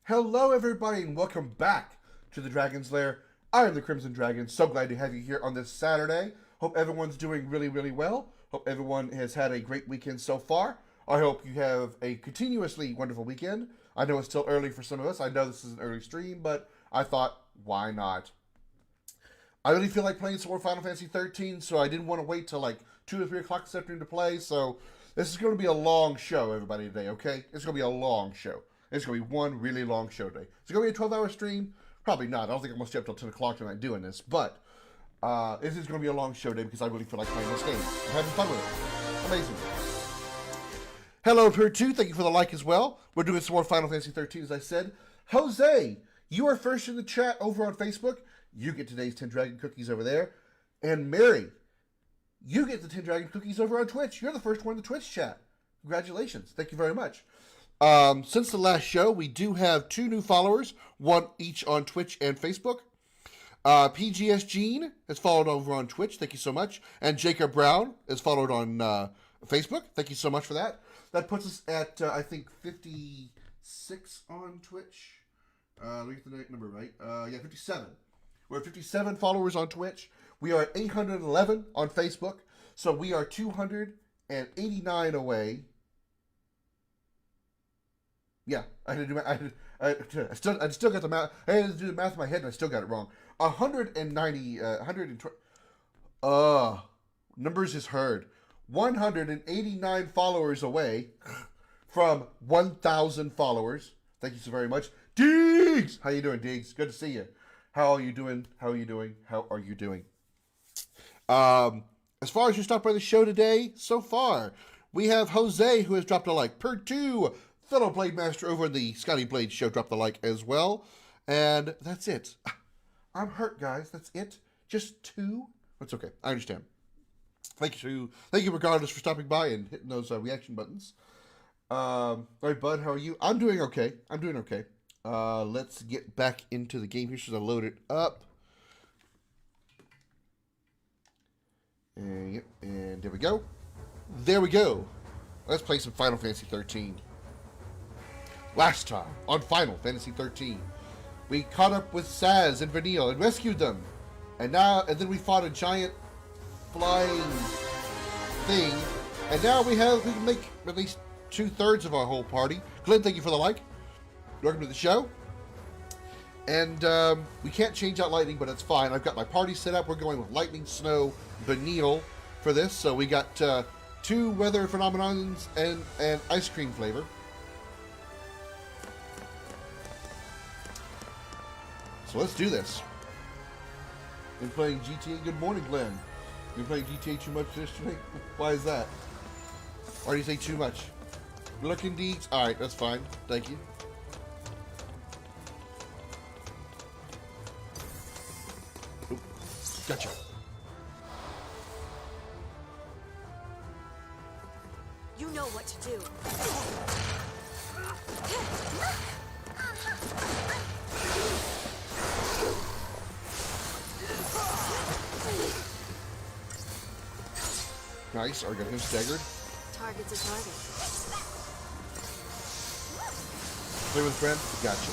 Hello everybody and welcome back to the Dragon's Lair. I am the Crimson Dragon. So glad to have you here on this Saturday. Hope everyone's doing really well. Hope everyone has had a great weekend so far. I hope you have a continuously wonderful weekend. I know it's still early for some of us. I know this is an early stream, but I thought, why not? I really feel like playing some more Final Fantasy XIII, so I didn't want to wait till like 2 or 3 o'clock this afternoon to play. So this is going to be a long show, everybody, today, okay? It's going to be a long show. It's going to be one really long show today. Is it going to be a 12-hour stream? Probably not. I don't think I'm going to stay up till 10 o'clock tonight doing this. But this is going to be a long show today because I really feel like playing this game. I'm having fun with it. Amazing. Hello, Her2. Thank you for the like as well. We're doing some more Final Fantasy XIII, as I said. Jose, you are first in the chat over on Facebook. You get today's 10 Dragon Cookies over there. And Mary, you get the 10 Dragon Cookies over on Twitch. You're the first one in the Twitch chat. Congratulations. Thank you very much. Since the last show, we do have 2 new followers, one each on Twitch and Facebook. PGS Gene is followed over on Twitch. Thank you so much. And Jacob Brown is followed on Facebook. Thank you so much for that. That puts us at, I think, 56 on Twitch. Let me get the number right. Yeah, 57. We're at 57 followers on Twitch. We are at 811 on Facebook. So we are 289 away. Yeah, I had to do. I still got the math. I had to do the math in my head, and I still got it wrong. 190, 120. Numbers is heard. 189 followers away from 1,000 followers. Thank you so very much, Diggs. How you doing, Diggs? Good to see you. How are you doing? How are you doing? How are you doing? As far as you stopped by the show today, so far we have Jose who has dropped a like. Per 2. Fellow Blade Master over in the Scotty Blade show dropped the like as well. And that's it. I'm hurt, guys. That's it. Just 2? That's okay. I understand. Thank you regardless for stopping by and hitting those reaction buttons. All right, bud, how are you? I'm doing okay. Let's get back into the game here so I load it up. And there we go. There we go. Let's play some Final Fantasy XIII. Last time on Final Fantasy XIII, we caught up with Saz and Vanille and rescued them, and then we fought a giant flying thing, and now we can make at least 2/3 of our whole party. Glenn, thank you for the like. Welcome to the show. And we can't change out lightning, but it's fine. I've got my party set up. We're going with lightning, snow, Vanille for this. So we got 2 weather phenomenons and ice cream flavor. So let's do this. Been playing GTA. Good morning, Glenn. Been playing GTA too much yesterday? Why is that? Why do you say too much? Looking deeds? Alright, that's fine. Thank you. Oop. Gotcha. You know what to do. Nice. Are we got him staggered? Target's a target. Play with a friend? Gotcha.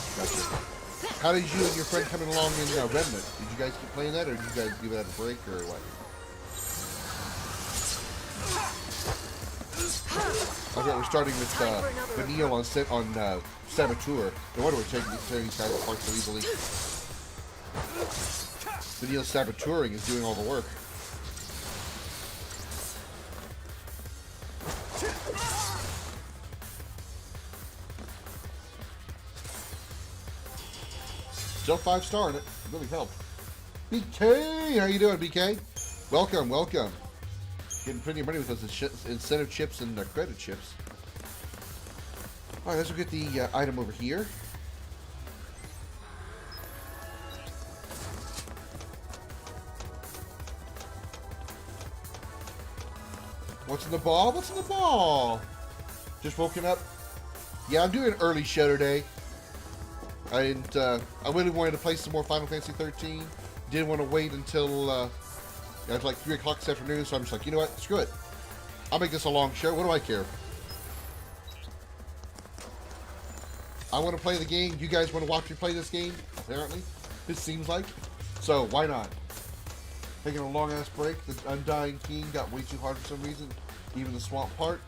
How did you and your friend coming along in Remnant? Did you guys keep playing that, or did you guys give that a break, or what? I thought we're starting with Vanille on Saboteur. No wonder we're taking these guys apart so easily. Vanille Saboteuring is doing all the work. Still 5-star in it. It really helped. BK! How you doing, BK? Welcome. Getting plenty of money with those incentive chips and credit chips. Alright, let's go get the item over here. What's in the ball? Just woken up. Yeah, I'm doing an early show today. I really wanted to play some more Final Fantasy XIII. Didn't want to wait until it's like 3 o'clock this afternoon, so I'm just like, you know what? Screw it. I'll make this a long show. What do I care? I want to play the game. You guys want to watch me play this game? Apparently. It seems like. So, why not? Taking a long-ass break. The Undying King got way too hard for some reason. Even the swamp part.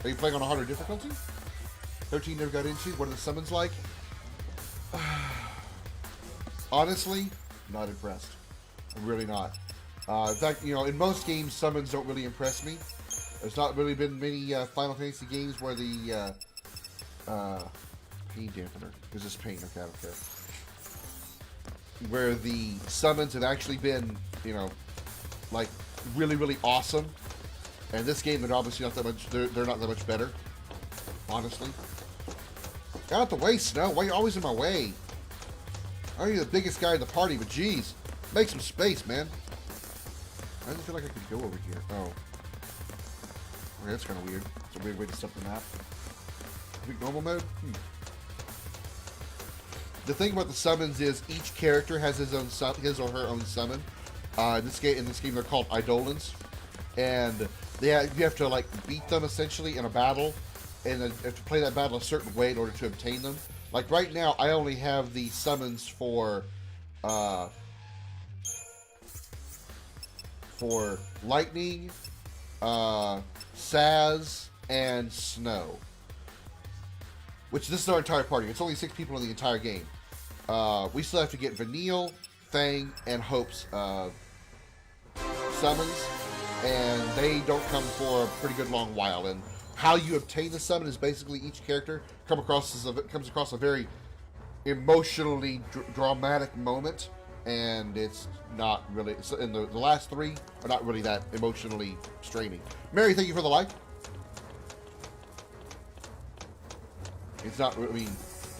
Are you playing on a harder difficulty? 13 never got into. What are the summons like? Honestly, not impressed. I'm really not. In fact, you know, in most games, summons don't really impress me. There's not really been many Final Fantasy games where the pain dampener is this pain. Okay, I don't care. Where the summons have actually been, you know, like really, really awesome. And this game, they're obviously not that much. They're not that much better. Honestly. Get out the way, Snow. Why are you always in my way? I know you're the biggest guy in the party, but geez, make some space, man. I didn't feel like I could go over here. Oh. Okay, that's kind of weird. It's a weird way to step the map. Quick normal mode? The thing about the summons is each character has his or her own summon. In this game, they're called Eidolons, and you have to like beat them essentially in a battle, and then you have to play that battle a certain way in order to obtain them. Like right now, I only have the summons for Lightning, Saz, and Snow. Which this is our entire party. It's only 6 people in the entire game. We still have to get Vanille, Fang, and Hope's summons, and they don't come for a pretty good long while. And how you obtain the summon is basically each character comes across a very emotionally dramatic moment, and it's not really. And the last 3 are not really that emotionally straining. Mary, thank you for the like. It's not, I mean,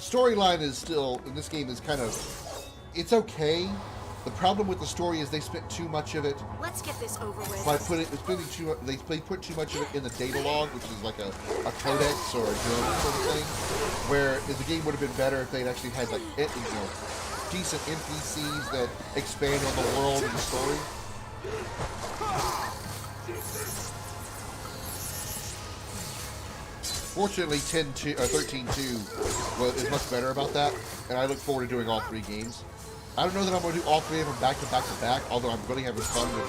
storyline is still, in this game, is kind of, it's okay. The problem with the story is they spent too much of it. Let's get this over with. By they put too much of it in the data log, which is like a codex or a journal sort of thing, where the game would have been better if they'd actually had like, decent NPCs that expand on the world and the story. Fortunately, 13.2 is much better about that, and I look forward to doing all 3 games. I don't know that I'm going to do all 3 of them back to back to back, although I'm really having fun with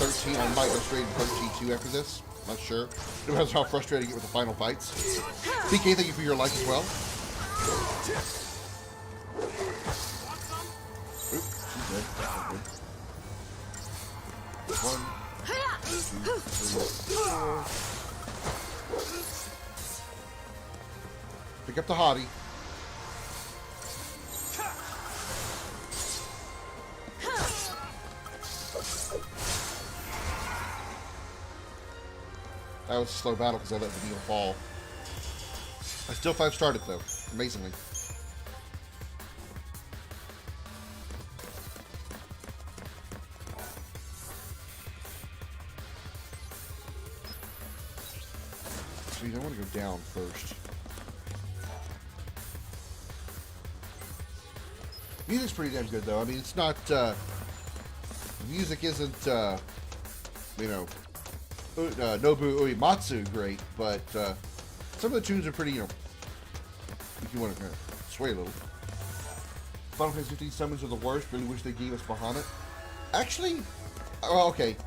13. I might go straight to 13.2 after this. Not sure. Depends how frustrated I get with the final fights. PK, thank you for your like as well. Oop, she's dead. That's good. 1, 2, 3, 4. Pick up the hottie. That was a slow battle because I let the needle fall. I still 5-starred it though, amazingly. Geez, I want to go down first. Music's pretty damn good though. I mean, it's not, the music isn't, Nobu Uematsu great, but some of the tunes are pretty, if you want to sway a little. Final Fantasy 15 summons are the worst. Really wish they gave us Bahamut. Actually, okay.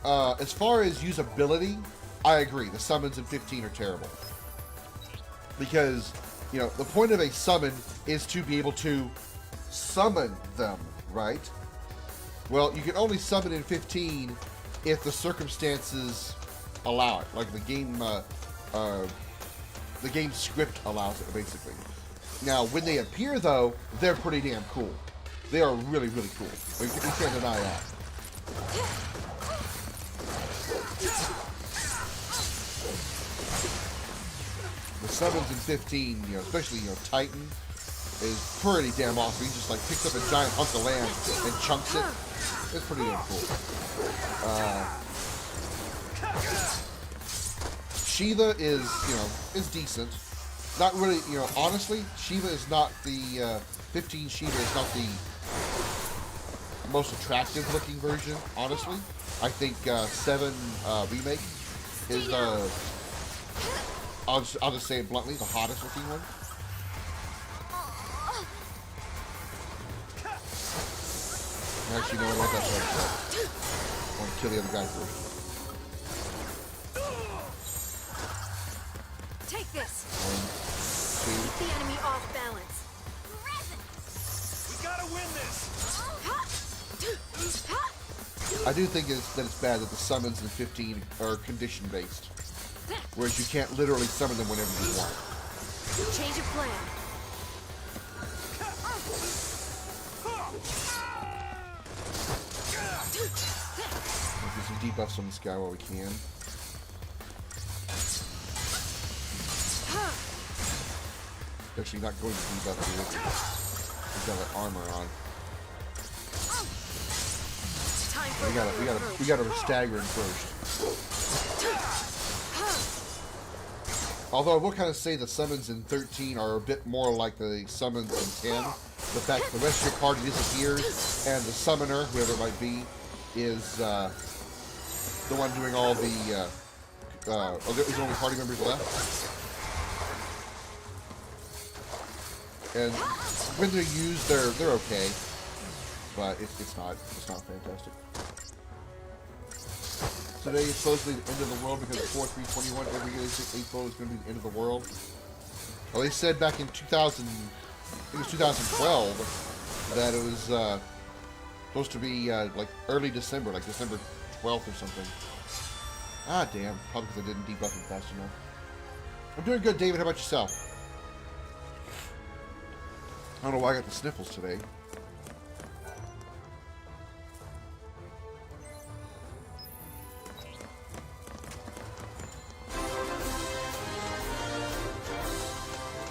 As far as usability, I agree. The summons in 15 are terrible. Because, the point of a summon is to be able to summon them, right? Well, you can only summon in 15 if the circumstances allow it. Like the game script allows it, basically. Now, when they appear, though, they're pretty damn cool. They are really, really cool. You can't deny that. The summons in 15, especially, Titan, is pretty damn awesome. He just, picks up a giant hunk of land and chunks it. It's pretty damn cool. Shiva is decent. Not really, honestly, Shiva is not the, 15 Shiva is not the most attractive looking version, honestly. I think, 7, Remake is, I'll just say it bluntly, the hottest looking one. Actually, no, what? That's right. I want to kill the other guy first. Take this. 1, 2. Keep the enemy off balance. We gotta win this. I do think that it's bad that the summons in 15 are condition based, whereas you can't literally summon them whenever you want. Change of plan. Let's get some debuffs on this guy while we can. Actually, not going to debuff here. He's got like armor on. Time for We gotta stagger him first. Although I will kind of say the summons in 13 are a bit more like the summons in 10. The fact that the rest of your party disappears and the summoner, whoever it might be, is the one doing all the. There's only party members left. And when they're used, they're okay, but it's not fantastic. Today is supposedly the end of the world because of 4/3/21. Every year they say April is going to be the end of the world. Well, they said back in 2000, I think it was 2012, that it was supposed to be like early December, like December 12th or something. Ah, damn! Probably because I didn't debuff him fast enough. I'm doing good, David. How about yourself? I don't know why I got the sniffles today.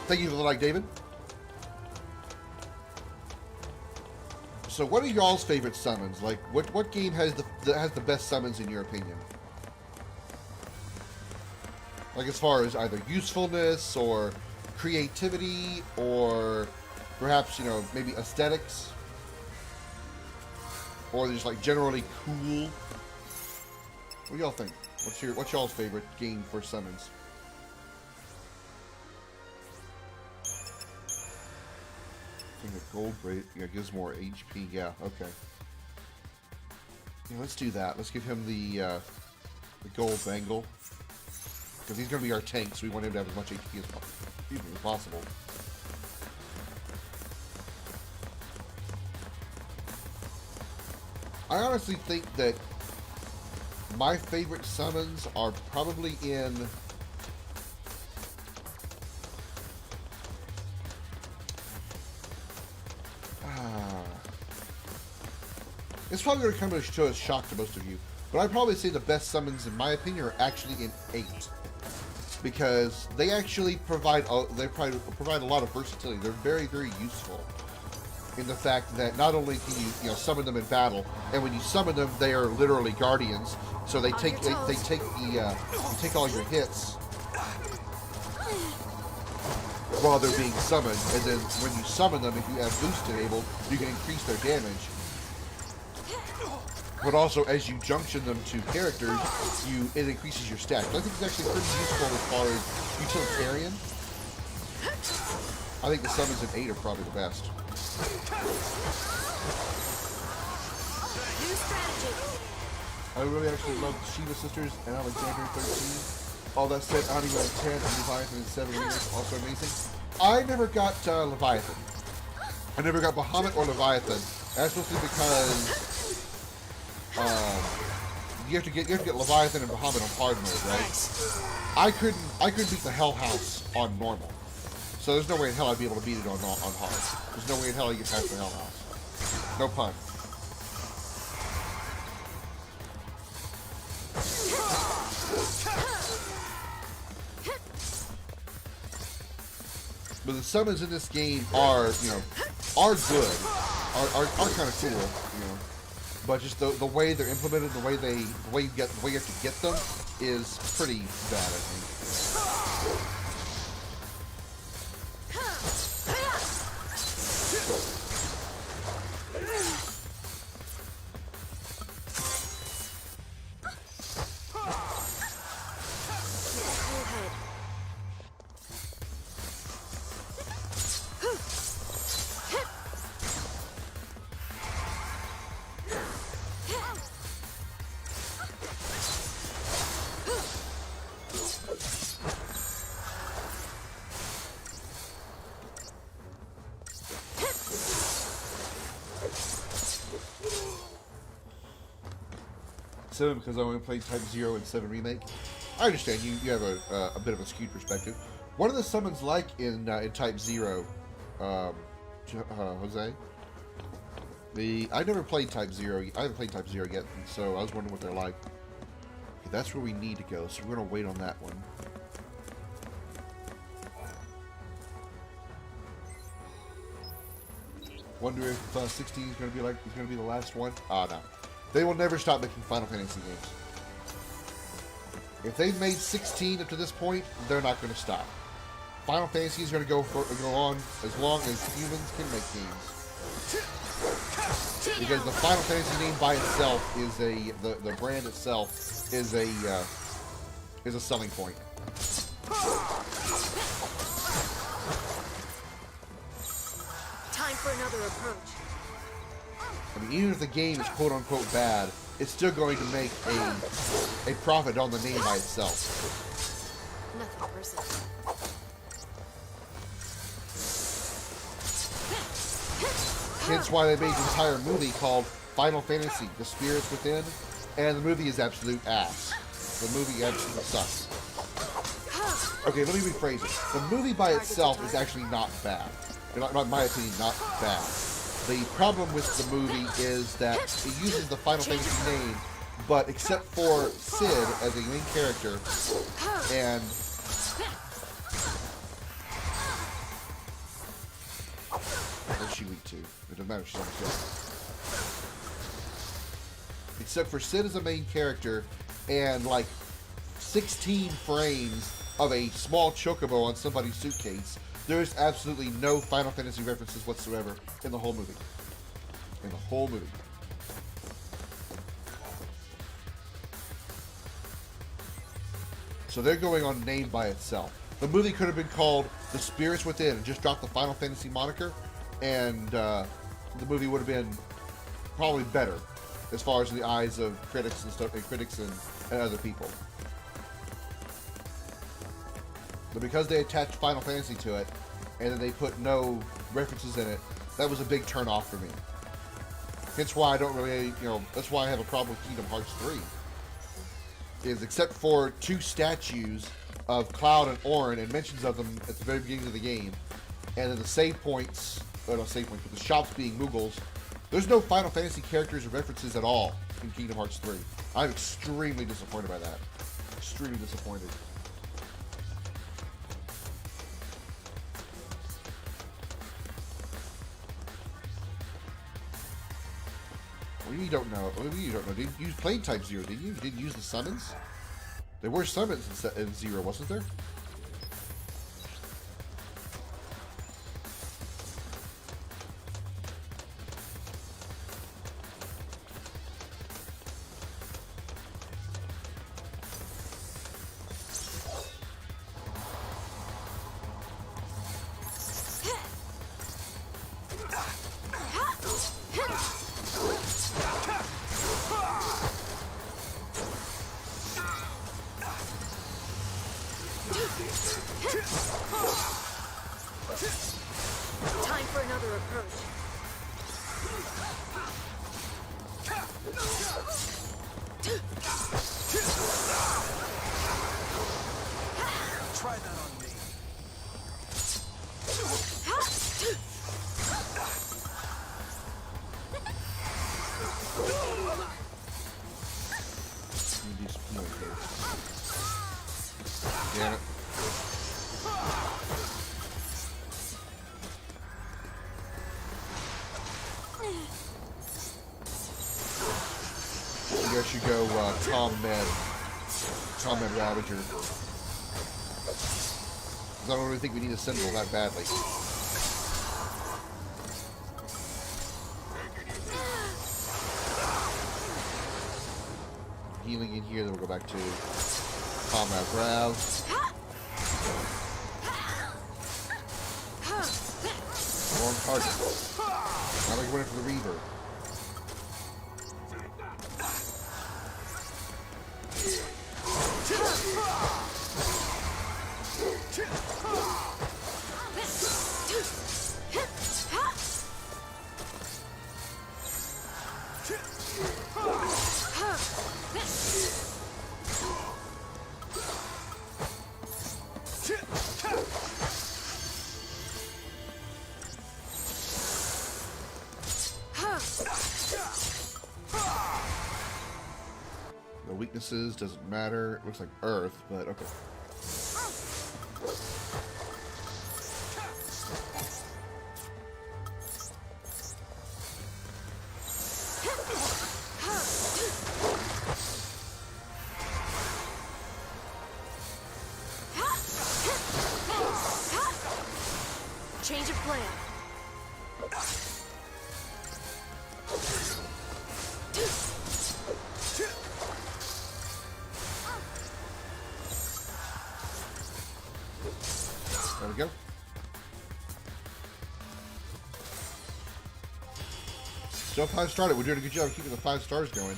Thank you for the like, David. So, what are y'all's favorite summons? Like, what game has the best summons in your opinion? Like, as far as either usefulness or creativity or perhaps, you know, maybe aesthetics, or just like generally cool. What do y'all think? What's y'all's favorite game for summons? I think a gold rate, yeah, gives more HP. Yeah, okay. Yeah, let's do that. Let's give him the gold bangle because he's going to be our tank, so we want him to have as much HP as possible. I honestly think that my favorite summons are probably in it's probably going to come as a shock to most of you, but I'd probably say the best summons, in my opinion, are actually in 8, because they actually provide a lot of versatility. They're very, very useful in the fact that not only can you summon them in battle, and when you summon them, they are literally guardians. So they take all your hits while they're being summoned, and then when you summon them, if you have boost enabled, you can increase their damage. But also, as you junction them to characters, it increases your stats. I think it's actually pretty useful as far as utilitarian. I think the summons in 8 are probably the best. New strategy. I really actually love Shiva Sisters and Alexander 13. All that said, Ani went 10 and Leviathan in 7 years, also amazing. I never got Leviathan. I never got Bahamut or Leviathan. That's mostly because you have to get Leviathan and Bahamut on hard mode, right? I couldn't beat the Hell House on normal. So there's no way in hell I'd be able to beat it on hard. There's no way in hell I get past the Hell House. No pun. But the summons in this game are good, are kind of cool, But just the way they're implemented, the way you have to get them is pretty bad, I think. 7 because I only played Type 0 and 7 Remake. I understand you have a bit of a skewed perspective. One of the summons like in Type 0, Jose? I never played Type 0. I haven't played Type 0 yet, so I was wondering what they're like. Okay, that's where we need to go, so we're going to wait on that one. Wonder if 16 is going to be the last one. Ah, no. They will never stop making Final Fantasy games. If they've made 16 up to this point, they're not going to stop. Final Fantasy is going to go on as long as humans can make games. Because the Final Fantasy name by itself is the brand itself is a selling point. Time for another approach. I mean, even if the game is quote unquote bad, it's still going to make a profit on the name by itself. Nothing personal. Hence why they made an entire movie called Final Fantasy: The Spirits Within, and the movie is absolute ass. The movie absolutely sucks. Okay, let me rephrase it. The movie by itself is actually not bad. In my opinion, not bad. The problem with the movie is that it uses the Final Fantasy name, but except for Sid as a main character, and what's she weak to? It doesn't matter, she's on the show. Except for Sid as a main character, and like 16 frames of a small chocobo on somebody's suitcase, there is absolutely no Final Fantasy references whatsoever in the whole movie. In the whole movie. So they're going on name by itself. The movie could have been called The Spirits Within and just dropped the Final Fantasy moniker, and the movie would have been probably better as far as in the eyes of critics and stuff, and other people. But because they attached Final Fantasy to it, and then they put no references in it, that was a big turn off for me. Hence why I don't really, that's why I have a problem with Kingdom Hearts 3. Is except for 2 statues of Cloud and Auron and mentions of them at the very beginning of the game, and then the save points, or not save points, but the shops being Moogles, there's no Final Fantasy characters or references at all in Kingdom Hearts 3. I'm extremely disappointed by that. Extremely disappointed. What do you don't know? What do you don't know? You played Type 0, didn't you? You didn't use the summons? There were summons in 0, wasn't there? Time for another approach. Try that on me. Damn it. You guys should go Tom Med Ravager. I don't really think we need a symbol that badly. Healing in here, then we'll go back to Combat Rav. Wrong target. Now we're going for the Reaver. weaknesses, doesn't matter. It looks like earth, but okay. Change of plan. There we go. Still 5 started. We're doing a good job of keeping the 5 stars going.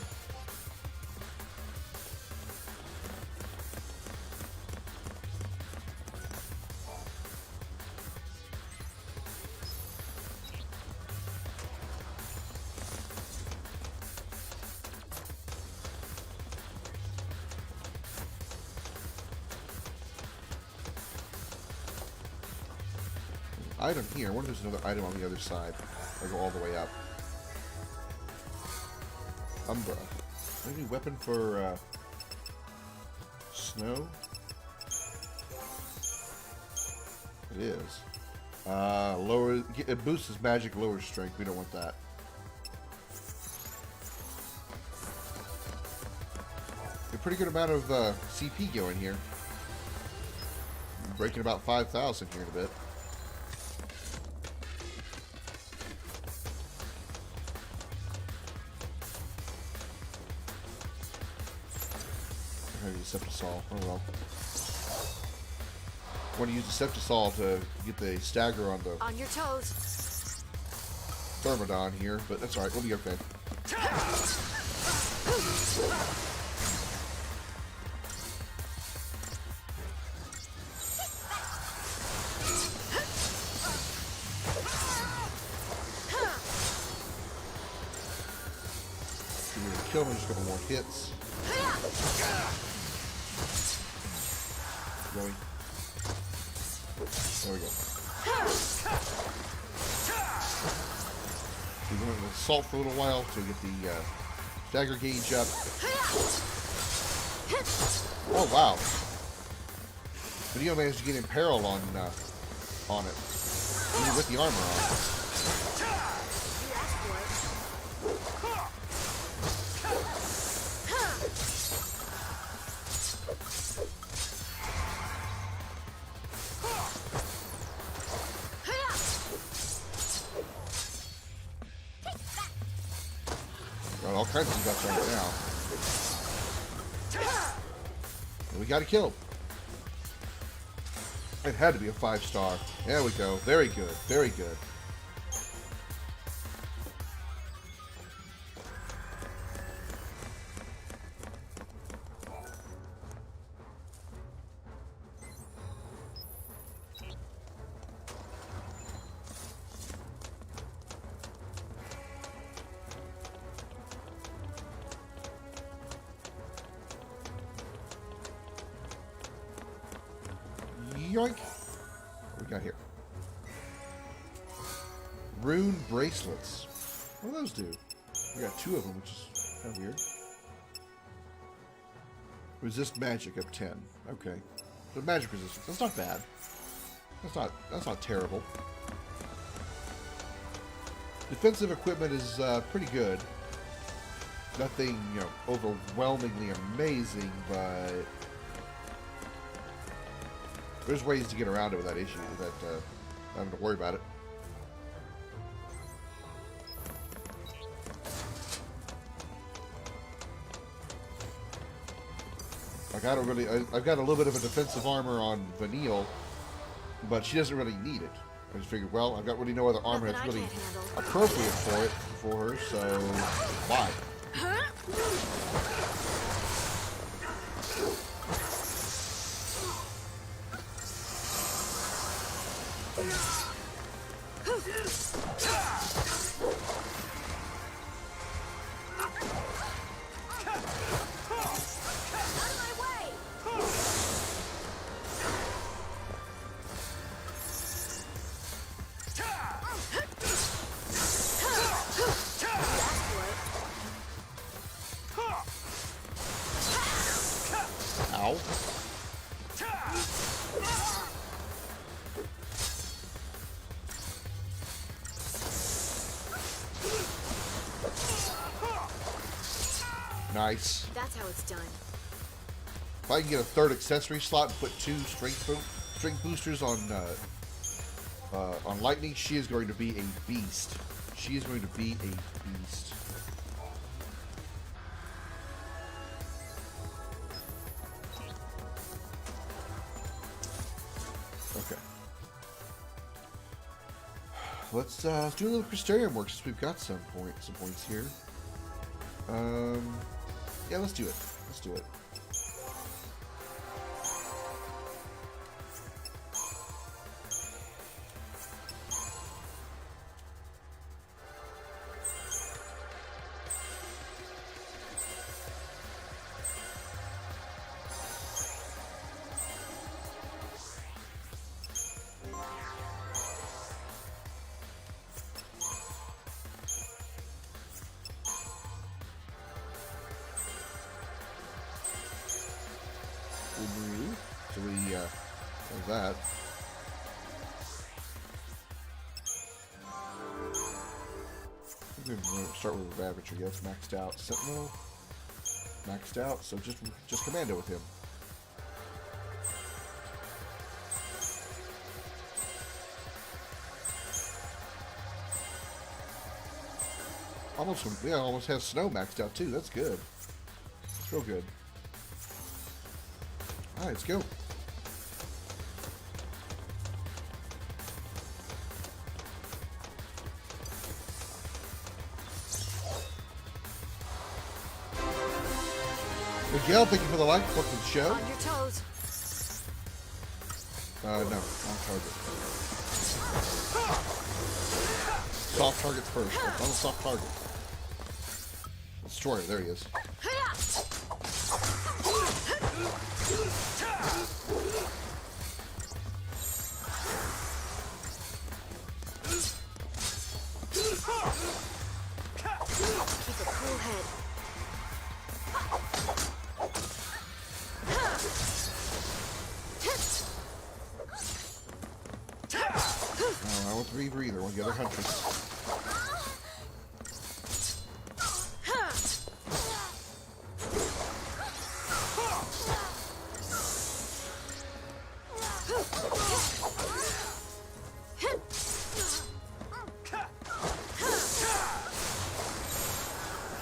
Item here. I wonder if there's another item on the other side. I go all the way up. Umbra. Maybe weapon for snow? It is. Lower. It boosts his magic, lowers strength. We don't want that. A pretty good amount of CP going here. Breaking about 5,000 here in a bit. Septisol. Oh well. I want to use the Septisol to get the stagger on the On your toes. Thermodon here, but that's alright. We'll be okay. We're going to kill him in just a couple more hits. Going. There we go. We're going to assault for a little while to get the stagger gauge up. Oh wow! Video managed to get in peril on it, even with the armor on. All kinds of stuff right now. And we got a kill. It had to be a 5-star. There we go. Very good. Very good. Yoink! What we got here? Rune bracelets. What do those do? We got 2 of them, which is kind of weird. Resist magic up 10. Okay. The magic resistance. That's not bad. That's not terrible. Defensive equipment is pretty good. Nothing, you know, overwhelmingly amazing, but there's ways to get around it without issue, without having to worry about it. I've got a little bit of a defensive armor on Vanille, but she doesn't really need it. I just figured, well, I've got really no other armor that's really appropriate for her, so why? Nice. That's how it's done. If I can get a third accessory slot and put 2 strength boosters on Lightning, she is going to be a beast. She is going to be a beast. Okay. Let's do a little Crystarium work since we've got some points here. Yeah, let's do it. Let's do it. So we there's that. We're going to start with a Ravager. Yeah, it's maxed out. Sentinel, maxed out. So just Commando with him. Almost has Snow maxed out too. That's good. That's real good. All right, let's go. Miguel, thank you for the like fucking show. On your toes. No, on target. Soft targets first. On a soft target. Destroyer, there he is. Keep a cool head. I want the Reaver either. I want the other Huntress.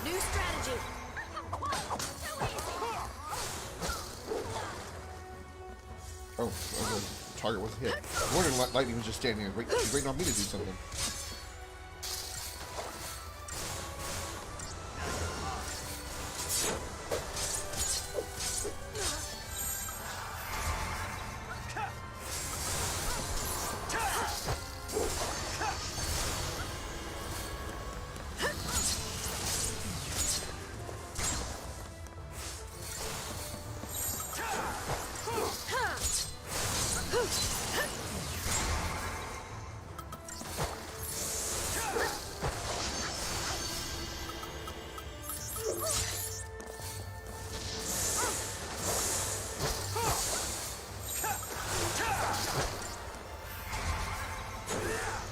New strategy. Oh, the target wasn't hit. I wondered Lightning was just standing there. She's waiting on me to do something.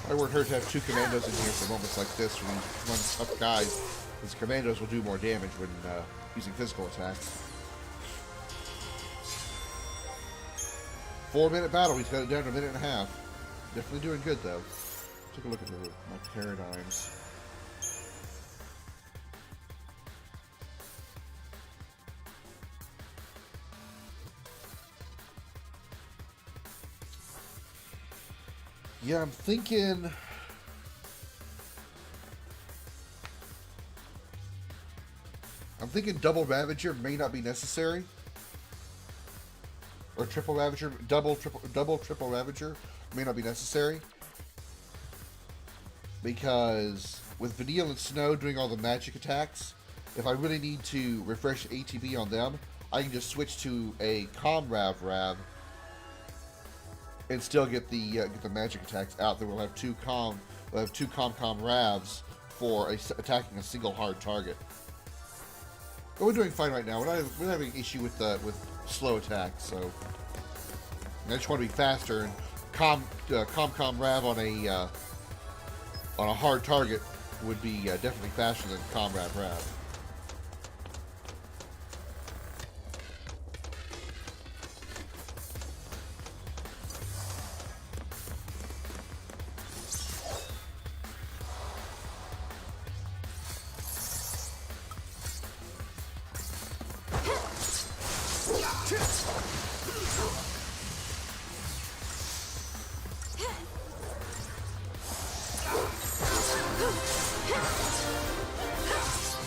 I would hurt to have 2 commandos in here for moments like this when you run tough guys, because commandos will do more damage when using physical attacks. 4-minute battle, he's got it down to a minute and a half. Definitely doing good though. Take a look at my paradigms. Yeah, I'm thinking double Ravager may not be necessary. Or triple Ravager, double, triple Ravager may not be necessary. Because with Vanille and Snow doing all the magic attacks, if I really need to refresh ATB on them, I can just switch to a Rav and still get the magic attacks out. Then we'll have two Com Ravs for attacking a single hard target. But we're doing fine right now. We're not having an issue with slow attacks. So I just want to be faster, and Com Rav on a hard target would be definitely faster than Com Rav.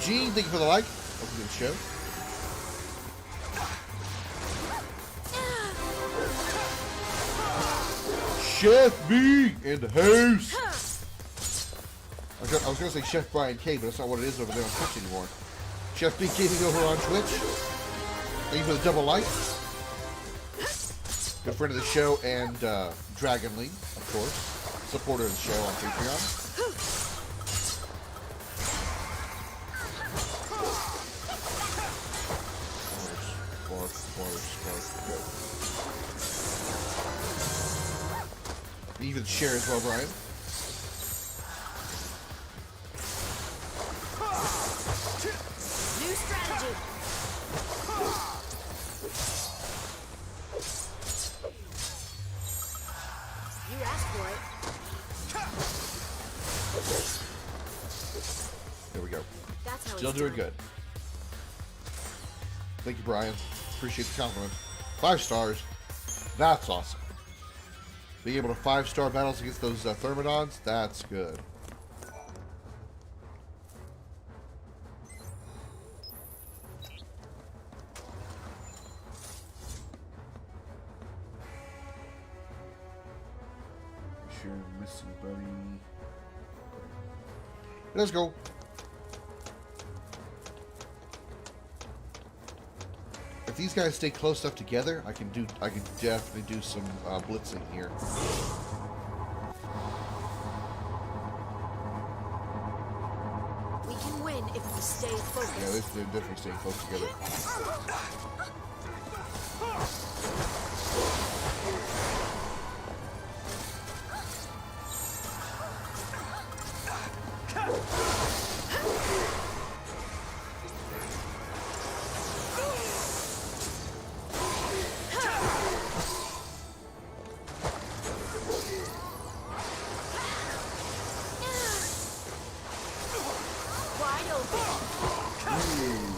Gene, thank you for the like. Welcome to the show. Chef B in the house. I was going to say Chef Brian K, but that's not what it is over there on Twitch anymore. Chef B Gaming over on Twitch. Thank you for the double like. Good friend of the show and Dragon League, of course. Supporter of the show on Patreon. Even share as well, Brian. New strategy. You asked for it. There we go. That's how Still it's doing done. good. Thank you, Brian. Appreciate the compliment. 5 stars. That's awesome. Being able to 5-star battles against those Thermodons, that's good. Sure, missing buddy. Let's go. If these guys stay close enough together, I can definitely do some blitzing here. We can win if we stay focused. Yeah, they're definitely staying close together. Wide open. Need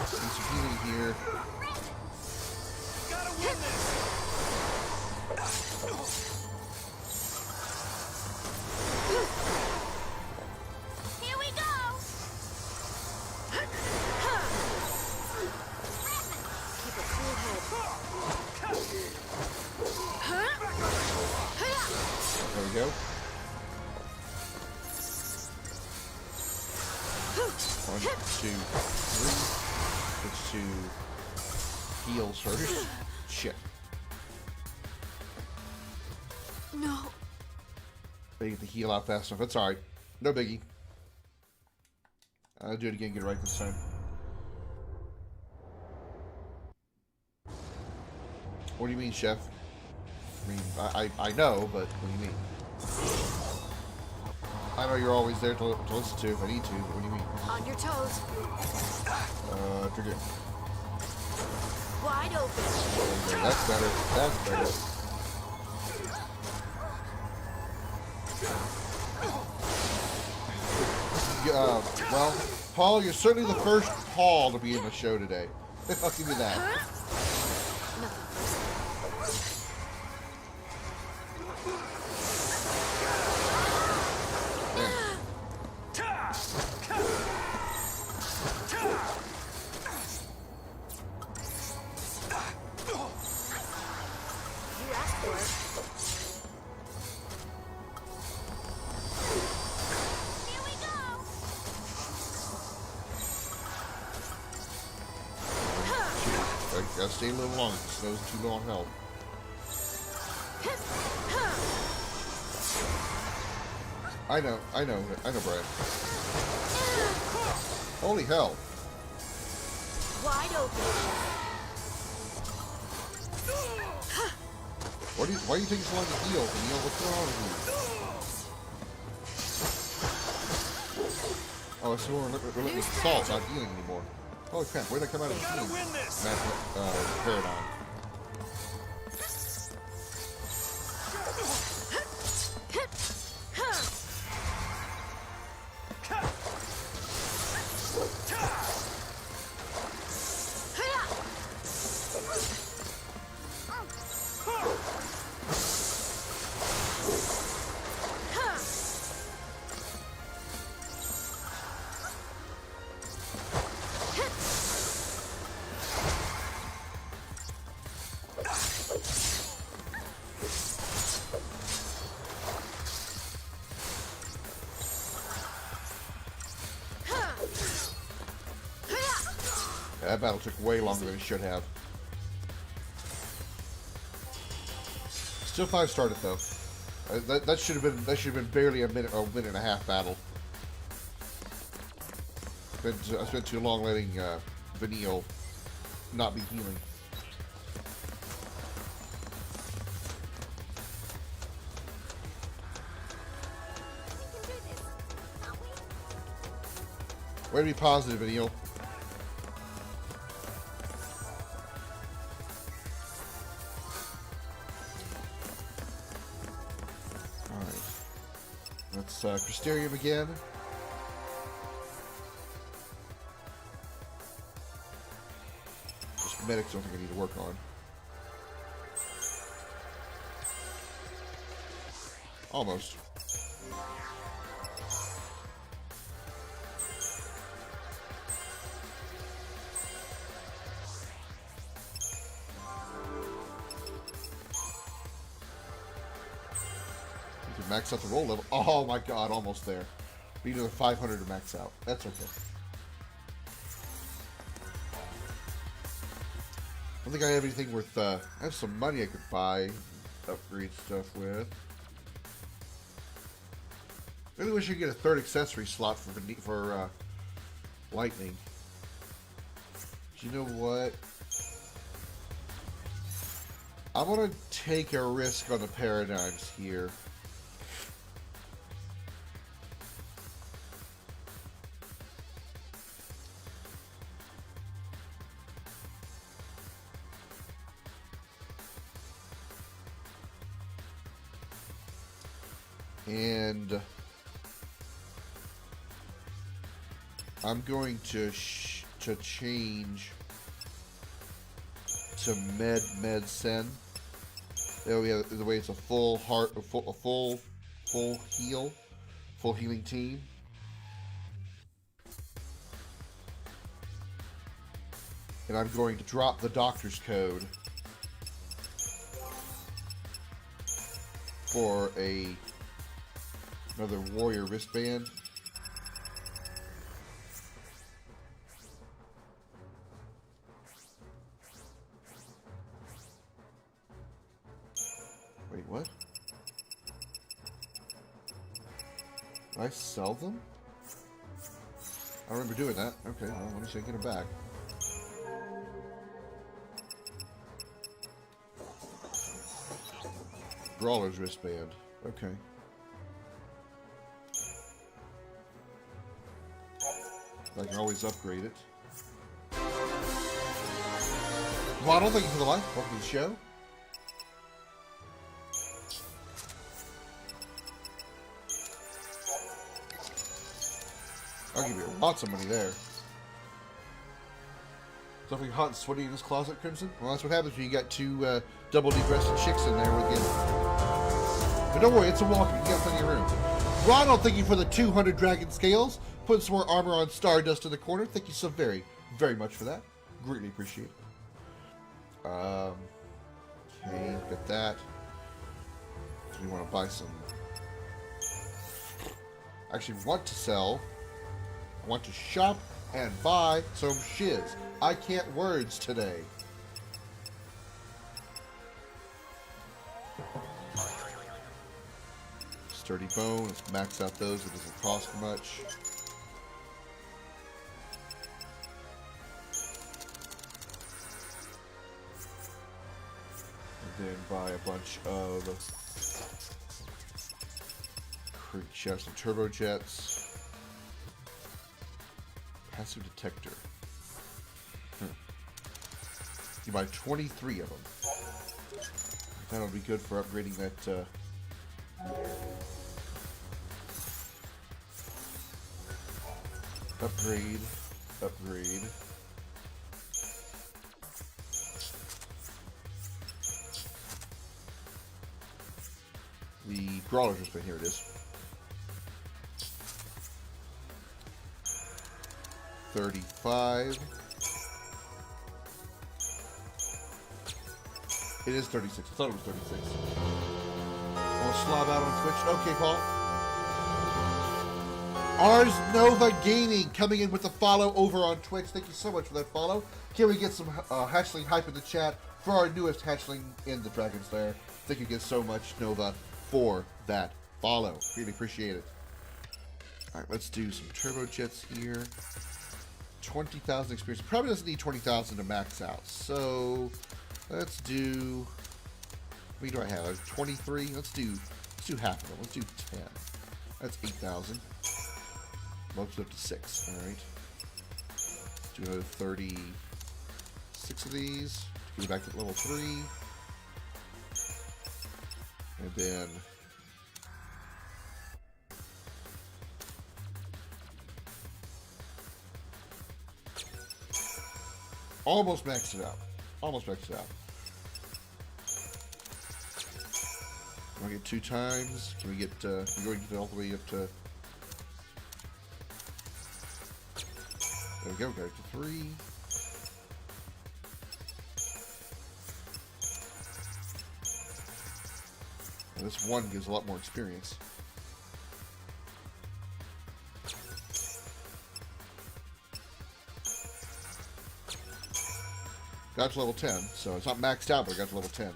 some healing here. Gotta win this. Here we go. Keep a cool head. There we go. 1, 2, 3. Let's do heals first. Shit. No. They get the heal out fast enough. That's alright. No biggie. I'll do it again, get it right this time. What do you mean, Chef? I mean, I know, but what do you mean? I know you're always there to listen to if I need to, but what do you mean? On your toes. Trigger. Wide open. Okay, that's better. That's better. Well, Paul, you're certainly the first Paul to be in the show today. I'll give you that. Nothing personal. You asked for it. Here we go. I gotta stay a little longer. Snow's too low on health. I know, Brian. Holy hell. Wide open. Why are you taking so long to heal? Neil, what's going on with you? Oh, so we're looking at salt, not healing anymore. Holy crap, where'd I come out of Gotta healing? win this. Paradigm. That battle took way longer than it should have. Still 5-starred it though. That should have been barely a minute and a half battle. I spent too long letting Vanille not be healing. Way to be positive, Vanille. Alright. Let's Crystarium again. Just medics don't think I need to work on. Almost. Max out the roll level. Oh my god, almost there. We need another 500 to max out. That's okay. I don't think I have anything worth, I have some money I could buy, upgrade stuff with. I really wish I could get a third accessory slot for lightning. Do you know what? I'm gonna take a risk on the paradigms here. And I'm going to change to Med Sen. There we have the way it's a full healing team. And I'm going to drop the doctor's code for another warrior wristband. Wait, what? Did I sell them? I remember doing that. Okay, well, let me see if I can get them back. Brawler's wristband. Okay. I can always upgrade it. Waddle, thank you for the life. Welcome to the show. I'll give you lots of money there. Something hot and sweaty in this closet, Crimson? Well, that's what happens when you got two double D-breasted chicks in there with you. But don't worry, it's a walker. You got plenty of room. Ronald, thank you for the 200 dragon scales. Putting some more armor on Stardust in the corner. Thank you so very, very much for that. Greatly appreciate it. Okay, got that. So we want to buy some. I actually want to sell. I want to shop and buy some shiz. I can't words today. Sturdy bone. Let's max out those. It doesn't cost much. And then buy a bunch of creek chests and turbojets. Passive detector. You buy 23 of them. That'll be good for upgrading that. Upgrade. The brawler's just been here. It is. 35. It is 36. I thought it was 36. Want to slob out on Twitch? Okay, Paul. Ars Nova Gaming coming in with a follow over on Twitch. Thank you so much for that follow. Can we get some hatchling hype in the chat for our newest hatchling in the Dragon's Lair? Thank you again so much, Nova, for that follow. Really appreciate it. All right, let's do some turbojets here. 20,000 experience. Probably doesn't need 20,000 to max out. So let's do. How many do I have? I have 23. Let's do half of them. Let's do 10. That's 8,000. Bumps it up to 6. All right. Let's do another 36 of these. Get it back to level 3. And then almost maxed it out. Almost maxed it out. Can we get 2 times? Can we get, can we go and get all the way up to... There we go, got it to 3. And this 1 gives a lot more experience. Got to level 10, so it's not maxed out, but I got to level 10.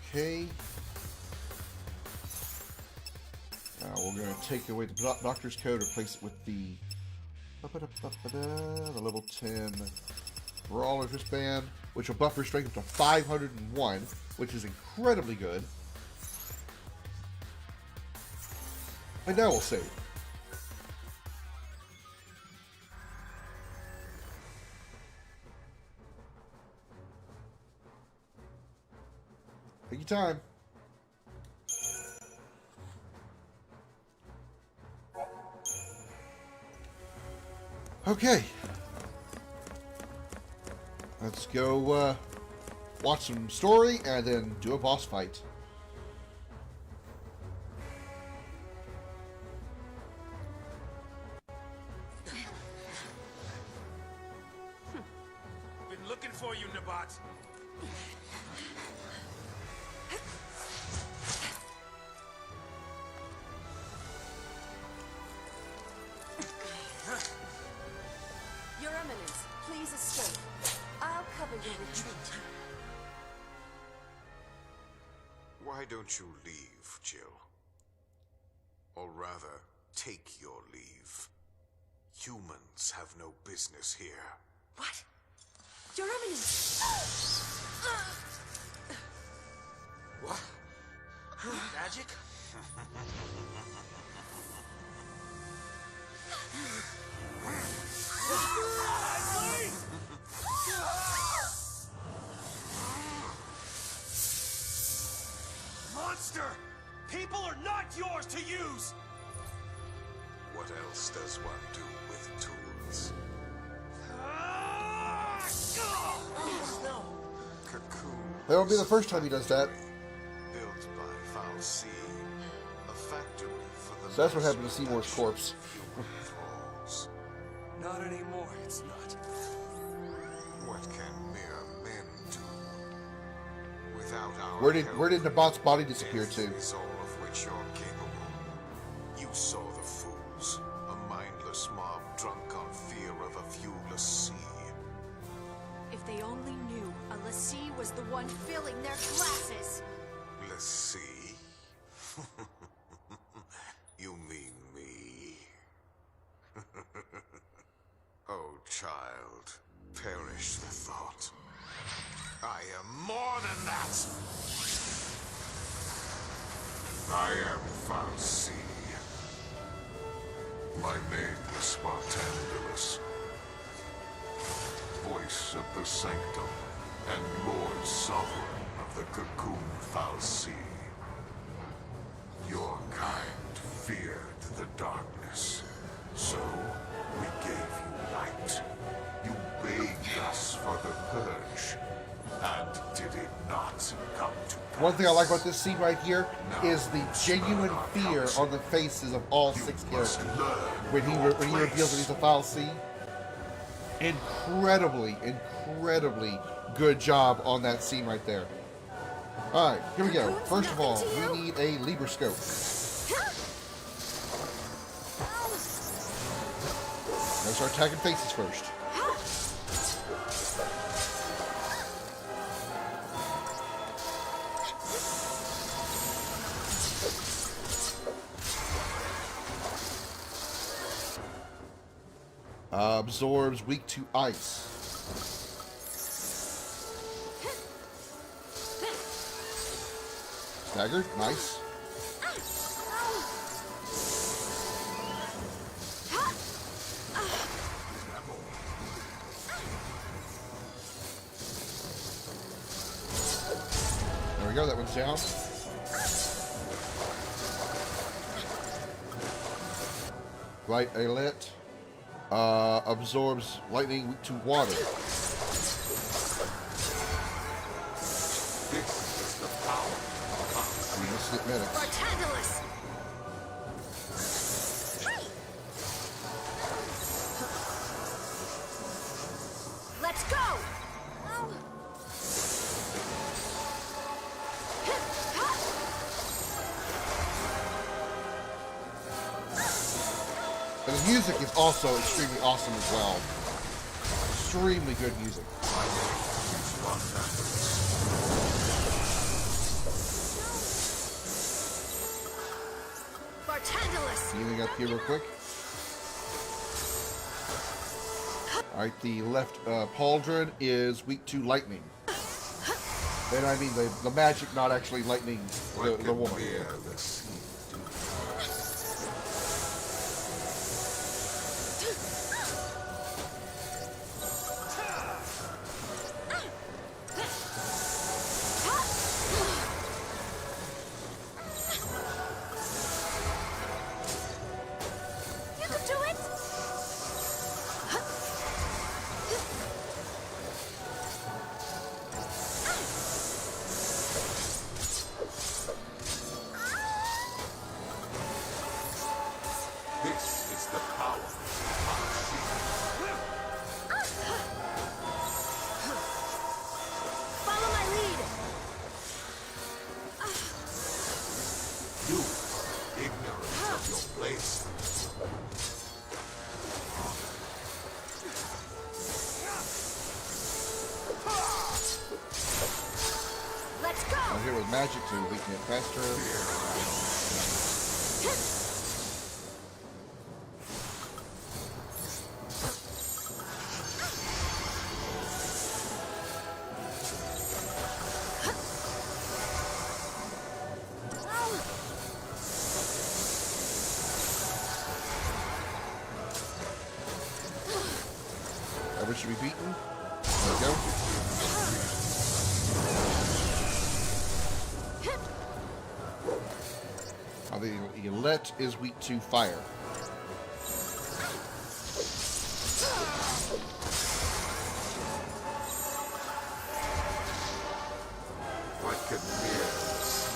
Okay. Now we're going to take away the Doctor's Code, replace it with the level 10 Brawler's Wristband, which will buff your strength up to 501, which is incredibly good. And now we'll save. Take your time. Okay. Let's go watch some story and then do a boss fight. Been looking for you, Nabat. Your Eminence, please escape. I'll cover your retreat. Why don't you leave, Jill? Or rather, take your leave. Humans have no business here. What? Your Eminence! What? Magic? Monster! People are not yours to use! What else does one do with tools? No. Cocoon. That won't be the first time he does that. Built by Foul Sea. A factory for the So that's what happened to Seymour's corpse. human thralls. Not anymore, it's not. What can mere men do? Without our Where did help, Nabat's body disappear death to? is all of which you're capable. You saw the fools. A mindless mob drunk on fear of a viewless sea. If they only knew a lassie was the one filling their glasses. Let's see. You mean me? Oh, child, perish the thought. I am more than that. I am Foul Sea. My name is Spartandulus, voice of the Sanctum and Lord Sovereign of the Cocoon Foul Sea. Your kind feared the darkness, so we gave you light. You begged us for the purge, and did it not come to pass? One thing I like about this scene right here is the genuine fear on the faces of all 6 characters when he reveals that he's a Foul Sea. Incredibly good job on that scene right there. All right, here we go. First of all, we need a Libra scope. Let's start attacking faces first. Absorbs weak to ice. Staggered, nice. There we go, that one's down. Right, Alet. Absorbs lightning weak to water. This is the power of We must hit medics. Bartandalus! Let's go! And the music is also extremely awesome as well. Extremely good music. Bartandalus! Healing up here real quick. Alright, the left pauldron is weak to lightning. And I mean the magic, not actually lightning the woman. You can do it! This is the power of Follow my lead! you, ignorant of your place. Let's go! I'm here with magic to weaken it faster. Ever should be beaten. There we go. The Elet is weak to fire. I can hear the sea.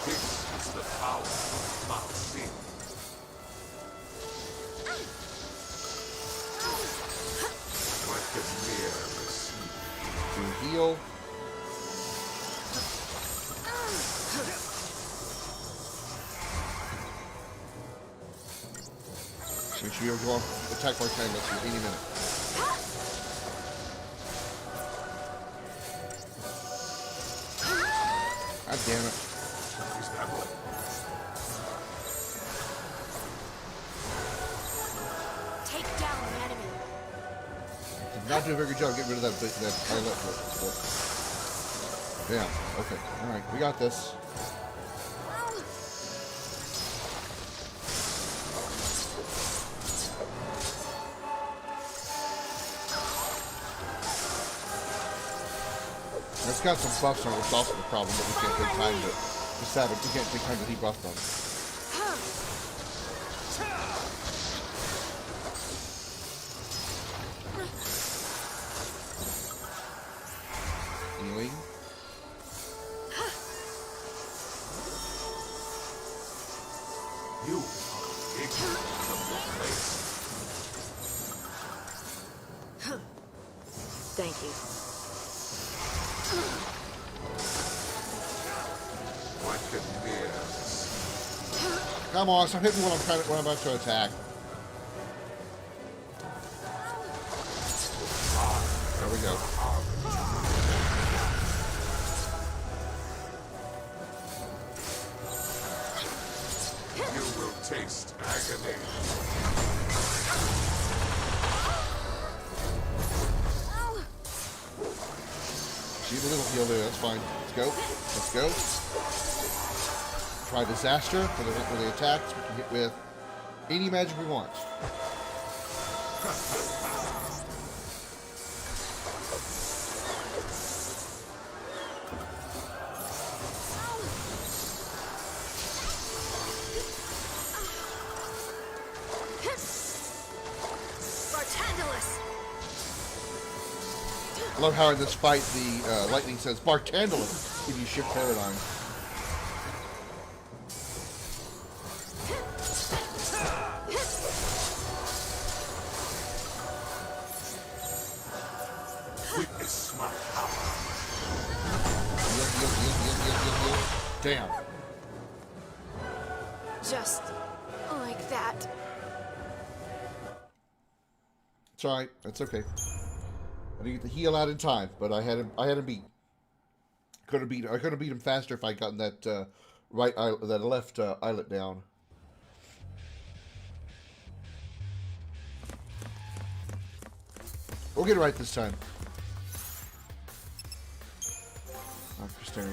This is the power of Mountain. I can hear the sea. To heal. Make sure you go off attack Bartandalus for any minute. God damn it. Is that what? Take down the enemy. Did not do a very good job getting rid of that pilot. But yeah, okay. Alright, we got this. It's got some buffs on it, which is also the problem, but we can't take time to decide it. We can't take time to debuff them. Healing. You are ignorant of your place. Thank you. Come on, stop hitting me when I'm about to attack. There we go. You will taste agony. Shoot a little heal there, that's fine. Let's go. Let's go. Try disaster for the attacks. We can hit with any magic we want. I love how in this fight the lightning says Bartandolus if you shift paradigm. Witness my power. Damn. Just like that. It's alright. That's okay. I didn't get the heal out in time, but I had him beat. I could have beat him faster if I'd gotten that left eyelet down. We'll get it right this time. Christerion.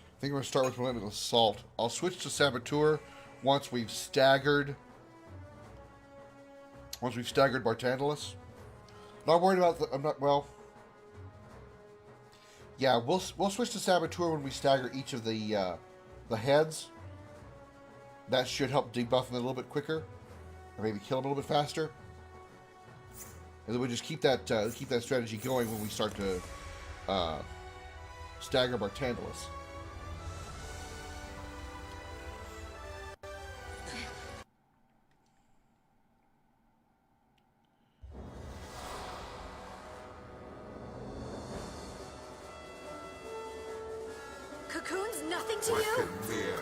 I think I'm going to start with Relentless Assault. I'll switch to Saboteur once we've staggered Bartandolus. Not worried about the... I'm not... Well... Yeah, we'll switch to Saboteur when we stagger each of the heads. That should help debuff them a little bit quicker. Or maybe kill them a little bit faster. And then we'll just keep that strategy going when we start to stagger Bartandolus. Cocoon's nothing to What you? can mere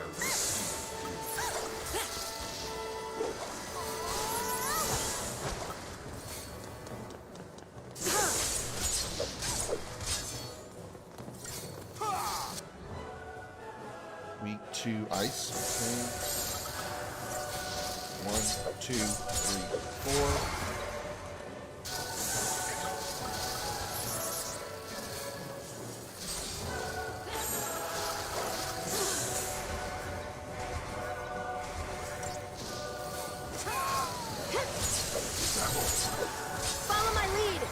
Weak to ice. Okay. 1, 2, 3, 4. Follow my lead.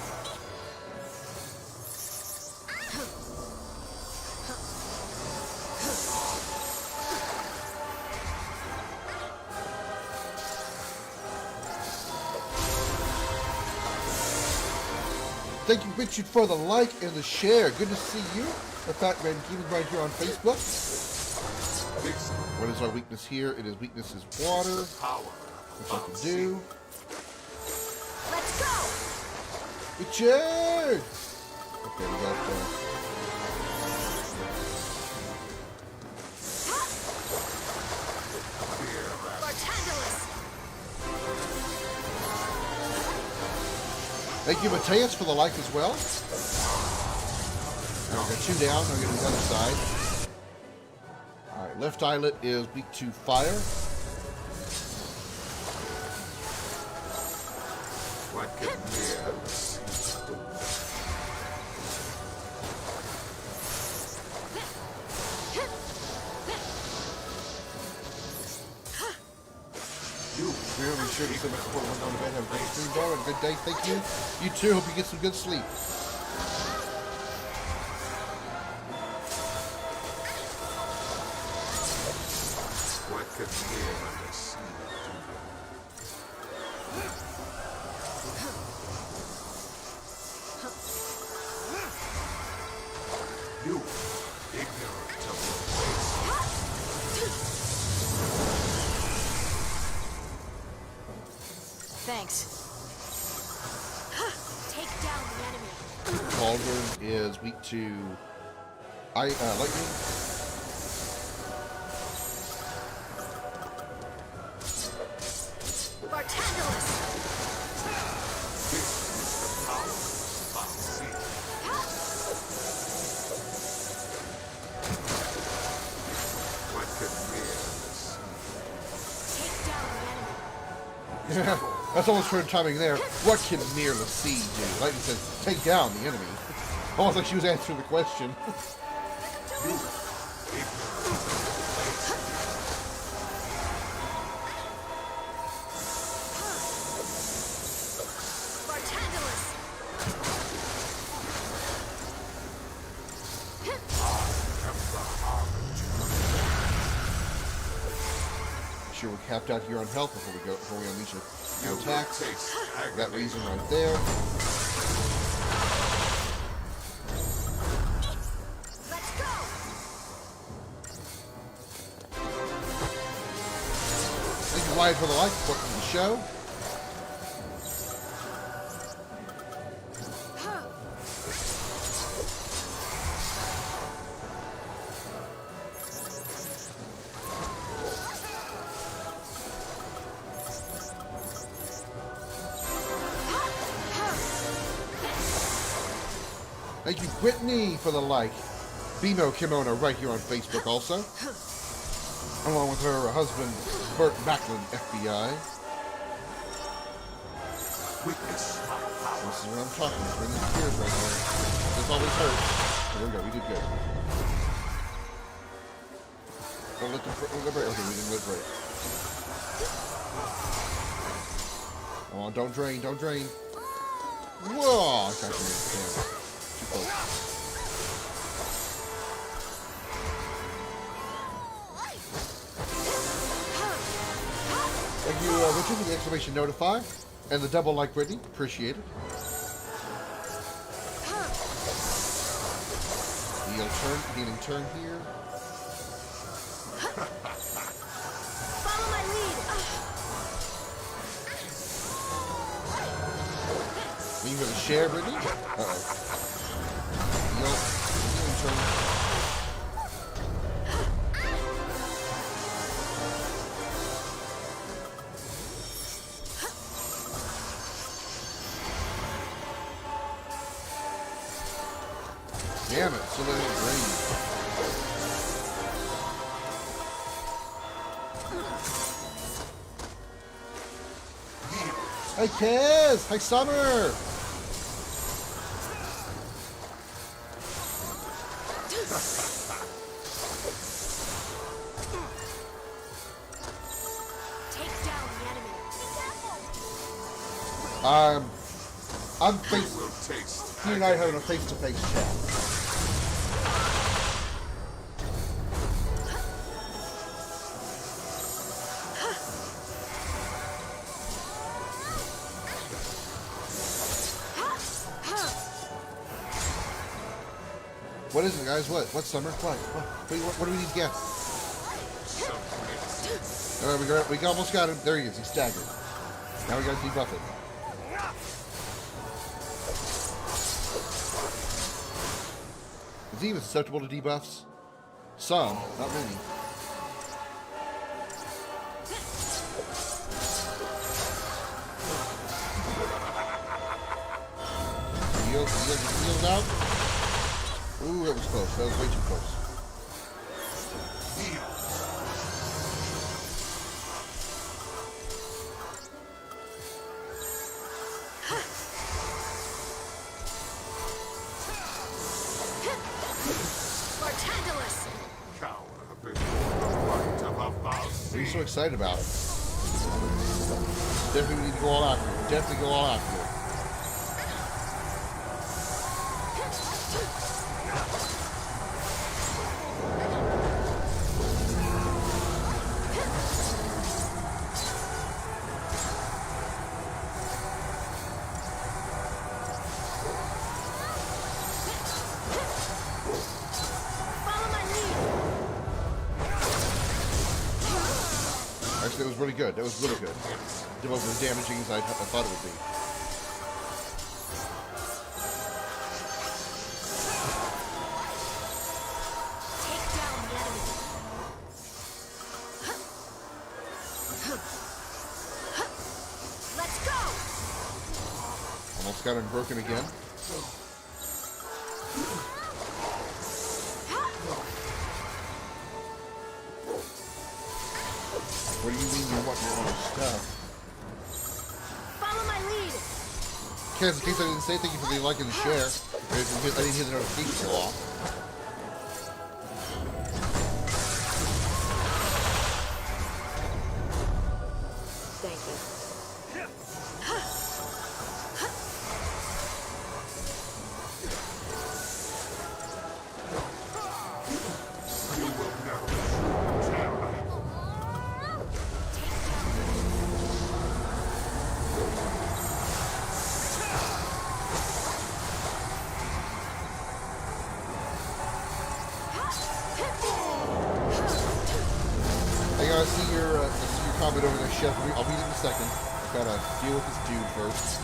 Thank you, Richard, for the like and the share. Good to see you. The Fat Man Keaton right here on Facebook. What is our weakness here? It is weakness is water. Which I can do. Let's go. Richard! Okay, we got Bartandolus. Thank you, Mateus, for the like as well. Now we got 2 down. Now we get to the other side. Alright, left eyelet is weak to fire. What can mere Really sure to so much support when going to bed. Have a great stream, dog. Have a good day. Thank you. You too. Hope you get some good sleep. What could mere see? You ignorant of your place. Thanks. Take down the enemy. Cauldron is weak to lightning. Bartandalus! Take down the enemy. Yeah, that's almost her timing there. What can mere the sea do? Lightning says, take down the enemy. Almost like she was answering the question. Bartandalus! Sure, we're capped out here on health before we unleash our attacks. For that reason right there. Let's go! Thank you, Wyatt, for the like. Welcome to the show. Thank you, Whitney, for the like. Bimo Kimono right here on Facebook also. Along with her husband, Burt Backlund, FBI. Witness my power. This is what I'm talking about. Bringing the tears right there. This always hurts. There we go. We did good. Don't let them liberate. Okay, we didn't liberate. Come on, don't drain. Don't drain. Whoa! I can't do it. Too close. Thank you, Richard, for the exclamation notify. And the double like, Brittany. Appreciate it. Healing turn here. Follow my lead! Are you going to share, Brittany? Uh-oh. Healing turn. Damn it, so let it rain. Hey, Kaz! Hi, Summer! Take down the enemy. I'm face. Will taste You and I having a face-to-face chat. What is it, guys? What Summer? What do we need to guess? All right, we almost got him. There he is. He's staggered. Now we got to debuff it. Is he even susceptible to debuffs? Some, not many. Healed out. Ooh, that was close. That was way too close. Bartandalus! cower before the might of a What are you Valkyrie. so excited about? Definitely need to go all out here. Definitely go all out here. Actually, it was really good. That was really good. It wasn't as damaging as I thought it would be. Take down the enemy. Let's go. Almost got him broken again. What do you mean you want your own stuff? Follow my lead. Okay, in case I didn't say thank you for the like and the share. I didn't hear the notifications go off. Thank you. You will never show terror. Hey guys, see your comment over there, Chef. I'll read it in a second. Gotta deal with this dude first.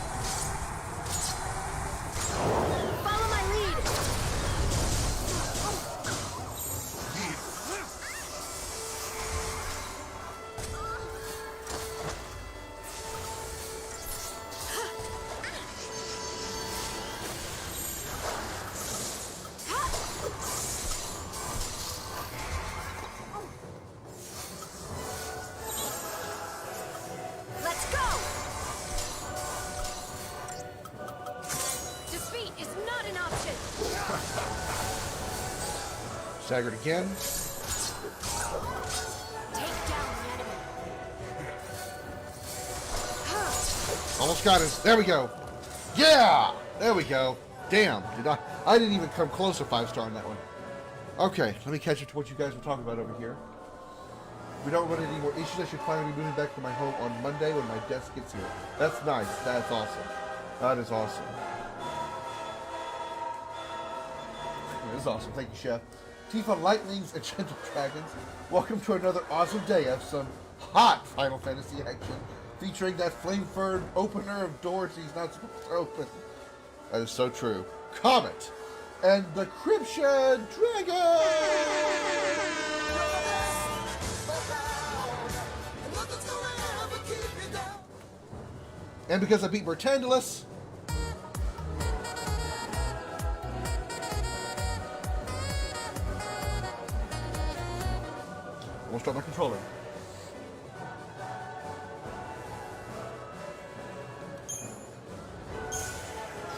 Follow my lead. Let's go. Defeat is not an option. Staggered again. Take down the enemy. Almost got him. There we go. Yeah! There we go. Damn. I didn't even come close to 5-star on that one. Okay, let me catch up to what you guys were talking about over here. We don't run into any more issues. I should finally be moving back to my home on Monday when my desk gets here. That's nice. That's awesome. That is awesome. That is awesome. Thank you, Chef. Tifa Lightnings and Gentle Dragons. Welcome to another awesome day of some hot Final Fantasy action featuring that flame-furred opener of doors he's not supposed to open. That is so true. Comet and the Krimson Dragon! And because I beat Mertandulus, we'll start my controller.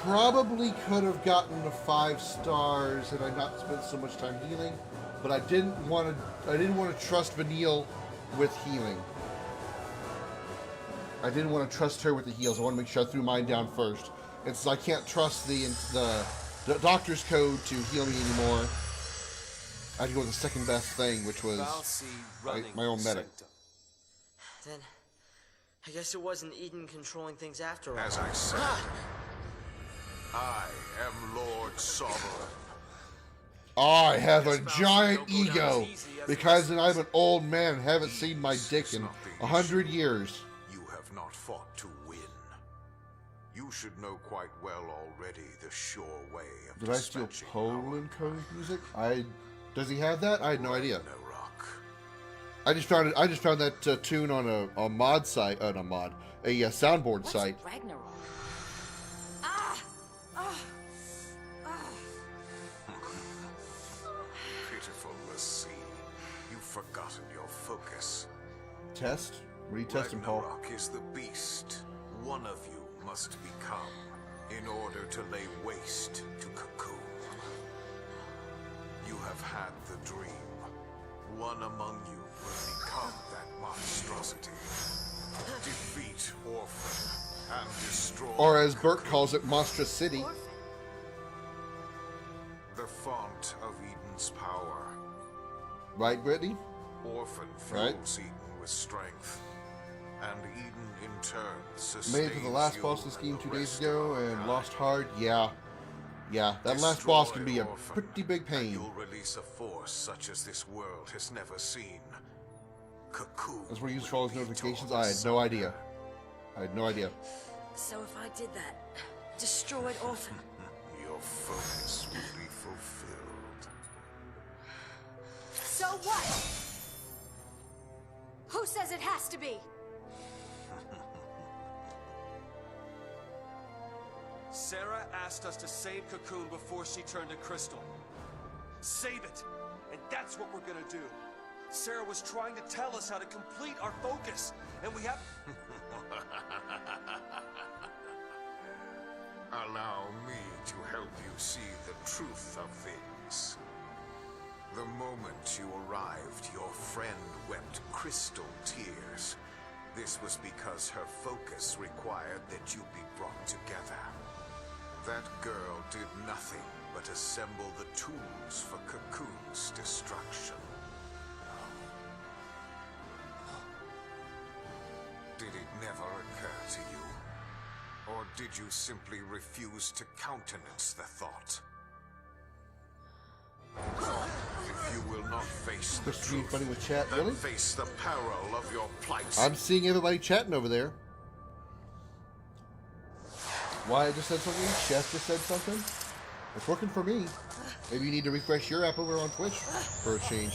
Probably could have gotten to 5 stars had I not spent so much time healing, but I didn't want to trust Vanille with healing. I didn't want to trust her with the heals. I want to make sure I threw mine down first. I can't trust the doctor's code to heal me anymore. I had to go with the second best thing, which was my own medic. Then, I guess it wasn't Eden controlling things after all. As I said, I am Lord Sovereign. I have a giant ego because I'm an old man and haven't seen my dick in 100 years. You have not fought to win. You should know quite well already the sure way of Did I steal dispatching Poland Code's music? Does he have that? I had no idea. no rock. I just found that tune on a mod site, not a mod, a soundboard What's site. Ragnarok? Pitiful Lassie, you've forgotten your focus. Test? What are you testing, Paul? Ragnarok is the beast one of you must become in order to lay waste to Cocoon. You have had the dream. One among you will become that monstrosity. Defeat Orphan and destroy Or as Bert Cocoon. calls it, Monstrous City. The font of Eden's power. Right, Brittany? Orphan Right. fuels Eden with strength, and Eden in turn sustains Made it to the last you boss of this and game the 2 days rest ago of and mankind. lost hard. Yeah, that last Destroy boss can be a Orphan, pretty big and pain. you'll release a force such as this world has never seen. Cocoon. That's what he used for all his will be notifications? torn I had no asunder. idea. I had no idea. So if I did that, destroyed Orphan, Your focus will be fulfilled. so what? Who says it has to be? Sarah asked us to save Cocoon before she turned to Crystal. Save it! And that's what we're gonna do. Sarah was trying to tell us how to complete our focus, and we have... Allow me to help you see the truth of things. The moment you arrived, your friend wept crystal tears. This was because her focus required that you be brought together. That girl did nothing but assemble the tools for Cocoon's destruction. Did it never occur to you? Or did you simply refuse to countenance the thought? If you will not face the Supposed to be truth, funny with chat, then really? face the peril of your plight. I'm seeing everybody chatting over there. Wyatt just said something. Chef just said something. It's working for me. Maybe you need to refresh your app over on Twitch for a change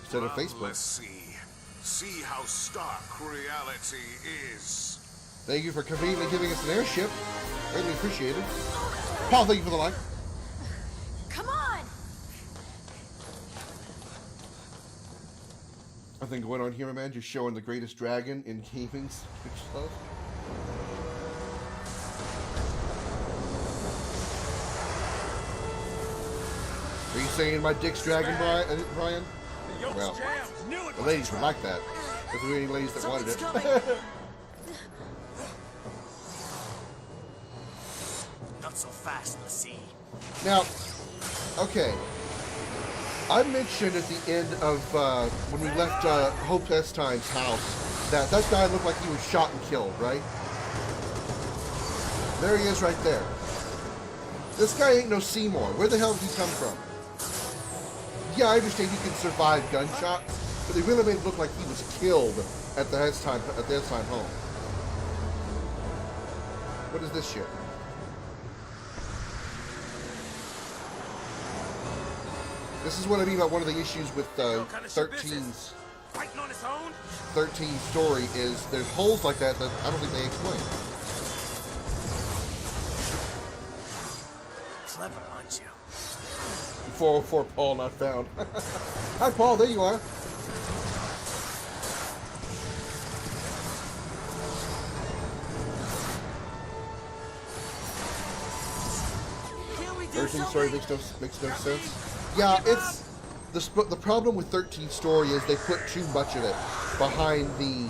instead of Facebook. Let's see. See how stark reality is. Thank you for conveniently giving us an airship. Greatly appreciated. Paul, thank you for the like. Come on! Nothing going on here, my man. Just showing the greatest dragon in gaming stuff. Are you saying my dick's dragon, Brian? Well, the ladies would like that. If there were any ladies that wanted Someone's it. coming. Not so fast, Lassie. Now, okay. I mentioned at the end of when we left Hope Estine's house that guy looked like he was shot and killed, right? There he is right there. This guy ain't no Seymour. Where the hell did he come from? Yeah, I understand you can survive gunshots, but they really made it look like he was killed at the Estine's home. What is this shit? This is what I mean about one of the issues with 13's Fighting on his own? 13's story is there's holes like that I don't think they explain. Clever, aren't you? 404 Paul not found. Hi Paul, there you are. Can we do 13 story something? makes no sense. Yeah, it's the problem with 13 story is they put too much of it behind the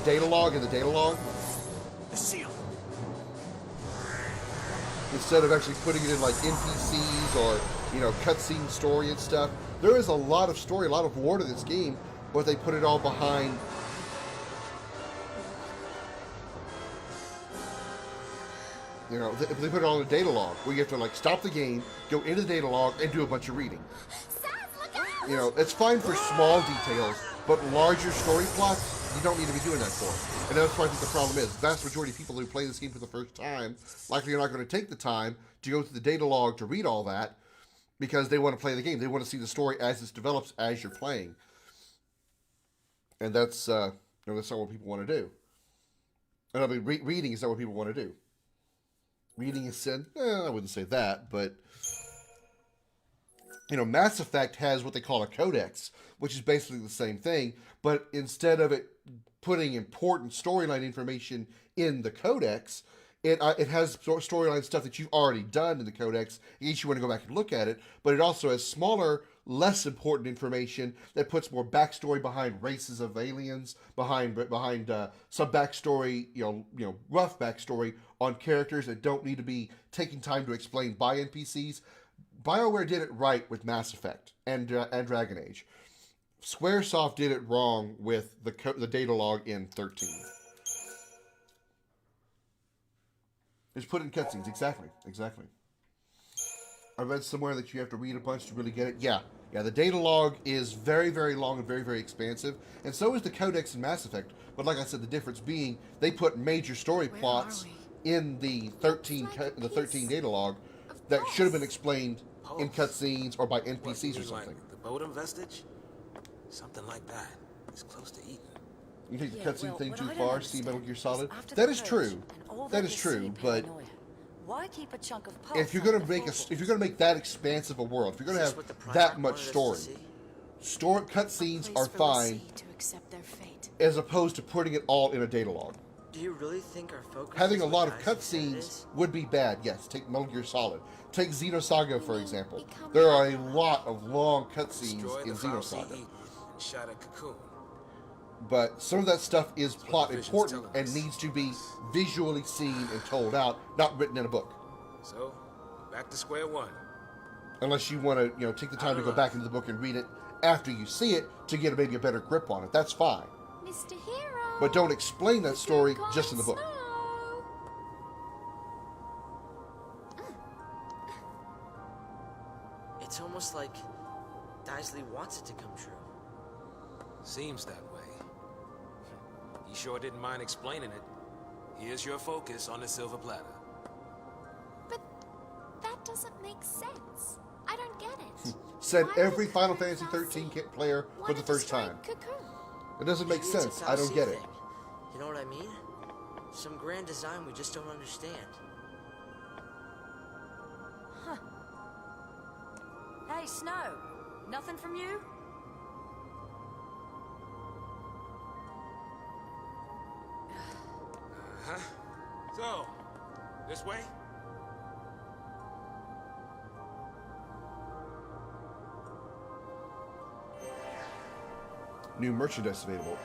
data log and the data log The seal. instead of actually putting it in like NPCs or cutscene story and stuff. There is a lot of story, a lot of lore to this game, but they put it all behind. They put it all in a data log where you have to like stop the game, go into the data log, and do a bunch of reading. It's fine for small details, but larger story plots, you don't need to be doing that for. And that's what I think the problem is. The vast majority of people who play this game for the first time likely are not going to take the time to go through the data log to read all that because they want to play the game. They want to see the story as it develops as you're playing. And that's not what people want to do. And I mean, reading is not what people want to do. Reading is sin. I wouldn't say that, but Mass Effect has what they call a codex, which is basically the same thing, but instead of it putting important storyline information in the codex, it has storyline stuff that you've already done in the codex in case you want to go back and look at it, but it also has smaller, less important information that puts more backstory behind races of aliens, behind some backstory, rough backstory on characters that don't need to be taking time to explain by NPCs. BioWare did it right with Mass Effect and Dragon Age. Squaresoft did it wrong with the data log in 13. Just put it in cutscenes. Exactly. I read somewhere that you have to read a bunch to really get it. Yeah, Yeah, the data log is very, very long and very, very expansive, and so is the codex in Mass Effect. But like I said, the difference being they put major story Where plots are in the 13 It's like a the 13 piece data log of that should have been pulse. explained in cutscenes or by What, you NPCs or mean something. like the Bodum vestige? Something like that. It's close to Eden. You take the Yeah, cutscene well, thing what too I don't far, see Metal understand Gear is Solid. after That the is purge true. and all That that is true, sea but paranoia, why keep a chunk of pulse if you're under gonna the make floorboards? if you're gonna make that expansive a world, if you're gonna Is this have what the Primarch that much wanted us story, to see? story A cutscenes place are for fine l'Cie to accept their fate. as opposed to putting it all in a data log. Do you really think our focus Having is a what lot of guys have said it cutscenes is? would be bad. Yes, take Metal Gear Solid. Take Xenosaga, for mean example. become There are a Ragnarok? lot of long Destroy cutscenes in the Foul Xenosaga. Eden and shatter Cocoon. But some of that stuff is plot the vision's important telling and us. needs to be visually seen and told out, not written in a book. So, back to square one. Unless you want to, take the time to go back into the book and read it after you see it to get maybe a better grip on it. That's fine. Mr. Hero. But don't explain that the story snow just in the book. snow. It's almost like Daisley wants it to come true. Seems that way. You sure didn't mind explaining it. Here's your focus on the silver platter. But that doesn't make sense. I don't get it. Said Why every would Final Cocoon Fantasy Foul 13 Sea player for wanna the first destroy time. Cocoon? It doesn't make Maybe it's a sense. I don't Foul get Sea it. thing. You know what I mean? Some grand design we just don't understand. Hey, Snow, nothing from you? Huh? So, this way? New merchandise available.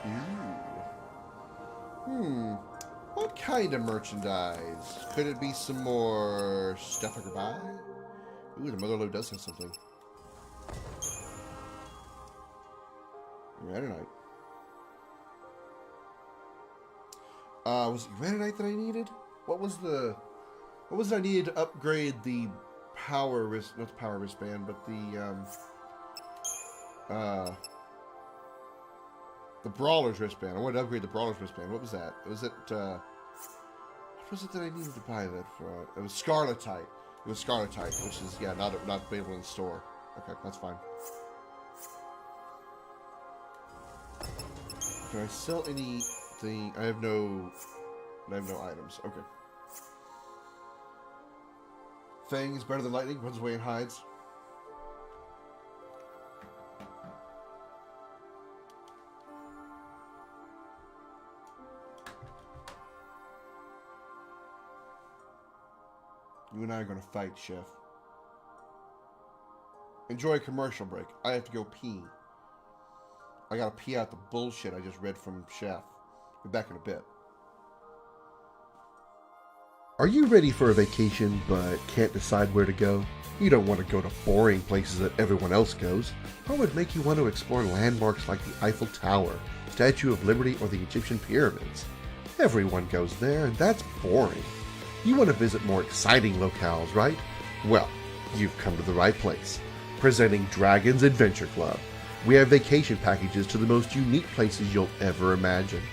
Ooh. What kind of merchandise? Could it be some more stuff I could buy? Ooh, the Motherlode does have something. Uranite. Was it Uranite that I needed? What was it I needed to upgrade the power wrist, not the power wristband, but the Brawler's wristband. I wanted to upgrade the Brawler's wristband. What was that? Was it, what was it that I needed to buy that for? It was Scarletite. It was Scarletite, which is, yeah, not available in the store. Okay, that's fine. Can I sell anything? I have no items. Okay. Fang is better than lightning. Runs away and hides. You and I are going to fight, Chef. Enjoy a commercial break. I have to go pee. I gotta pee out the bullshit I just read from Chef. Be back in a bit. Are you ready for a vacation but can't decide where to go? You don't want to go to boring places that everyone else goes. What would make you want to explore landmarks like the Eiffel Tower, Statue of Liberty, or the Egyptian pyramids? Everyone goes there, and that's boring. You want to visit more exciting locales, right? Well, you've come to the right place. Presenting Dragon's Adventure Club. We have vacation packages to the most unique places you'll ever imagine.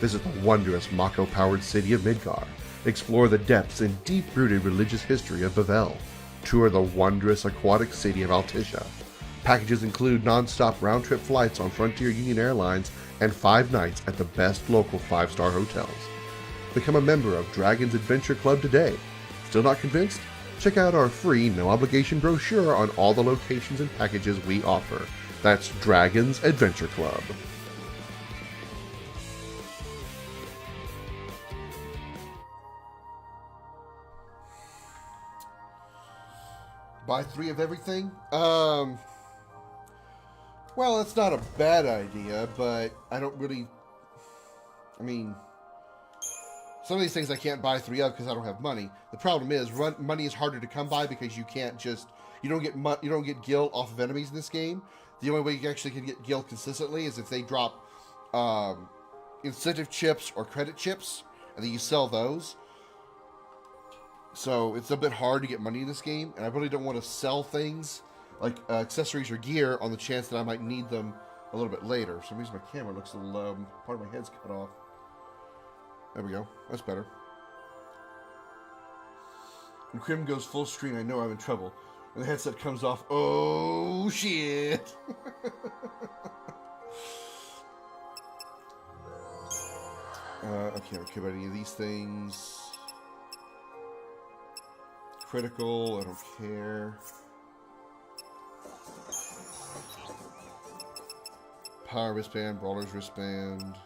Visit the wondrous Mako-powered city of Midgar. Explore the depths and deep-rooted religious history of Bavel. Tour the wondrous aquatic city of Altissia. Packages include non-stop round-trip flights on Frontier Union Airlines and 5 nights at the best local 5-star hotels. Become a member of Dragon's Adventure Club today. Still not convinced? Check out our free, no-obligation brochure on all the locations and packages we offer. That's Dragon's Adventure Club. Buy 3 of everything? Well, that's not a bad idea, but I don't really... I mean... Some of these things I can't buy 3 of because I don't have money. The problem is, money is harder to come by because you can't just... You don't get gil off of enemies in this game. The only way you actually can get gil consistently is if they drop incentive chips or credit chips, and then you sell those. So it's a bit hard to get money in this game, and I really don't want to sell things like accessories or gear on the chance that I might need them a little bit later. For some reason my camera looks a little, part of my head's cut off. There we go. That's better. When Krim goes full screen, I know I'm in trouble. When the headset comes off, oh shit! Okay, I don't care about any of these things. Critical, I don't care. Power wristband, Brawler's wristband.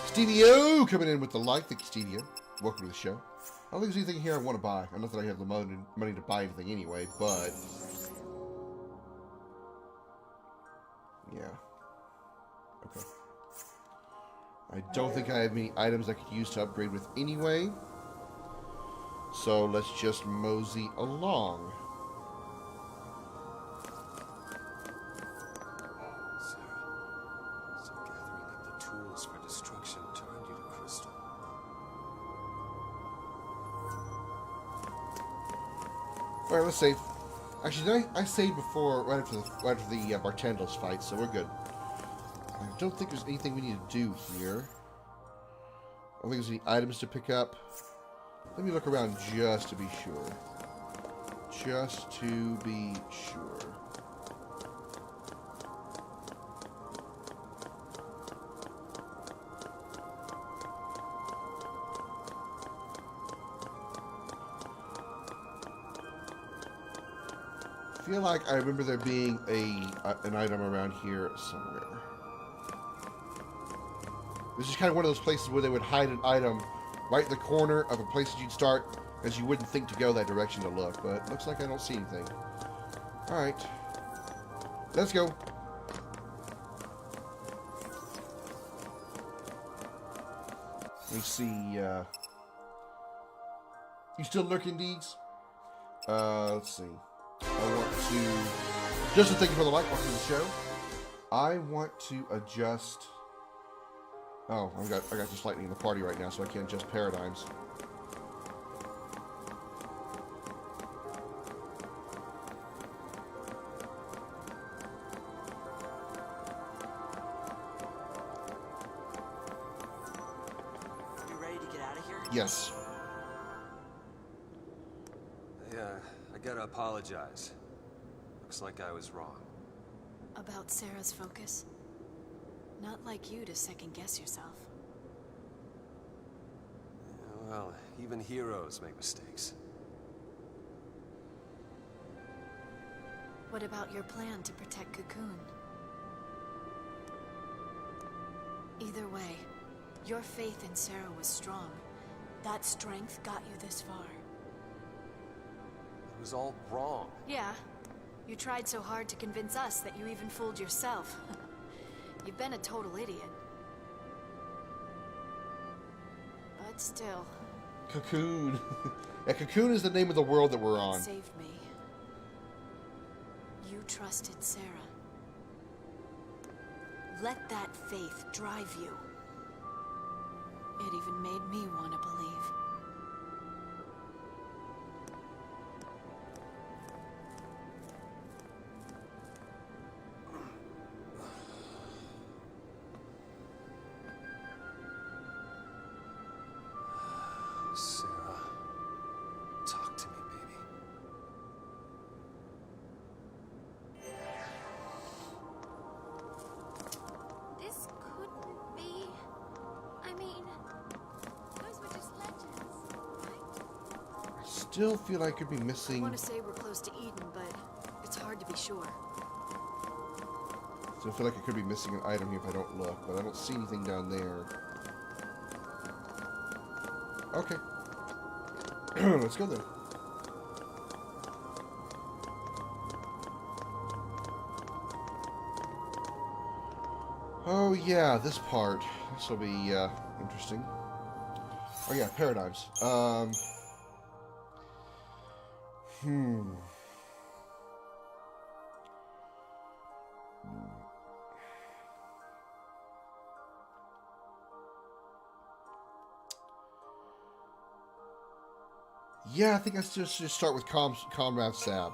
Stevie-O coming in with the like. Thank you, Stevie-O. Welcome to the show. I don't think there's anything here I want to buy. Not that I have the money to buy anything anyway, but... yeah. Okay. I don't think I have many items I could use to upgrade with anyway. So let's just mosey along. Sarah, so gathering up the tools for destruction turned you to Crystal. Alright, let's save. Actually, I saved before, right after the Bartendos fight, so we're good. I don't think there's anything we need to do here. I don't think there's any items to pick up. Let me look around just to be sure. Just to be sure. I feel like I remember there being an item around here somewhere. This is kind of one of those places where they would hide an item right in the corner of a place that you'd start, as you wouldn't think to go that direction to look, but it looks like I don't see anything. Alright. Let's go. Let me see, you still lurking, Deeds? Let's see. I want to... Justin, thank you for the like. Welcome to the show. I want to adjust... Oh, I got just lightning in the party right now, so I can't adjust paradigms. You ready to get out of here? Yes. I gotta apologize. Looks like I was wrong. About Sarah's focus? Not like you to second-guess yourself. Well, even heroes make mistakes. What about your plan to protect Cocoon? Either way, your faith in Sarah was strong. That strength got you this far. It was all wrong. Yeah, you tried so hard to convince us that you even fooled yourself. You've been a total idiot. But still. Cocoon. Yeah, Cocoon is the name of the world that we're on. It saved me. You trusted Sarah. Let that faith drive you. It even made me want to believe. Sarah, talk to me, baby. This couldn't be. I mean, those were just legends, right? I still feel I could be I missing... want to say we're close to Eden, but it's hard to be sure. So I feel like I could be missing an item here if I don't look, but I don't see anything down there. Okay. Let's go then. Oh yeah, this part. This will be interesting. Oh yeah, paradigms. Yeah, I think let's just start with Comrade Sab.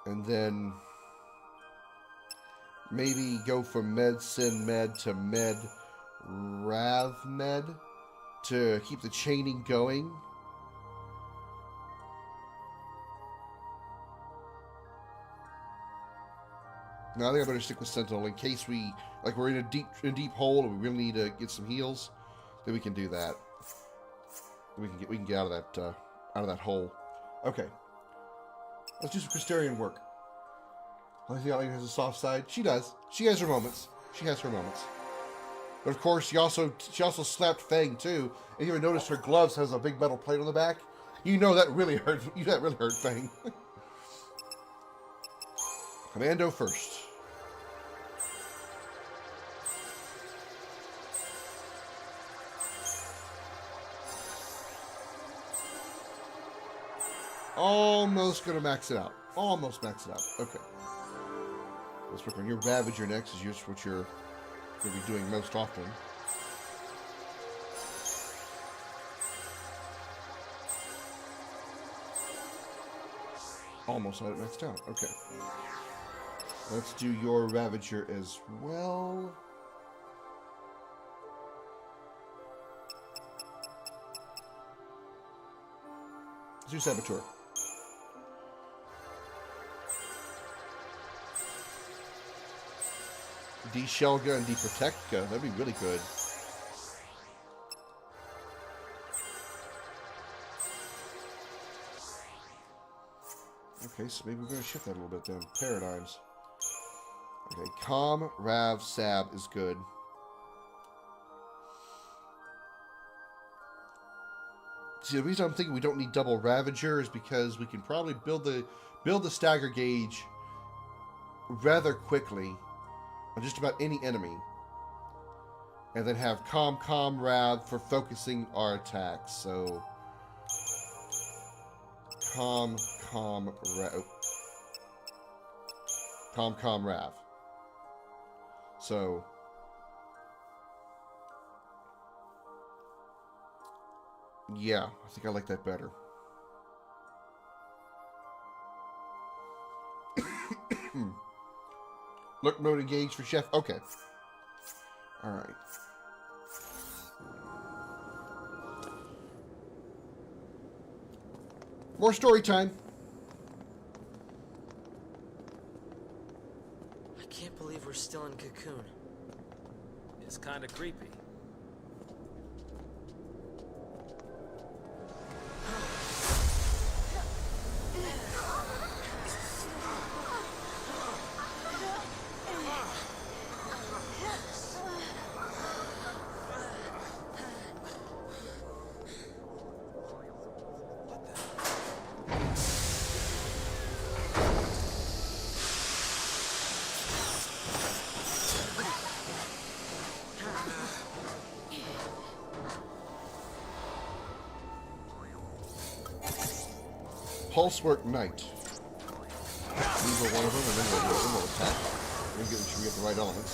And then maybe go from Medicine Med to Med Rav Med to keep the chaining going. No, I think I better stick with Sentinel in case we're in a deep hole and we really need to get some heals. Then we can do that. We can get out of that hole. Okay. Let's do some Crystarian work. I think Alien has a soft side. She does. She has her moments. But of course, she also slapped Fang too. And you even noticed her gloves has a big metal plate on the back. You know that really hurt. That really hurt Fang. Commando first. Almost gonna max it out. Almost max it out. Okay. Let's work on your Ravager next, is just what you're gonna be doing most often. Almost had it maxed out. Okay. Let's do your Ravager as well. Let's do Saboteur. D-Shelga and D-Protectka. That'd be really good. Okay, so maybe we're going to shift that a little bit then. Paradigms. Okay, Com, Rav, Sab is good. See, the reason I'm thinking we don't need double Ravager is because we can probably build the stagger gauge rather quickly on just about any enemy. And then have Com, Rav for focusing our attacks. So Com, Rav. Com, Rav. So yeah, I think I like that better. Look mode engaged for Chef. Okay. Alright. More story time. I can't believe we're still in Cocoon. It's kind of creepy. Pulsework Knight. These are one of them, and then we'll attack. We'll get sure we have the right elements.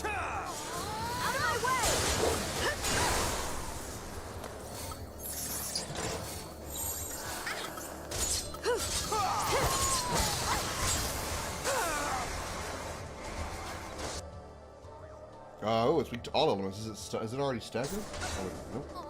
Out of my way! Oh, it's weak to all elements. Is it already staggered? Oh, nope.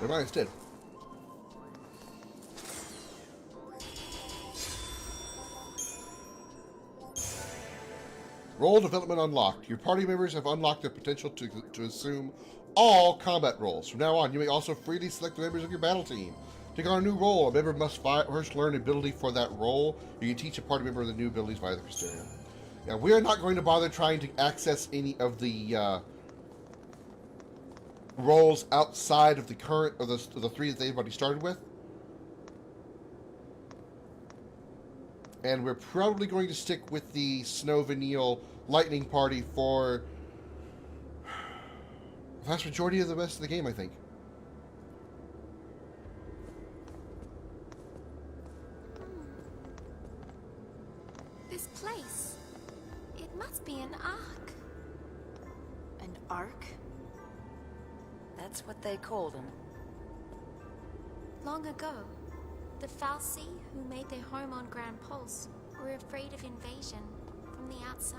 They're mine instead. Role development unlocked. Your party members have unlocked the potential to assume all combat roles. From now on, you may also freely select the members of your battle team. Take on a new role. A member must first learn ability for that role. You can teach a party member the new abilities via the Crystarian. Now, we are not going to bother trying to access any of the roles outside of the current of the three that they've already started with. And we're probably going to stick with the Snow Vanille Lightning Party for the vast majority of the rest of the game, I think. This place. It must be an ark. An ark? That's what they called them. Long ago, the Falsi, who made their home on Grand Pulse, were afraid of invasion from the outside.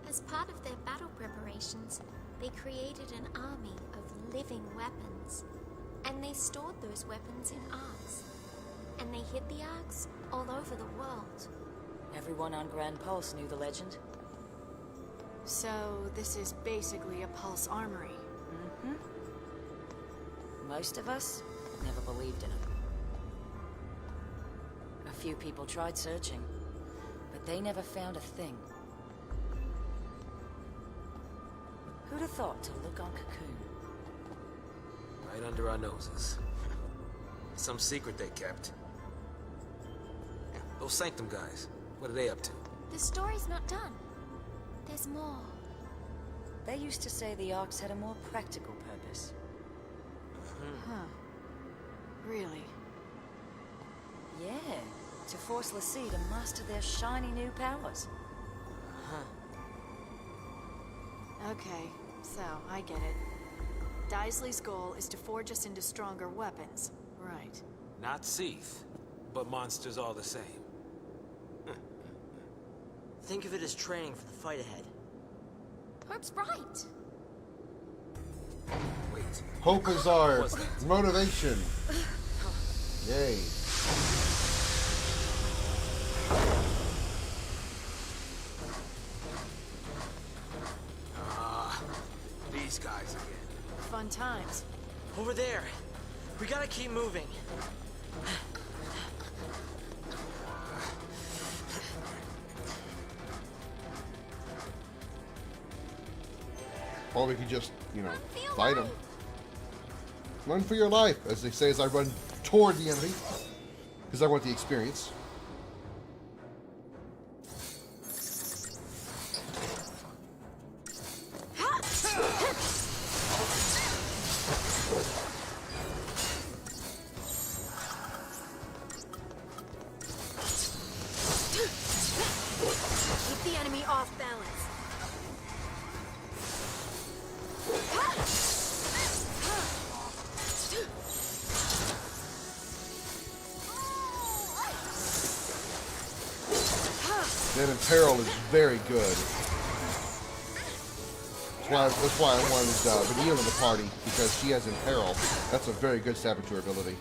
As part of their battle preparations, they created an army of living weapons. And they stored those weapons in arks. And they hid the arks all over the world. Everyone on Grand Pulse knew the legend. So, this is basically a Pulse armory. Mm-hmm. Most of us never believed in it. A few people tried searching, but they never found a thing. Who'd have thought to look on Cocoon? Right under our noses. Some secret they kept. Those Sanctum guys, what are they up to? The story's not done. There's more. They used to say the arcs had a more practical purpose. Huh. Really? Yeah, to force Lassie to master their shiny new powers. Okay, so I get it. Daisley's goal is to forge us into stronger weapons. Right. Not XIII, but monsters all the same. Think of it as training for the fight ahead. Hope's right. Wait. Hope is our What's that? motivation. Yay. These guys again. Fun times. Over there. We gotta keep moving. Or we could just, you know, Feel fight them. right. Run for your life, as they say as I run toward the enemy. Because I want the experience. Keep the enemy off balance. That Imperil is very good. That's why I wanted Vanille in the party, because she has Imperil. That's a very good saboteur ability.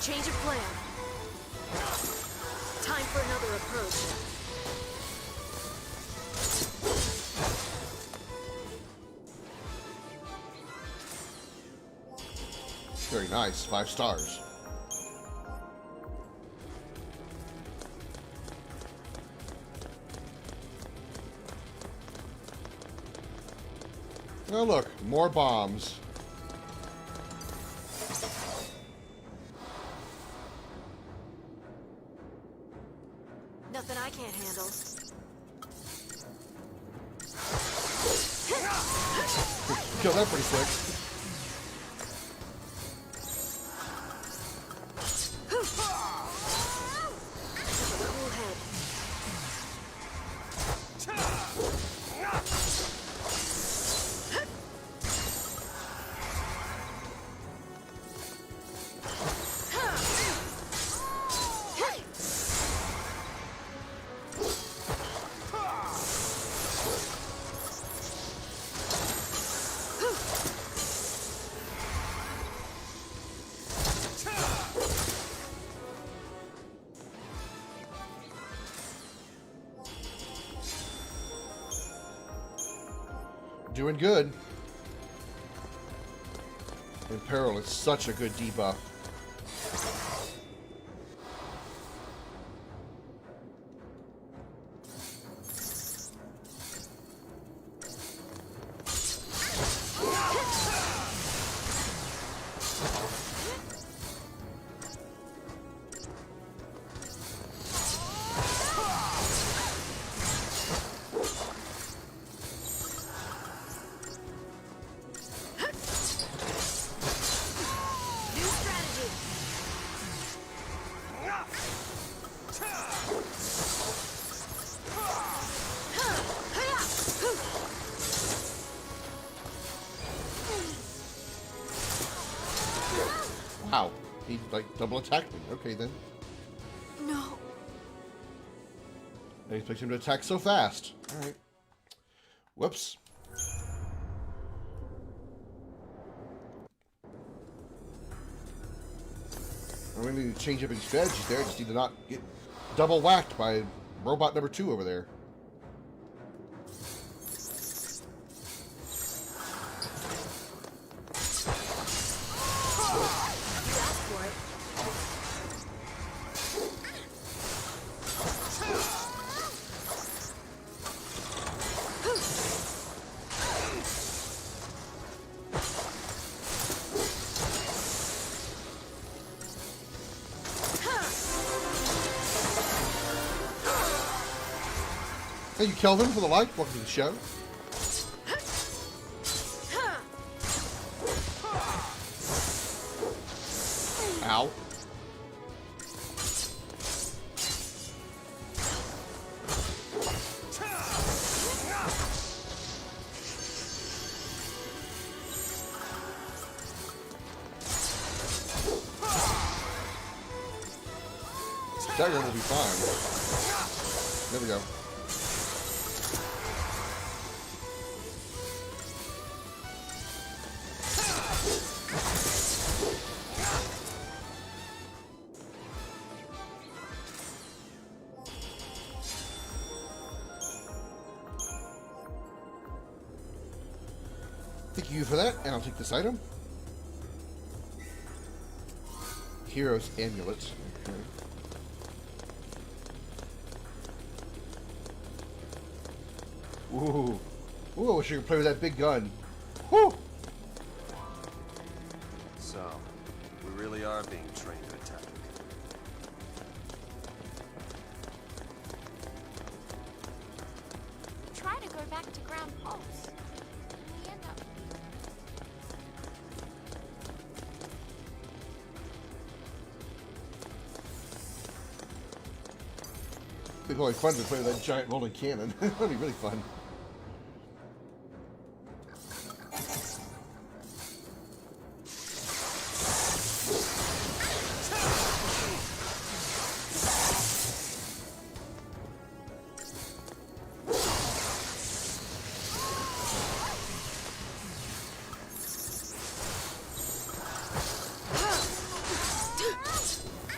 Change of plan. Time for another approach. Very nice. 5 stars. Oh, look. More bombs. Nothing I can't handle. Kill that pretty quick. Cool head. Doing good. Imperil is such a good debuff. Wow, he like double attacked me. Okay then. No. I didn't expect him to attack so fast. Alright. Whoops. I really need to change up his strategies there. I just need to not get double whacked by robot number 2 over there. Thank you, Kelvin, for the like. Welcome to the show. Ow. Dagger will be fine. There we go. Thank you for that, and I'll take this item. Hero's Amulet. Okay. Ooh. Ooh, I wish I could play with that big gun. Woo! So, we really are being trained to attack. Try to go back to ground pulse. We end up. It'd be really fun to play with that giant rolling cannon. That'd be really fun.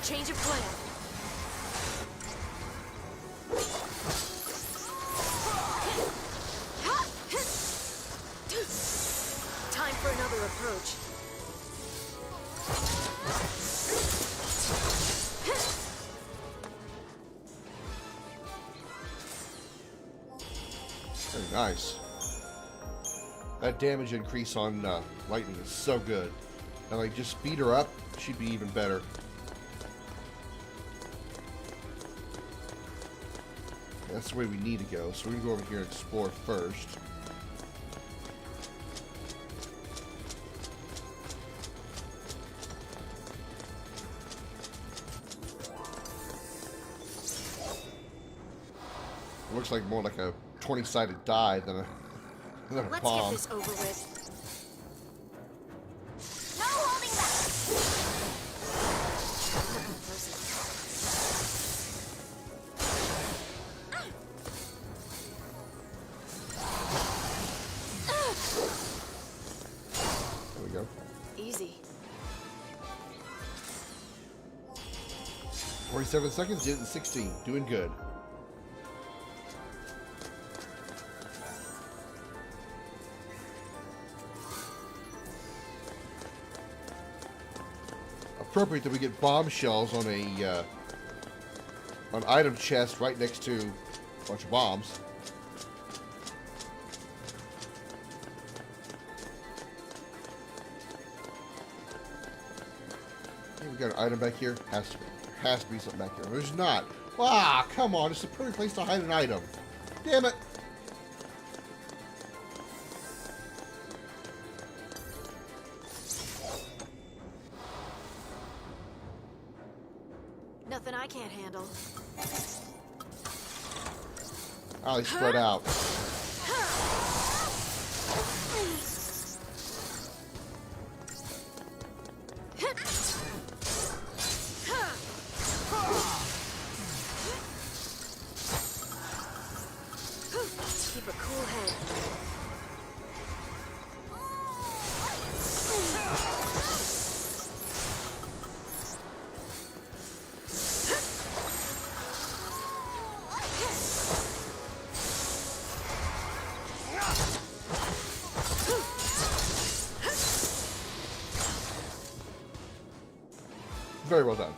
Change of plan. Time for another approach. Very nice. That damage increase on lightning is so good. And like, just speed her up, she'd be even better. That's the way we need to go. So we're going to go over here and explore first. It looks like more like a 20-sided die than a Let's bomb. get this over with. No holding back. There we go. Easy. 47 seconds, did it in 16. Doing good. appropriate that we get bombshells on a an item chest right next to a bunch of bombs. Hey, we got an item back here. Has to be something back here. There's not. Ah, come on! It's the perfect place to hide an item. Damn it! Nothing I can't handle. Oh, they spread out. Keep a cool head. Very well done.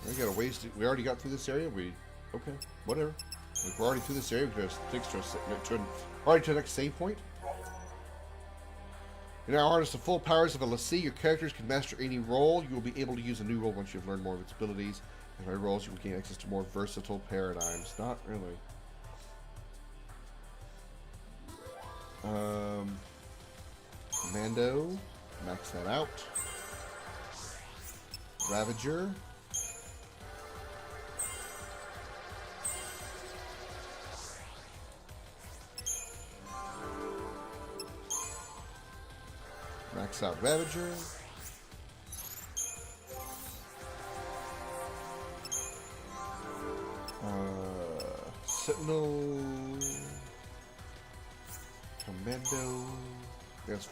We got a ways to, we already got through this area. Okay, whatever. Like, we're already through this area. We're already to the next save point. You now harness the full powers of a Lassie. Your characters can master any role. You will be able to use a new role once you've learned more of its abilities. And by roles, you will gain access to more versatile paradigms. Not really. Commando. Max that out. Ravager. Max out Ravager. Sentinel. Commando. Let's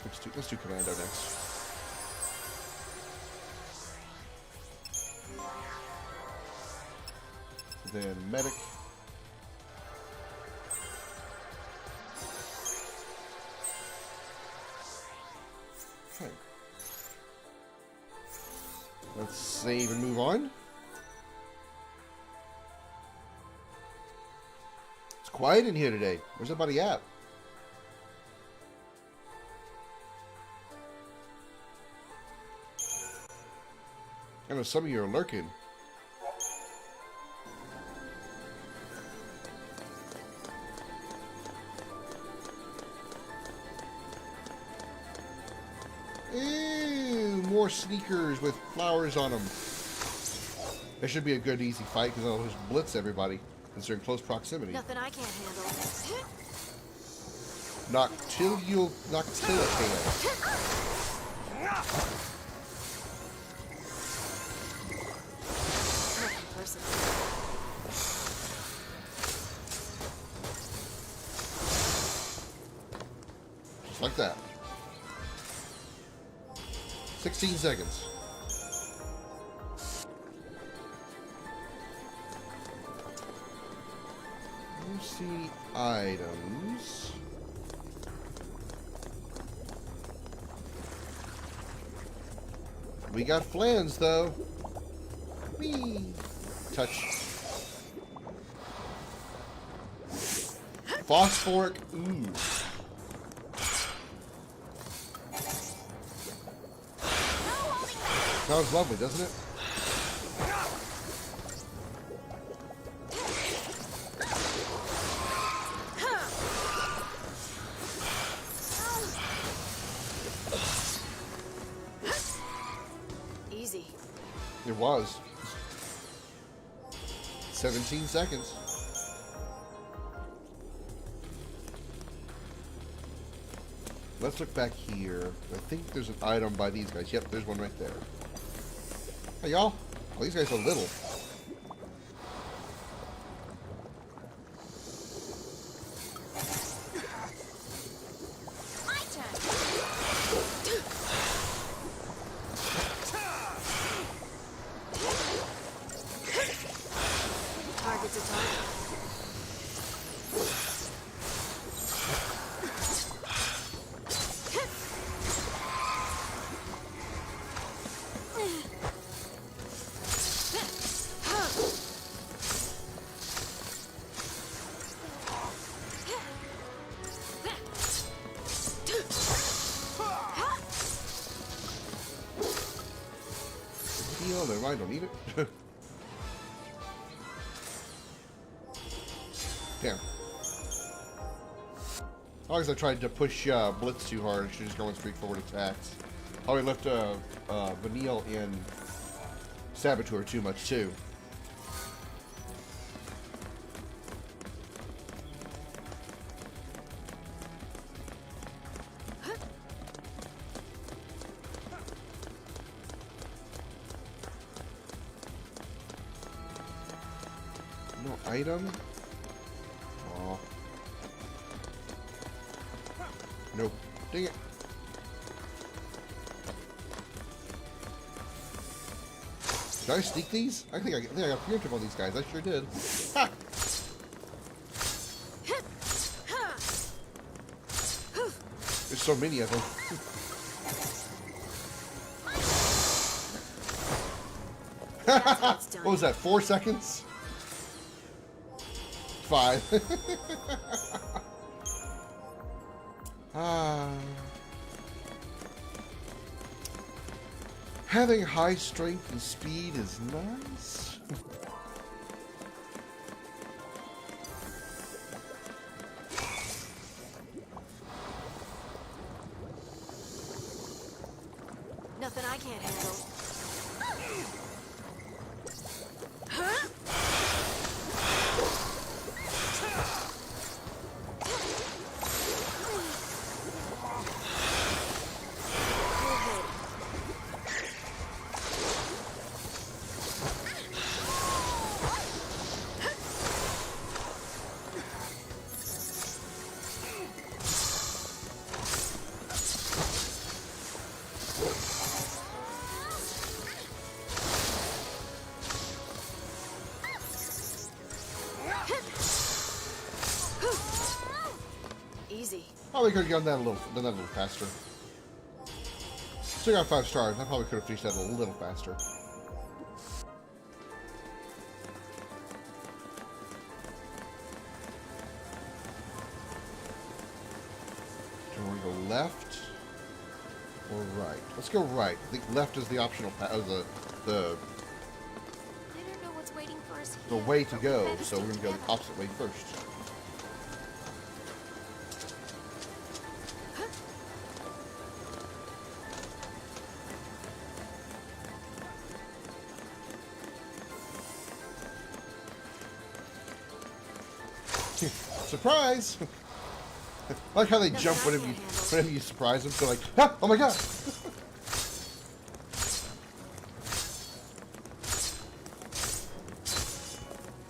do Commando next. Then Medic. Okay. Let's save and move on. It's quiet in here today. Where's everybody at? I know some of you are lurking. Ew, more sneakers with flowers on them. That should be a good, easy fight because I'll just blitz everybody since they're in close proximity. Nothing I can't handle. Not till it can. Nothing personal. Just like that. 16 seconds. You see items. We got flans though. Whee! Touch. Phosphoric ooze. Sounds lovely, doesn't it? Easy. It was. 17 seconds. Let's look back here. I think there's an item by these guys. Yep, there's one right there. Hey, y'all. Well, these guys are little. Oh, never mind. Don't need it. Damn. As long as I tried to push Blitz too hard, she's just going straight forward attacks. Probably left Vanille in Saboteur too much too. No item? Aw. Nope. Dang it. Did I sneak these? I think I got preemptive on these guys. I sure did. Ha! There's so many of them. What was that? 4 seconds? 5. Having high strength and speed is nice. Nothing I can't handle. Easy. Probably could have done that a little faster. Still got 5 stars. I probably could have finished that a little faster. Do you want to go left or right? Let's go right. I think left is the optional path. I don't know what's waiting for us The here, way to but we go. better So stick we're gonna go the together. opposite way first. Surprise! I like how they jump whenever you surprise them. They're like, ah, oh my god!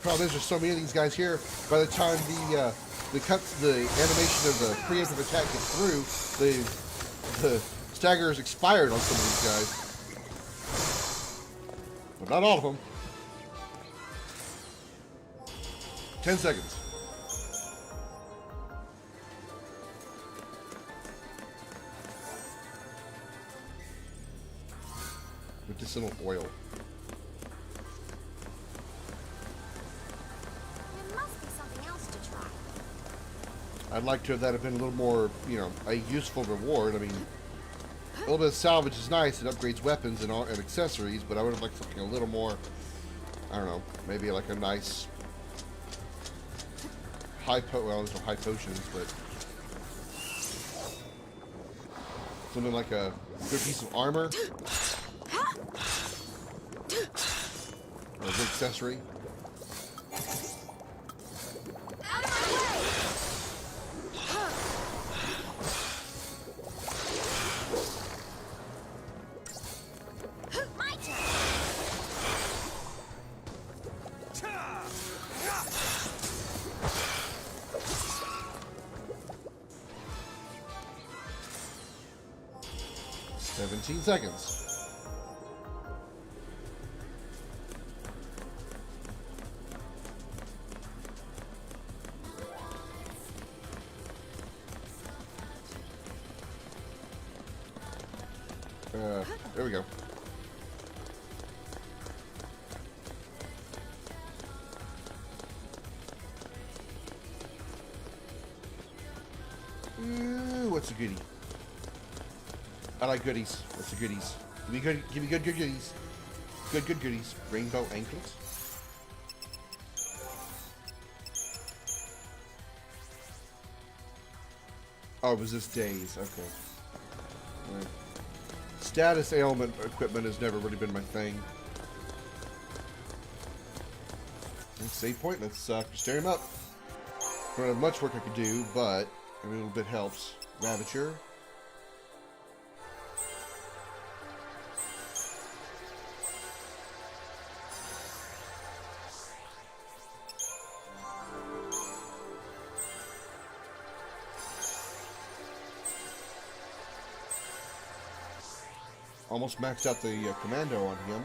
Problem is, there's so many of these guys here. By the time the animation of the preemptive attack gets through, the stagger is expired on some of these guys. But not all of them. 10 seconds. Medicinal oil. There must be something else to try. I'd like to have that have been a little more, you know, a useful reward. I mean, a little bit of salvage is nice. It upgrades weapons and accessories, but I would have liked something a little more, I don't know, maybe like a nice well, there's no high potions, but something like a good piece of armor. Or a good accessory. Out of my way! My turn! 17 seconds. There we go. Ooh, what's a goodie? I like goodies. What's the goodies? Give me good goodies. Good goodies. Rainbow anklets. Oh, was this days? Okay. Right. Status ailment equipment has never really been my thing. Save point. Let's stir him up. Don't have much work I could do, but a little bit helps. Ravager. Almost maxed out the commando on him.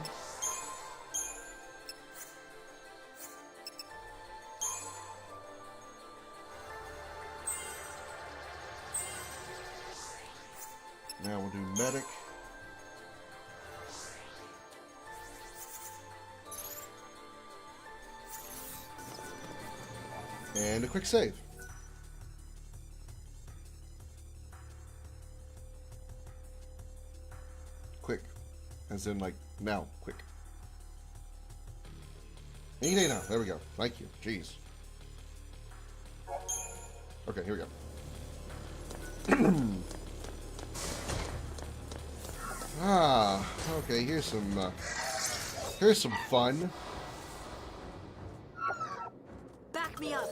Now we'll do medic. And a quick save. Quick. As in, like, now. Quick. Any day now. There we go. Thank you. Jeez. Okay, here we go. Okay, here's some fun. Back me up.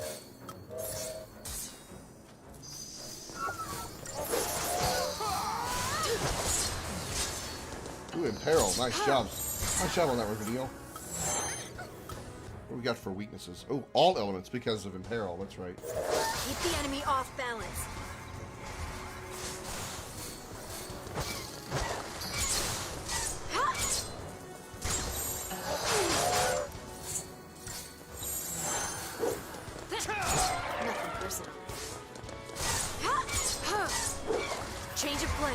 Ooh, Imperil. Nice job. Nice job on that reveal. What do we got for weaknesses? Oh, all elements because of Imperil. That's right. Keep the enemy off balance. Nothing personal. Change of plan.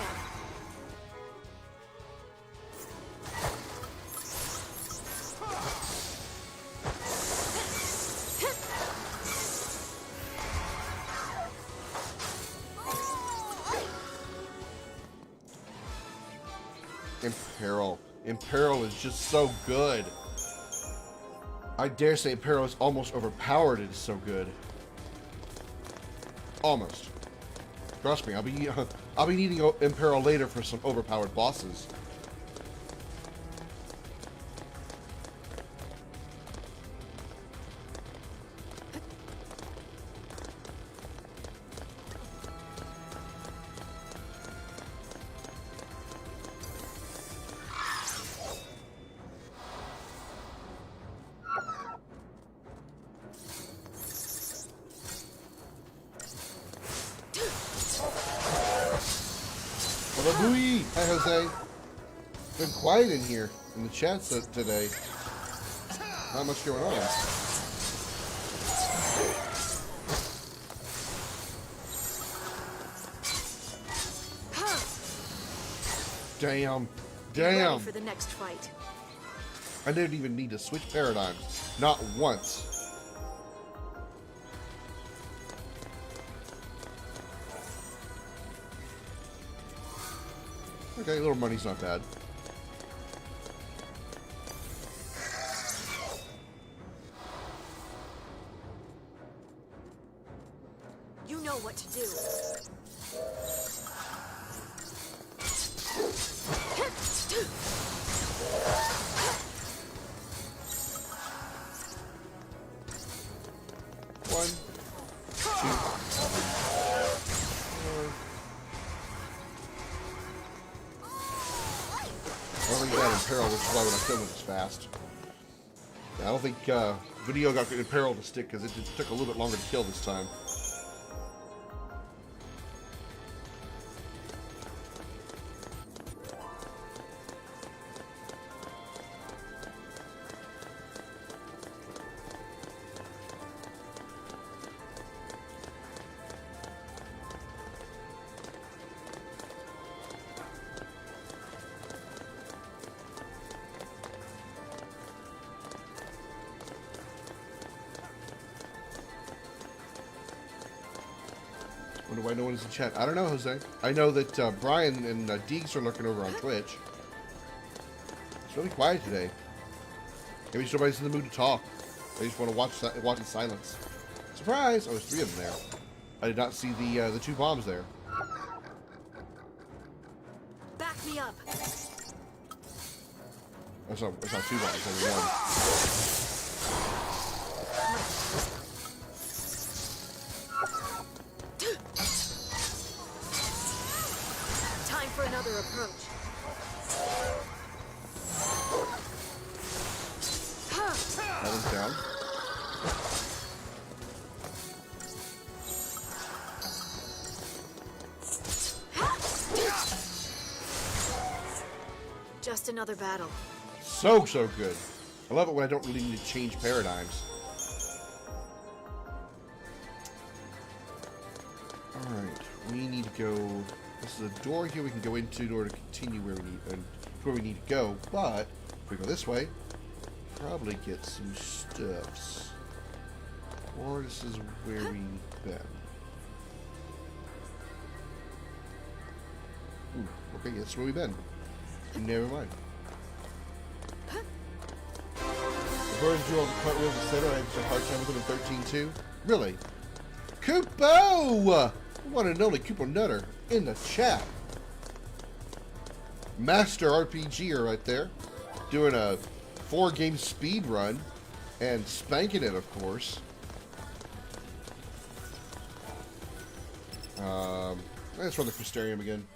Imperil. Imperil is just so good. I dare say Imperil is almost overpowered. It is so good. Almost. Trust me, I'll be needing Imperil later for some overpowered bosses. Booey! Hi, Jose. Been quiet in here in the chat today. Not much going on. Damn. Damn. Ready for the next fight. I didn't even need to switch paradigms. Not once. Okay, a little money's not bad. You know what to do. One, two, I don't think that Imperil, which is why when I killed it as fast. I don't think video got Imperil to stick because it just took a little bit longer to kill this time. What do I know when it's in chat? I don't know, Jose. I know that Brian and Deeks are looking over on Twitch. It's really quiet today. Maybe just nobody's in the mood to talk. They just want to watch in silence. Surprise! Oh, there's 3 of them there. I did not see the 2 bombs there. Back me up. That's not 2 bombs, only 1. Time for another approach. That one's down. Just another battle. So good. I love it when I don't really need to change paradigms. Alright, we need to go... This is a door here we can go into in order to continue where we need to go, but if we go this way, probably get some stuffs. Or this is where we've been. Ooh, okay, that's where we've been. Never mind. The birds do all the cartwheels, etc. I had a hard time with them in 13 too. Really? Koopo! One and only Koopo Nutter in the chat. Master RPGer right there. Doing a 4-game speed run. And spanking it, of course. Let's run the Crystarium again.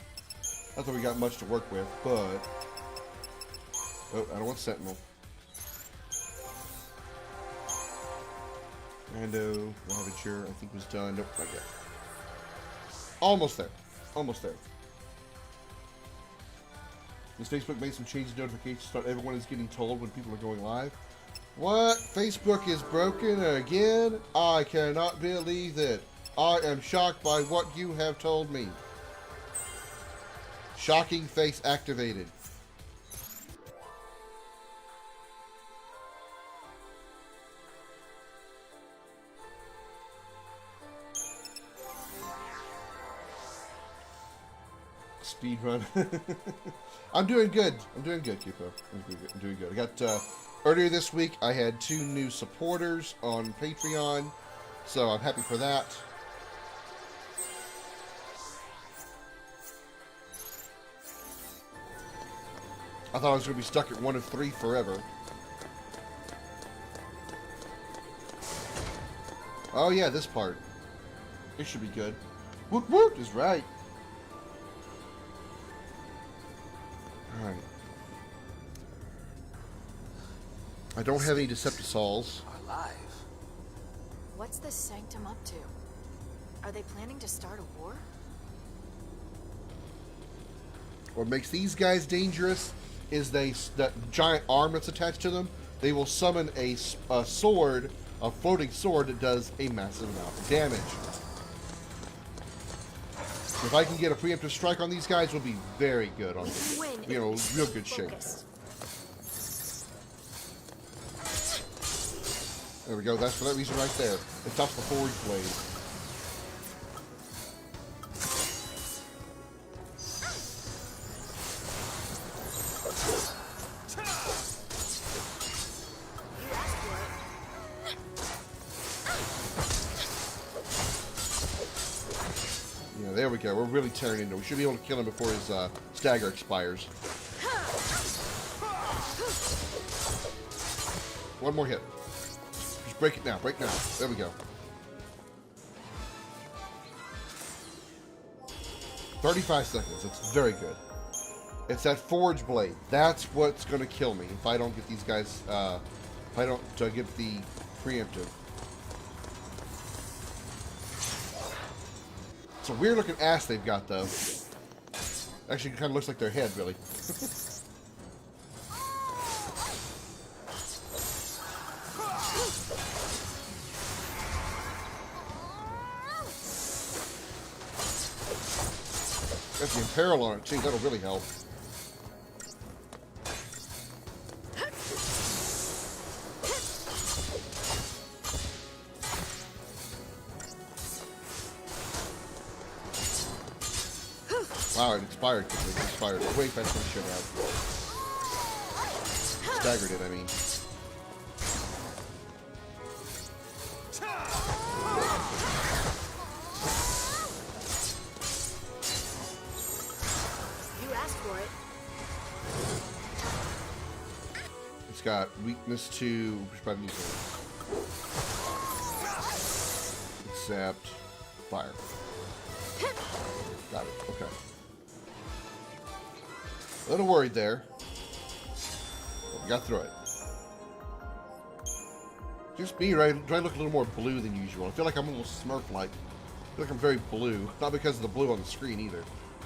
Not that we got much to work with, but... Oh, I don't want Sentinel. Rando, Ravager, I think was done. Nope, not yet. Almost there. Almost there. This Facebook made some changes notifications so everyone is getting told when people are going live. What? Facebook is broken again? I cannot believe that. I am shocked by what you have told me. Shocking face activated. Speed run. I'm doing good. I'm doing good, Kipo. I'm doing good. I got earlier this week I had 2 new supporters on Patreon, so I'm happy for that. I thought I was going to be stuck at 1 of 3 forever. Oh yeah, this part. It should be good. Woot woot is right. Alright. I don't have any Deceptisols. Alive. What's this sanctum up to? Are they planning to start a war? What makes these guys dangerous is that giant arm that's attached to them. They will summon a sword, a floating sword that does a massive amount of damage. If I can get a preemptive strike on these guys, we'll be very good on, real good shape. There we go. That's for that reason right there. It stops the forward blade. Yeah, there we go. We're really tearing into him. We should be able to kill him before his stagger expires. One more hit. Just break it now. Break now. There we go. 35 seconds. That's very good. It's that forge blade. That's what's going to kill me if I don't get these guys, if I don't get the preemptive. It's a weird looking ass they've got though. Actually, it kind of looks like their head, really. Got the Imperil on it too. That'll really help. Wow, it expired quickly. It expired way faster than it should have. Staggered it, I mean. for it. It's got weakness to except fire. Got it. Okay. A little worried there. But we got through it. Just me, right? Do I look a little more blue than usual? I feel like I'm almost Smurf-like. I feel like I'm very blue. Not because of the blue on the screen either.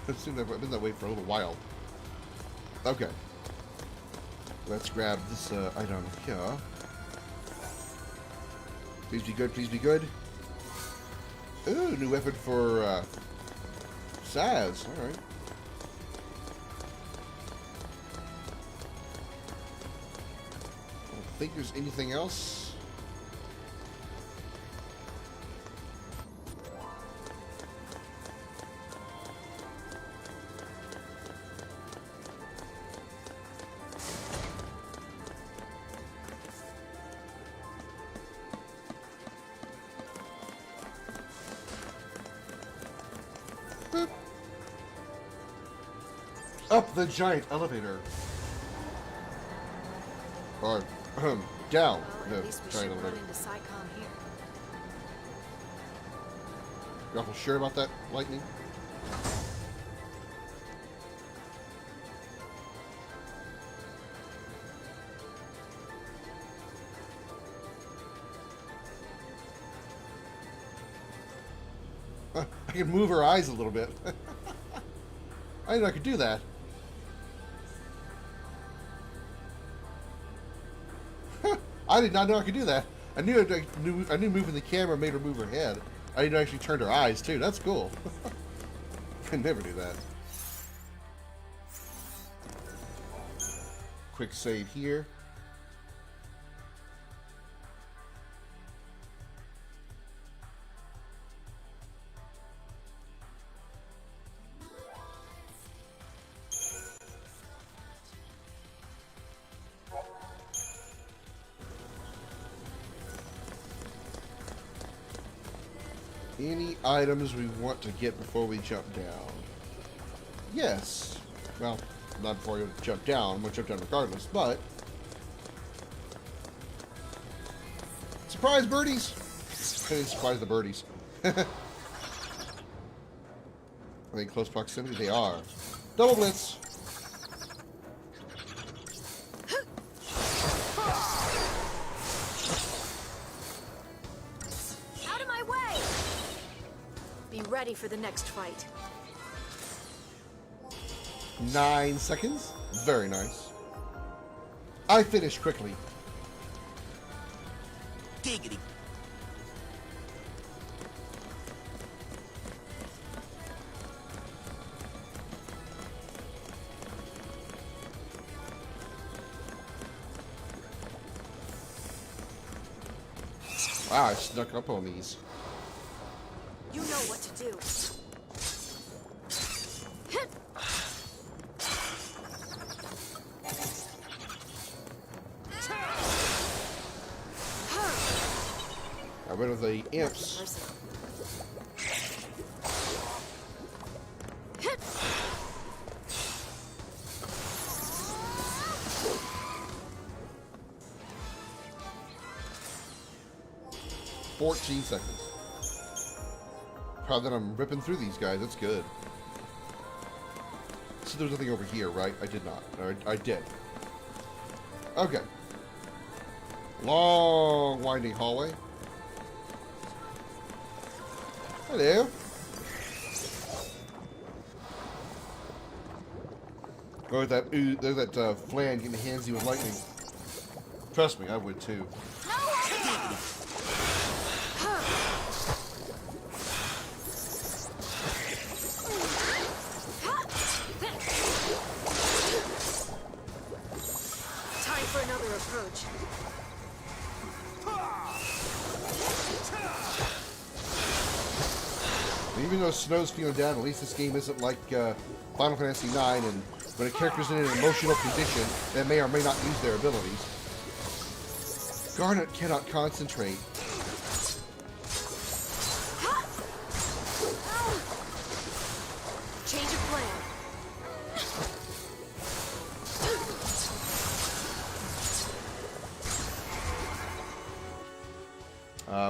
It's been that way for a little while. Okay. Let's grab this item here. Please be good, please be good. Ooh, new weapon for Saz. Alright. I don't think there's anything else. Up the giant elevator. Or, down Well, at the least we giant should run elevator. into SciComm here. You awful sure about that, Lightning? I can move her eyes a little bit. I didn't know I could do that. I did not know I could do that. I knew moving the camera made her move her head. I didn't actually turn her eyes too. That's cool. I never do that. Quick save here. Any items we want to get before we jump down? Yes. Well, not before we jump down. I'm going to jump down regardless, but... Surprise birdies! I didn't surprise the birdies. Are they in close proximity? They are. Double blitz! Ready for the next fight. 9 seconds. Very nice. I finished quickly. Giggity. Wow, I snuck up on these. You know what to do. Got rid of the imps. 14 seconds. Proud that I'm ripping through these guys. That's good. So there's nothing over here, right? I did not. I did. Okay. Long, winding hallway. Hello. Oh, there's that Flan getting handsy with lightning. Trust me, I would too. Even though snow's feeling down, at least this game isn't like Final Fantasy IX, and when a character's in an emotional condition, they may or may not use their abilities. Garnet cannot concentrate. Change of plan.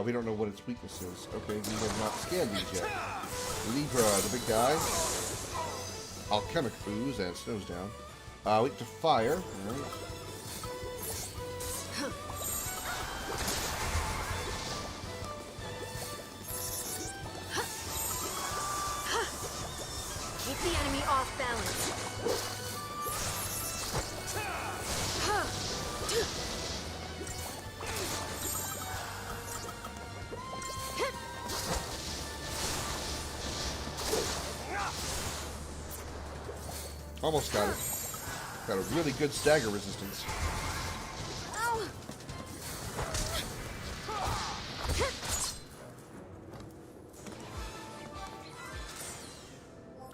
We don't know what its weakness is. Okay, we have not scanned these yet. Libra, the big guy. Alchemic ooze and snows down. Weak to fire. Right. Keep the enemy off balance. Almost got it. Got a really good stagger resistance.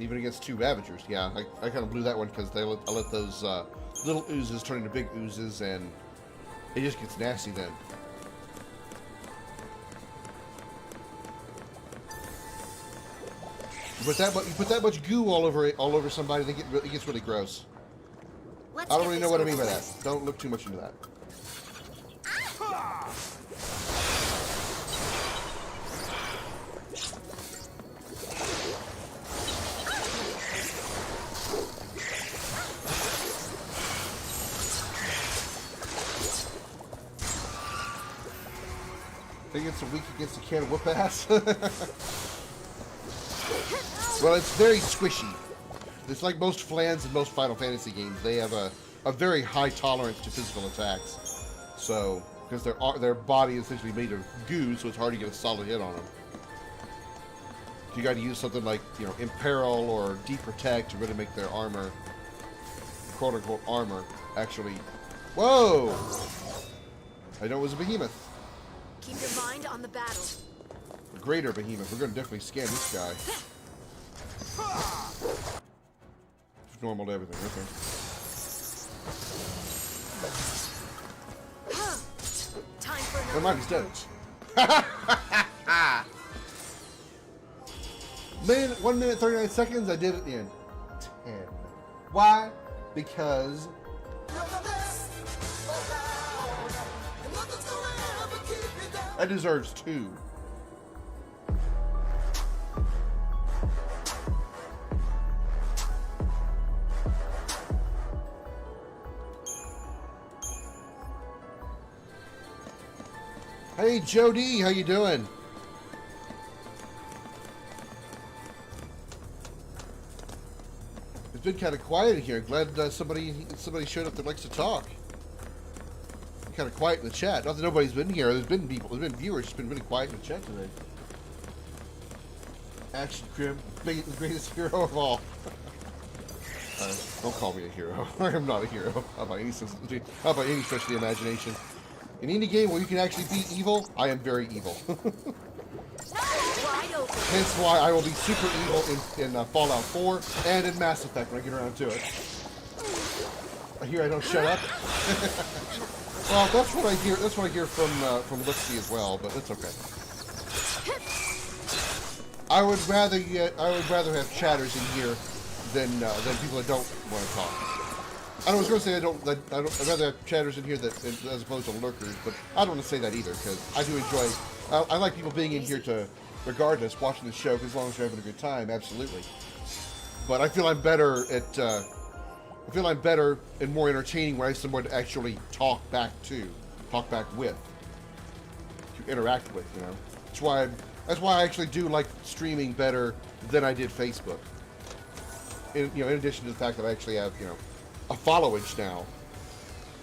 Even against 2 Ravagers. Yeah, I kind of blew that one because I let those little oozes turn into big oozes, and it just gets nasty then. You put that much goo all over somebody, it gets really gross. I don't really know what I mean by that. Don't look too much into that. I think it's a weak against a can of whoop ass. Well, it's very squishy. It's like most flans in most Final Fantasy games. They have a very high tolerance to physical attacks. So, because their body is essentially made of goo, so it's hard to get a solid hit on them. You got to use something like, you know, Imperil or Deep Protect to really make their armor, quote-unquote armor, actually... Whoa! I know it was a behemoth. Keep your mind on the battle. A greater behemoth. We're going to definitely scan this guy. Normal to everything, okay. Time for another Never mind, he's dead. approach. 1 minute 39 seconds, I did it in 10. Why? Because... that deserves 2. Hey, Jody, how you doing? It's been kind of quiet in here. Glad somebody showed up that likes to talk. Kind of quiet in the chat. Not that nobody's been here. There's been people. There's been viewers. It's been really quiet in the chat today. Action Crim, the greatest hero of all. Don't call me a hero. I am not a hero. How about any stretch of the imagination? In any game where you can actually be evil, I am very evil. Hence why I will be super evil in Fallout 4 and in Mass Effect when I get around to it. I hear I don't shut up. Well, that's what I hear. That's what I hear from Lipsy as well, but that's okay. I would rather have chatters in here than people that don't want to talk. I was going to say I'd rather have chatters in here as opposed to lurkers, but I don't want to say that either because I do enjoy. I like people being in here to, regardless, watching the show as long as they're having a good time. Absolutely. But I feel I'm better at. I feel I'm better and more entertaining when I have someone to actually talk back with, to interact with. You know, that's why I actually do like streaming better than I did Facebook. In addition to the fact that I actually have a followage now.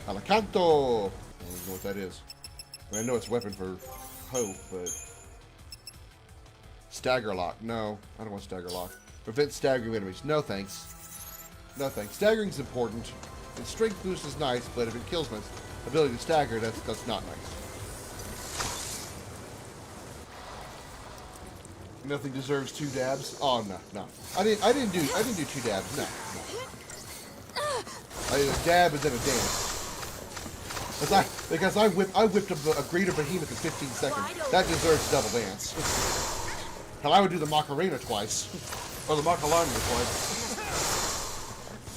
Alacanto! I don't know what that is. I know it's a weapon for hope, but... Stagger lock. No, I don't want stagger lock. Prevent staggering enemies. No thanks. No thanks. Staggering's important. And strength boost is nice, but if it kills my ability to stagger, that's not nice. Nothing deserves 2 dabs. Oh no. I didn't do 2 dabs. No. I did a dab and then a dance. Because I whipped a greater behemoth in 15 seconds. That deserves double dance. Hell, I would do the Macarena twice. Or the Macarena twice.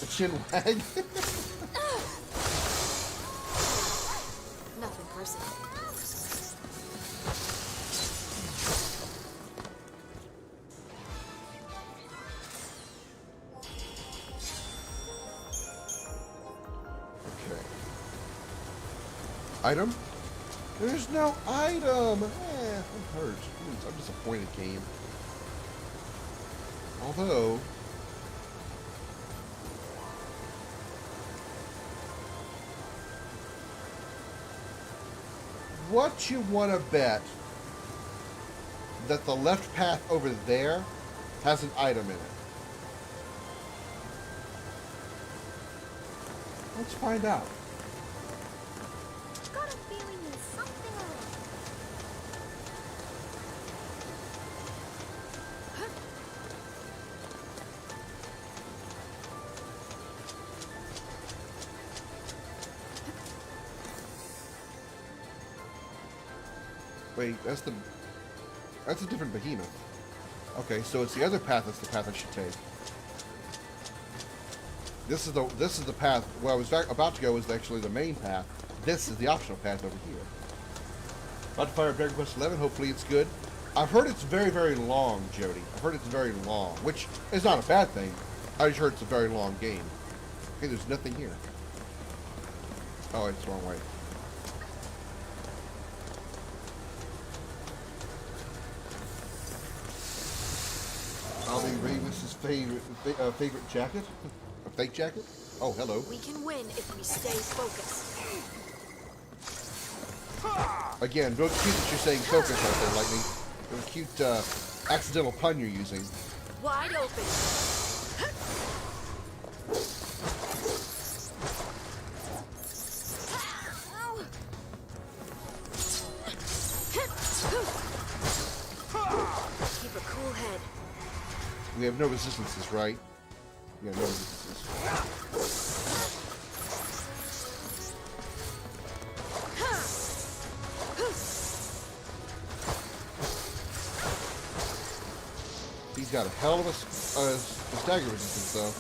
The chin wag. Nothing personal. Item? There's no item! I'm hurt. I'm disappointed, game. Although... what you want to bet that the left path over there has an item in it? Let's find out. Got a feeling there's something around. Wait, that's a different behemoth. Okay, so it's the other path that's the path I should take. This is the path where I was about to go is actually the main path. This is the optional path over here. About to fire Dragon Quest XI. Hopefully it's good. I've heard it's very, very long, Jody. I've heard it's very long, which is not a bad thing. I just heard it's a very long game. Okay, there's nothing here. Oh, it's the wrong way. I'll be Ravis's favorite jacket. A fake jacket? Oh, hello. We can win if we stay focused. Again, real cute that you're saying focus right there, Lightning. Real cute accidental pun you're using. Wide open. Keep a cool head. We have no resistances, right? Yeah, no resistances. He's got a hell of a stagger resistance, though.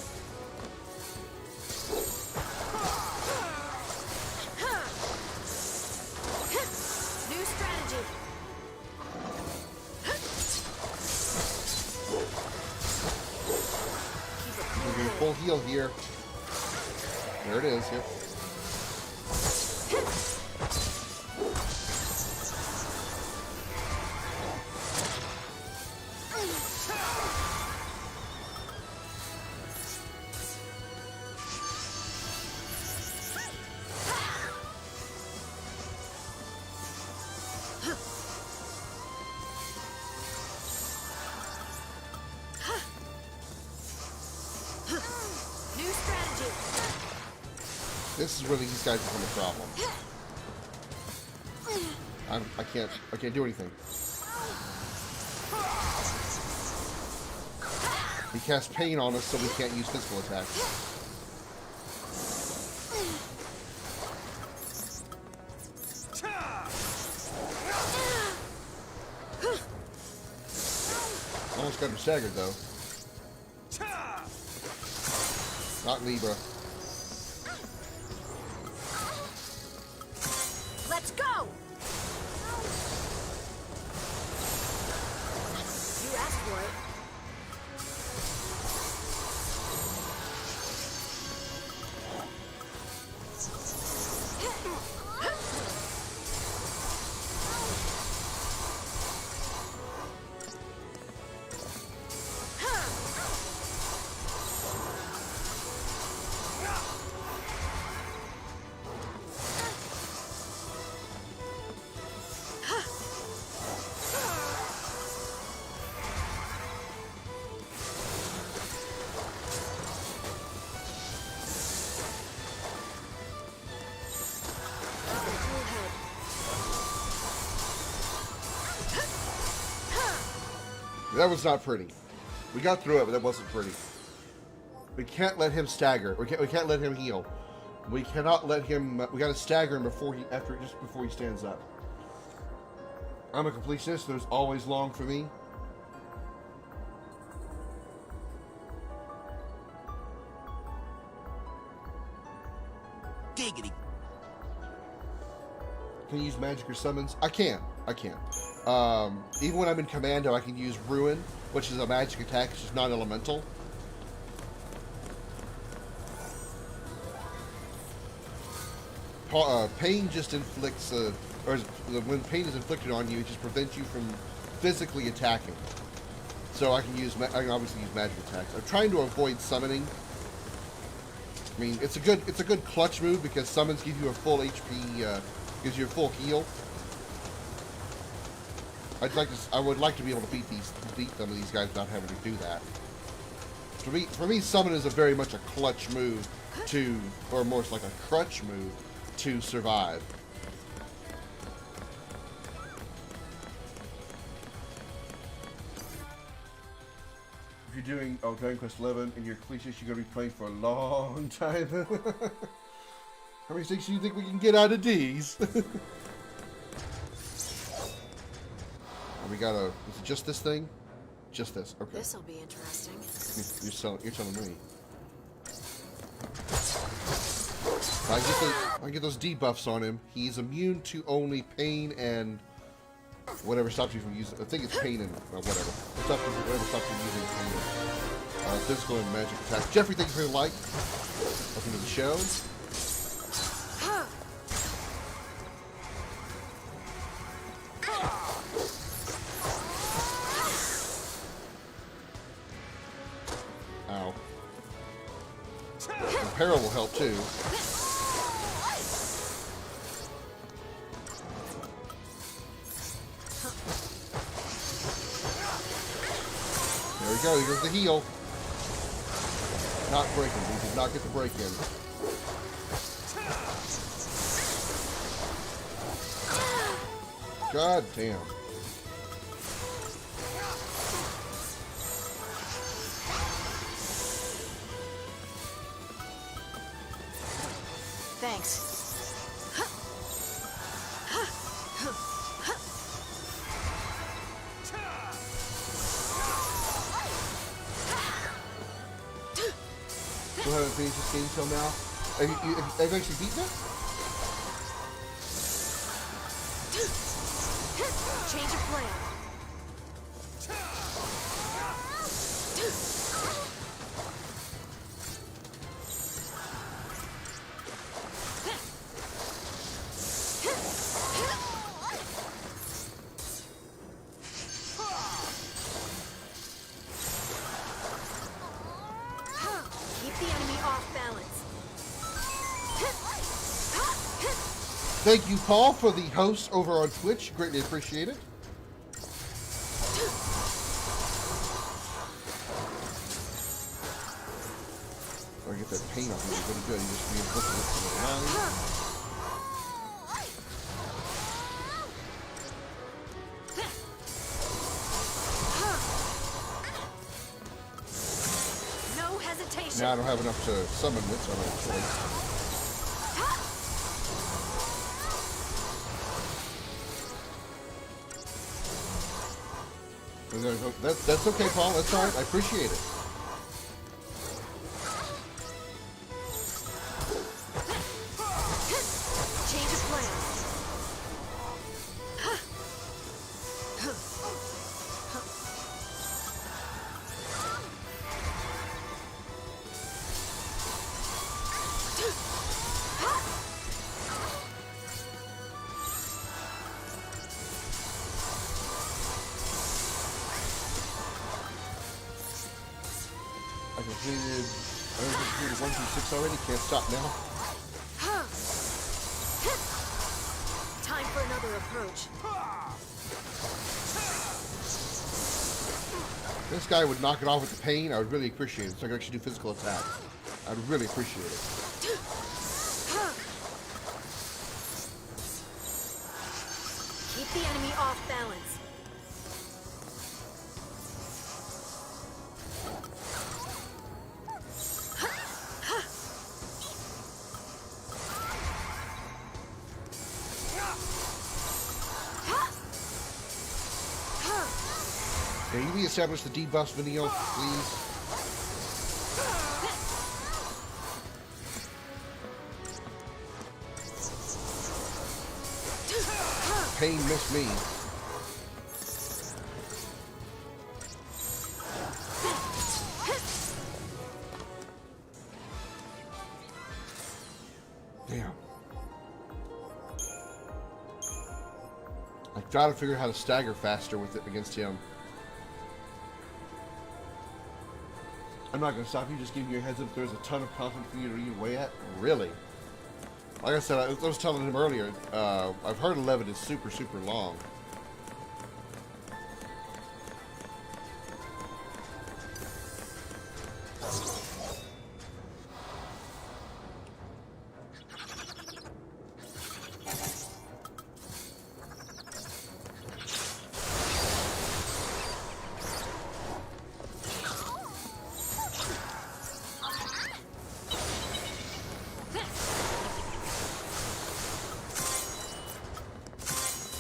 New strategy. We're going full heal here. There it is, yep. New strategy. This is where these guys become a problem. I can't do anything. He casts pain on us, so we can't use physical attacks. Almost got him staggered, though. Not Libra. Let's go. You asked for it. That was not pretty. We got through it, but that wasn't pretty. We can't let him stagger. We can't let him heal. We cannot let him. We got to stagger him just before he stands up. I'm a completionist. There's always long for me. Giggity. Can you use magic or summons? I can. Even when I'm in commando, I can use Ruin, which is a magic attack. It's just non-elemental. pain just inflicts, when pain is inflicted on you, it just prevents you from physically attacking. So I can obviously use magic attacks. I'm trying to avoid summoning. I mean, it's a good clutch move because summons give you a full HP, gives you a full heal. I would like to be able to beat some of these guys without having to do that. For me, summon is very much a clutch move or more like a crutch move to survive. If you're doing Dragon Quest XI and you're cliches, you're gonna be playing for a long time. How many sticks do you think we can get out of these? We gotta. Is it just this thing? Just this. Okay. This'll be interesting. You're telling me. I get those debuffs on him. He's immune to only pain and whatever stops you from using. I think it's pain and whatever. Whatever stops you using pain and physical and magic attacks. Jeffrey, thank you for the like. Welcome to the show. Ow. And Peril will help too. There we go. Here goes the heal. Not breaking. We did not get the break in. God damn. Thanks. Still haven't finished this game till now. Have you actually beaten it? Change of plan. Thank you, Paul, for the host over on Twitch. Greatly appreciate it. I get that pain off me really good. You just reinforce it to the line. No hesitation. Now I don't have enough to summon it, so I don't have a choice. That's okay, Paul. That's all right. I appreciate it. Change of plan. I completed 1 through 6 already. Can't stop now. Time for another approach. If this guy would knock it off with the pain, I would really appreciate it. So I could actually do physical attacks. I'd really appreciate it. Keep the enemy off balance. Can you reestablish the debuffs, Vanille, please? Pain missed me. Damn. I gotta figure out how to stagger faster with it against him. I'm not gonna stop you, just giving you a heads up. There's a ton of content for you to read away at. Really? Like I said, I was telling him earlier, I've heard 11 is super, super long.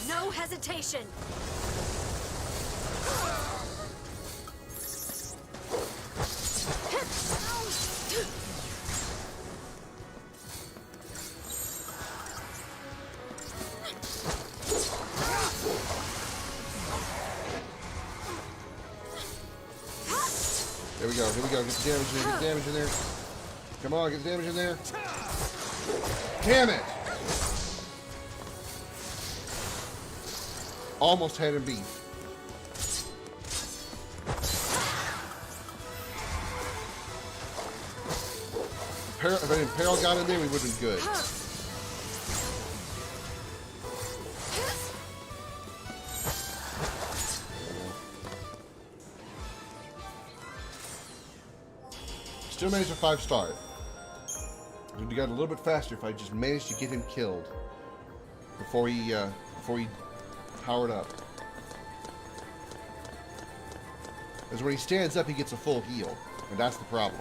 No hesitation. There we go, here we go. Get the damage in there, get the damage in there. Come on, get the damage in there. Damn it! Almost had him beat. If I didn't Peril got in there, we would have been good. Still managed a 5-star. It would have gotten a little bit faster if I just managed to get him killed before he powered up. Because when he stands up, he gets a full heal, and that's the problem.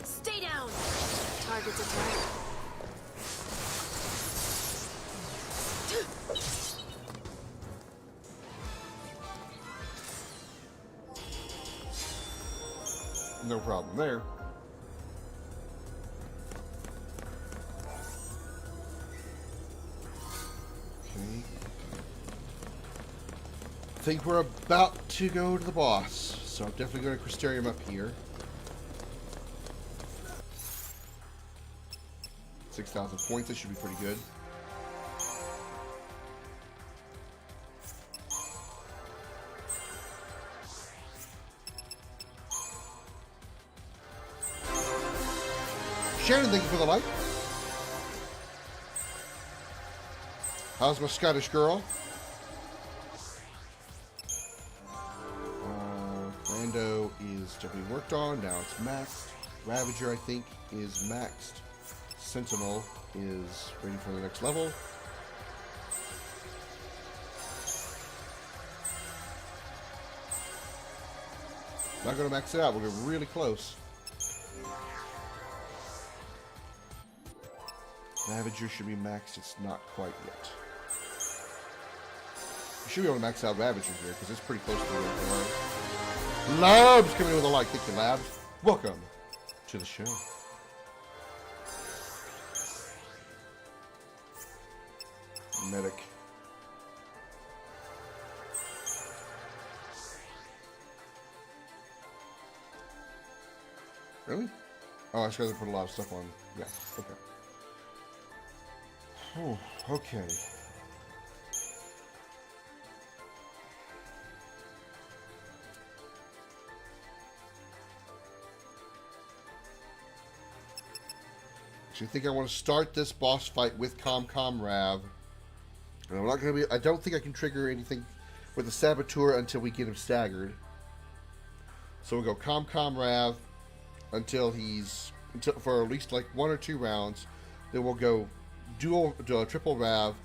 Stay down. Target's attack. No problem there. Okay. I think we're about to go to the boss, so I'm definitely going to Crystarium up here. 6,000 points, that should be pretty good. Shannon, thank you for the like. How's my Scottish girl? Lando is definitely worked on. Now it's maxed. Ravager, I think, is maxed. Sentinel is ready for the next level. Not going to max it out. We're getting really close. Ravager should be maxed. It's not quite yet. You should be able to max out Ravager here because it's pretty close to the Labs coming in with a like. Thank you, Labs. Welcome to the show. Medic. Really? Oh, I should have put a lot of stuff on. Yeah, okay. Oh, okay. So I think I want to start this boss fight with Rav. And I'm not going to be... I don't think I can trigger anything with the Saboteur until we get him staggered. So we'll go Rav until he's... for at least like 1 or 2 rounds. Then we'll go triple Rav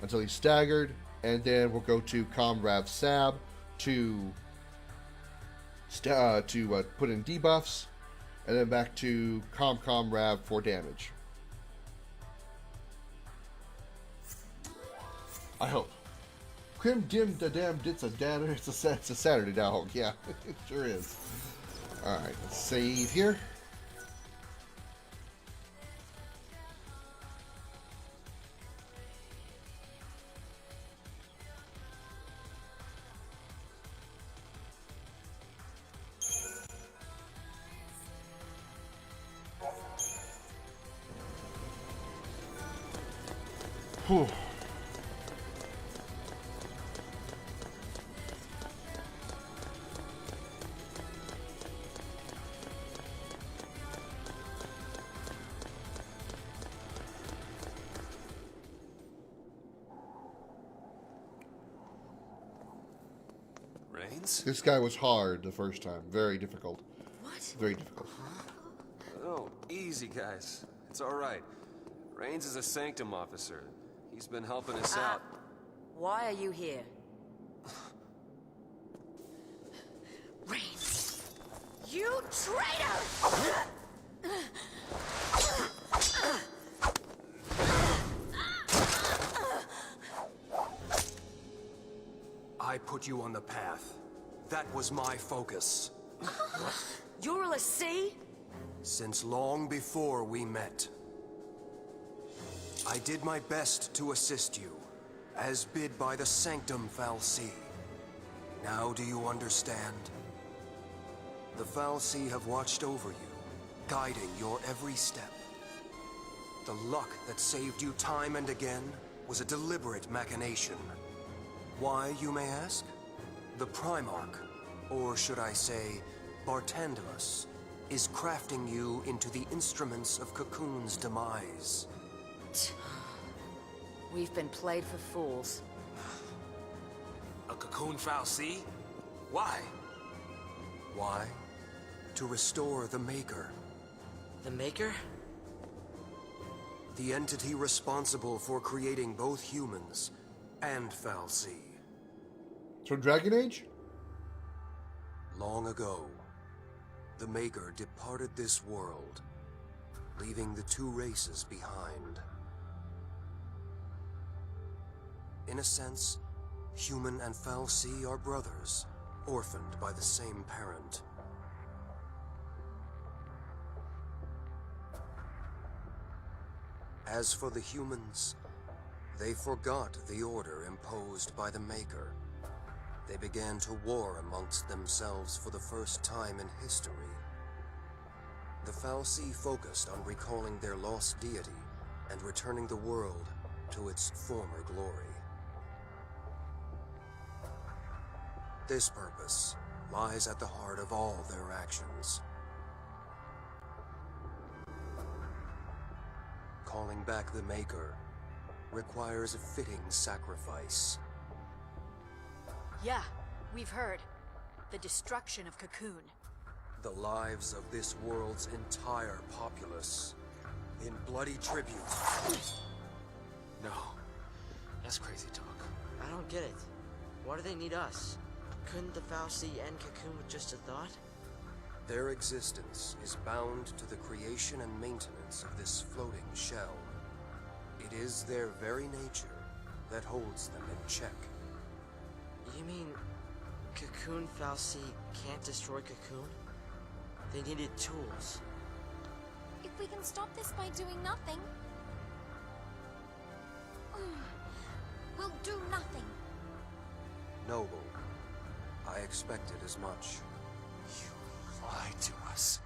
until he's staggered. And then we'll go to Rav Sab to put in debuffs. And then back to Rav for damage. I hope. Crim dim da dam dit's a dad. It's a Saturday dog. Yeah, it sure is. All right, let's save here. Whew. Rains? This guy was hard the first time. Very difficult. What? Very difficult. Oh, easy, guys. It's all right. Rains is a Sanctum officer. He's been helping us out. Why are you here? Reigns! You traitor! I put you on the path. That was my focus. You're a Lassie? Since long before we met. I did my best to assist you, as bid by the Sanctum fal'Cie. Now do you understand? The fal'Cie have watched over you, guiding your every step. The luck that saved you time and again was a deliberate machination. Why, you may ask? The Primarch, or should I say, Bartandalus, is crafting you into the instruments of Cocoon's demise. We've been played for fools. A Cocoon fal'Cie? Why? Why? To restore the Maker. The Maker? The entity responsible for creating both humans and fal'Cie. So Dragon Age? Long ago, the Maker departed this world, leaving the two races behind. In a sense, human and fal'Cie are brothers, orphaned by the same parent. As for the humans, they forgot the order imposed by the Maker. They began to war amongst themselves for the first time in history. The fal'Cie focused on recalling their lost deity and returning the world to its former glory. This purpose lies at the heart of all their actions. Calling back the Maker requires a fitting sacrifice. Yeah, we've heard. The destruction of Cocoon. The lives of this world's entire populace in bloody tribute. No. That's crazy talk. I don't get it. Why do they need us? Couldn't the fal'Cie end Cocoon with just a thought? Their existence is bound to the creation and maintenance of this floating shell. It is their very nature that holds them in check. You mean Cocoon fal'Cie can't destroy Cocoon? They needed tools. If we can stop this by doing nothing, we'll do nothing. Noble, I expected as much. You lied to us.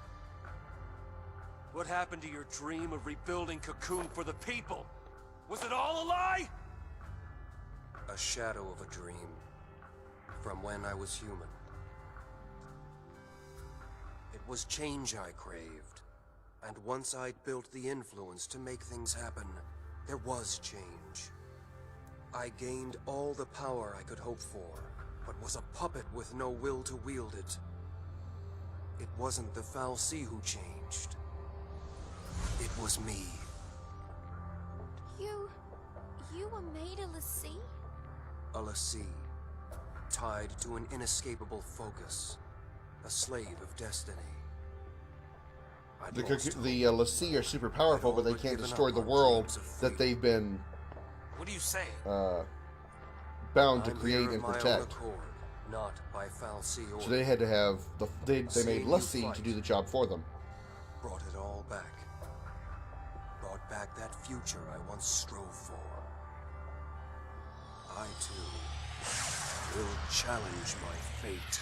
What happened to your dream of rebuilding Cocoon for the people? Was it all a lie? A shadow of a dream. From when I was human. It was change I craved. And once I'd built the influence to make things happen, there was change. I gained all the power I could hope for, but was a puppet with no will to wield it. It wasn't the fal'Cie who changed. It was me. You were made a Lassie? A Lassie, tied to an inescapable focus, a slave of destiny. The Lassie are super powerful, but they can't destroy the world that they've been What are you saying? bound to I'm create here of and my own protect. accord, not by fal'Cie So order. they had to have they made Seeing you Lusty to fight. do the job for them. Brought it all back. Brought back that future I once strove for. I, too, will challenge my fate.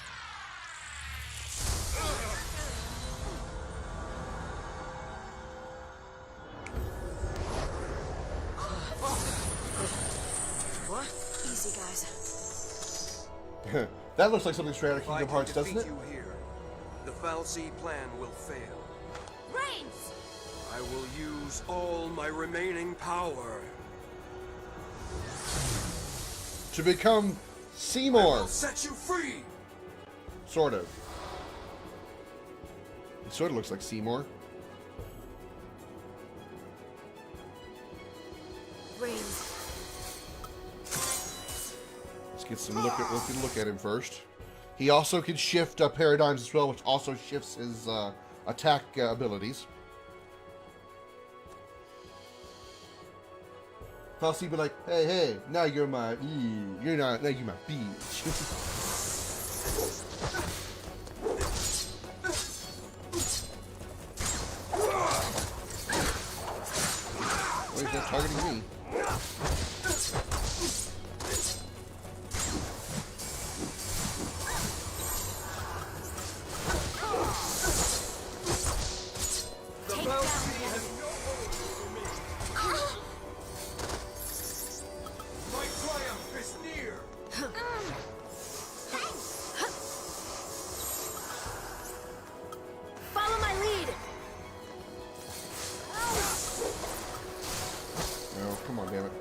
What? Easy, guys. That looks like something straight out of If I Kingdom can Hearts, doesn't defeat it? you here, the fal'Cie plan will fail. Reigns! I will use all my remaining power. To become I Seymour, will set you free! sort of. It sort of looks like Seymour. Reigns. Let's get some look at him first. He also can shift paradigms as well, which also shifts his attack abilities. fal'Cie be like, hey, now you're my, you're not, now you're my bitch. Well, he's not targeting me. The fal'Cie has no hold over me! My triumph is near! Follow my lead. Oh, come on, damn it.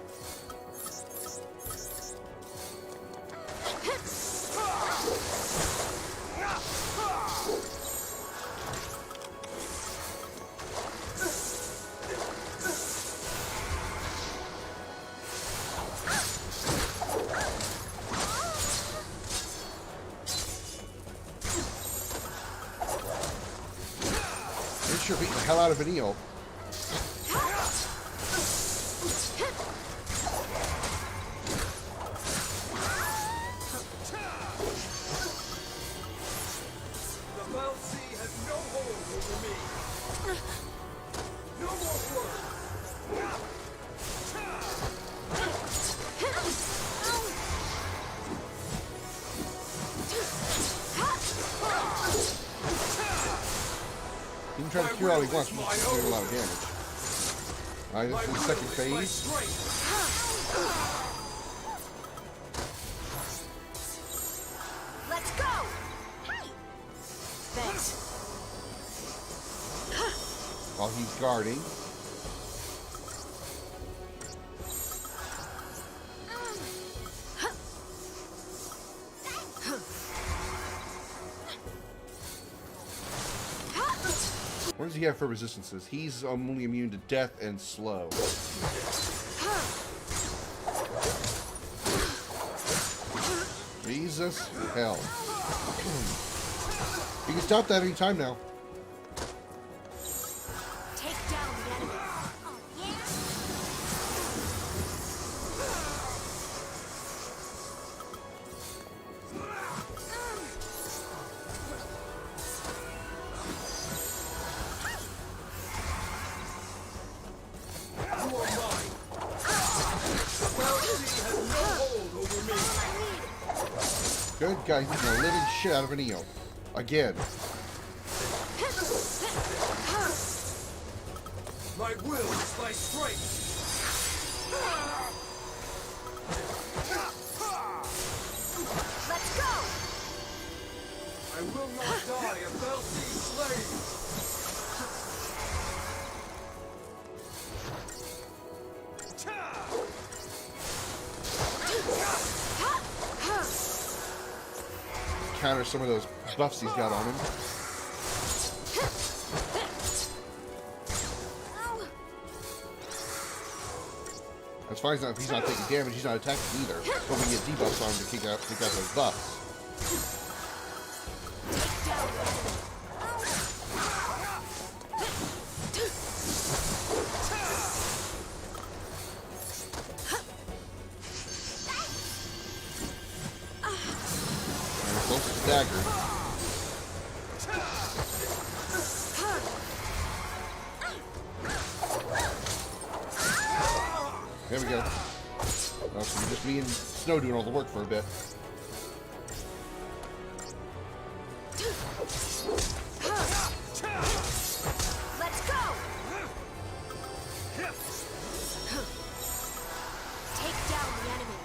They sure beat the hell out of an eel. The fal'Cie has no hold over me! No more words! He can try to cure all he wants, but he's doing a lot of damage. Alright, this is the second My phase. strength! Let's go! Hey! Thanks. While he's guarding. What does he have for resistances? He's only immune to death and slow. Jesus hell. You can stop that any time now. Take down the enemy. Oh, yeah? You are mine! The fal'Cie has no hold over me! Good guy, he's gonna living shit out of an eel. Again. My will is my strength! Let's go! I will not die a fal'Cie slave! Counter some of those buffs he's got on him. As far as he's not taking damage, he's not attacking either. But we get debuffs on him to kick out those buffs. staggered. There we go. Oh, so just me and Snow doing all the work for a bit. Let's go! Take down the enemy.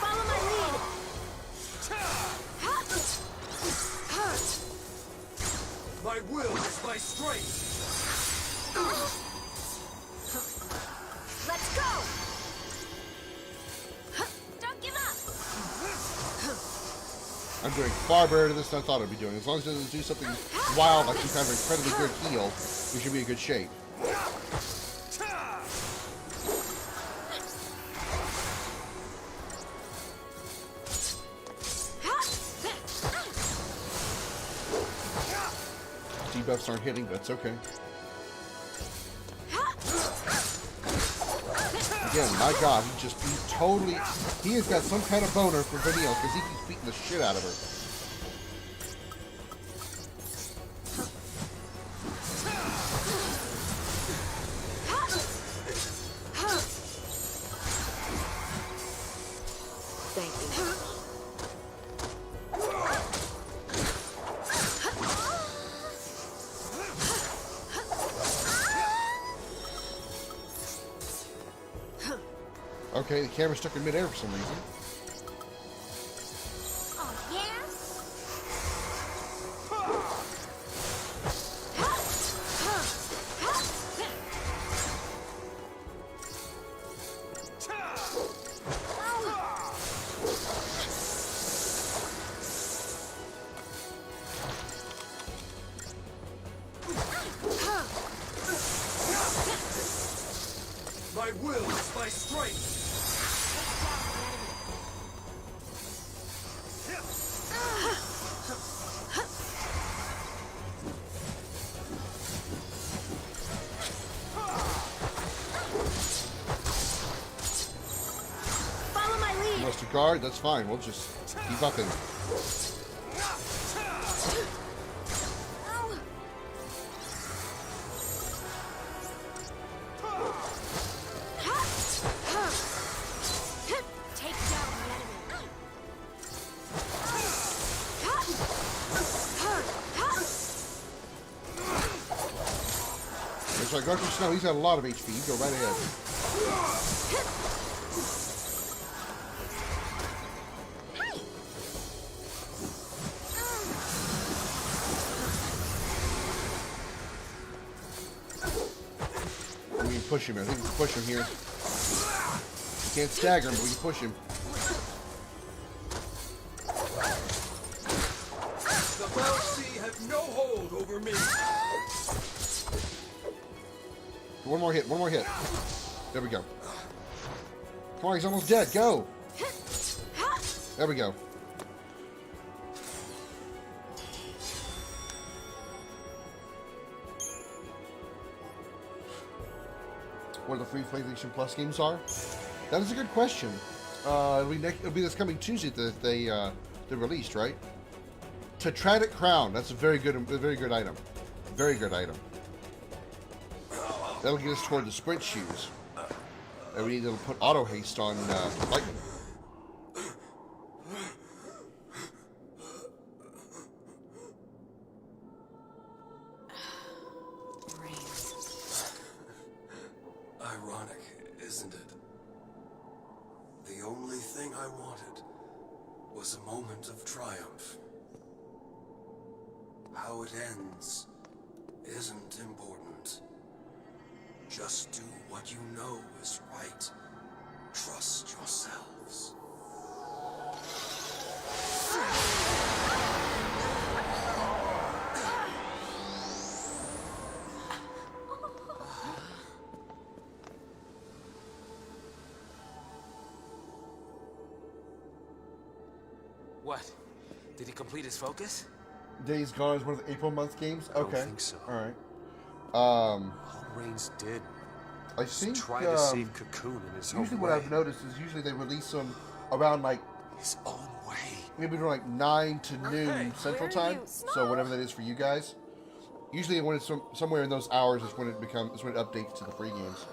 Follow my lead. My will is my strength. Let's go! Don't give up! I'm doing far better than this than I thought I'd be doing. As long as it doesn't do something wild like some kind of incredibly good heal, we should be in good shape. Debuffs aren't hitting, but that's okay. Again, my god, he has got some kind of boner for Vanille because he keeps beating the shit out of her. Thank you. Okay, the camera's stuck in midair for some reason. Oh, yeah? My will is my strength. Follow my lead. Wants to guard? That's fine. We'll just keep up in. Take down the enemy. That's right, go after Snow. He's got a lot of HP. You go right ahead. We can push him. I think we can push him here. We can't stagger him, but we can push him. The Fal'Cie have no hold over me. One more hit. One more hit. There we go. Come on, he's almost dead. Go. There we go. What the free PlayStation Plus games are? That is a good question. It'll be this coming Tuesday that they released, right? Tetradic Crown. That's a very good item. Very good item. That'll get us toward the sprint shoes. And we need to put auto haste on lightning. Ironic, isn't it? The only thing I wanted was a moment of triumph. How it ends isn't important. Just do what you know is right. Trust yourselves. What? Did he complete his focus? Days Gone is one of the April month games. I don't Okay. think so. All right. All Rains did I was think try to save Cocoon in his own usually way. what I've noticed is usually they release them around like His own way. maybe around like 9 to noon Hey, Central where are Time. you? So whatever that is for you guys. Usually when it's somewhere in those hours is when it updates to the free games.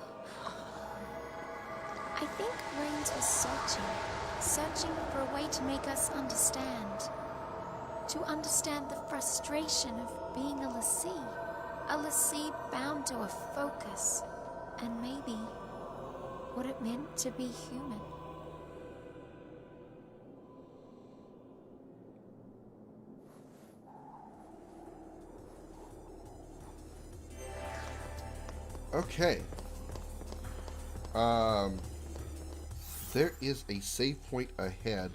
I think Rains was searching for a way to make us understand. To understand the frustration of being a Lassie bound to a focus, and maybe what it meant to be human. Okay. There is a save point ahead,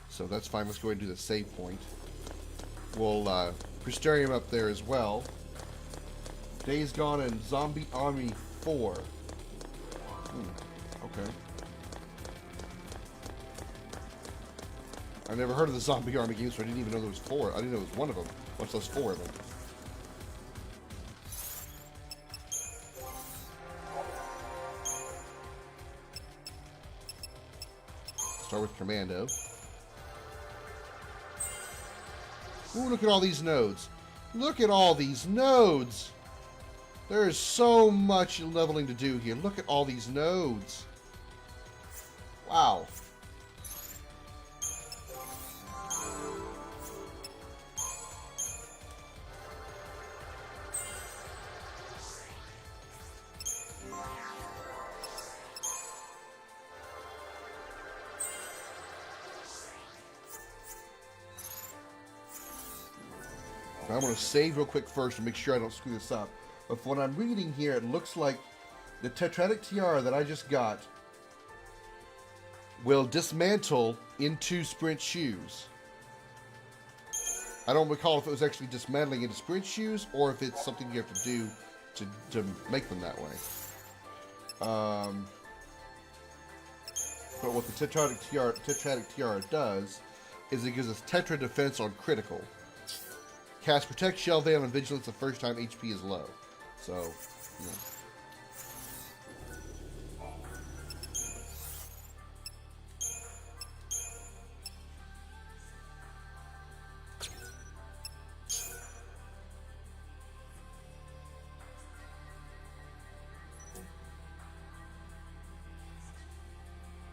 so that's fine. Let's go ahead and do the save point. We'll Pristerium up there as well. Days Gone and Zombie Army 4. Okay. I never heard of the Zombie Army games, so I didn't even know there was 4. I didn't know there was one of them, much less 4 of them. Start with Commando. Ooh, look at all these nodes. Look at all these nodes. There is so much leveling to do here. Look at all these nodes. Wow. I'm going to save real quick first to make sure I don't screw this up. But from what I'm reading here, it looks like the Tetratic Tiara that I just got will dismantle into sprint shoes. I don't recall if it was actually dismantling into sprint shoes or if it's something you have to do to make them that way. But what the Tetratic Tiara does is it gives us Tetra defense on critical. Cast Protect, Shell Veil, and Vigilance the first time HP is low. So, you know.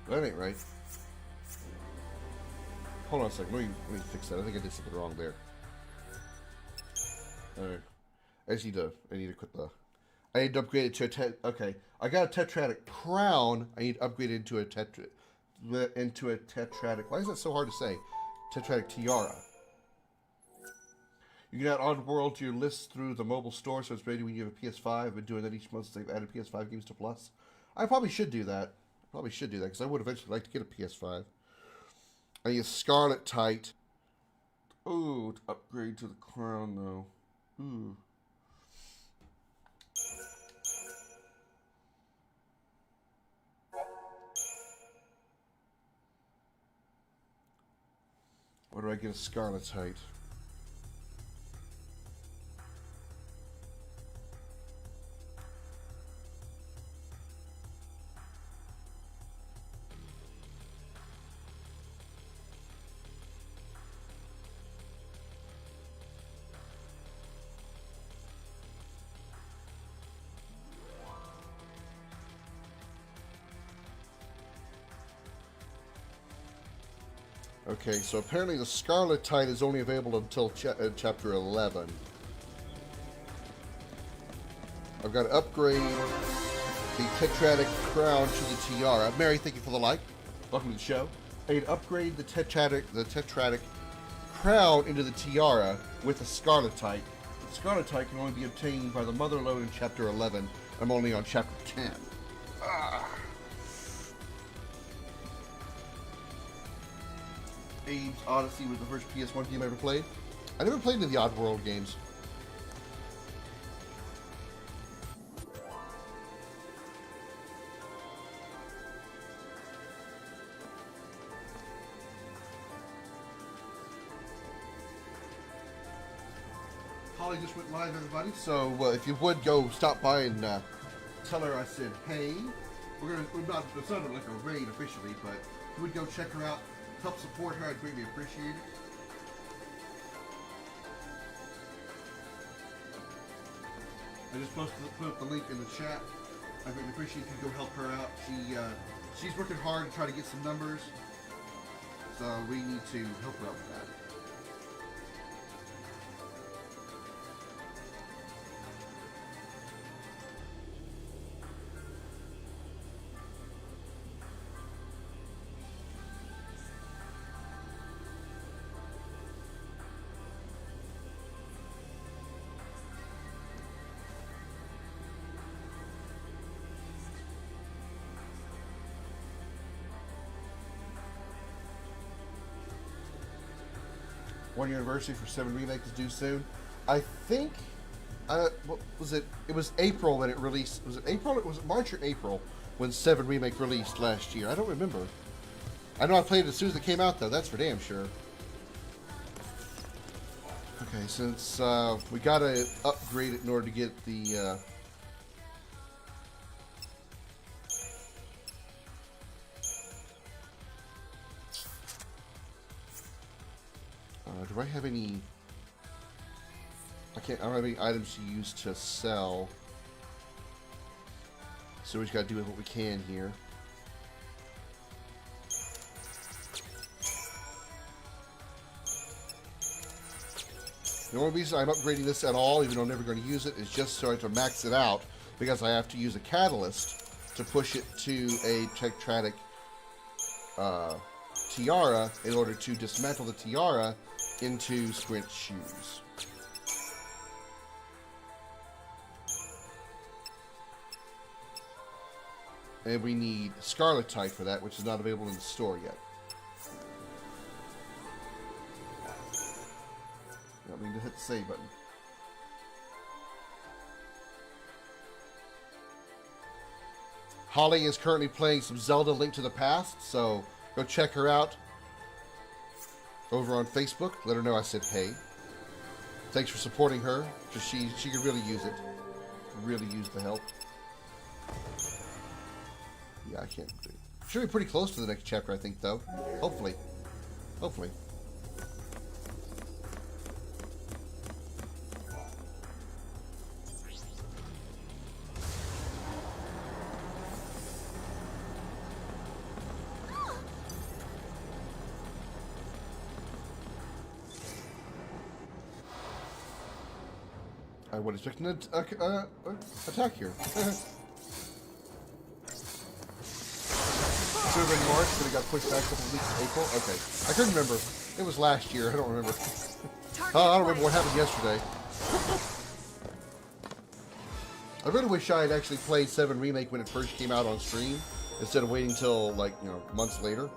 That ain't right. Hold on a second. Let me fix that. I think I did something wrong there. I need to quit the. I need to upgrade it to a okay. I got a Tetratic Crown. I need to upgrade it into a Tetratic. Why is that so hard to say? Tetratic Tiara. You can add Oddworld to your list through the mobile store, so it's ready when you have a PS5. I've been doing that each month since they've added PS5 games to Plus. I probably should do that. Because I would eventually like to get a PS5. I need a Scarlet Tite. Ooh, to upgrade to the Crown though. Ooh. Where do I get a Scarlet Tite? Okay, so apparently the Scarlet Tide is only available until Chapter 11. I've got to upgrade the Tetratic Crown to the Tiara. Mary, thank you for the like. Welcome to the show. I need to upgrade the Tetratic Crown into the Tiara with the Scarlet Tide. The Scarlet Tide can only be obtained by the Mother Lode in Chapter 11. I'm only on Chapter 10. Abe's Odyssey was the first PS1 game I ever played. I never played any of the Oddworld games. Holly just went live, everybody. So if you would go stop by and tell her I said hey. We're not, it's not like a raid officially, but if you would go check her out, help support her, I'd greatly appreciate it. I just put up the link in the chat. I greatly appreciate if you go help her out. She's working hard to try to get some numbers, so we need to help her out with that. One year anniversary for 7 Remake is due soon. I think, what was it? It was April when it released. Was it April? Was it March or April when 7 Remake released last year? I don't remember. I know I played it as soon as it came out, though. That's for damn sure. Okay, since we gotta upgrade it in order to get the. Do I have any? I don't have any items to use to sell. So we just gotta do what we can here. The only reason I'm upgrading this at all, even though I'm never going to use it, is just so I have to max it out, because I have to use a catalyst to push it to a Tektratic tiara in order to dismantle the tiara into Squint's shoes. And we need Scarletite for that, which is not available in the store yet. I mean to hit the save button. Holly is currently playing some Zelda Link to the Past, so go check her out over on Facebook. Let her know I said hey. Thanks for supporting her, because she could really use it. Really use the help. Yeah, I can't. Should be pretty close to the next chapter, I think, though. Hopefully. Hopefully. I wasn't expecting an attack here. Should have been March, but it got pushed back a couple of weeks to April. Okay. I couldn't remember. It was last year. I don't remember. I don't remember what happened yesterday. I really wish I had actually played 7 Remake when it first came out on stream, instead of waiting till, like, you know, months later.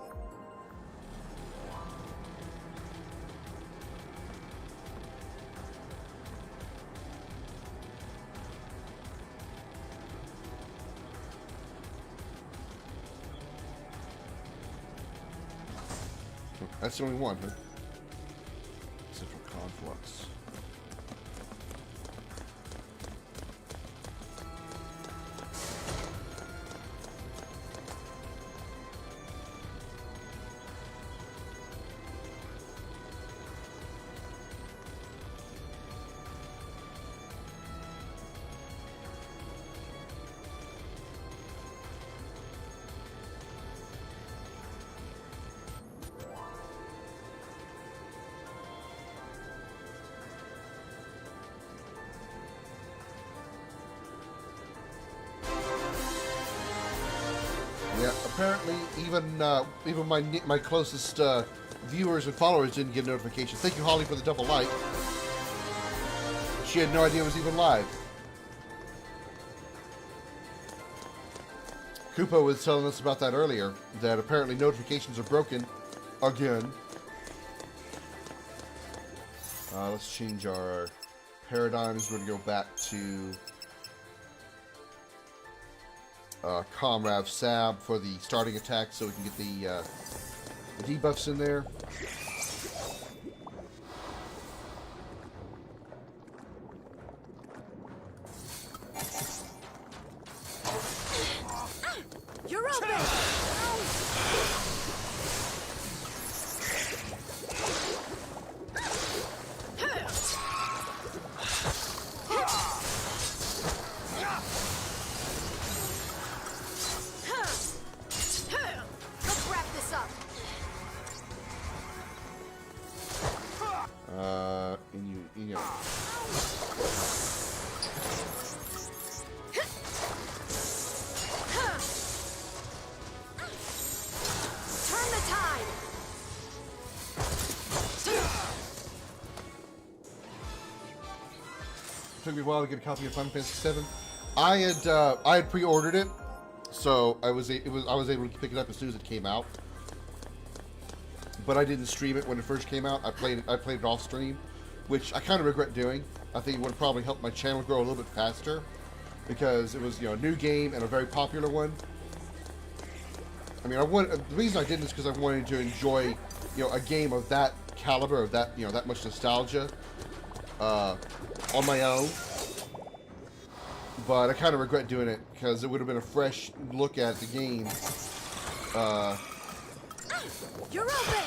That's the only one, huh? Central Conflux. Yeah, apparently even my closest viewers and followers didn't get notifications. Thank you, Holly, for the double like. She had no idea it was even live. Koopa was telling us about that earlier, that apparently notifications are broken again. Let's change our paradigms. We're going to go back to Comrade Sab for the starting attack so we can get the debuffs in there. Let's wrap this up. In you. Turn the tide. Took me a while to get a copy of Final Fantasy VII. I had pre-ordered it, so I was able to pick it up as soon as it came out. But I didn't stream it when it first came out. I played it off stream, which I kind of regret doing. I think it would have probably helped my channel grow a little bit faster because it was, you know, a new game and a very popular one. I mean, the reason I did this is because I wanted to enjoy, you know, a game of that caliber, of that, you know, that much nostalgia on my own. But I kind of regret doing it because it would have been a fresh look at the game. You're open.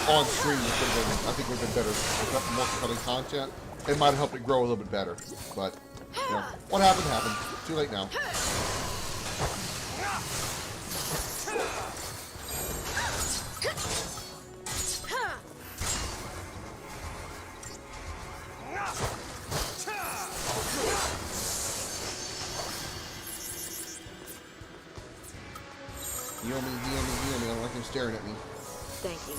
On stream, I think would have been better with more compelling content. It might have helped it grow a little bit better. But, you know, what happened happened. Too late now. Heal me. I don't like him staring at me. Thank you.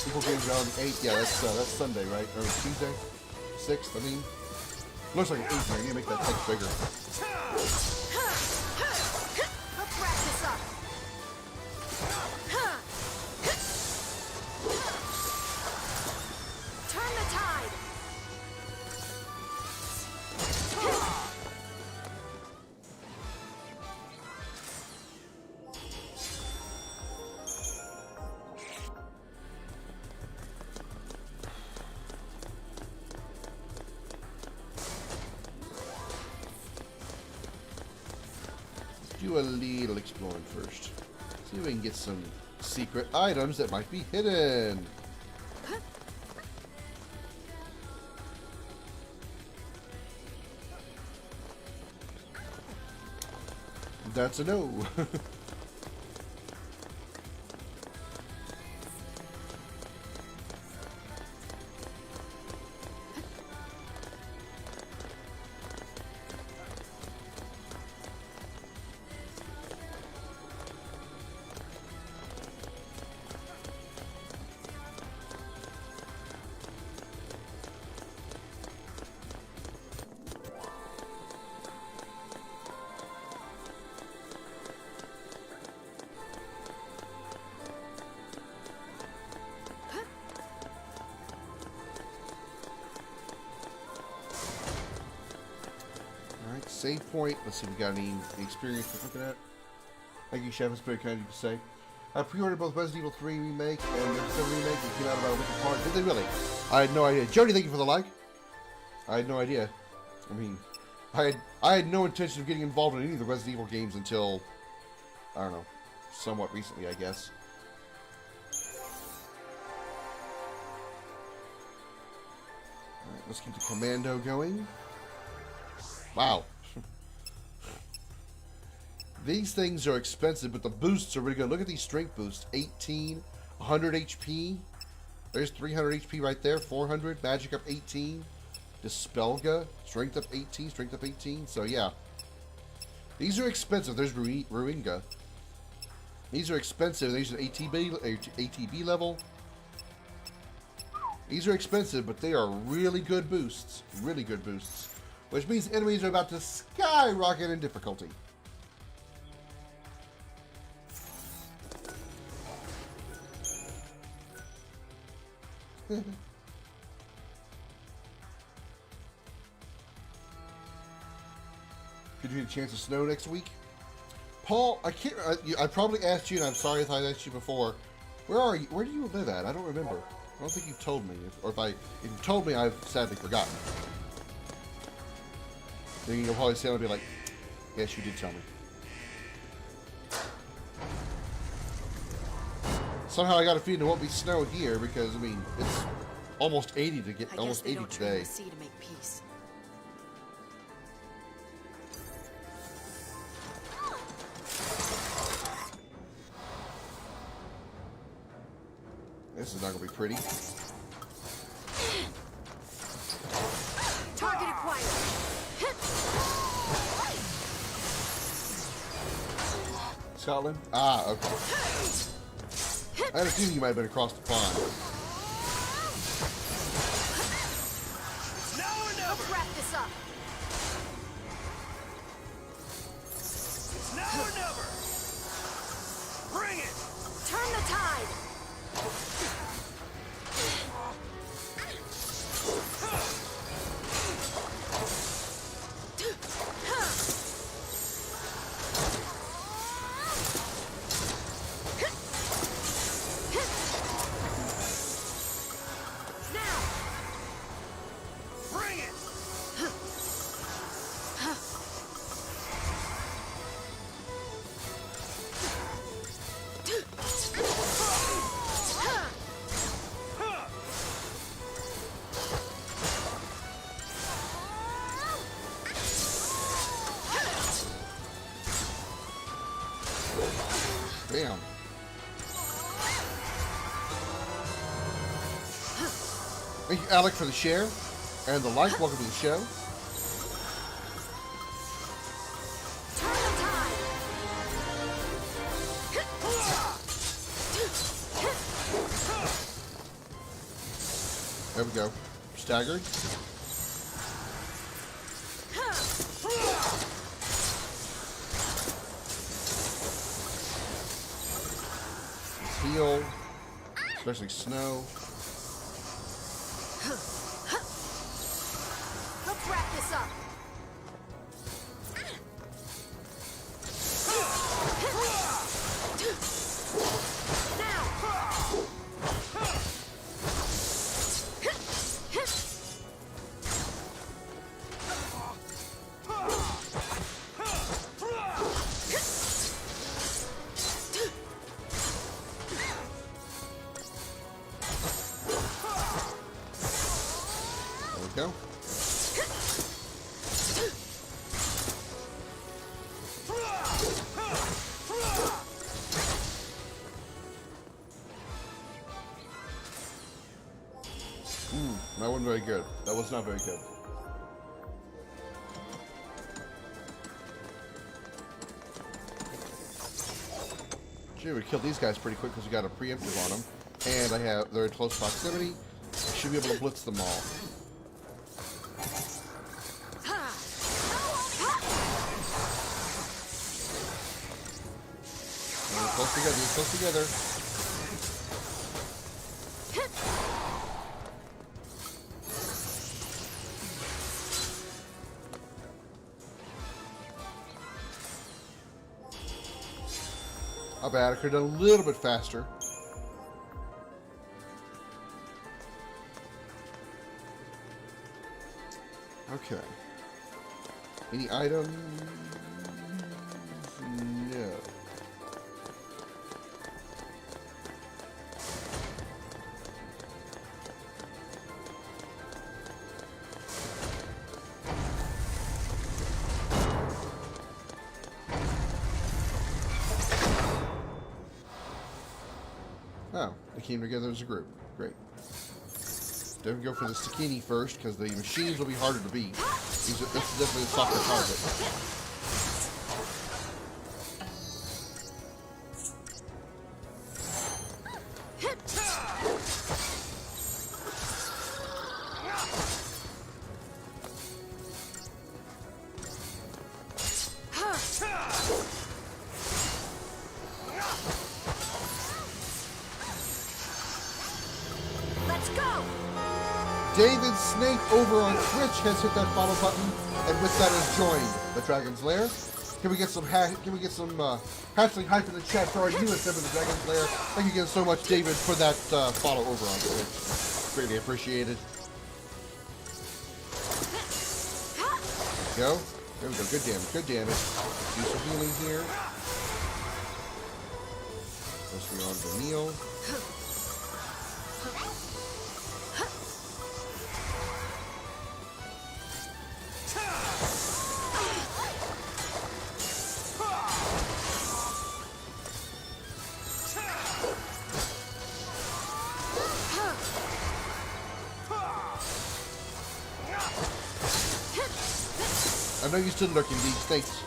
People games around 8. Yeah, that's Sunday, right? Or Tuesday? 6th, I mean. Looks like an 8 here. You need to make that text bigger. Let's wrap this up. Turn the tide. Do a little exploring first. See if we can get some secret items that might be hidden. That's a no. Save point. Let's see if we got any experience we're looking at. Thank you, Chef. It's very kind of you to say. I pre-ordered both Resident Evil 3 Remake and the 7 Remake that came out about a week apart. Did they really? I had no idea. Jody, thank you for the like. I had no idea. I mean, I had no intention of getting involved in any of the Resident Evil games until, I don't know, somewhat recently, I guess. Alright, let's keep the commando going. Wow. These things are expensive, but the boosts are really good. Look at these strength boosts. 18, 100 HP. There's 300 HP right there. 400, magic up 18. Dispelga, strength up 18, strength up 18. So, yeah. These are expensive. There's Ruinga. These are expensive. These are ATB level. These are expensive, but they are really good boosts. Really good boosts. Which means enemies are about to skyrocket in difficulty. Could you get a chance of snow next week? Paul, I can't. I probably asked you, and I'm sorry if I asked you before. Where are you? Where do you live at? I don't remember. I don't think you've told me. Or if you told me, I've sadly forgotten. Then you'll probably say, I'll be like, yes, you did tell me. Somehow I got a feeling there won't be snow here because, I mean, it's almost 80 to get, almost 80 today. The sea to make peace. This is not going to be pretty. Target acquired. Scotland? Ah, okay. I had a feeling you might have been across the pond. Now or never! Let's wrap this up. Now or never! Bring it! Turn the tide. Bring it! Damn. Thank you, Alec, for the share and the like. Welcome to the show. Turn the tide. There we go. Staggered. Heal. Especially snow. Let's wrap this up. There we go. That wasn't very good. That was not very good. Gee, we killed these guys pretty quick because we got a preemptive on them. And they're in close proximity. I should be able to blitz them all. They're close together, they're close together. Not bad. I could have done a little bit faster. Okay. Any items? No. Oh, they came together as a group. Great. Don't go for the Stakini first, because the machines will be harder to beat. This is definitely a softer target. Let's go. David Snake over on Twitch has hit that follow button, and with that has joined the Dragon's Lair. Can we get some hatchling hype in the chat for our newest member of the Dragon's Lair? Thank you again so much, David, for that follow over on Twitch. Greatly appreciated. There we go. There we go. Good damage. Good damage. Do some healing here. Mostly on the meal. I know you still lurking, these snakes.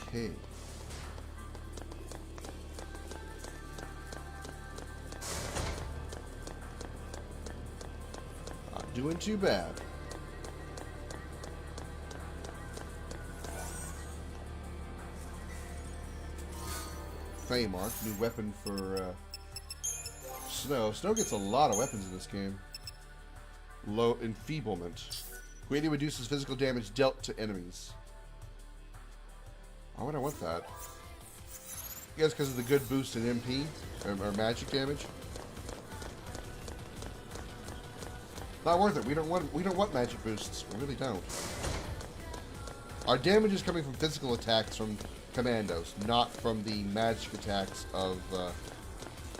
Okay. Not doing too bad. Mark, new weapon for Snow. Snow gets a lot of weapons in this game. Low enfeeblement. Greatly reduces physical damage dealt to enemies. Why would I want that? I guess because of the good boost in MP or magic damage. Not worth it. We don't want magic boosts. We really don't. Our damage is coming from physical attacks from commandos, not from the magic attacks of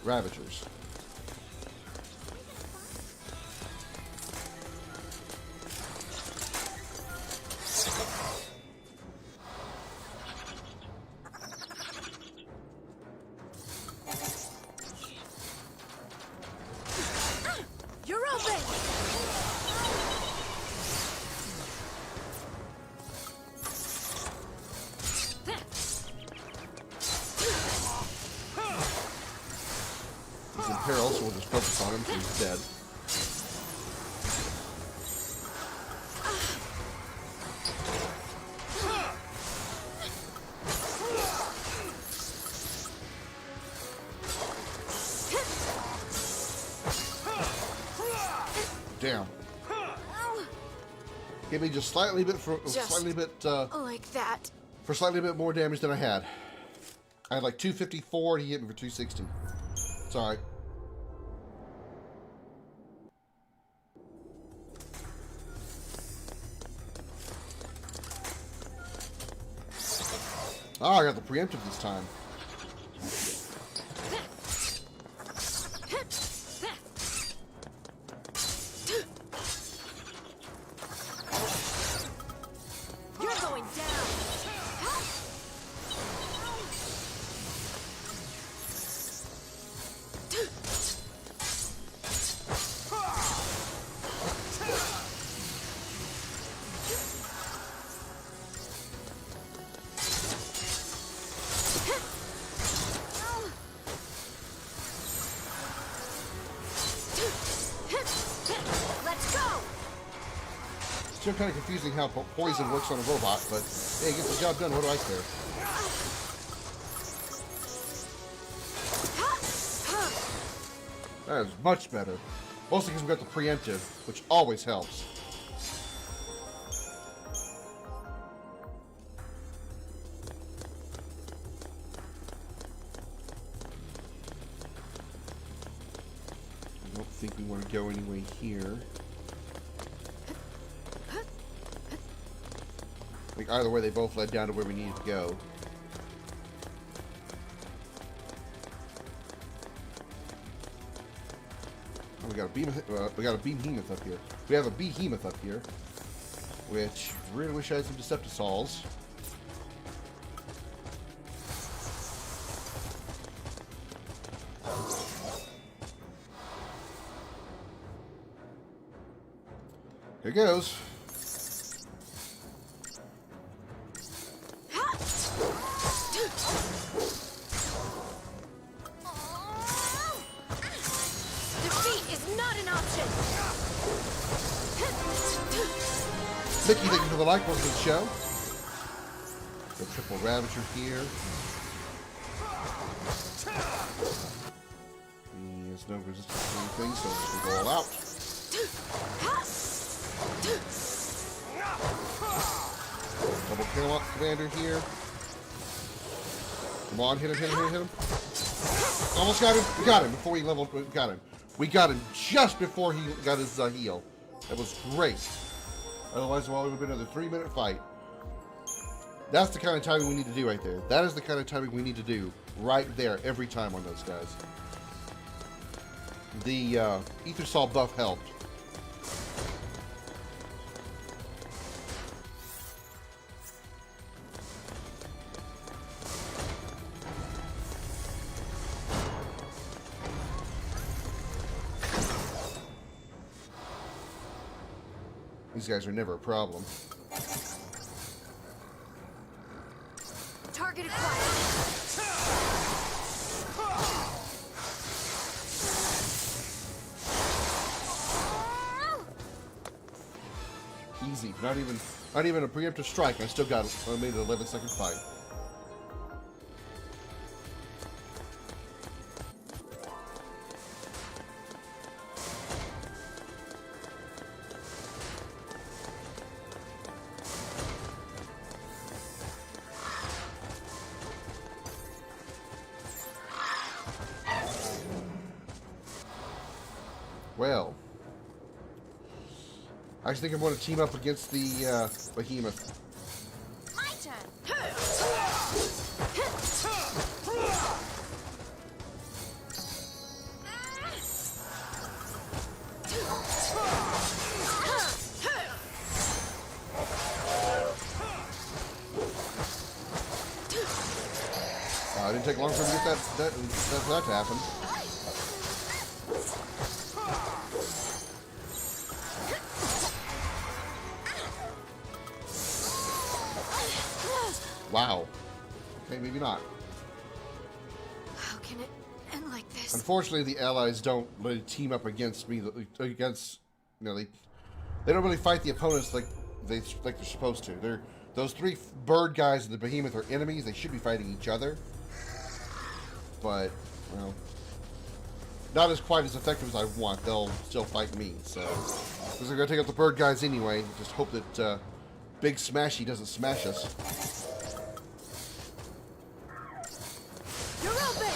Ravagers. You're open! He's in peril, so we'll just focus on him until he's dead. Damn. Give me just slightly bit for slightly bit Like that. for slightly bit more damage than I had. I had like 254 and he hit me for 260. It's alright. Oh, I got the preemptive this time. You're going down! Let's go! Still kind of confusing how poison works on a robot, but hey, get the job done. What do I care? That is much better. Mostly because we got the preemptive, which always helps. I don't think we want to go anyway here. I think either way, they both led down to where we needed to go. Oh, we got a behemoth up here. We have a behemoth up here, which really wish I had some Deceptisols. Here goes. Defeat is not an option! Mickey, thank you for the like. Welcome to the show. The triple Ravager here. There's no resistance to anything, so we go all out. Double kill up Commander here. Come on, hit him, hit him, hit him, hit him. Almost got him. We got him before he leveled. We got him. We got him just before he got his heal. That was great. Otherwise, well, it would have been another 3-minute fight. That's the kind of timing we need to do right there. That is the kind of timing we need to do right there every time on those guys. The Ether Saw buff helped. These guys are never a problem. Target acquired. Easy. Not even a preemptive strike. I still got it. I made an 11-second fight. Well, I think I'm going to team up against the behemoth. My turn. It didn't take long for him to get that to happen. Wow. Okay, maybe not. How can it end like this? Unfortunately, the allies don't really team up against me. Against, you know, they don't really fight the opponents like they're supposed to. Those 3 bird guys and the behemoth are enemies. They should be fighting each other, but well, not as quite as effective as I want. They'll still fight me. So because they're gonna take out the bird guys anyway. Just hope that Big Smashy doesn't smash us. You're open.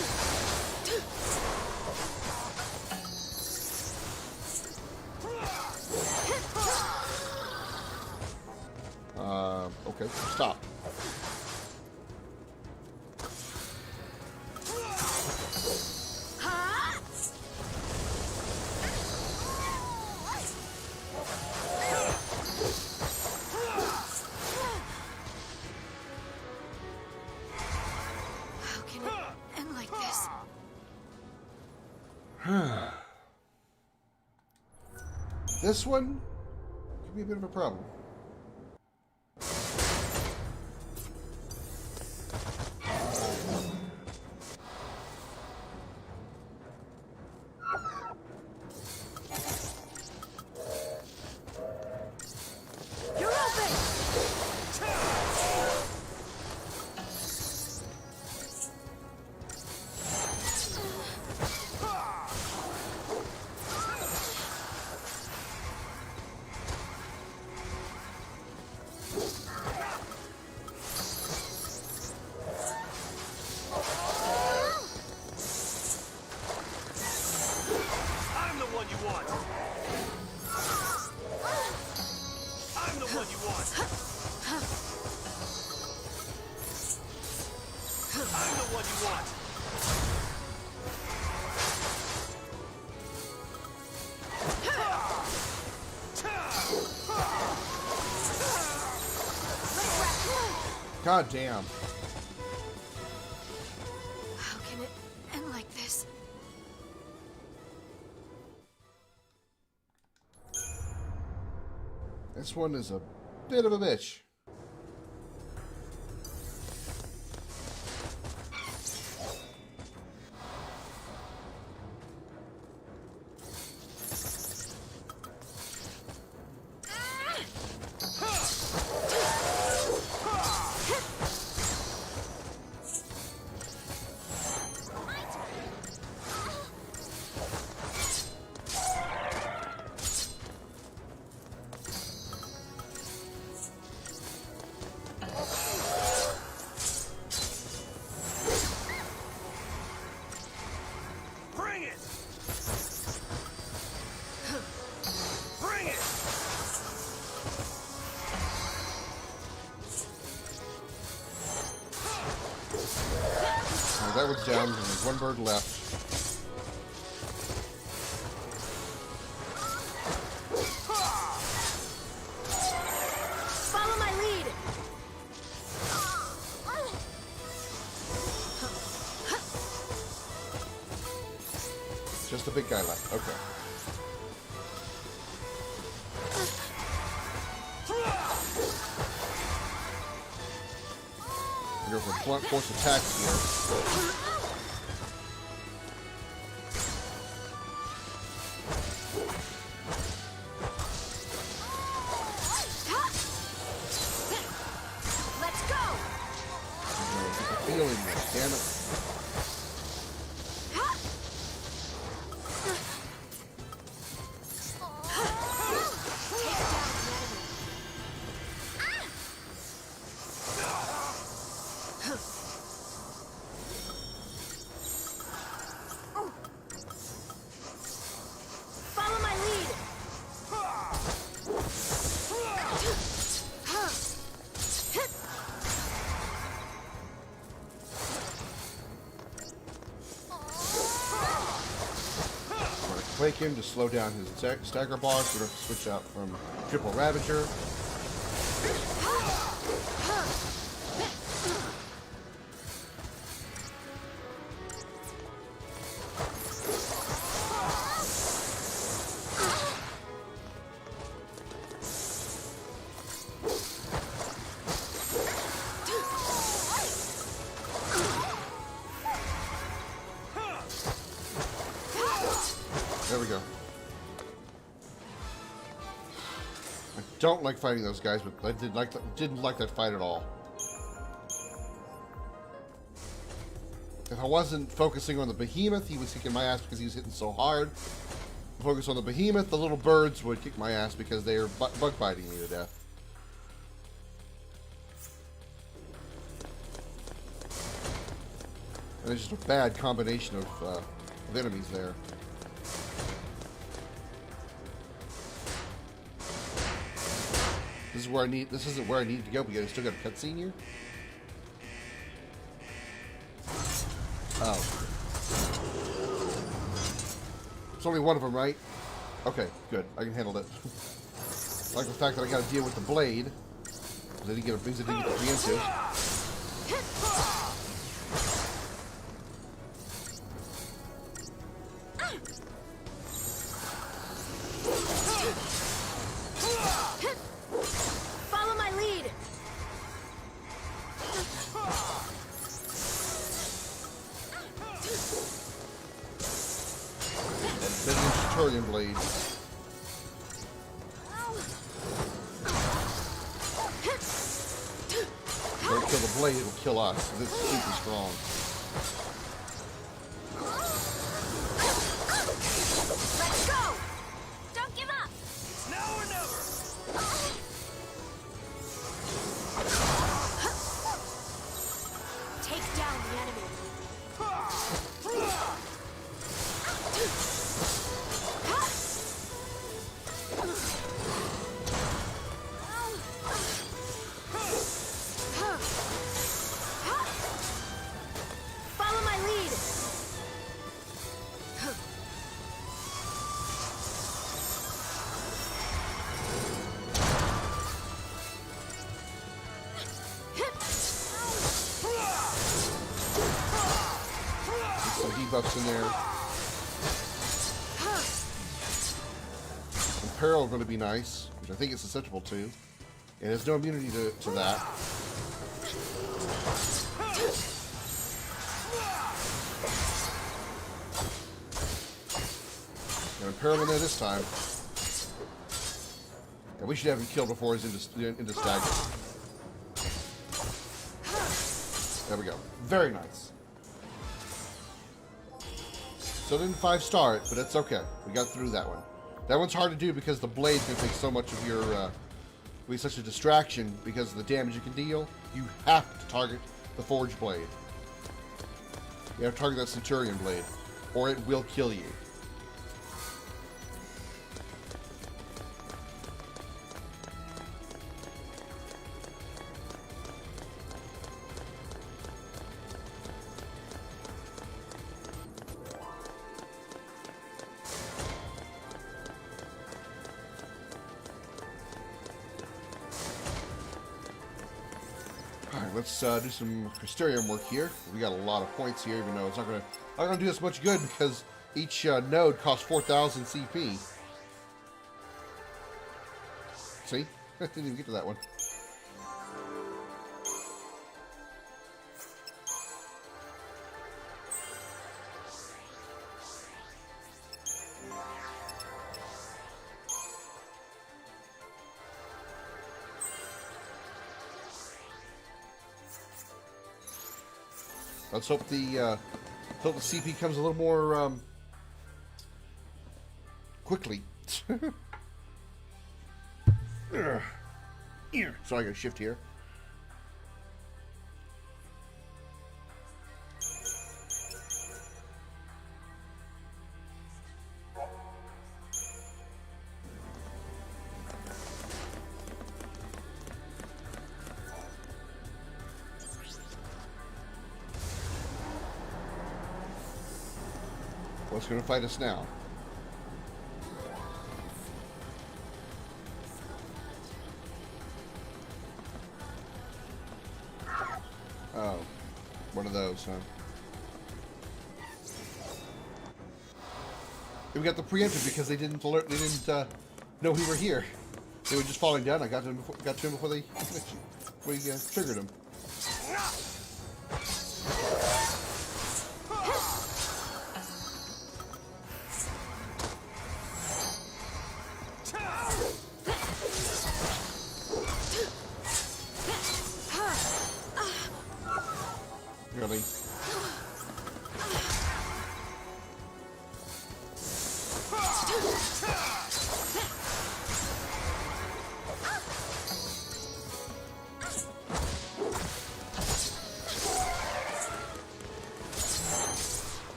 Okay, stop. How can it end like this? This one could be a bit of a problem. You're open. I'm the one you want. I'm the one you want. I'm the one you want. God damn. How can it end like this? This one is a bit of a bitch. that one's down, and there's one bird left. Follow my lead. Just the big guy left. Okay. Go for blunt force attacks here. Let's go. Feeling this, damn it. Follow my lead. I'm going to quake him to slow down his stagger bars. We're going to switch out from triple Ravager. There we go. I don't like fighting those guys, but I didn't like that fight at all. If I wasn't focusing on the behemoth, he was kicking my ass because he was hitting so hard. Focus on the behemoth, the little birds would kick my ass because they are bug biting me to death. And it's just a bad combination of enemies there. This is where I need. This isn't where I need to go. We still got a cutscene here. Oh, it's only one of them, right? Okay, good. I can handle it. Like the fact that I got to deal with the blade. Because I didn't get the preemptive. Follow my lead. Centurion blade. Don't kill the blade, it'll kill us. This is super strong. Let's go. Don't give up. It's now or never! Take down the enemy. Follow my lead. Some debuffs in there. Imperil going to be nice, which I think it's susceptible to. It has no immunity to that. Got Imperil in there this time. And we should have him killed before he's into stagger. There we go. Very nice. So didn't 5-star it, but it's okay. We got through that one. That one's hard to do because the blade's going to take so much of your... be such a distraction because of the damage you can deal. You have to target the Forge Blade. You have to target that Centurion Blade, or it will kill you. Alright, let's do some Crystarium work here. We got a lot of points here, even though it's not gonna do us much good because each node costs 4,000 CP. See? I didn't even get to that one. Let's hope the CP comes a little more quickly. So I gotta shift here. What's going to fight us now? Oh, one of those, huh? We got the preempted because they didn't alert. They didn't know we were here. They were just falling down. I got to him before they triggered him. Really?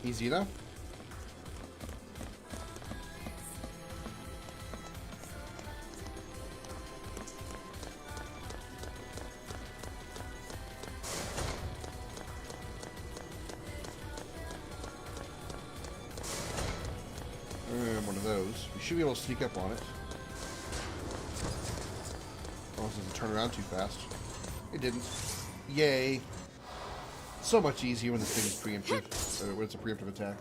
Easy enough. And one of those. We should be able to sneak up on it. Oh, it doesn't turn around too fast. It didn't. Yay. So much easier when this thing is preemptive. When it's a preemptive attack.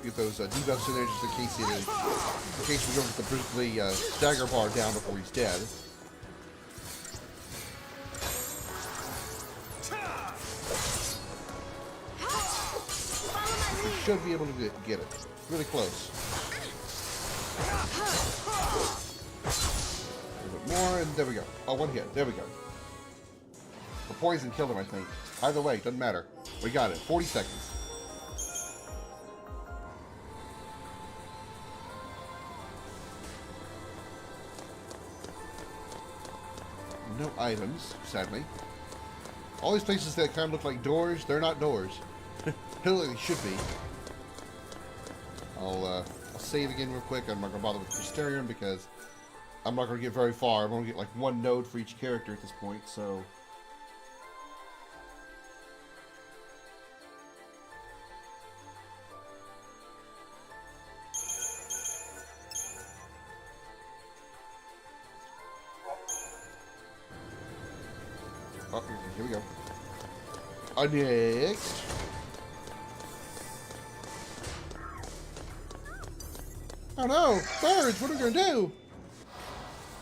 Get those debuffs in there just in case we don't get the stagger bar down before he's dead. We should be able to get it. Really close. A little bit more, and there we go. Oh, one hit. There we go. The poison killed him, I think. Either way, doesn't matter. We got it. 40 seconds. No items, sadly. All these places that kind of look like doors, they're not doors. They should be. I'll save again real quick. I'm not going to bother with Crystarium because I'm not going to get very far. I'm going to get like one node for each character at this point, so... Oh, here we go. Next. Oh no! Birds! What are we gonna do?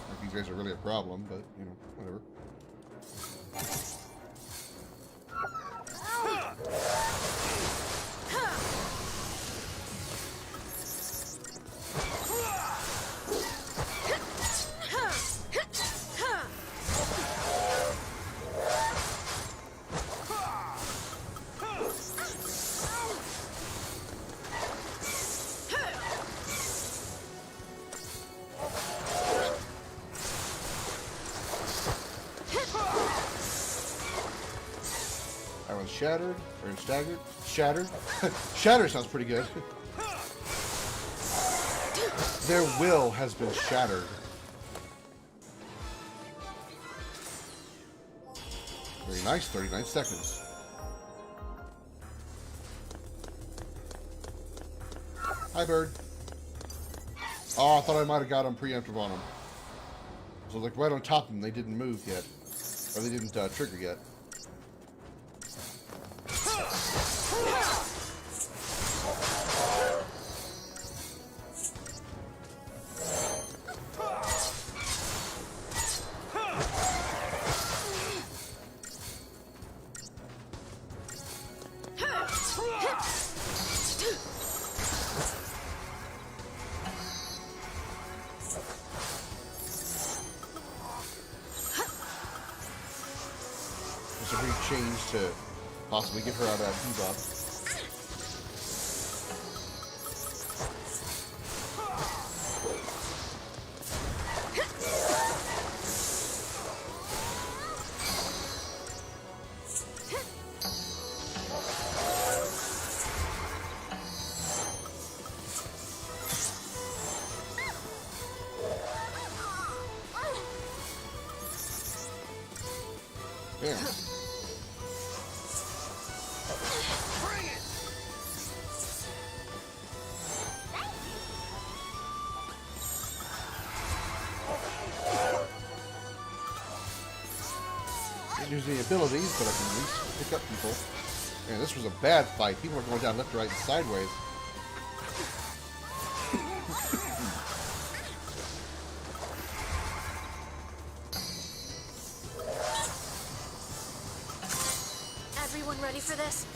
Like these guys are really a problem, but, you know, whatever. That one's shattered. Or staggered. Shattered. Shattered sounds pretty good. Their will has been shattered. Very nice. 39 seconds. Hi, bird. Oh, I thought I might have got them preemptive on them. So like right on top of them, they didn't move yet. Or they didn't trigger yet. There's a big change to possibly get her out of that debuff. Yeah. Can't use any abilities, but I can at least pick up people. Man, this was a bad fight. People are going down left, right, and sideways. Everyone ready for this?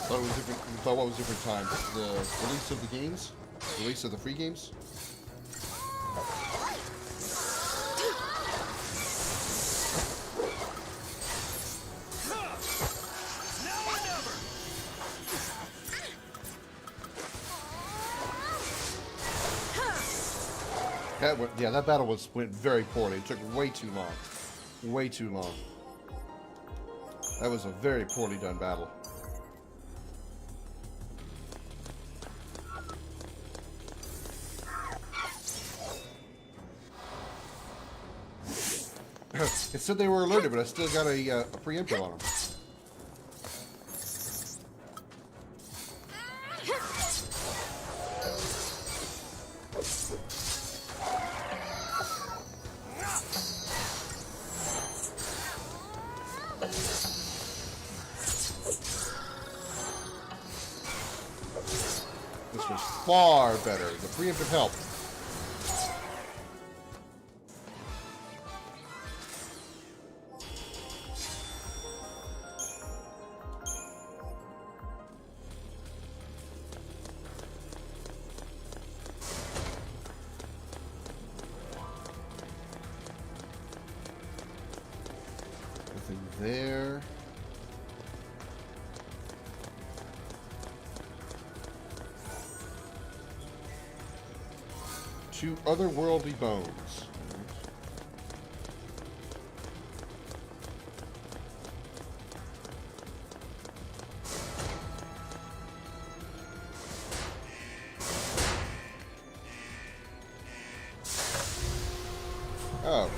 Thought it was different. Thought what was different times? The release of the games, release of the free games. That battle went very poorly. It took way too long. Way too long. That was a very poorly done battle. It said they were alerted, but I still got a preemptive on them. This was far better. The preemptive helped. Nothing there. Two otherworldly bones. Oh.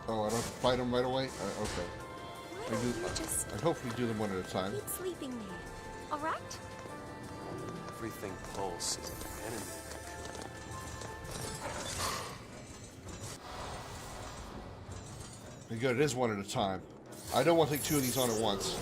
Oh, I don't fight them right away? Okay. I hopefully do them one at a time. Keep sleeping there, all right? Everything pulse is an enemy. Good, it is one at a time. I don't want to take two of these on at once.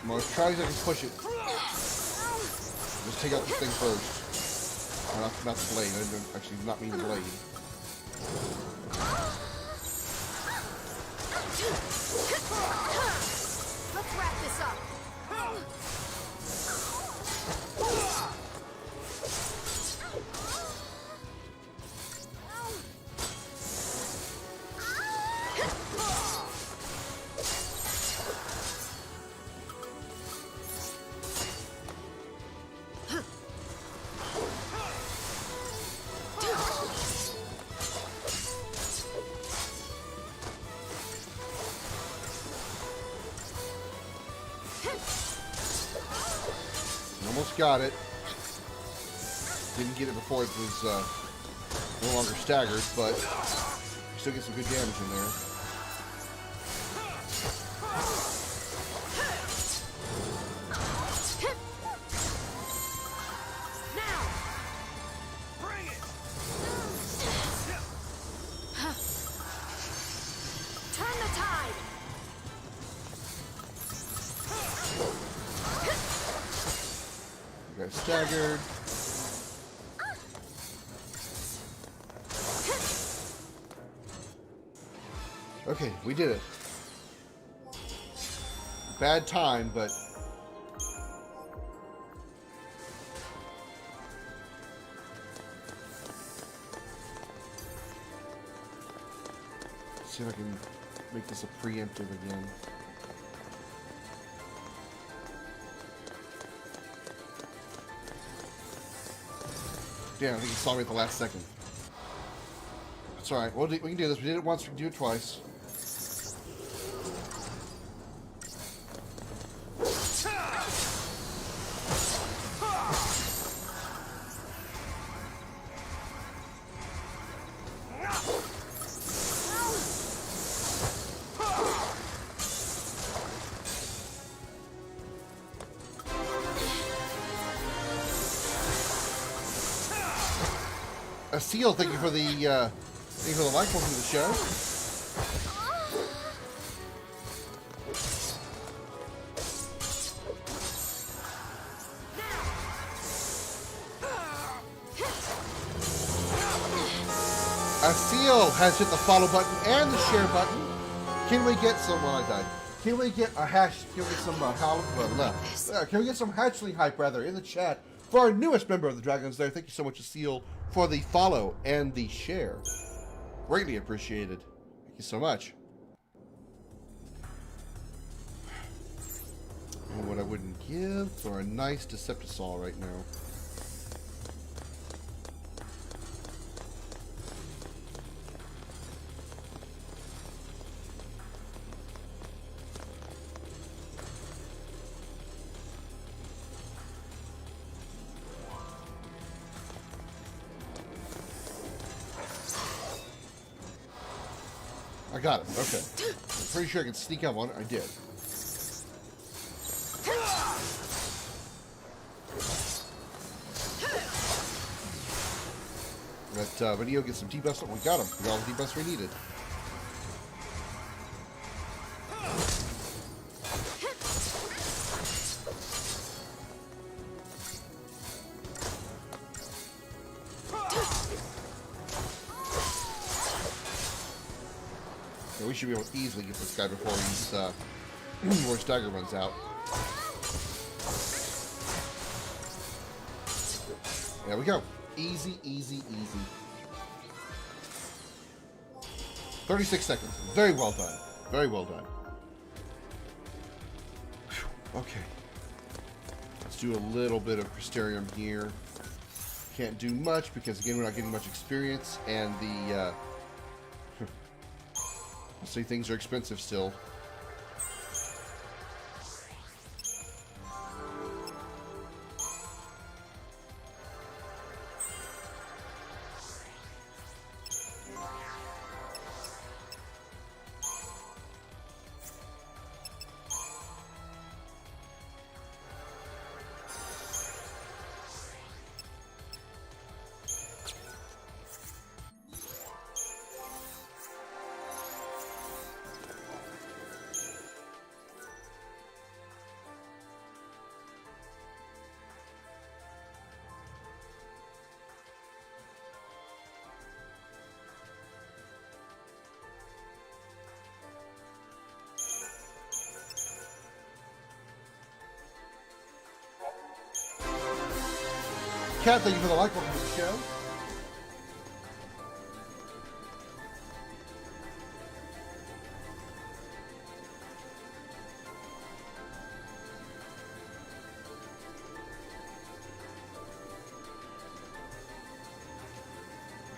I'm gonna try to push it. Just take out this thing first. Not the blade. I didn't actually not mean the blade. Let's wrap this up. Almost got it. Didn't get it before it was no longer staggered, but still get some good damage in there. Now, bring it. Turn the tide. Got staggered. Okay, we did it. Bad time, but see if I can make this a preemptive again. Damn, I think he saw me at the last second. That's alright. We can do this. We did it once, we can do it twice. Seal, thank you for the like button to the show. Seal has hit the follow button and the share button. Can we get some? Well, I died. Can we get a hash? Can we get some can we get some hatchling hype rather in the chat for our newest member of the Dragons Lair? Thank you so much, Seal, for the follow and the share. Greatly appreciated. Thank you so much. And what I wouldn't give for a nice Deceptisol right now. I got it. Okay. I'm pretty sure I could sneak up on it. I did. That video gets some debuffs. We got him. We got all the debuffs we needed. We should be able to easily get this guy before he's before his dagger runs out. There we go. Easy, easy, easy. 36 seconds. Very well done. Very well done. Whew. Okay. Let's do a little bit of Crystarium here. Can't do much because, again, we're not getting much experience, and the see, things are expensive still. Cat, thank you for the like. Welcome to the show.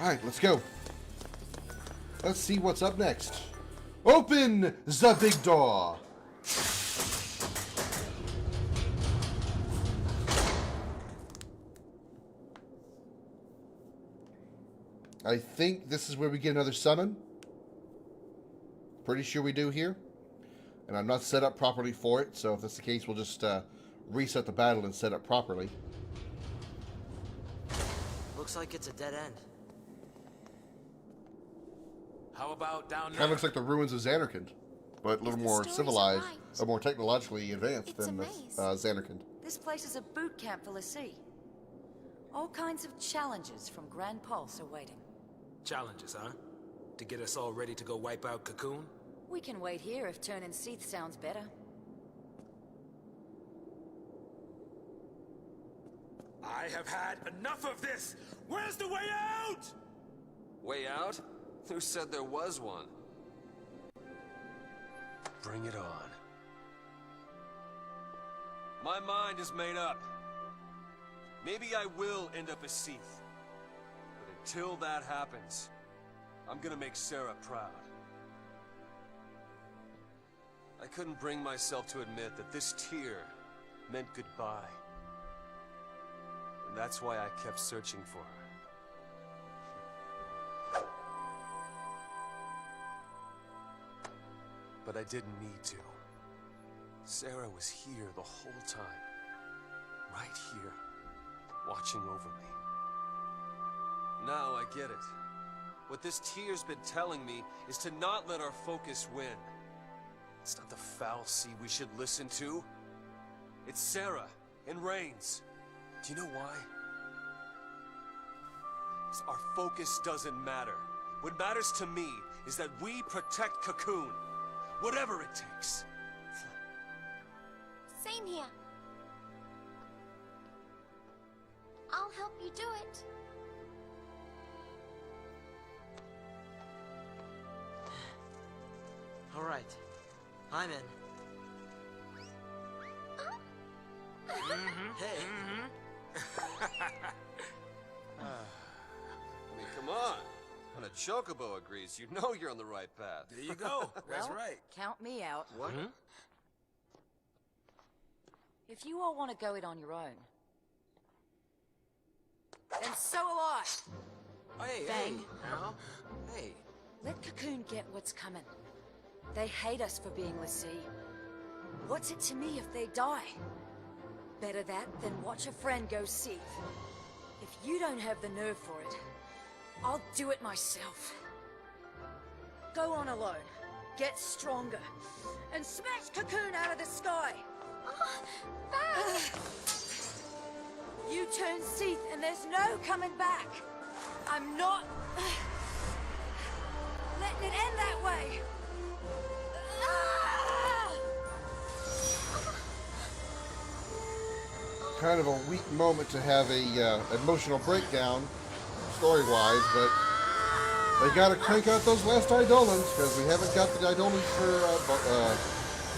Alright, let's go. Let's see what's up next. Open the big door. I think this is where we get another summon. Pretty sure we do here. And I'm not set up properly for it, so if that's the case, we'll just reset the battle and set up properly. Looks like it's a dead end. How about down there? Kind of looks like the ruins of Xanarkand, but a little more civilized, or more technologically advanced than Xanarkand. This place is a boot camp for Lassie. All kinds of challenges from Grand Pulse are waiting. Challenges, huh? To get us all ready to go wipe out Cocoon? We can wait here if turning Seath sounds better. I have had enough of this! Where's the way out? Way out? Who said there was one? Bring it on. My mind is made up. Maybe I will end up as Seath. But until that happens, I'm gonna make Sarah proud. I couldn't bring myself to admit that this tear meant goodbye. And that's why I kept searching for her. But I didn't need to. Sarah was here the whole time. Right here. Watching over me. Now I get it. What this tear's been telling me is to not let our focus win. It's not the Fal'Cie we should listen to. It's Sarah and Reigns. Do you know why? 'Cause our focus doesn't matter. What matters to me is that we protect Cocoon. Whatever it takes. Same here. I'll help you do it. All right. I'm in. Hey. I mean, come on. When a chocobo agrees, you know you're on the right path. There you go. That's Well, right. Count me out. What? If you all want to go it on your own, then so will I. Hey, Bang. hey, Al. Hey. Let Cocoon get what's coming. They hate us for being Lassie. What's it to me if they die? Better that than watch a friend go Seath. If you don't have the nerve for it, I'll do it myself. Go on alone, get stronger, and smash Cocoon out of the sky! You turn Seath and there's no coming back! I'm not letting it end that way! Kind of a weak moment to have a emotional breakdown, story-wise, but they gotta crank out those last Eidolons, because we haven't got the Eidolons for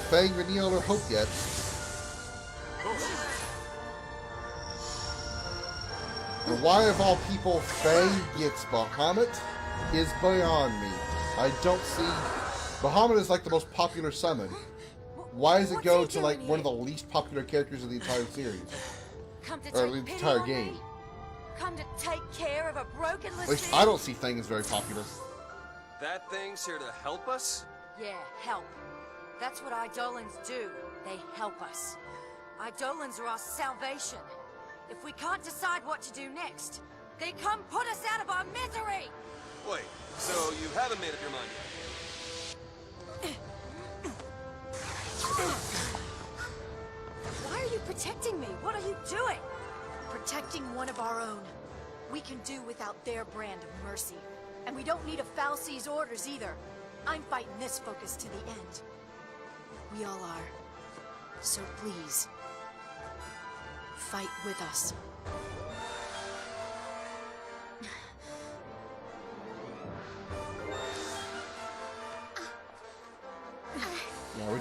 Fang, Vanille, or Hope yet. And why, of all people, Fang gets Bahamut is beyond me. I don't see... Bahamut is like the most popular summon. Why does it go to like one of the least popular characters in the entire series? Or the entire game? Come to take care of a broken At least I don't see Fang as very popular. That thing's here to help us? Yeah, help. That's what Eidolons do. They help us. Eidolons are our salvation. If we can't decide what to do next, they come put us out of our misery! Wait, so you haven't made up your mind yet? Why are you protecting me? What are you doing? Protecting one of our own. We can do without their brand of mercy. And we don't need a Fal'Cie's orders either. I'm fighting this focus to the end. We all are. So please, fight with us.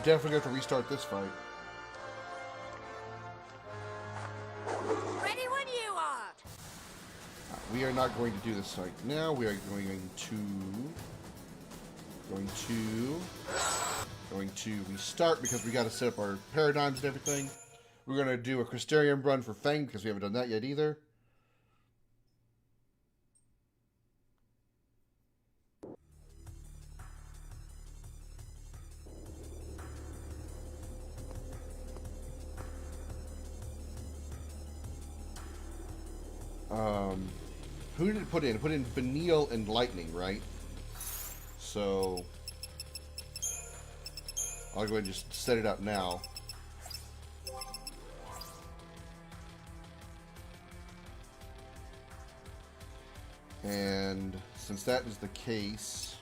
definitely going to restart this fight. Ready when you are. We are not going to do this fight now. We are going to restart because we got to set up our paradigms and everything. We're going to do a Crystarium run for Fang because we haven't done that yet either. Who did it put in? It put in Vanille and Lightning, right? So I'll go ahead and just set it up now. And since that is the case,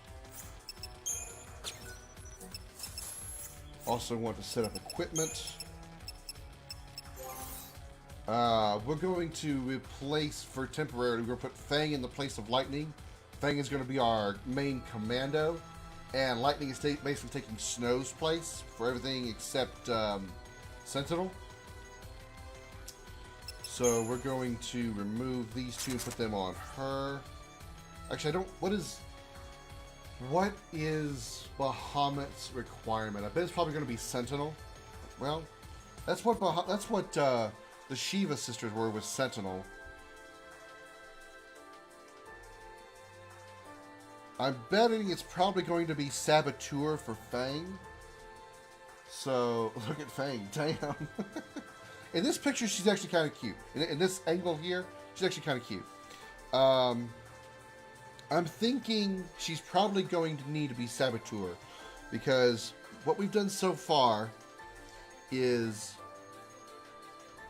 also want to set up equipment. We're going to replace, for temporarily, we're going to put Fang in the place of Lightning. Fang is going to be our main commando, and Lightning is basically taking Snow's place for everything except Sentinel. So we're going to remove these two and put them on her. Actually, I don't. What is Bahamut's requirement? I bet it's probably going to be Sentinel. Well, that's what the Shiva sisters were with Sentinel. I'm betting it's probably going to be Saboteur for Fang. So, look at Fang. Damn. In this picture, she's actually kind of cute. In this angle here, she's actually kind of cute. I'm thinking she's probably going to need to be Saboteur. Because what we've done so far is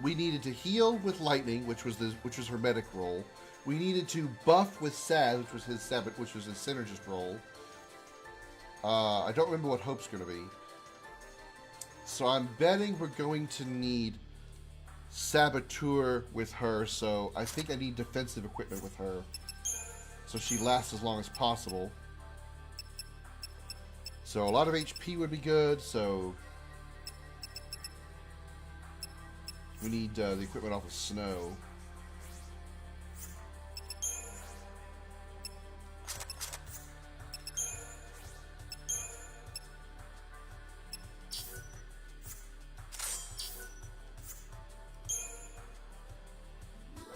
we needed to heal with Lightning, which was her medic role. We needed to buff with Saz, which was his synergist role. I don't remember what Hope's going to be. So I'm betting we're going to need Saboteur with her. So I think I need defensive equipment with her, so she lasts as long as possible. So a lot of HP would be good. So we need the equipment off of Snow.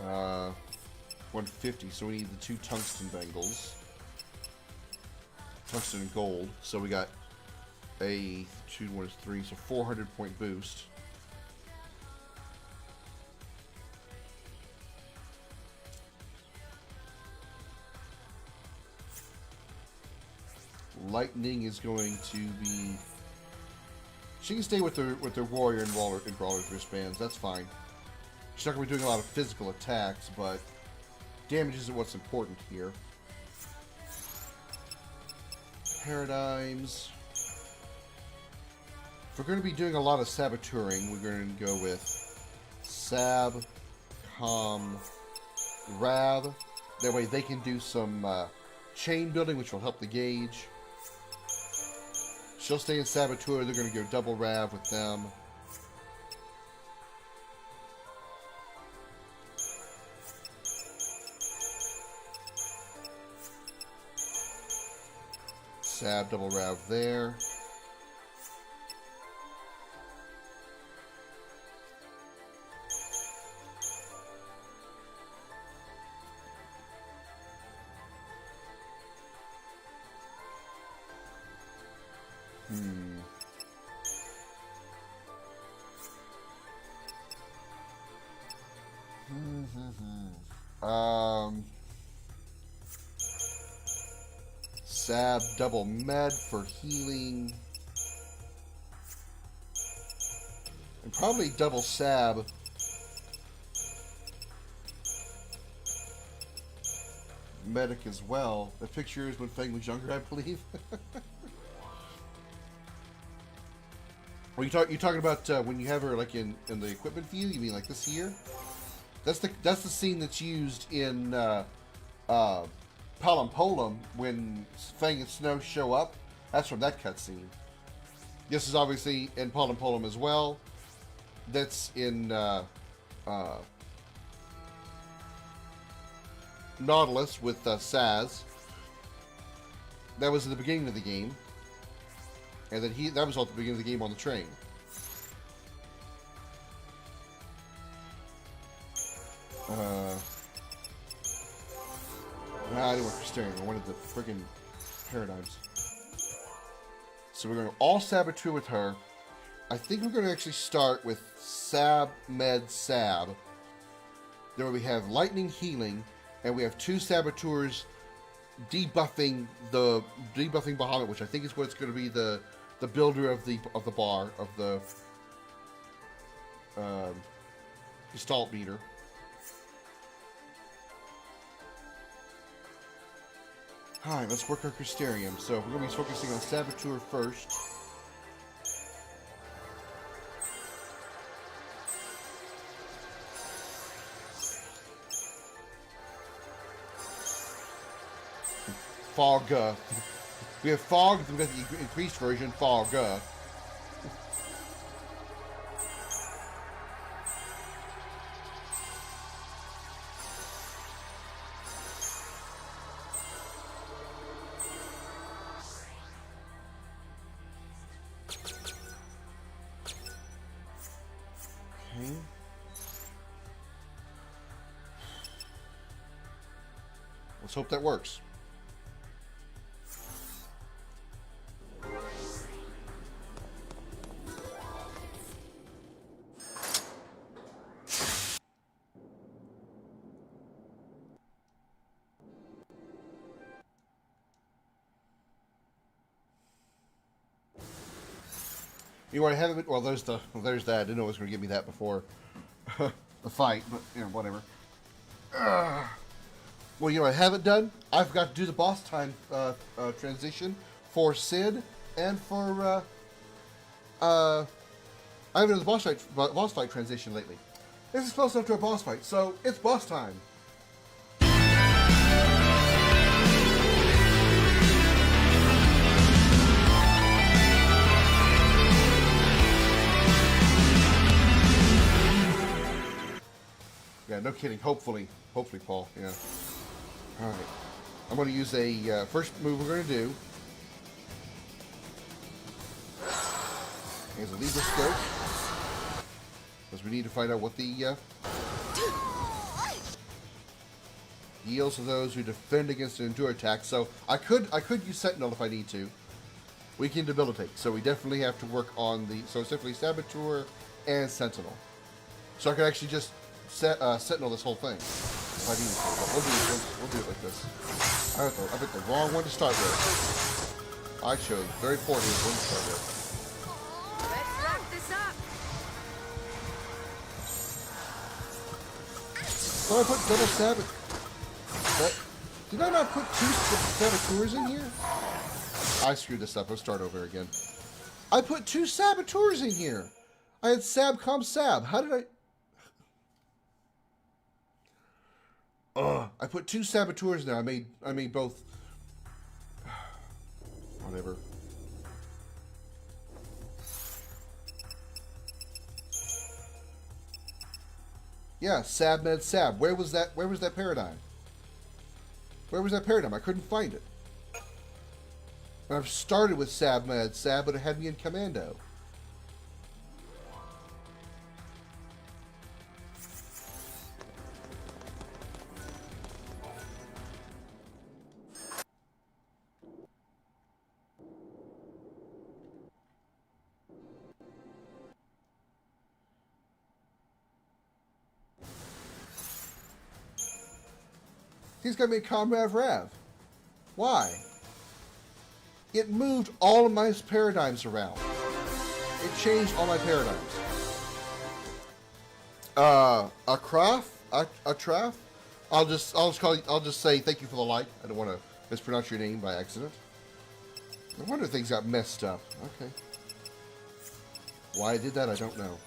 Uh, 150, so we need the 2 tungsten bangles. Tungsten and gold. So we got a 2, 1 is 3, so 400 point boost. Lightning is going to be. She can stay with their warrior and brawler's wristbands. That's fine. She's not going to be doing a lot of physical attacks, but damage isn't what's important here. Paradigms. If we're going to be doing a lot of saboteuring, we're going to go with Sab, Com, Rav. That way they can do some chain building, which will help the gauge. She'll stay in Saboteur. They're going to go double Rav with them. Sab, double Rav there. Sab, double med for healing. And probably double Sab. Medic as well. The picture is when Fang was younger, I believe. Well, you talking about when you have her like in the equipment view? You mean like this here? That's the scene that's used in Palom Polum when Fang and Snow show up. That's from that cutscene. This is obviously in Polympolum as well. That's in Nautilus with Saz. That was at the beginning of the game. And then that was all at the beginning of the game on the train. I didn't want Crystarium. I wanted the friggin' Paradigms. So we're going to all Saboteur with her. I think we're going to actually start with Sab, Med, Sab. Then we have Lightning Healing, and we have 2 Saboteurs debuffing Bahamut, which I think is what's going to be the builder of the bar of the Gestalt meter. Alright, let's work our Crystarium. So we're going to be focusing on Saboteur first. Fog. We have Fog, we've got the increased version, Fog. Okay. Let's hope that works. You already have it. Well, there's that. I didn't know it was going to give me that before the fight, but you know, whatever. Well, you know, I have it done. I forgot to do the boss time transition for Sid and for I haven't done the boss fight transition lately. This is close enough to a boss fight, so it's boss time. Yeah, no kidding. Hopefully, Paul. Yeah. All right. I'm going to use a first move. We're going to do is a Libra Scope, because we need to find out what the yields to those who defend against an endure attack. So I could use Sentinel if I need to. We can debilitate, so we definitely have to work on the. So it's definitely Saboteur and Sentinel. So I can actually just Sentinel this whole thing if I need to. But we'll do it like this. I picked the wrong one to start with. I chose very poorly one to start with. Let's wrap this up. So I put double Sabot. Did I not put 2 Saboteurs in here? I screwed this up. Let's start over again. I put 2 Saboteurs in here. I had Sabcom Sab. How did I? I put 2 Saboteurs now. I made both. Whatever. Yeah, Sab Med Sab. Where was that paradigm? Where was that paradigm? I couldn't find it. And I've started with Sab Med Sab, but it had me in Commando. He's got me a Comrade Rav. Why? It moved all of my paradigms around. It changed all my paradigms. Atraf? I'll just say thank you for the like. I don't want to mispronounce your name by accident. No wonder things got messed up. Okay. Why I did that, I don't know.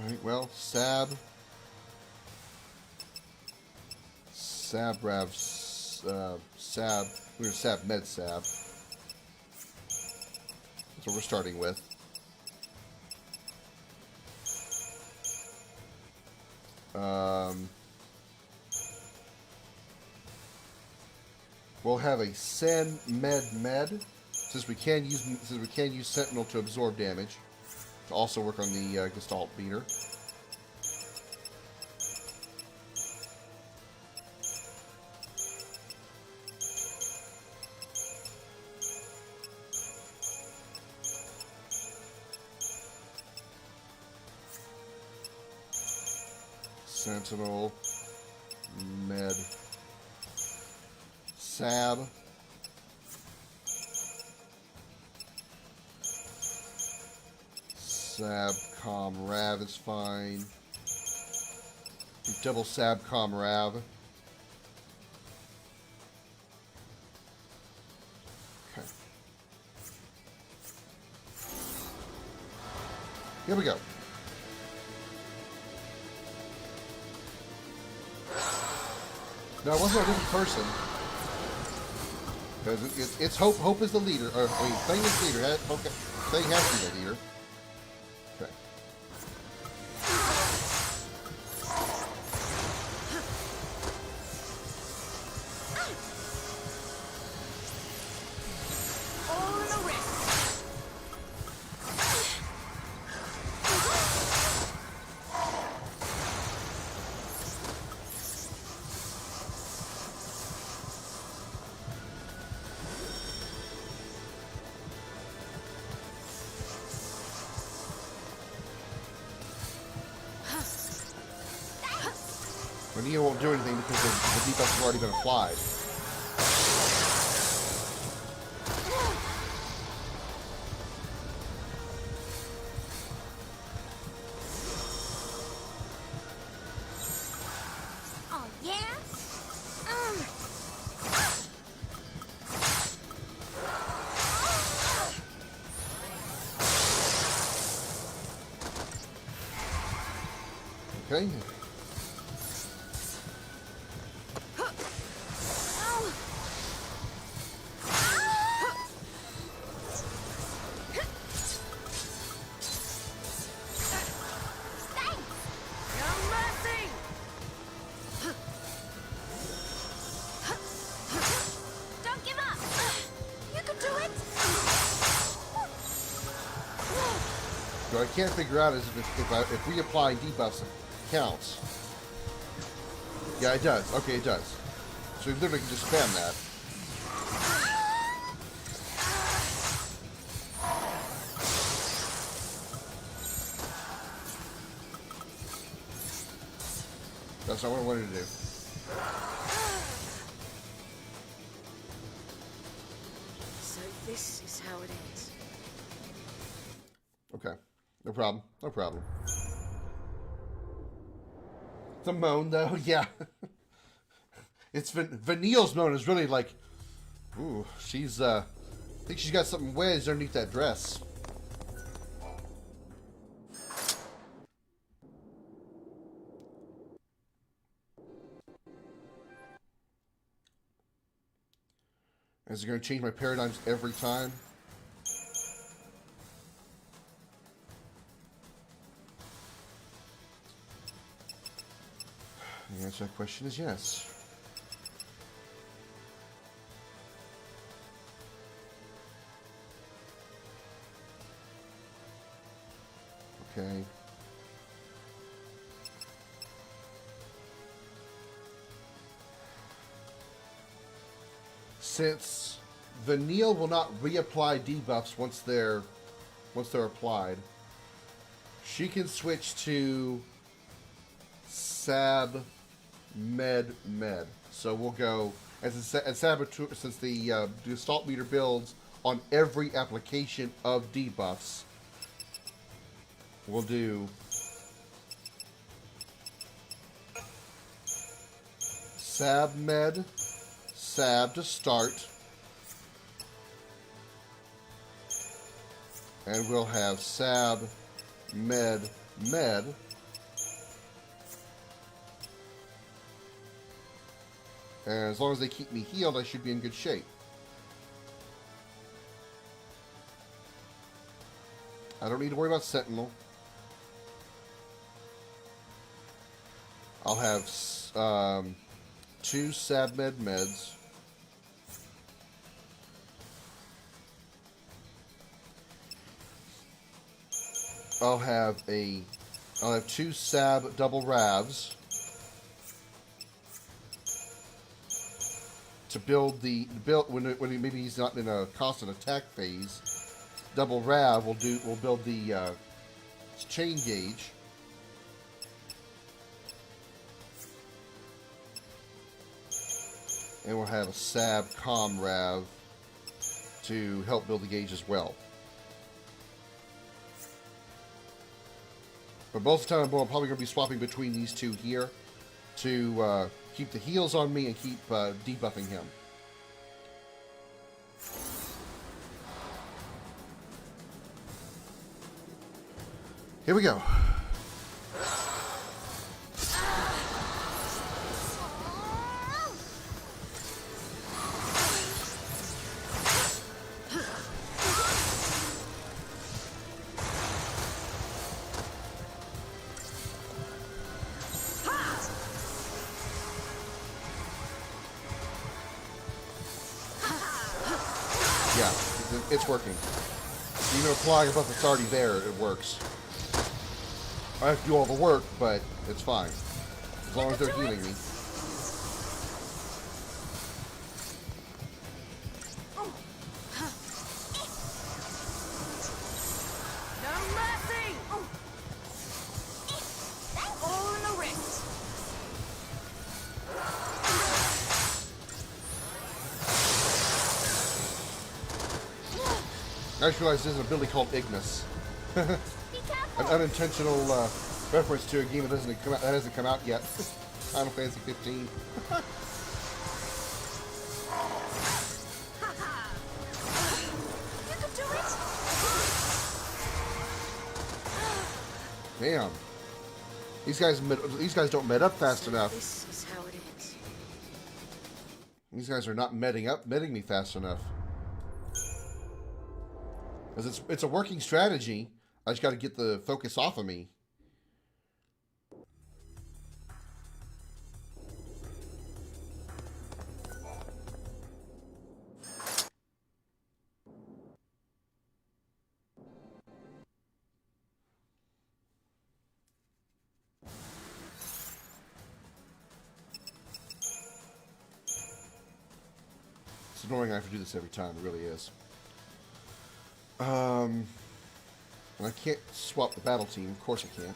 Alright, well, Sabrav Sab. We're going to Sab Med Sab. That's what we're starting with. We'll have a Sen Med since we can use Sentinel to absorb damage to also work on the Gestalt Beater. Sentinel, Med, Sab, Sab, Com, Rav is fine. Double Sab, Com, Rav. Okay. Here we go. No, it wasn't a different person. Because it's Hope. Hope is the leader. Or, I mean, Thing is the leader. Okay. Thing has to be the leader. Okay. All in a wrist. Neo won't do anything because the debuffs have already been applied. Oh, yeah? Okay. Don't give up! You can do it! What I can't figure out is if we apply debuffs, it counts. Yeah, it does. Okay, it does. So we literally can just spam that. That's not what I wanted to do. So this is how it ends. Okay. No problem. No problem. The moan, though, yeah. It's Vanille's moan is really like, ooh, she's, I think she's got something wedged underneath that dress. Is it going to change my paradigms every time? The answer to that question is yes. Okay. Since Vanille will not reapply debuffs once they're applied, she can switch to Sab Med. So we'll go as Saboteur, since the Gestalt meter builds on every application of debuffs. We'll do Sab Med, Sab to start, and we'll have Sab Med. And as long as they keep me healed, I should be in good shape. I don't need to worry about Sentinel. I'll have 2 Sabmed meds. I'll have 2 Sab double Ravs to build when maybe he's not in a constant attack phase. Double Rav will build the chain gauge. And we'll have a Sab Com Rav to help build the gauge as well. But most of the time, I'm probably going to be swapping between these two here to keep the heals on me and keep debuffing him. Here we go. Yeah, it's working. Even applying a buff that's already there, it works. I have to do all the work, but it's fine. As long as they're healing me. No mercy! All in the wrist. I just realized there's an ability called Ignis. An unintentional reference to a game that hasn't come out yet. Final Fantasy 15. You can do it. Damn. These guys don't med up fast enough. This is how it ends. These guys are not medding me fast enough. Because it's a working strategy. I just got to get the focus off of me. It's annoying I have to do this every time. It really is. And I can't swap the battle team. Of course I can't.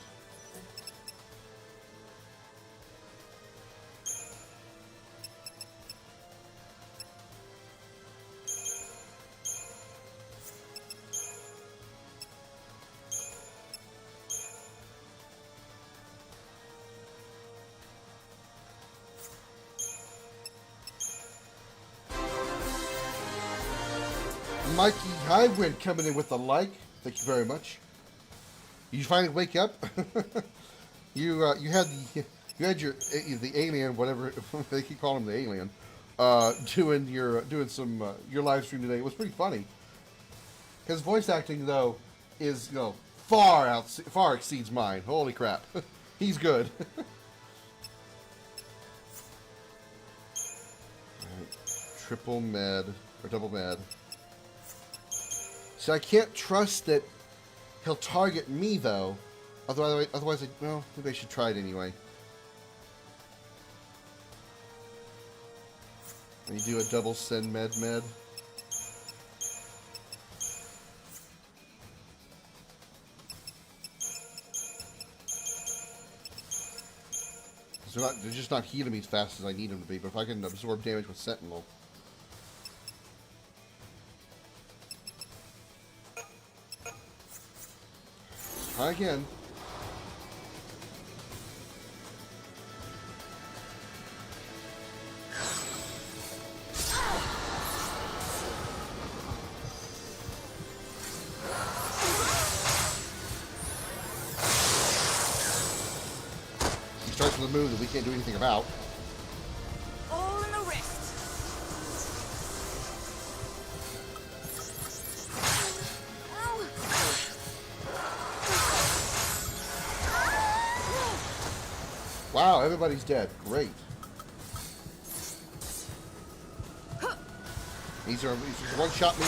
Mikey Highwind coming in with a like. Thank you very much. You finally wake up. you had the alien, whatever they keep calling him, the alien, doing some your live stream today. It was pretty funny. His voice acting though is far exceeds mine. Holy crap, he's good. Alright, triple med or double med. So I can't trust that he'll target me, though. Otherwise, maybe I should try it anyway. Let me do a double send med. They're just not healing me as fast as I need them to be. But if I can absorb damage with Sentinel. Try again. He starts with a move that we can't do anything about. All in the Wow, everybody's dead. Great. He's just one-shot me.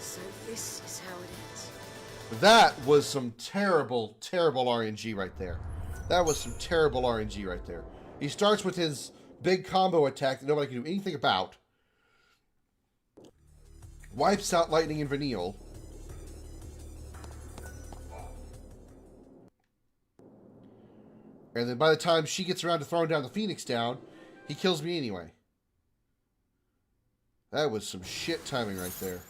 So this is how it ends. That was some terrible, terrible RNG right there. That was some terrible RNG right there. He starts with his big combo attack that nobody can do anything about. Wipes out Lightning and Vanille. And then by the time she gets around to throwing down the Phoenix down, he kills me anyway. That was some shit timing right there.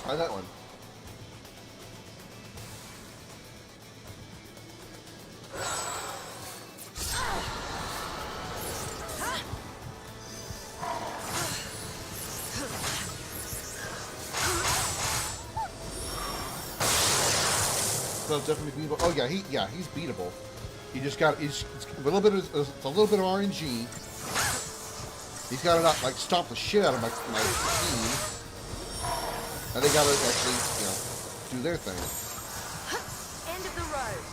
Try that one. So definitely beatable. Oh yeah, he's beatable. He just got it's a little bit of RNG. He's got to not like stomp the shit out of my team. And they gotta actually, do their thing. End of the road.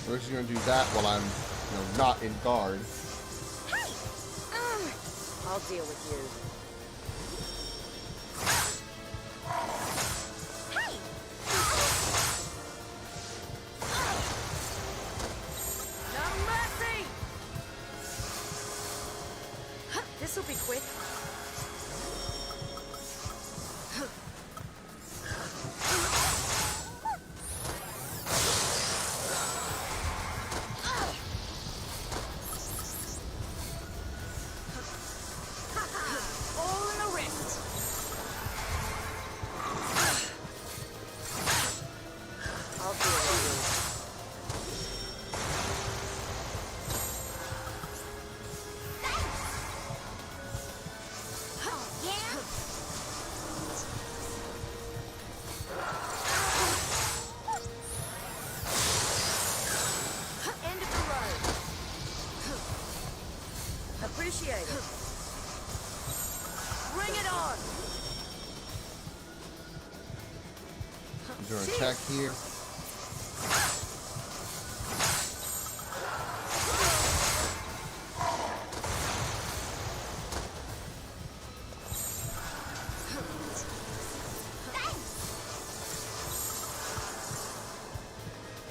We're just gonna do that while I'm, not in guard. I'll deal with you. No mercy! This'll be quick. Appreciate it. Bring it on. Is there an attack here?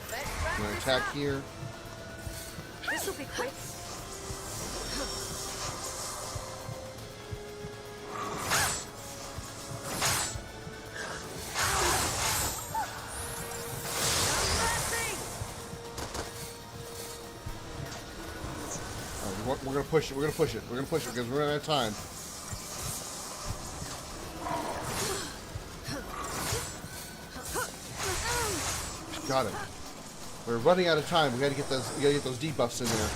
Is there an attack here? This'll be quick. We're gonna push it. We're gonna push it. We're gonna push it because we're running out of time. Got it. We're running out of time. We gotta get those. We gotta get those debuffs in there.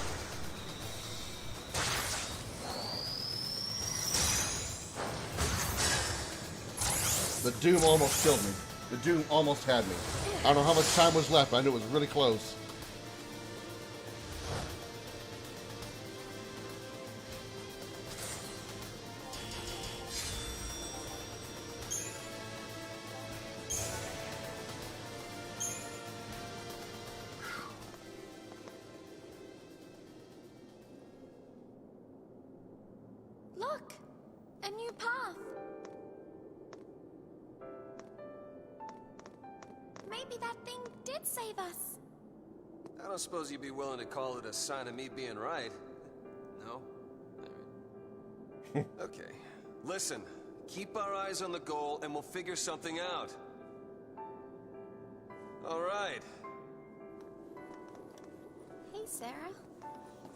The Doom almost killed me. The Doom almost had me. I don't know how much time was left, but I knew it was really close. path. Maybe that thing did save us. I don't suppose you'd be willing to call it a sign of me being right. No? Alright. Okay. Listen, keep our eyes on the goal and we'll figure something out. Alright. Hey, Sarah.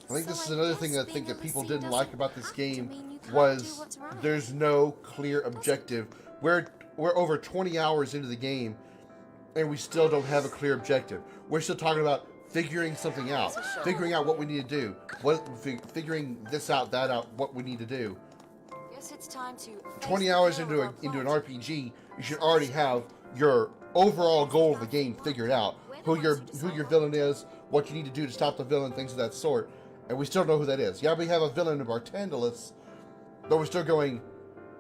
I think this is So I another guess thing I being think a that people Lassie didn't like doesn't about this have to game mean you can't do was what's right. there's no clear objective. We're over 20 hours into the game, and we still don't have a clear objective. We're still talking about figuring something out, figuring out what we need to do, figuring this out, that out, what we need to do. Guess it's time to 20 hours into an RPG, you should already have your overall goal of the game figured out. Who your villain is, what you need to do to stop the villain, things of that sort. And we still don't know who that is. Yeah, we have a villain of Bartandalus, but we're still going,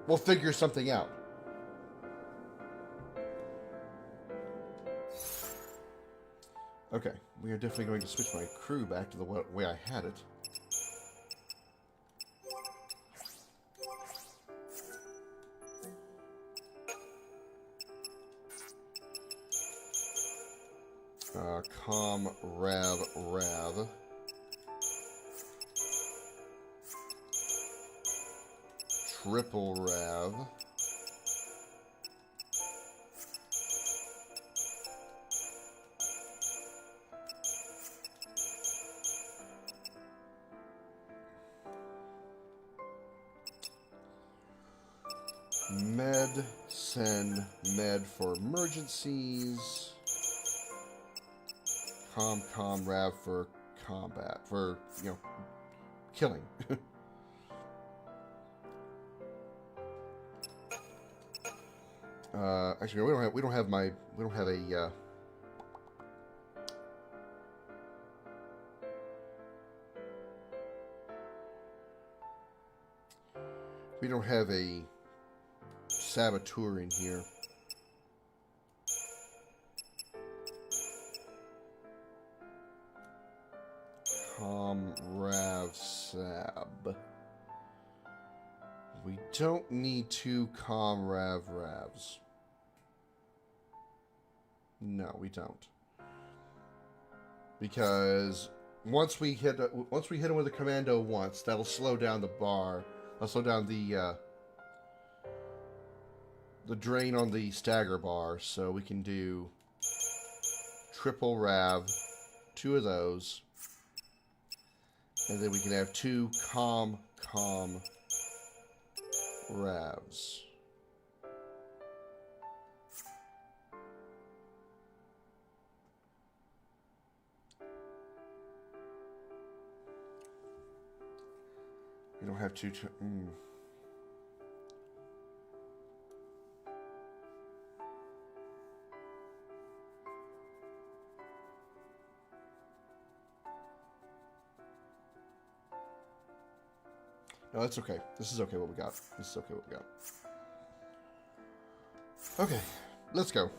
we'll figure something out. Okay, we are definitely going to switch my crew back to the way I had it. Rav. Triple Rav. Med for emergencies. Com Rav for combat, for, you know, killing. Actually, we don't have a we don't have a saboteur in here. Rav Sab. We don't need two Ravs. No, we don't. Because once we hit him with a commando once, that'll slow down the bar. That'll slow down the drain on the stagger bar, so we can do triple Rav, 2 of those. And then we can have 2 Ravs. We don't have 2... No, that's okay. This is okay what we got. Okay, let's go.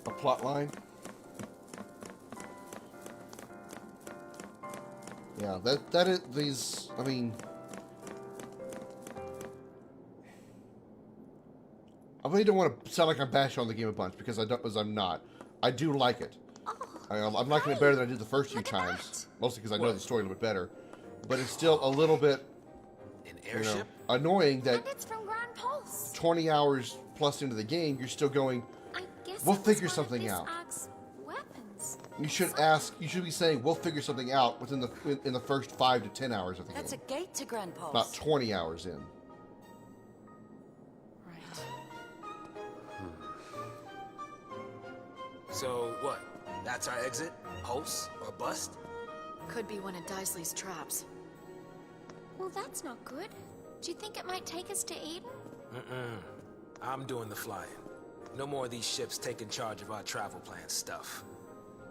A plot line? Yeah, that is these, I mean, I really don't want to sound like I'm bashing on the game a bunch because I'm not. I do like it. I'm liking it better than I did the first few times, mostly because I know the story a little bit better. But it's still a little bit, annoying that And it's from Grand Pulse. 20 hours plus into the game, you're still going, I guess we'll it was figure one of something this out. Ark's weapons. You should be saying, we'll figure something out within in the first 5 to 10 hours of the That's a game. gate to Grand Pulse. Not 20 hours in. Right. So what? That's our exit? Pulse or bust? Could be one of Daisley's traps. Well, that's not good. Do you think it might take us to Eden? I'm doing the flying. No more of these ships taking charge of our travel plan stuff.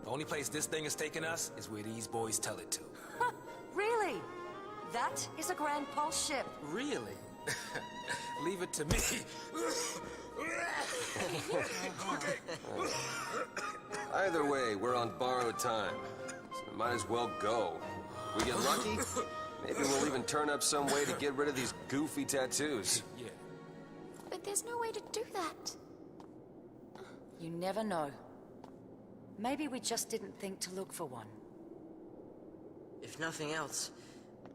The only place this thing is taking us is where these boys tell it to. Really? That is a Grand Pulse ship. Really? Leave it to me. Either way, we're on borrowed time. So we might as well go. We get lucky, maybe we'll even turn up some way to get rid of these goofy tattoos. Yeah. But there's no way to do that. You never know. Maybe we just didn't think to look for one. If nothing else,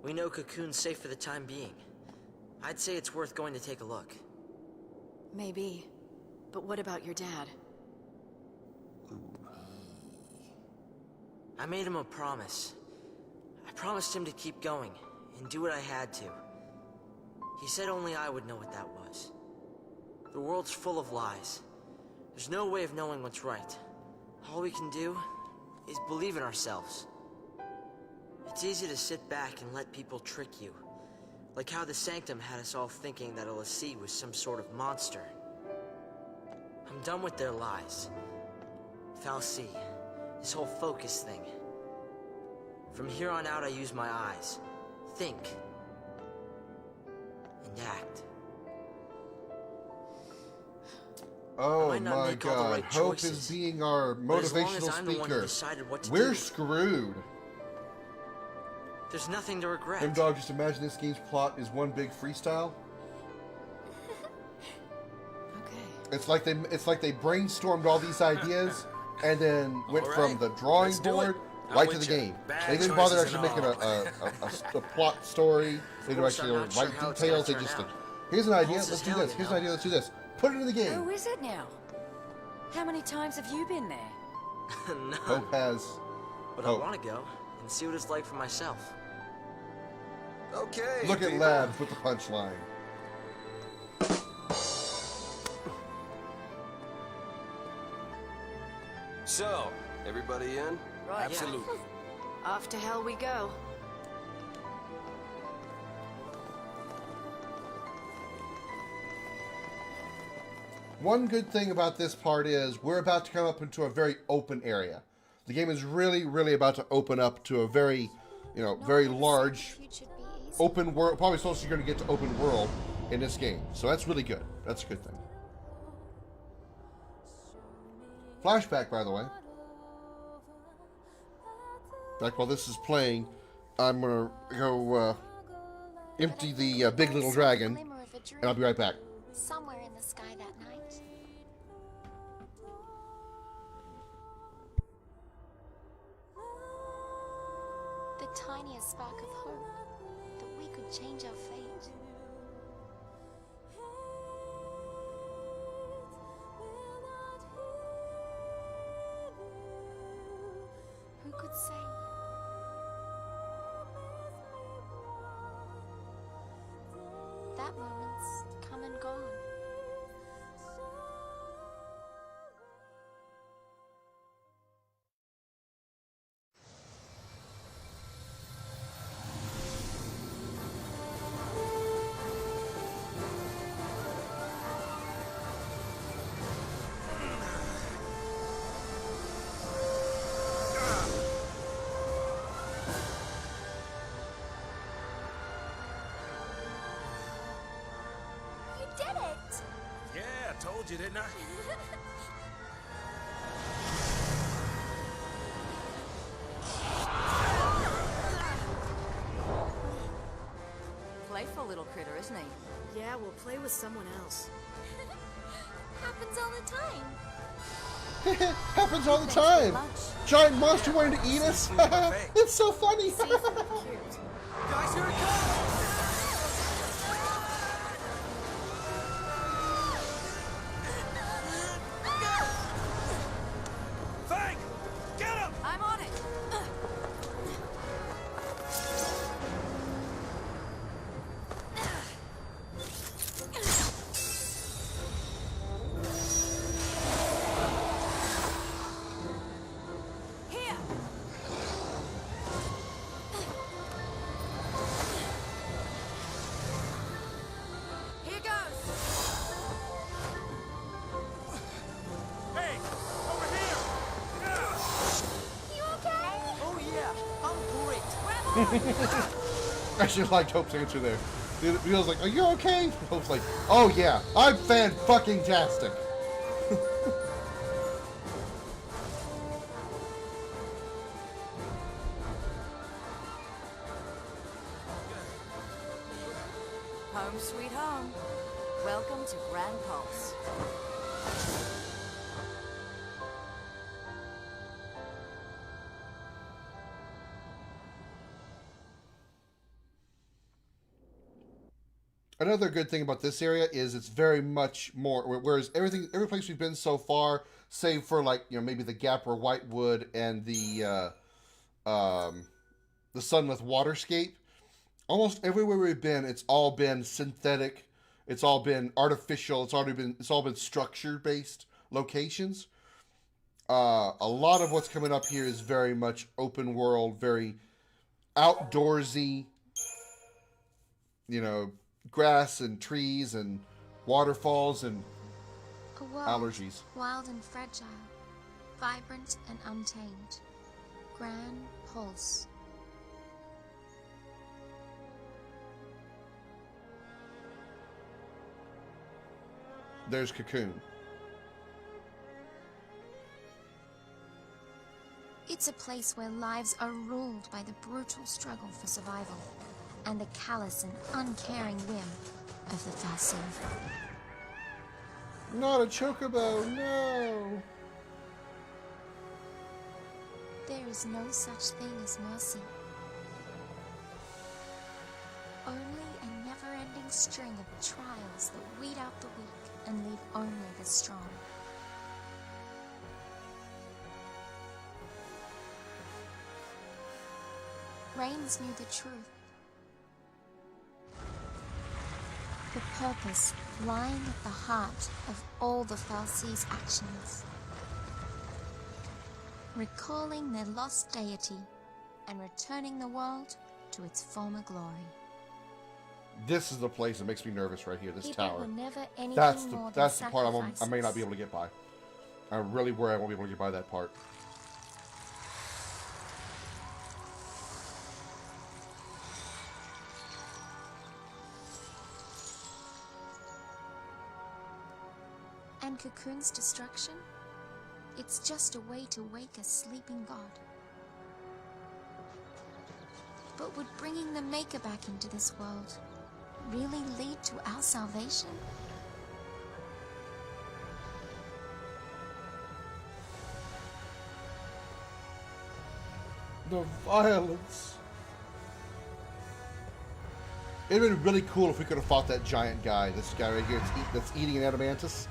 we know Cocoon's safe for the time being. I'd say it's worth going to take a look. Maybe. But what about your dad? I made him a promise. I promised him to keep going, and do what I had to. He said only I would know what that was. The world's full of lies. There's no way of knowing what's right. All we can do is believe in ourselves. It's easy to sit back and let people trick you. Like how the Sanctum had us all thinking that LSC was some sort of monster. I'm done with their lies. Fal'Cie, this whole focus thing. From here on out, I use my eyes. Think. And act. Oh might not my make all the god, right Hope choices, is being our but as long as motivational I'm the one who speaker. decided what to We're do, screwed. there's nothing to regret. Them dog, just imagine this game's plot is one big freestyle. Okay. It's like they brainstormed all these ideas and then went All from right, the drawing let's do board it. I'm right to with the you. game. Bad They didn't bother choices actually and making all. a plot story. They didn't course, actually I'm not sure write how it's details. They gonna just turn like, out. here's an idea, Holds let's his do hell, this. you Here's an know. idea, let's do this. Put it in the game. Who is it now? How many times have you been there? None. Hope has But hope. I want to go and see what it's like for myself. Okay, Look at people. Labs with the punchline. So, everybody in? Right. Absolutely. Off to hell we go. One good thing about this part is we're about to come up into a very open area. The game is really, really about to open up to a very, very large open world. Probably close you're going to get to open world in this game. So that's really good. That's a good thing. Flashback, by the way. In fact, while this is playing, I'm going to go empty the Big Little Dragon, and I'll be right back. Somewhere in the sky that night. The tiniest spark of hope that we could change our fate. Who could say? That moment's come and gone. You did it! Yeah, I told you, didn't I? Playful little critter, isn't he? Yeah, we'll play with someone else. Happens all the time. Happens all the Thanks very time. much. Giant monster wanting to eat us. It's so funny. Cute. Guys, here it comes! Fang! Get him! I'm on it. Here. Here goes. Hey, over here! You okay? Oh yeah, I'm great. I just liked Hope's answer there. Leo's like, are you okay? Hope's like, oh yeah, I'm fan-fucking-tastic. Home sweet home. Welcome to Grand Pulse. Another good thing about this area is it's very much more, whereas every place we've been so far, save for like, you know, maybe the Gap or Whitewood and the Sunless Waterscape, almost everywhere we've been, it's all been synthetic, it's all been artificial, it's all been structure-based locations. A lot of what's coming up here is very much open world, very outdoorsy, you know, grass and trees and waterfalls and A world allergies. wild and fragile, vibrant and untamed. Grand Pulse. There's Cocoon. It's a place where lives are ruled by the brutal struggle for survival and the callous and uncaring whim of the Fal'Cie. Not a chocobo, no! There is no such thing as mercy. Only a never-ending string of trials that weed out the weak and leave only the strong. Reigns knew the truth. The purpose lying at the heart of all the Fal'Cie's actions. Recalling their lost deity and returning the world to its former glory. This is the place that makes me nervous right here, this People tower. were never anything That's more the than part I may sacrifices. not be able to get by. I really worry I won't be able to get by that part. And Cocoon's destruction? It's just a way to wake a sleeping god. But would bringing the Maker back into this world really lead to our salvation? The violence. It'd been really cool if we could have fought that giant guy. This guy right here that's eating an adamantus.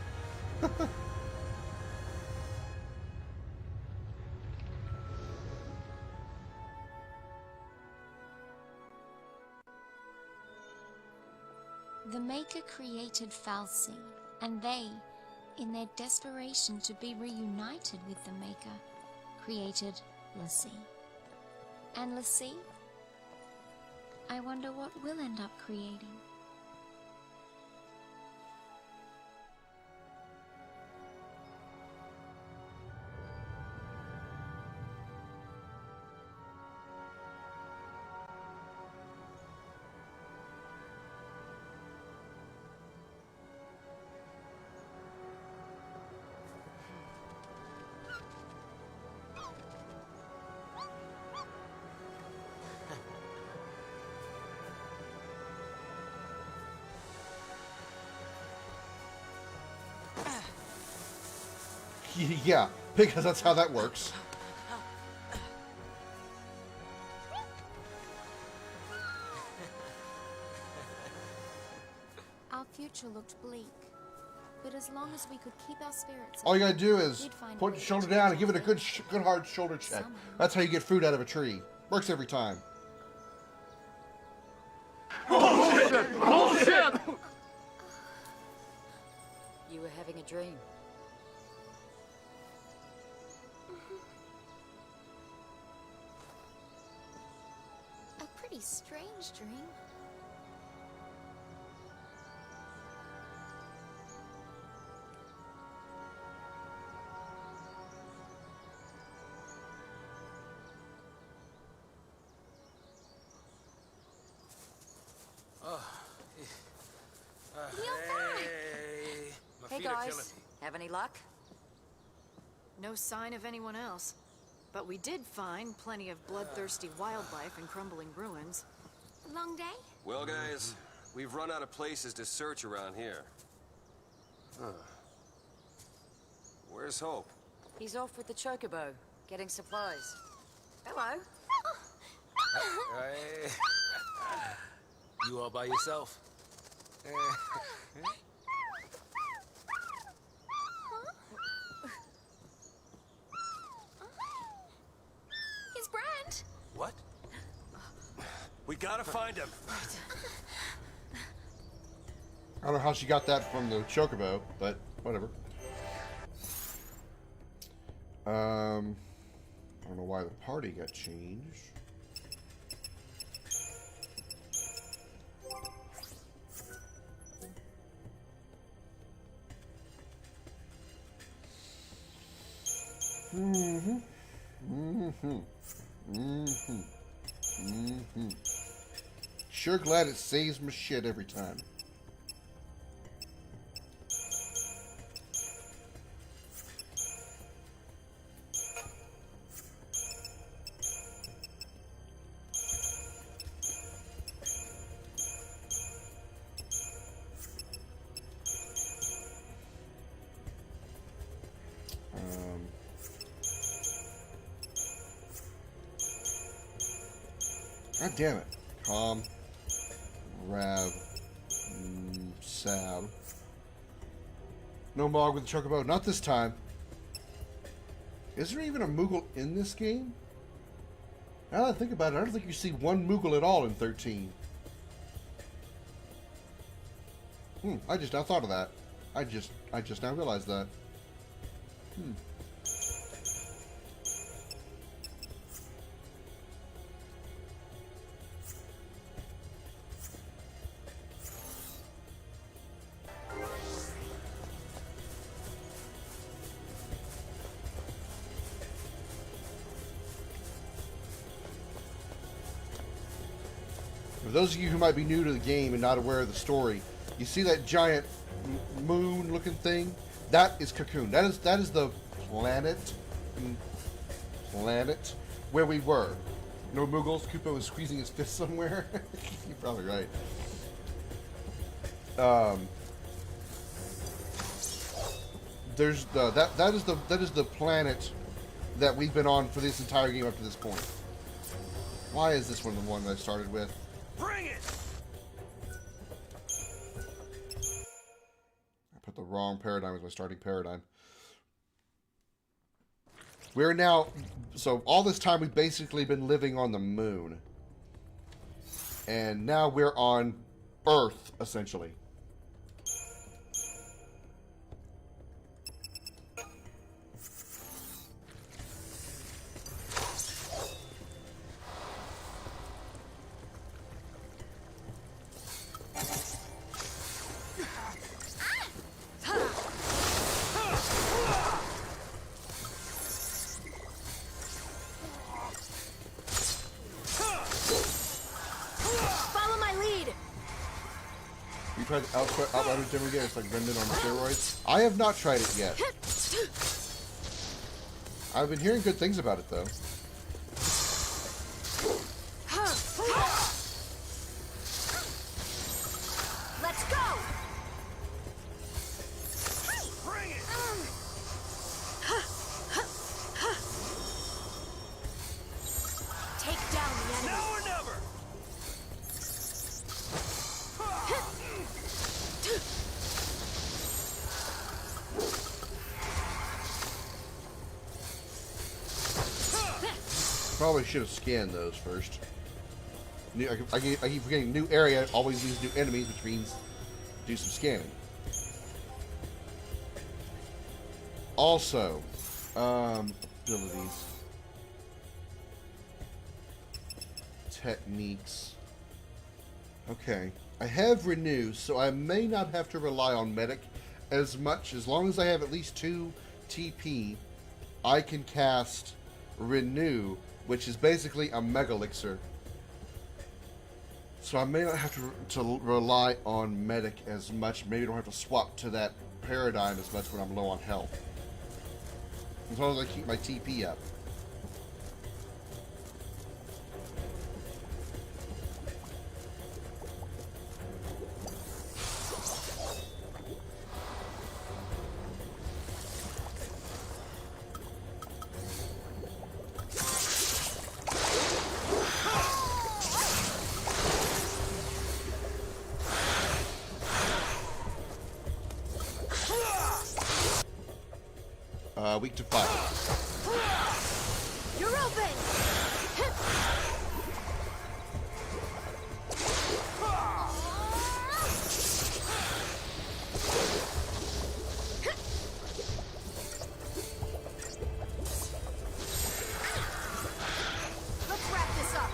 The Maker created Fal'Cie, and they, in their desperation to be reunited with the Maker, created l'Cie. And l'Cie? I wonder what we'll end up creating. Yeah, because that's how that works. Our future looked bleak, but as long as we could keep our spirits All you up, gotta do is we'd find a put way your to shoulder change down and give it a our good, good hard shoulder check. Somehow. That's how you get fruit out of a tree. Works every time. You were having a dream. A pretty strange dream. guys? Have any luck? No sign of anyone else. But we did find plenty of bloodthirsty wildlife in crumbling ruins. Long day? Well, guys, we've run out of places to search around here. Huh. Where's Hope? He's off with the chocobo, getting supplies. Hello. Hey. You all by yourself? He's Brand. What? We gotta find him. I don't know how she got that from the chocobo, but whatever. I don't know why the party got changed. Sure glad it saves my shit every time. God damn it. Calm. Rav. Sab. No Mog with the chocobo. Not this time. Is there even a Moogle in this game? Now that I think about it, I don't think you see one Moogle at all in 13. I just now thought of that. I just now realized that. For those of you who might be new to the game and not aware of the story, you see that giant moon-looking thing? That is Cocoon. That is the planet where we were. No Moogles. Koopa was squeezing his fist somewhere. You're probably right. There's that is the planet that we've been on for this entire game up to this point. Why is this one the one that I started with? Bring it! I put the wrong paradigm as my starting paradigm. We're now... So, all this time we've basically been living on the moon. And now we're on Earth, essentially. Tried Outriders Demo again. It's like Remnant on steroids. I have not tried it yet. I've been hearing good things about it though. Let's go! Bring it! Take down the enemy. Now or never! Probably should have scanned those first. I keep forgetting new area always means new enemies, which means do some scanning. Also, abilities, techniques. Okay, I have Renew, so I may not have to rely on Medic as much. As long as I have at least 2 TP, I can cast Renew, which is basically a Mega Elixir. So I may not have to rely on Medic as much. Maybe I don't have to swap to that paradigm as much when I'm low on health. As long as I keep my TP up. Weak to fire. You're open! Let's wrap this up.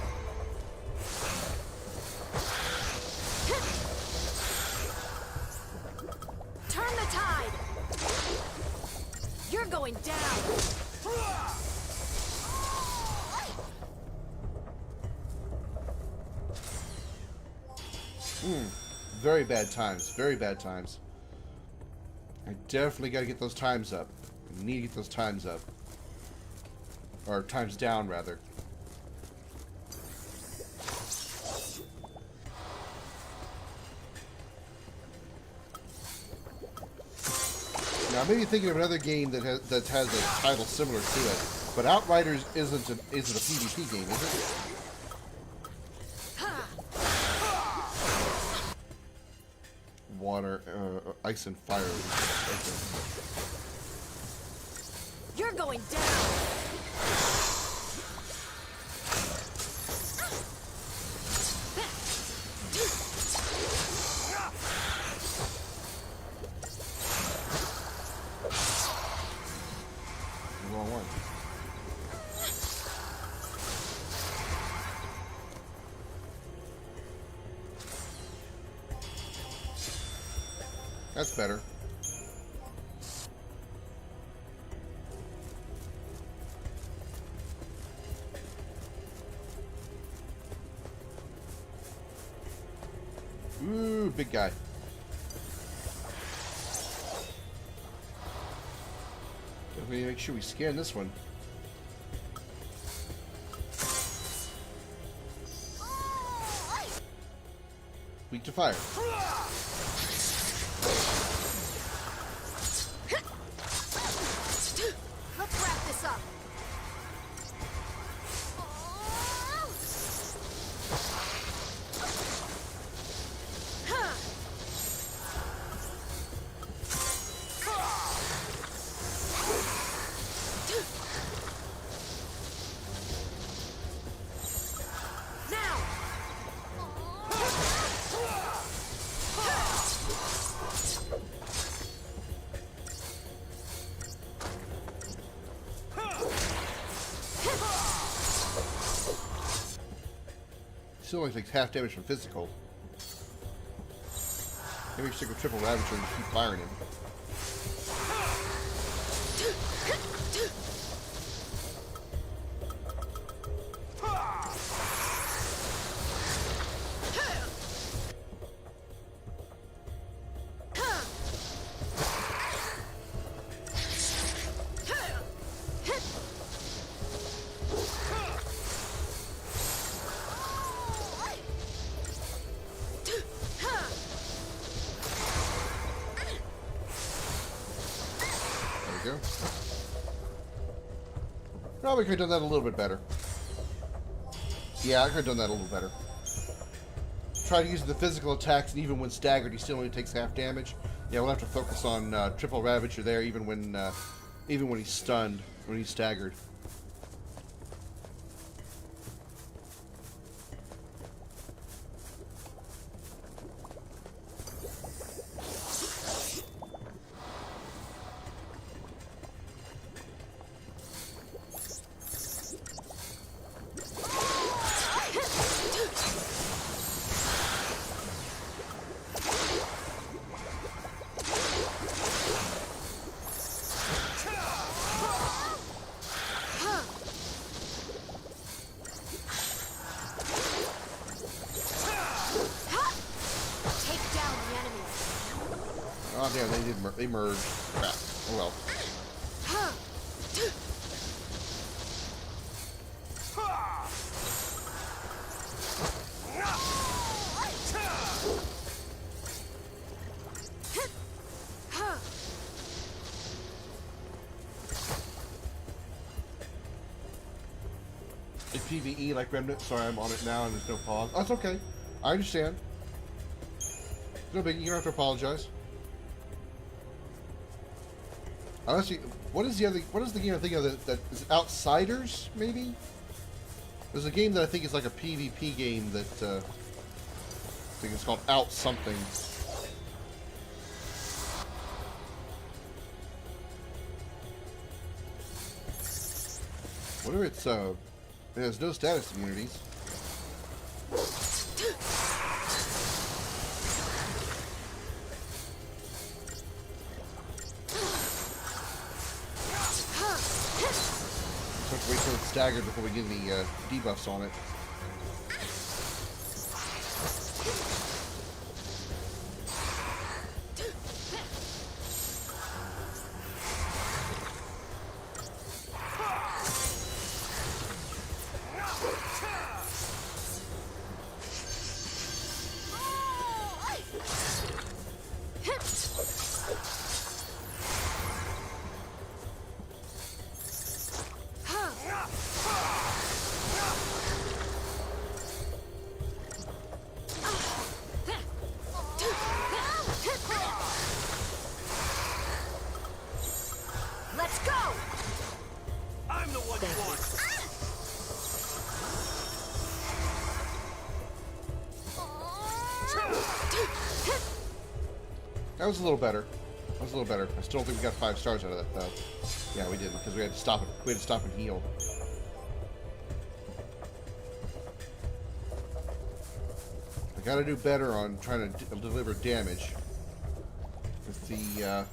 Turn the tide! You're going down! Very bad times. Very bad times. I definitely got to get those times up. I need to get those times up. Or times down, rather. Now, I may be thinking of another game that has a title similar to it, but Outriders isn't a PvP game, is it? Water, ice and fire. Okay. You're going down! Wrong one. That's better. Ooh, big guy. Definitely make sure we scan this one. Weak to fire. Let's wrap this up. Still only takes half damage from physical. Maybe we should stick with Triple Ravager and keep firing him. Probably could have done that a little bit better. Yeah, I could have done that a little better. Try to use the physical attacks, and even when staggered, he still only takes half damage. Yeah, we'll have to focus on Triple Ravager there, even when he's stunned, when he's staggered. Yeah, they merged. Crap. Oh well. It's PvE like Remnant. Sorry, I'm on it now and there's no pause. Oh, it's okay. I understand. No biggie. You don't have to apologize. Honestly, what is the game I'm thinking of that is Outsiders, maybe? There's a game that I think is like a PvP game that I think it's called Out something. Whatever it's it has no status immunities. So have to wait till it's staggered before we get any debuffs on it. Let's go! I'm the one you want! That was a little better. That was a little better. I still don't think we got 5 stars out of that though. Yeah, we didn't because we had to stop it. We had to stop and heal. I got to do better on trying to deliver damage with the.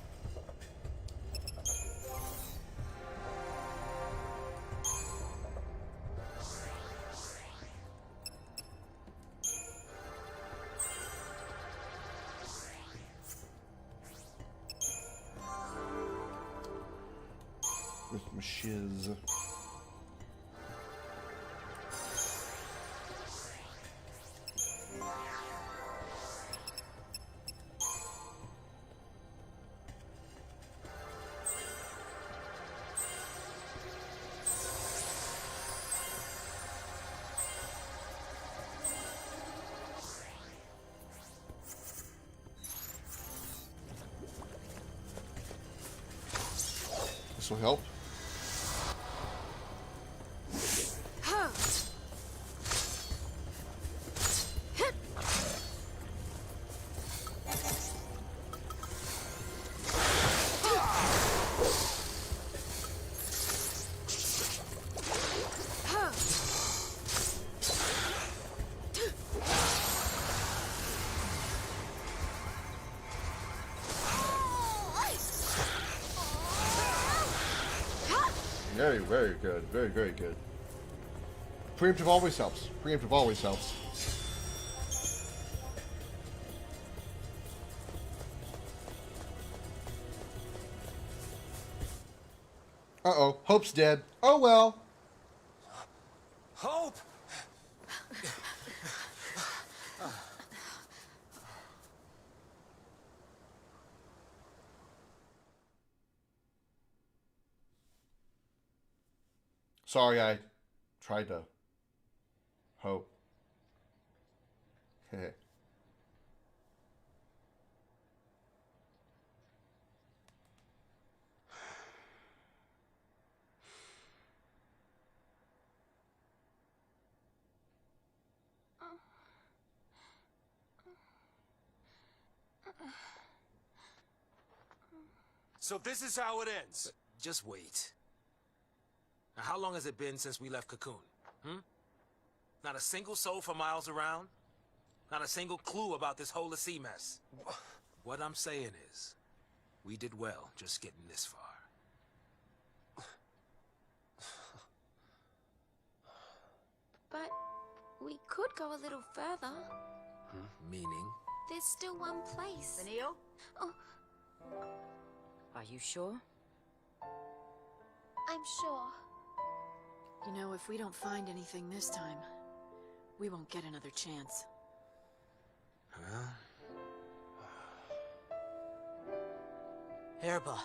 With my shiz. This will help. Very, very good. Very, very good. Preemptive always helps. Preemptive always helps. Uh-oh. Hope's dead. Oh, well. Hope! Sorry, I tried to hope. So this is how it ends. Just wait. Now, how long has it been since we left Cocoon? Not a single soul for miles around? Not a single clue about this whole sea mess? What I'm saying is, we did well just getting this far. But we could go a little further. Meaning? There's still one place. Vanille? Oh, Are you sure? I'm sure. You know, if we don't find anything this time, we won't get another chance. Erba.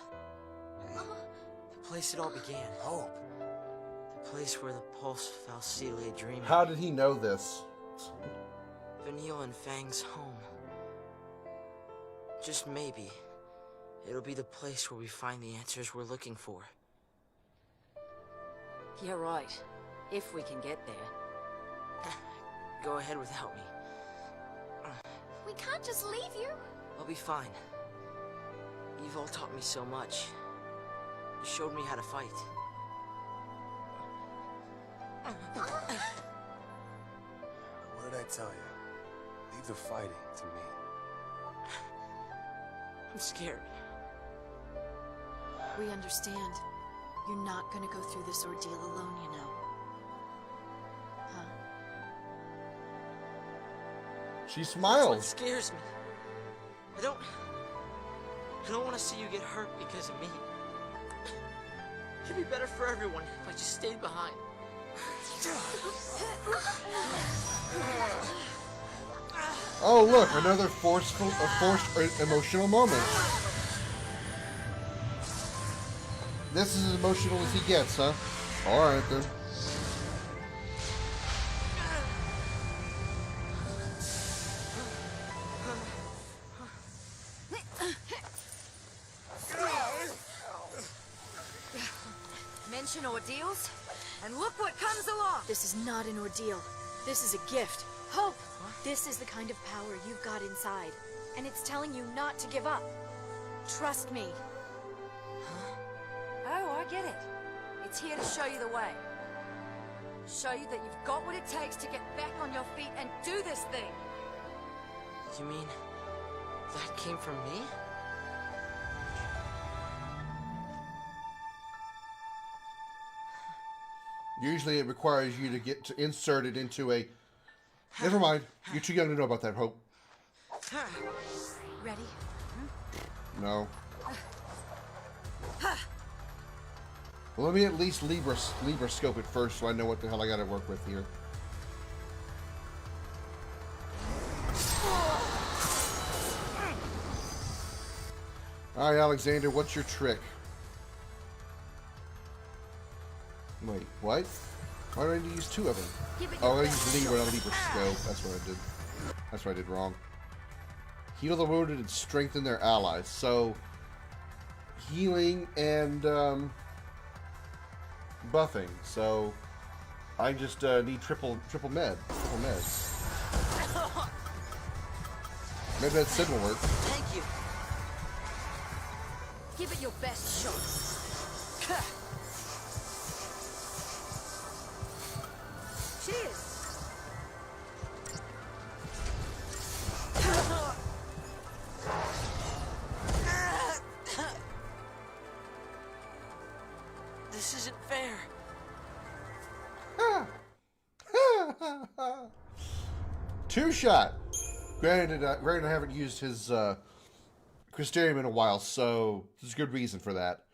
The place it all began. Hope. The place where the Pulse Falsi lay dreaming. How did he know this? Vanille and Fang's home. Just maybe, it'll be the place where we find the answers we're looking for. You're right. If we can get there. Go ahead without me. We can't just leave you. I'll be fine. You've all taught me so much. You showed me how to fight. What did I tell you? Leave the fighting to me. I'm scared. We understand. You're not gonna go through this ordeal alone, you know. Huh? She That's what smiles. scares me. I don't want to see you get hurt because of me. It'd be better for everyone if I just stayed behind. Oh, look, another forced emotional moment. This is as emotional as he gets, huh? Alright then. Mention ordeals, and look what comes along! This is not an ordeal. This is a gift. Hope! This is the kind of power you've got inside. And it's telling you not to give up. Trust me. Oh, I get it. It's here to show you the way. Show you that you've got what it takes to get back on your feet and do this thing. You mean that came from me? Usually it requires you to get to insert it into a... Never mind. You're too young to know about that, Hope. Ready? No. Well, let me at least Libra scope it first so I know what the hell I gotta work with here. Alright, Alexander, what's your trick? Wait, what? Why do I need to use two of them? Oh, I used Libra, not Libra scope. That's what I did. That's what I did wrong. Heal the wounded and strengthen their allies. So, healing and buffing. So, I just need triple meds. Maybe that Sid will work. Thank you. Give it your best shot. Cheers! This isn't fair. Two shot. Granted, I haven't used his Crystarium in a while, so there's a good reason for that.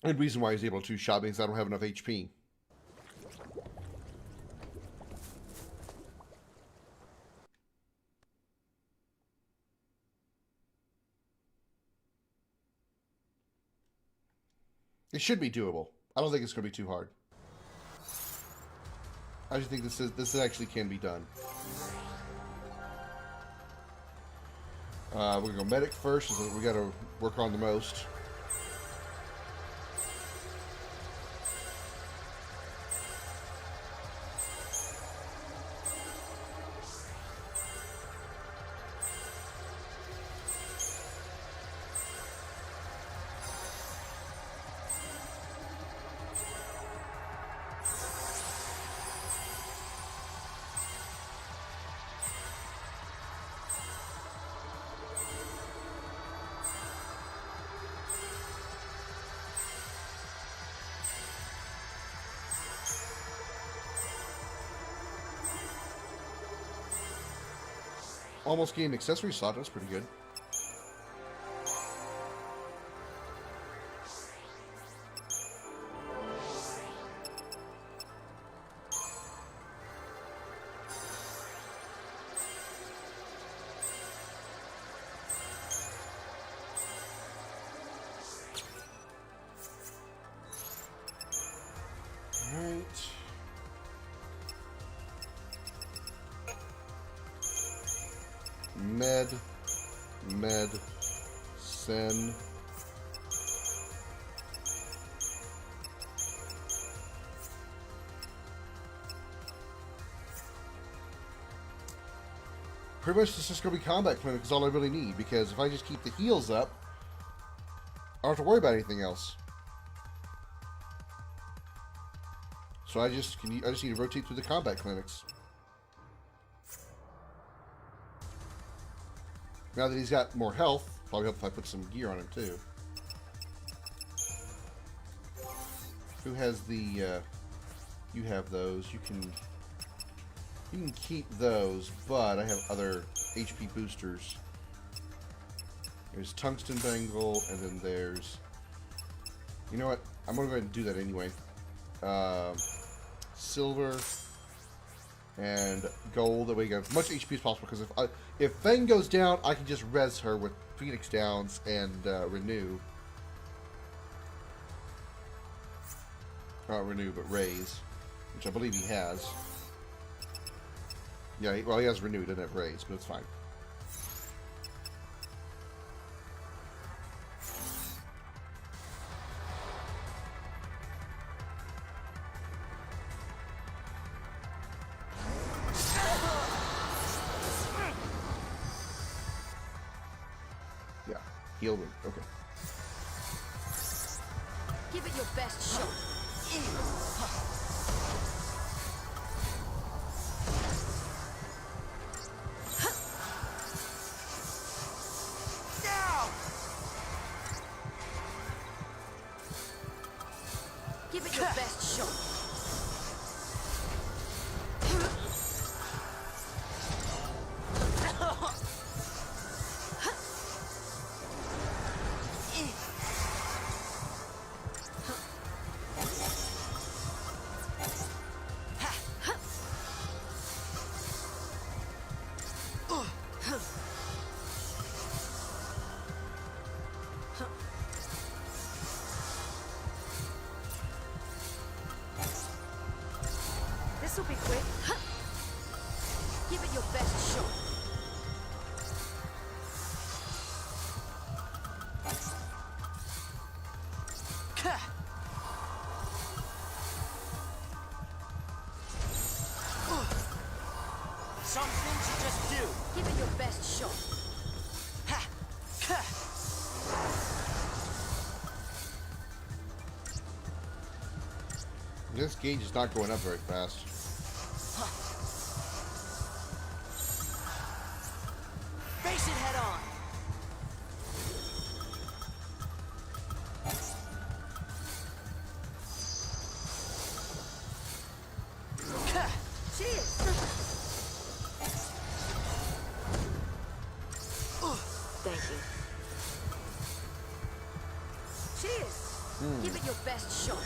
Good reason why he's able to two shot because I don't have enough HP. It should be doable. I don't think it's going to be too hard. I just think this actually can be done. We're going to go medic first, so we got to work on the most. Almost gained accessory slot. That's pretty good. Alright. Med, Sen. Pretty much this is just going to be combat clinic is all I really need, because if I just keep the heals up, I don't have to worry about anything else. So I just need to rotate through the combat clinics. Now that he's got more health, probably help if I put some gear on him too. Who has the? You have those. You can keep those, but I have other HP boosters. There's tungsten bangle, and then there's. You know what? I'm gonna go ahead and do that anyway. Silver and gold. That way you get as much HP as possible. Because if Fang goes down, I can just res her with Phoenix Downs and renew. Not renew, but raise, which I believe he has. Yeah, well, he has renew, he doesn't have raise, but it's fine. Yeah, heal me. Okay. Give it your best shot. Give it your best shot. This'll be quick. Give it your best shot. Some things you just do. Give it your best shot. This gauge is not going up very fast. Face it head on. Cheers. Thank you. Cheers. Give it your best shot.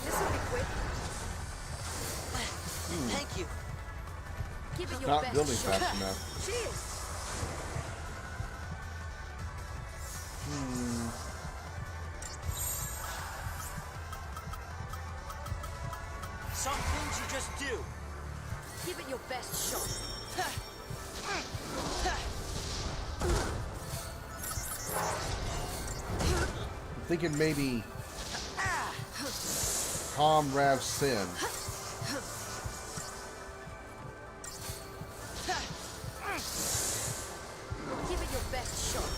This'll be quick. Thank you. Give it your Not best building shot. fast enough. Cheers. Some things you just do. Give it your best shot. I'm thinking maybe Calm Rav Sin. Give it your best shot.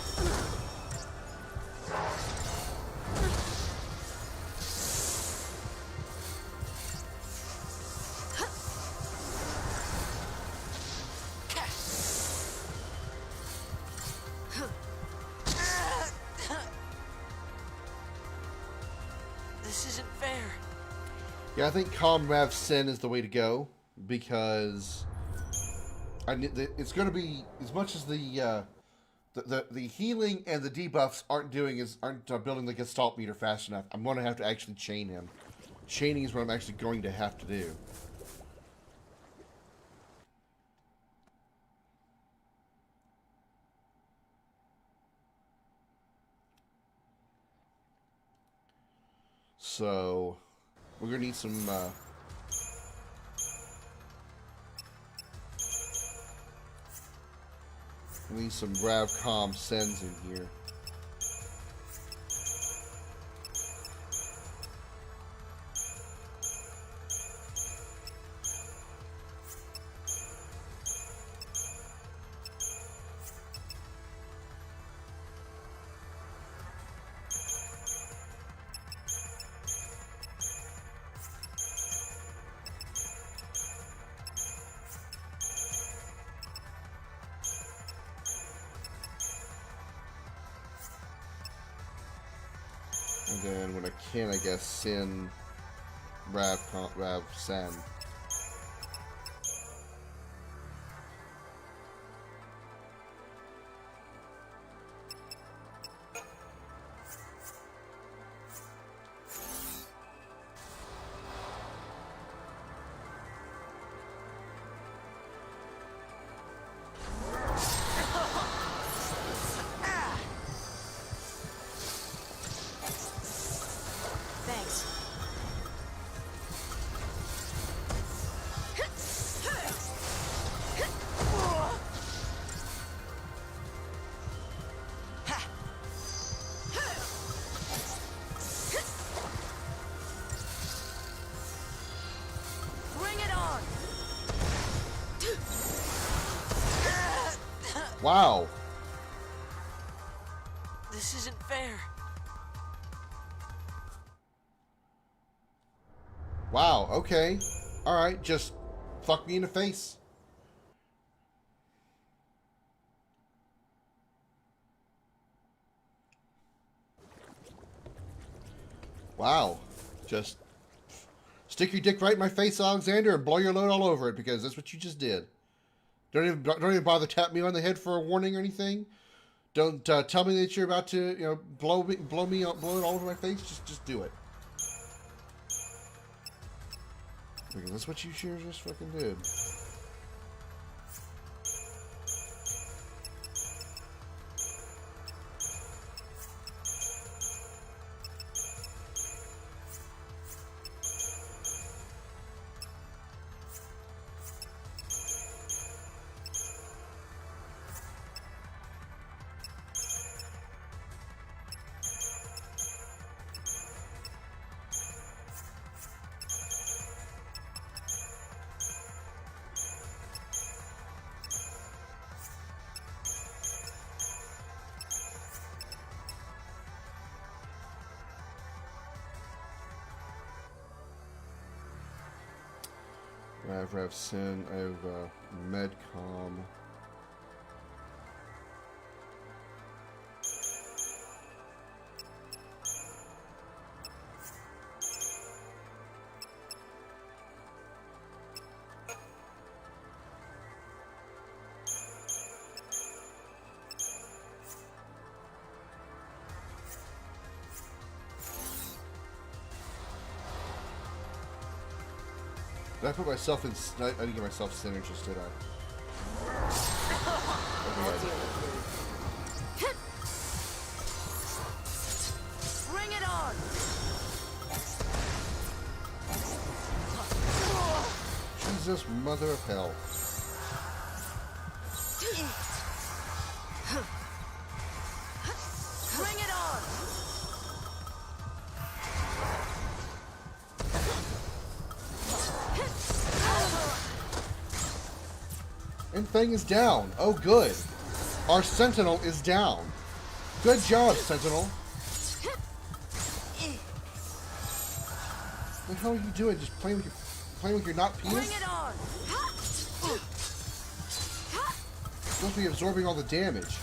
This isn't fair. Yeah, I think Calm Rav Sin is the way to go, because it's going to be, as much as the healing and the debuffs aren't building the Gestalt meter fast enough, I'm going to have to actually chain him Chaining is what I'm actually going to have to do. So, we're going to need some, we need some Ravcom sends in here. And then when I can, I guess, send Rav send. Thanks. Bring it on! Wow! This isn't fair. Wow, okay. Alright, just fuck me in the face. Wow. Just stick your dick right in my face, Alexander, and blow your load all over it, because that's what you just did. Don't even bother tap me on the head for a warning or anything. Don't tell me that you're about to, you know, blow it all over my face. Just do it. Because that's what you sure just fucking did. I have RevSyn, I have Medcom. Did I put myself in... I didn't get myself synergist, did I? Bring it on! Jesus, mother of hell. Bring it on! And Fang is down. Oh, good. Our Sentinel is down. Good job, Sentinel. What the hell are you doing? Just playing with your not penis? Bring it on! Supposed to be absorbing all the damage.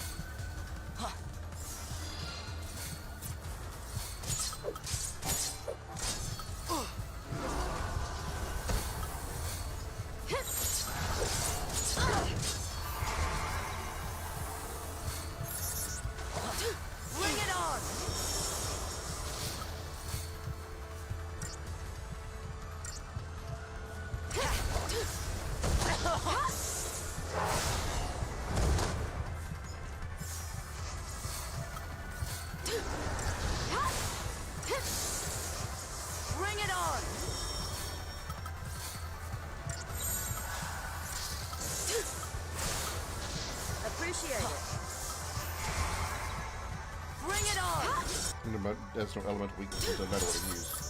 has no elemental weaknesses. Doesn't matter what it uses.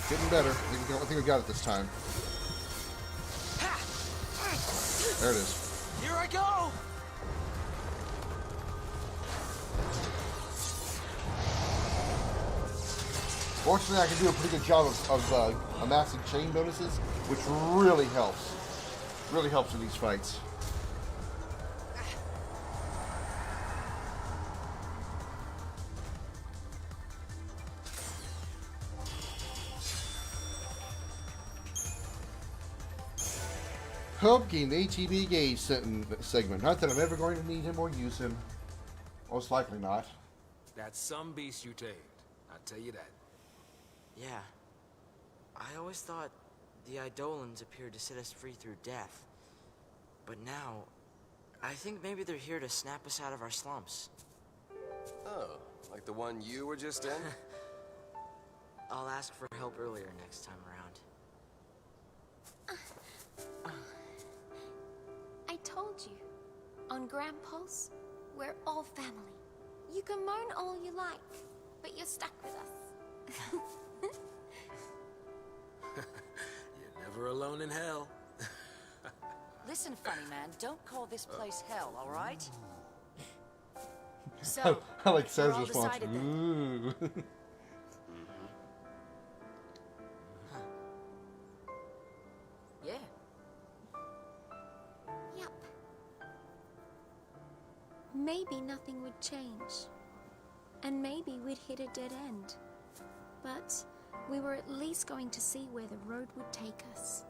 Getting better. I think we got it this time. There it is. Here I go! Fortunately, I can do a pretty good job of amassing chain bonuses, which really helps. Really helps in these fights. Help gain the ATB gauge segment. Not that I'm ever going to need him or use him. Most likely not. That's some beast you tamed. I'll tell you that. Yeah. I always thought the Eidolons appeared to set us free through death. But now, I think maybe they're here to snap us out of our slumps. Oh, like the one you were just in? I'll ask for help earlier next time around. I told you. On Grandpa's, we're all family. You can moan all you like, but you're stuck with us. You're never alone in hell. Listen, funny man, don't call this place hell, all right? So, I like we're Sarah's all response. decided then. Ooh. Yeah. Yep. Maybe nothing would change. And maybe we'd hit a dead end. But we were at least going to see where the road would take us.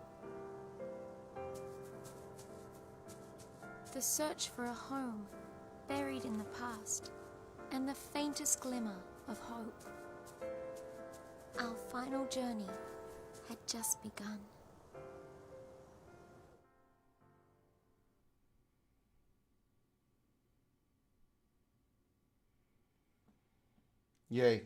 The search for a home, buried in the past, and the faintest glimmer of hope. Our final journey had just begun. Yay.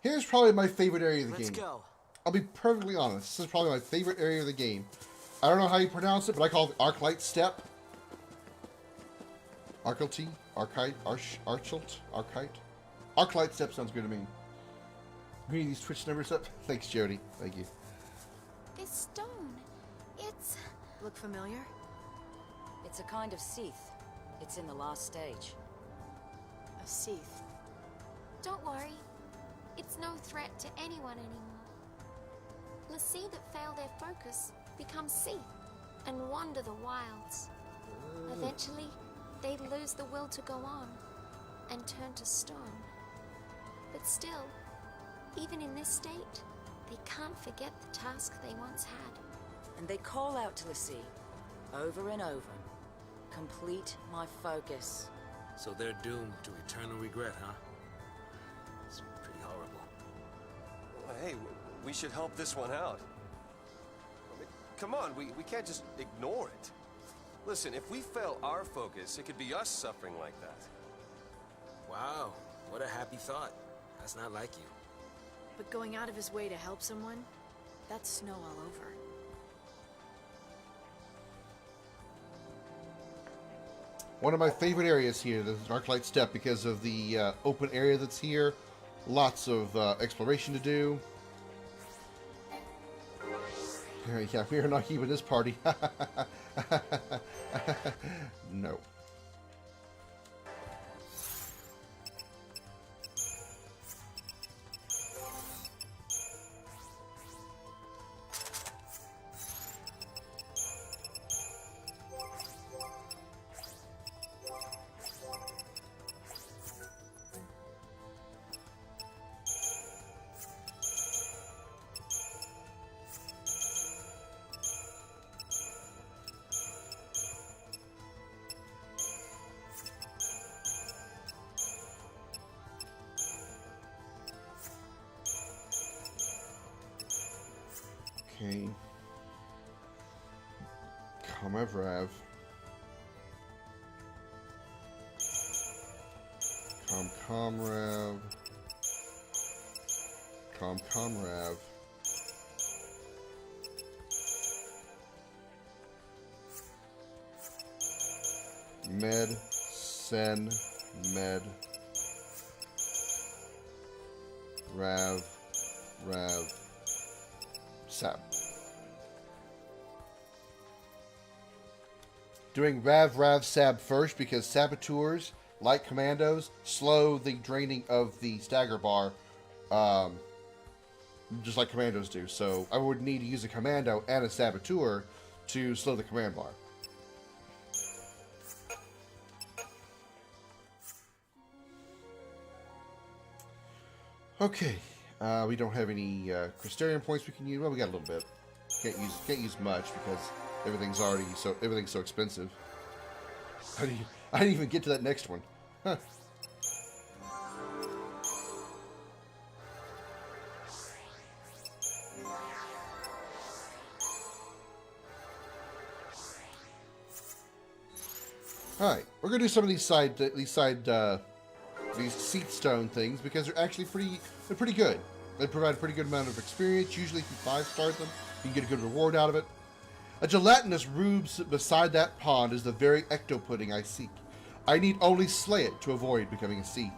Here's probably my favorite area of the Let's game. go. I'll be perfectly honest. This is probably my favorite area of the game. I don't know how you pronounce it, but I call it Arclight Step. Arclight? Arclight Step sounds good to me. Bringing these Twitch numbers up. Thanks, Jody. Thank you. This stone, it's... Look familiar? It's a kind of Seath. It's in the last stage. A Seath. Don't worry. It's no threat to anyone anymore. Lassie that fail their focus become Seath and wander the wilds. Eventually, they lose the will to go on and turn to stone. But still, even in this state, they can't forget the task they once had. And they call out to Lassie, over and over. Complete my focus. So they're doomed to eternal regret, huh? It's pretty horrible. Well, hey, we should help this one out. I mean, come on, we can't just ignore it. Listen, if we fail our focus, it could be us suffering like that. Wow, what a happy thought. That's not like you. But going out of his way to help someone, that's snow all over. One of my favorite areas here, the Arclight Step, because of the open area that's here. Lots of exploration to do. Yeah, we are not keeping this party. No. Okay. Comrav. Comrav. Comrav. Med. Sen. Med. Rav. Sab. Doing Rav, Sab first because saboteurs, like commandos, slow the draining of the stagger bar, just like commandos do. So I would need to use a commando and a saboteur to slow the command bar. Okay, we don't have any Crystarium points we can use. Well, we got a little bit. Can't use much because everything's so expensive. I didn't even get to that next one. Huh. All right, we're gonna do some of these these seat stone things because they're actually pretty good. They provide a pretty good amount of experience. Usually, if you 5-star them, you can get a good reward out of it. A gelatinous rubes beside that pond is the very ecto-pudding I seek. I need only slay it to avoid becoming a Seath.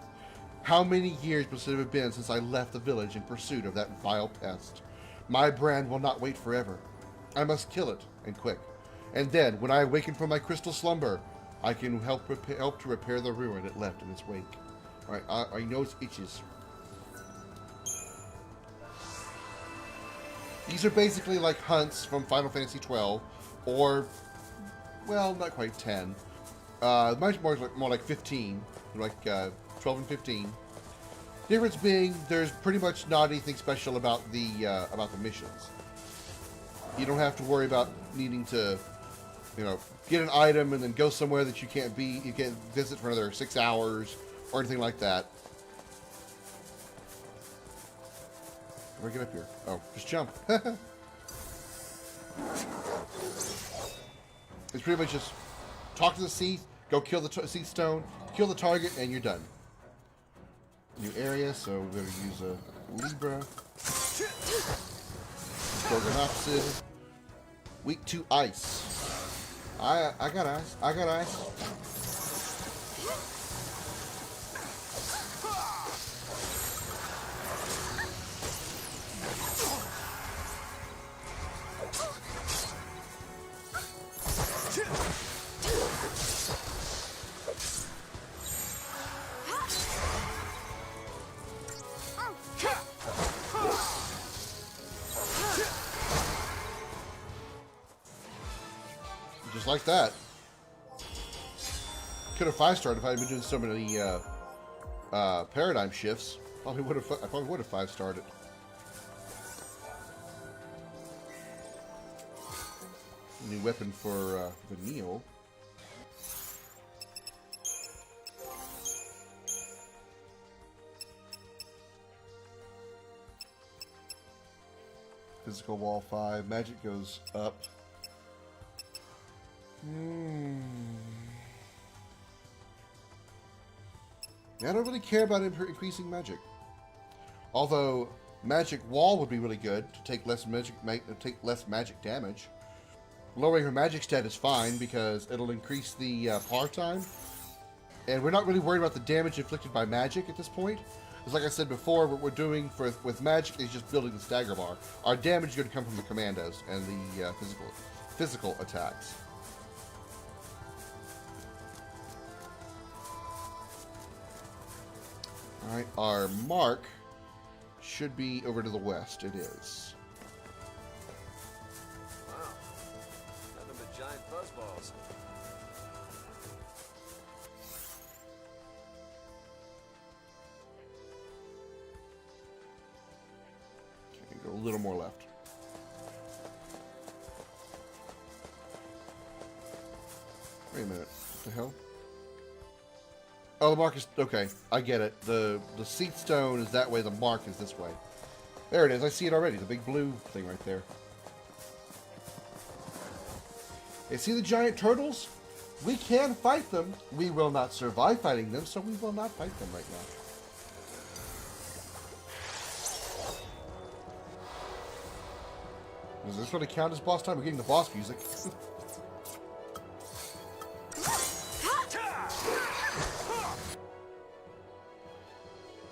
How many years must it have been since I left the village in pursuit of that vile pest? My brand will not wait forever. I must kill it, and quick. And then, when I awaken from my crystal slumber, I can help to repair the ruin it left in its wake. Alright, I know it itches. These are basically like hunts from Final Fantasy XII, or, well, not quite 10. Much more like 15, like 12 and 15. Difference being, there's pretty much not anything special about the missions. You don't have to worry about needing to, get an item and then go somewhere that you can't visit for another 6 hours or anything like that. How do I get up here? Oh, just jump. It's pretty much just talk to the Seath, go kill the Seath Stone, kill the target, and you're done. New area, so we're going to use a Libra. Gorgonopsid. Weak to ice. I got ice. I got ice. Just like that. Could have 5-starred if I had been doing so many paradigm shifts. I probably would have 5-starred it. New weapon for Vanille. Physical wall 5. Magic goes up. I don't really care about increasing magic. Although magic wall would be really good to take less magic damage. Lowering her magic stat is fine because it'll increase the par time. And we're not really worried about the damage inflicted by magic at this point. Because like I said before, what we're doing with magic is just building the stagger bar. Our damage is going to come from the commandos and the physical attacks. Alright, our mark should be over to the west. It is. Wow. Nothing but giant fuzzballs. Okay, go a little more left. Wait a minute. What the hell? Oh, the mark is... Okay, I get it. The Seath Stone is that way, the mark is this way. There it is, I see it already. The big blue thing right there. You see the giant turtles? We can fight them. We will not survive fighting them, so we will not fight them right now. Does this really count as boss time? We're getting the boss music.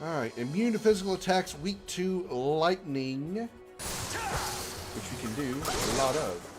Alright, immune to physical attacks, weak to lightning. Which we can do a lot of.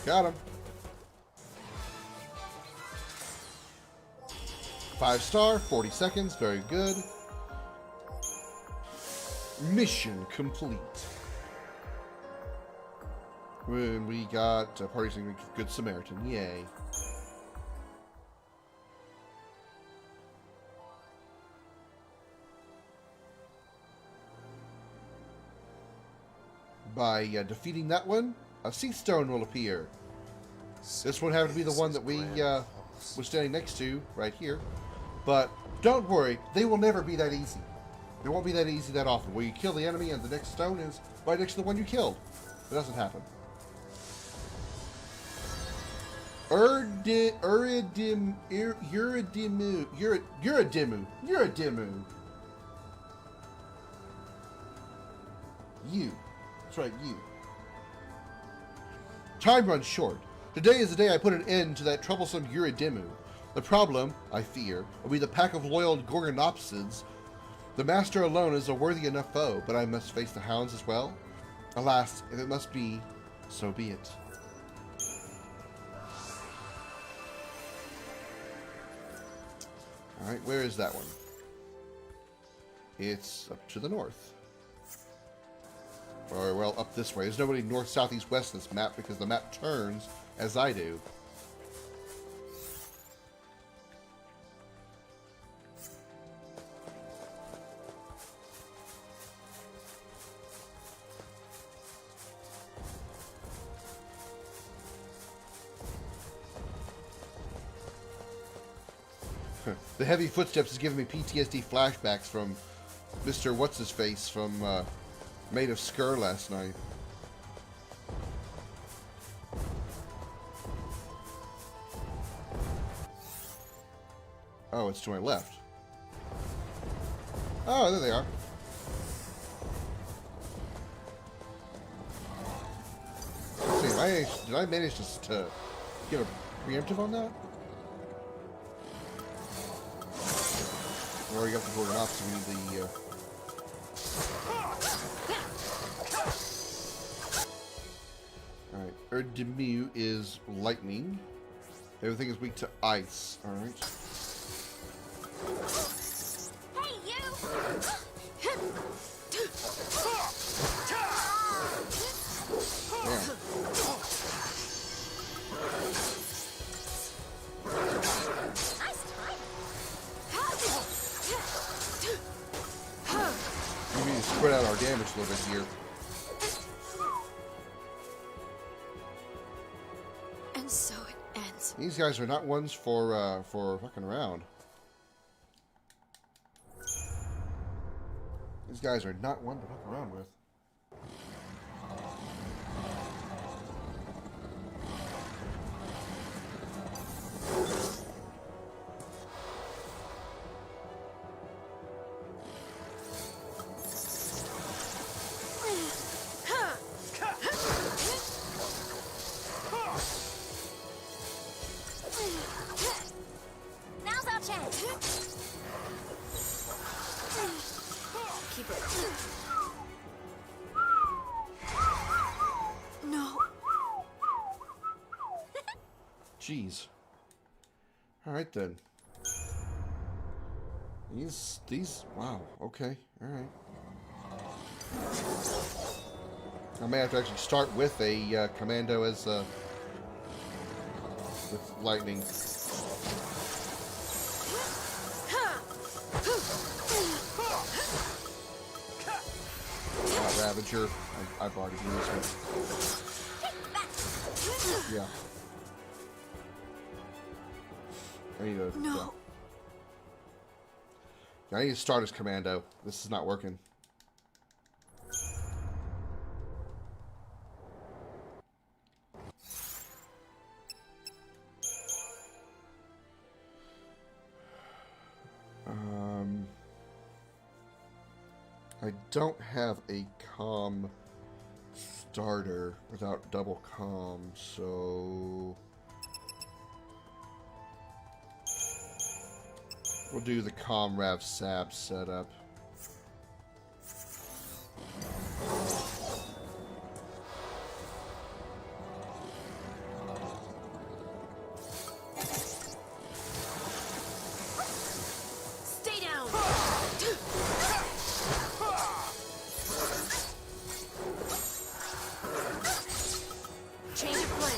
Got him. 5-star, 40 seconds, very good. Mission complete. We got party singer Good Samaritan, yay. By defeating that one, a sea stone will appear. This one happened to be the one that we were standing next to right here. But don't worry, they will never be that easy. They won't be that easy that often, where you kill the enemy and the next stone is right next to the one you killed. It doesn't happen. Uridimu. You. That's right, you. Time runs short. Today is the day I put an end to that troublesome Uridimu. The problem, I fear, will be the pack of loyal Gorgonopsids. The master alone is a worthy enough foe, but I must face the hounds as well. Alas, if it must be, so be it. Alright, where is that one? It's up to the north. Or, well, up this way. There's nobody north, south, east, west in this map because the map turns as I do. The heavy footsteps is giving me PTSD flashbacks from Mr. What's-His-Face from Made of Skur last night. Oh, it's to my left. Oh, there they are. Let's see, did I manage to get a preemptive on that? We already got the border off, so we need the... Alright, Uridimu is lightning. Everything is weak to ice. Alright. Hey, you! Damn. Nice time. We need to spread out our damage a little bit here. And so it ends. These guys are not ones for fucking around. These guys are not one to fuck around with. Now's our chance. Keep it. No. Jeez. Alright then. These, wow, okay, alright. I may have to actually start with a commando as with lightning. Ravager. I've already used this one. Yeah. I need to. No. Yeah, I need to start as commando. This is not working. I don't have a comm starter without double comm, so we'll do the comm Rav Sab setup. Stay down. Change of plan.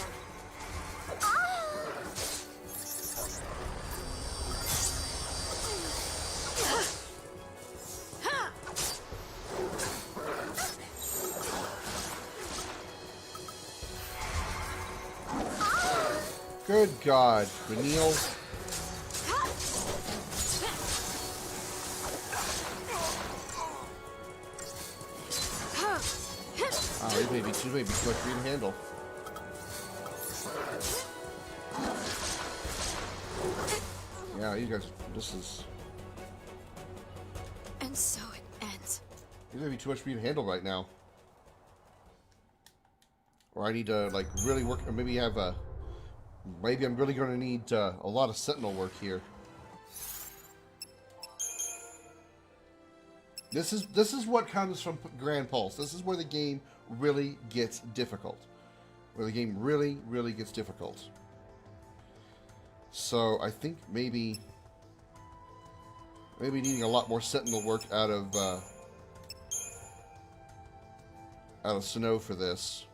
Good God, Vanille. Oh, these may be too much for you to handle. Yeah, you guys, this is... And so it ends. These may be too much for you to handle right now. Or I need to, like, really work, or maybe have a... Maybe I'm really going to need a lot of Sentinel work here. This is what comes from Grand Pulse. This is where the game really gets difficult. Where the game really, really gets difficult. So I think maybe needing a lot more Sentinel work out of Snow for this.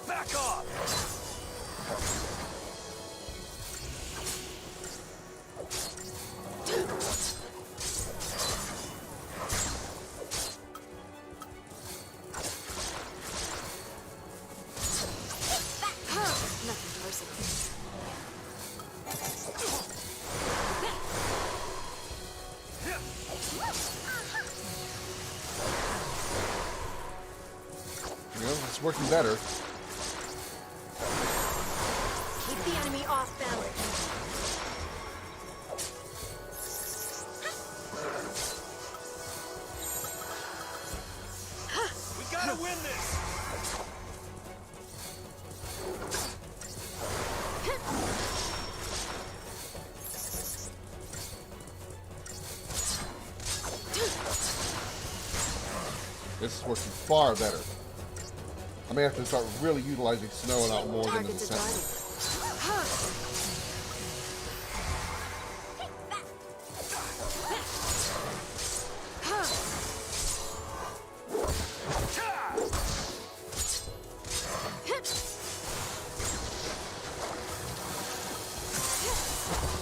Back off! Nothing personal. You know, it's working better. Keep the enemy off balance. We gotta win this! This is working far better. I may have to start really utilizing Snow a lot more than the Targets are Sentinel.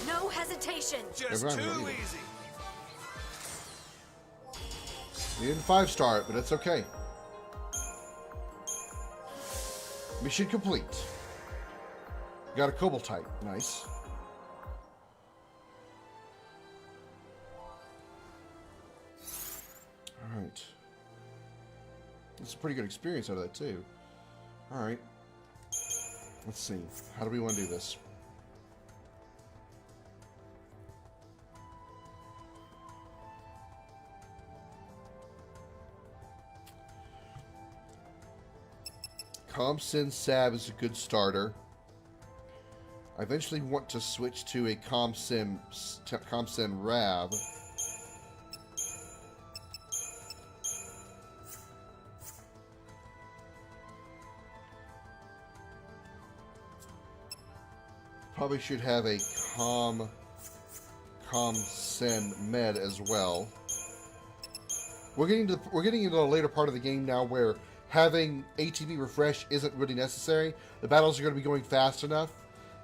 No hesitation. Just Everyone, too really. easy. We didn't 5-star it, but it's okay. Mission complete. Got a Cobalt type. Nice. Alright. That's a pretty good experience out of that, too. Alright. Let's see. How do we want to do this? Krimson Sab is a good starter. I eventually want to switch to a Krimson Rav. Probably should have a Krimson Med as well. We're getting into the later part of the game now where having ATB refresh isn't really necessary. The battles are going to be going fast enough,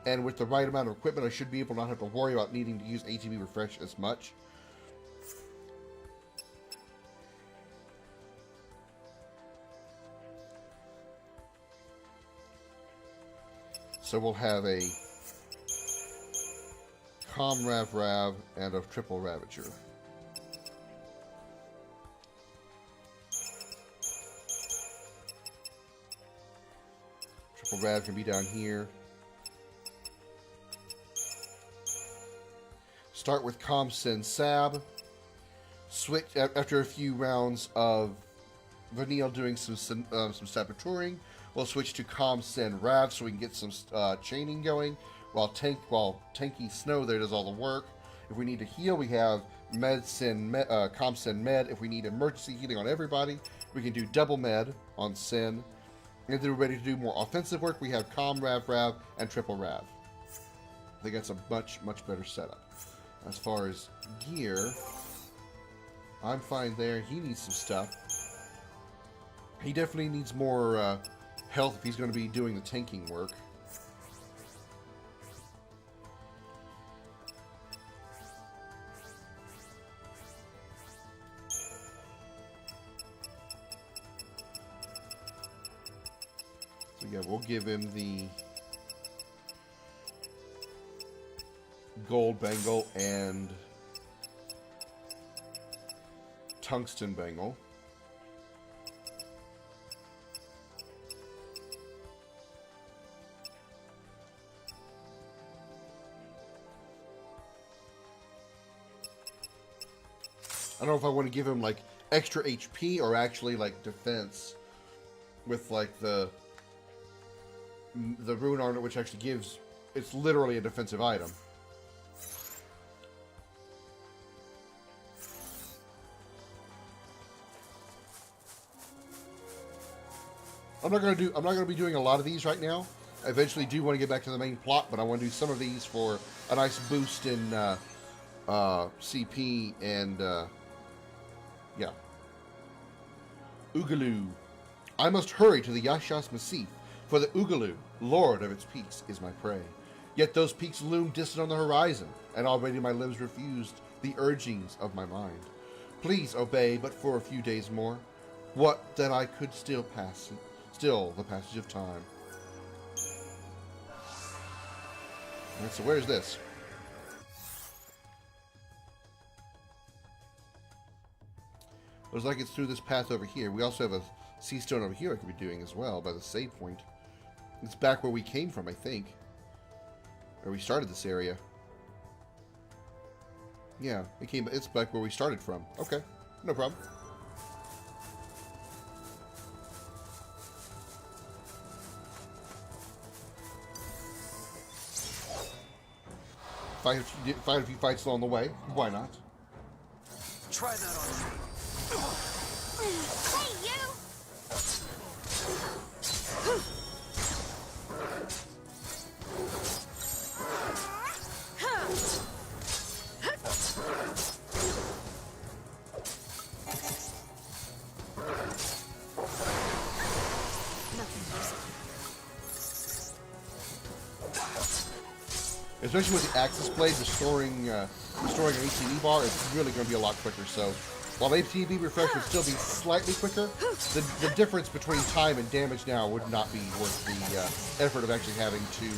and with the right amount of equipment, I should be able to not have to worry about needing to use ATB refresh as much. So we'll have a Rav and a triple Ravager. Triple Rav can be down here. Start with Krimson Sab. Switch after a few rounds of Vanille doing some saboteuring. We'll switch to Krimson Rav so we can get some chaining going. While Tanky Snow there does all the work. If we need to heal, we have Krimson Med. If we need emergency healing on everybody, we can do double Med on Sin. And if we're ready to do more offensive work, we have Rav, and triple Rav. I think that's a much better setup. As far as gear, I'm fine there. He needs some stuff. He definitely needs more health if he's going to be doing the tanking work. So yeah, we'll give him the gold bangle and tungsten bangle. I don't know if I want to give him like extra HP or actually like defense with like the rune armor, which actually gives, it's literally a defensive item. I'm not gonna be doing a lot of these right now. I eventually do want to get back to the main plot, but I want to do some of these for a nice boost in CP and yeah. Oogaloo. I must hurry to the Yashas Massif, for the Oogaloo, lord of its peaks, is my prey. Yet those peaks loom distant on the horizon, and already my limbs refused the urgings of my mind. Please obey but for a few days more. What that I could still the passage of time. Alright, so where's this? Looks like it's through this path over here. We also have a sea stone over here I could be doing as well by the save point. It's back where we came from, I think. Or we started this area. Yeah, it's back where we started from. Okay, no problem. Fight a few fights along the way. Why not? Try that on me. Hey, you! Especially with the Axis Blade restoring an ATB bar, it's really going to be a lot quicker. So, while ATB refresh would still be slightly quicker, the difference between time and damage now would not be worth the effort of actually having two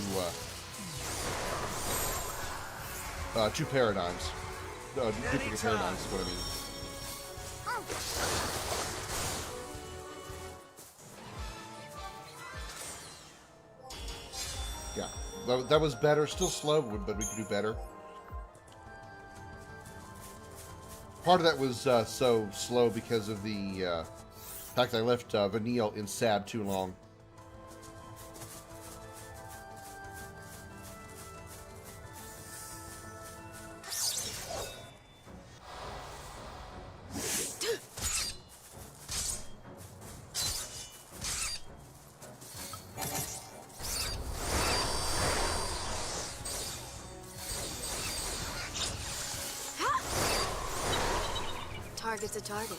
paradigms. Duplicate paradigms is what I mean. Yeah, that was better. Still slow, but we could do better. Part of that was so slow because of the fact I left Vanille in Sab too long. target's a target.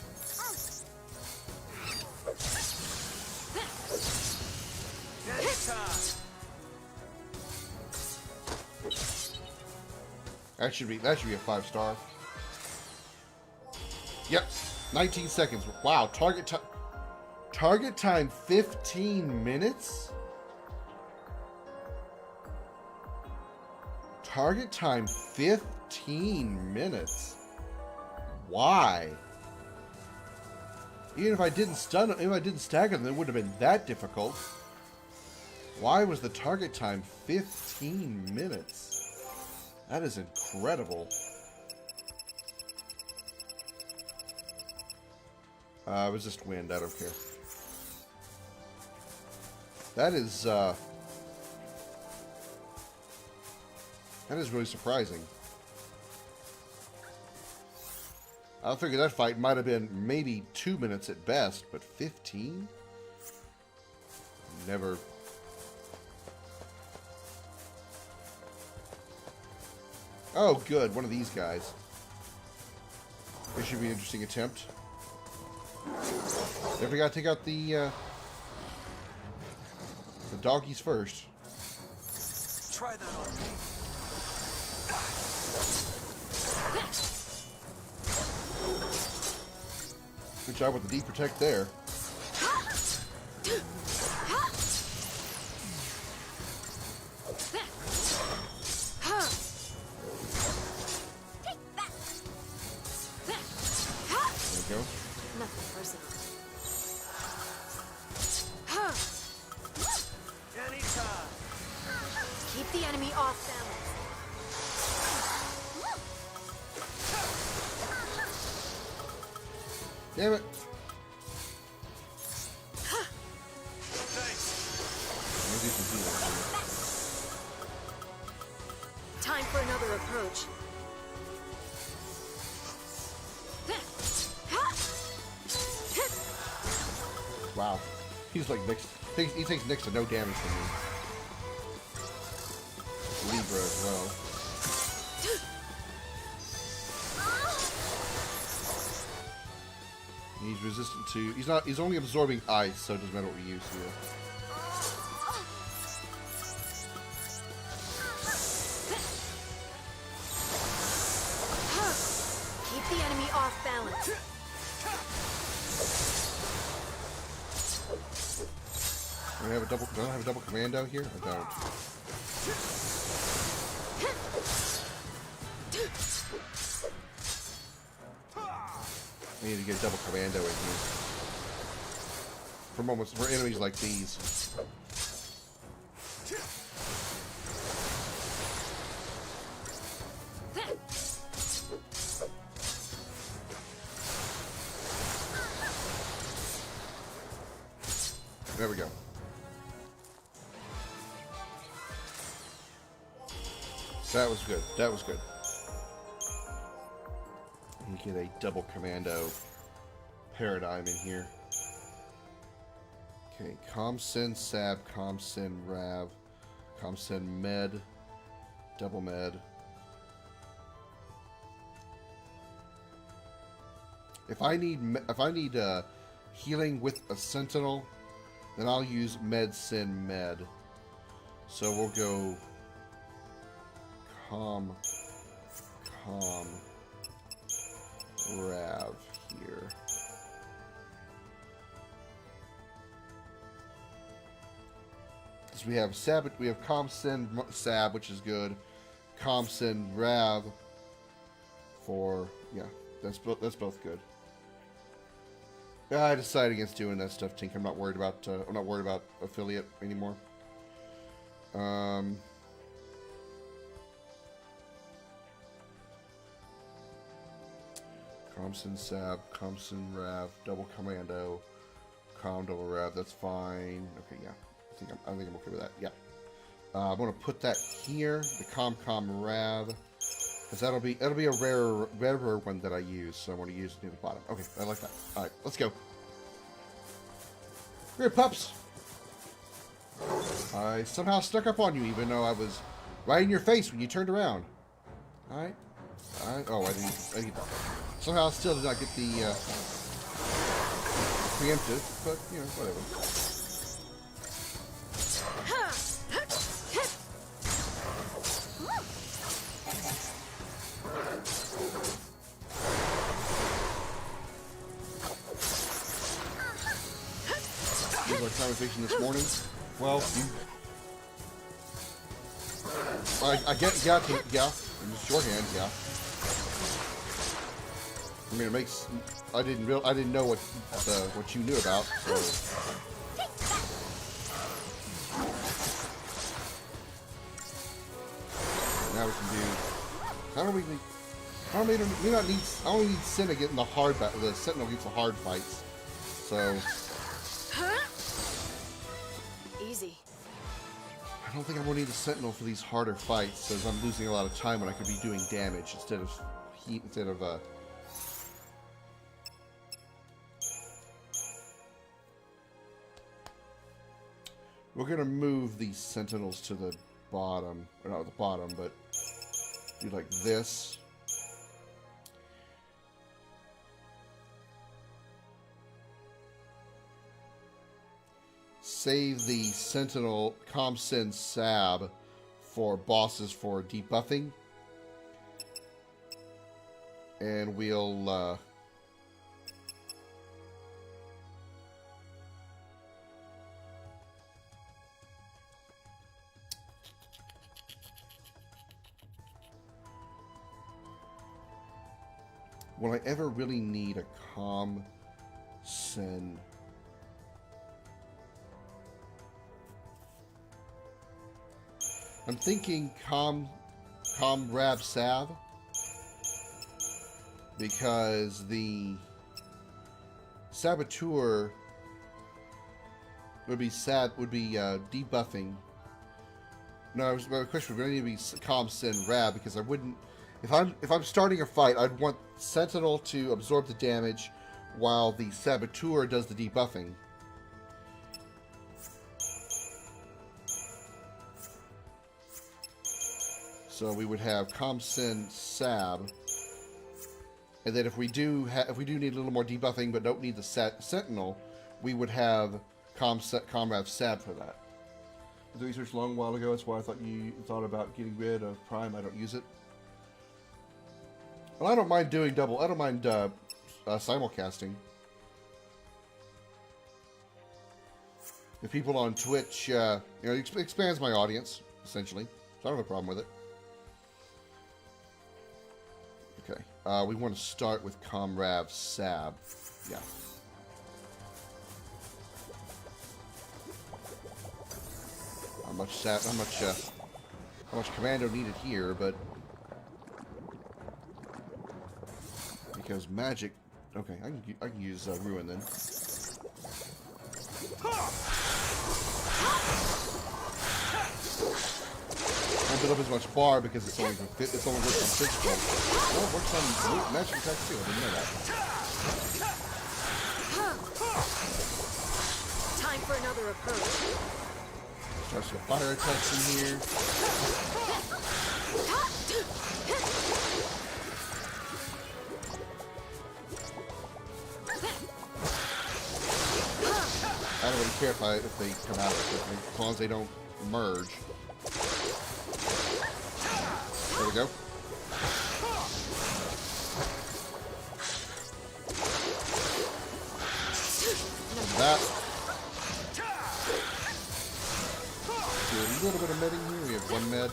That should be a 5-star. Yep, 19 seconds. Wow, target time 15 minutes. Target time 15 minutes. Why? Even if I didn't stun, if I didn't stagger them, it wouldn't have been that difficult. Why was the target time 15 minutes? That is incredible. Resist wind, I don't care. That is really surprising. I figured that fight might have been maybe 2 minutes at best, but 15? Never. Oh, good. One of these guys. This should be an interesting attempt. Definitely gotta take out the doggies first. Try that on me. Good job with the deep protect there. Damn it. Time for another approach. Wow. He's like next. He takes next to no damage from me. Libra as well. He's resistant to. He's only absorbing ice, so it doesn't matter what we use here. Keep the enemy off balance. Do I have a double commando here? I don't. I need to get a double commando in here. For enemies like these. There we go. That was good. That was good. You get a double commando paradigm in here. Okay, Krimson, Sab, Krimson, Rav, Krimson, Med, double Med. If I need healing with a Sentinel, then I'll use Med-Sin Med. So we'll go Rav here. So we have Sab, we have Krimson Sab, which is good. Krimson Rav for that's both good. I decided against doing that stuff, Tink. I'm not worried about affiliate anymore. Krimson Sab, Krimson Rav, double commando, double Rav. That's fine. Okay, yeah. I think I'm okay with that. Yeah. I'm gonna put that here, the Rav, because that'll be a rarer one that I use. So I want to use it near the bottom. Okay, I like that. All right, let's go. Here, pups. I somehow stuck up on you, even though I was right in your face when you turned around. All right. Oh, I need that. Somehow still did not get the preemptive, but, you know, whatever. Here's our conversation this morning. Well, I get, yeah, in shorthand, yeah. I mean, it makes. I didn't know what you knew about. So. Now we can do. How do we not need. I only need Sin to get in the hard battle. The Sentinel gets the hard fights. So. Easy. I don't think I'm gonna need a Sentinel for these harder fights, since I'm losing a lot of time when I could be doing damage instead of heat. We're gonna move these Sentinels to the bottom, or not the bottom, but do like this. Save the Sentinel Krimson Sab for bosses for debuffing. And we'll will I ever really need a Krimson? I'm thinking Comrade Sav, because the Saboteur would be debuffing. No, my question would really be Krimson Rab, because I wouldn't. If I'm starting a fight, I'd want Sentinel to absorb the damage while the Saboteur does the debuffing. So we would have Krimson Sab, and then if we do need a little more debuffing but don't need the Sentinel, we would have Comrade Sab for that. I did research a long while ago. That's why I thought you thought about getting rid of Prime. I don't use it. Well, I don't mind doing double. I don't mind simulcasting. The people on Twitch, it expands my audience essentially, so I don't have a problem with it. Okay, we want to start with Comrade Sab. Yeah. How much commando needed here, but because magic. Okay, I can use Ruin then. Won't build up as much bar because it's only works on physical. Oh, it works on magic attacks too. I didn't know that. Time for another approach. Start some fire attacks in here. I don't really care if they come out quickly, as long as they don't merge. There we go. That. Do a little bit of medding here. We have one med.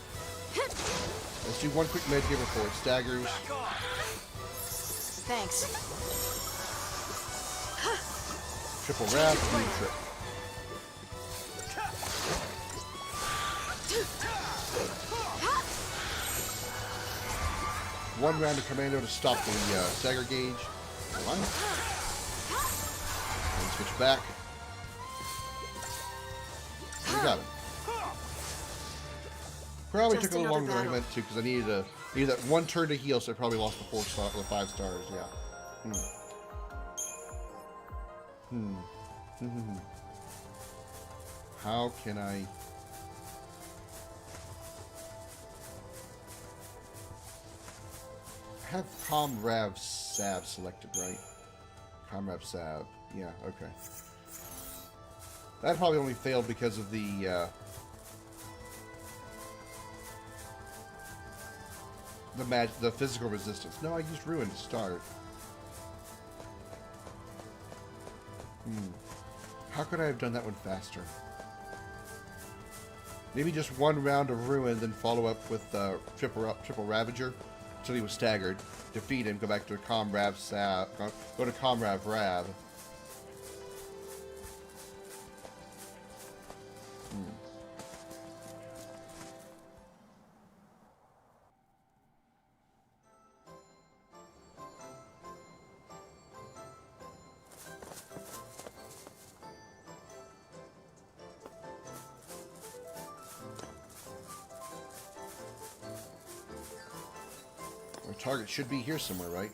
Let's do one quick med here before it staggers. Thanks. Triple wrap, blue trip. One round of commando to stop the stagger gauge. One. And switch back. We got him. Probably took a little longer than I meant to because I needed that one turn to heal, so I probably lost the 5 stars. Yeah. How can I? have Comrav Sav selected, right? Comrav Sav. Yeah, okay. That probably only failed because of the physical resistance. No, I used Ruin to start. How could I have done that one faster? Maybe just one round of Ruin, then follow up with Triple Ravager until he was staggered. Defeat him, go back to Comrav Sav, go to Comrav Rav. Our target should be here somewhere, right?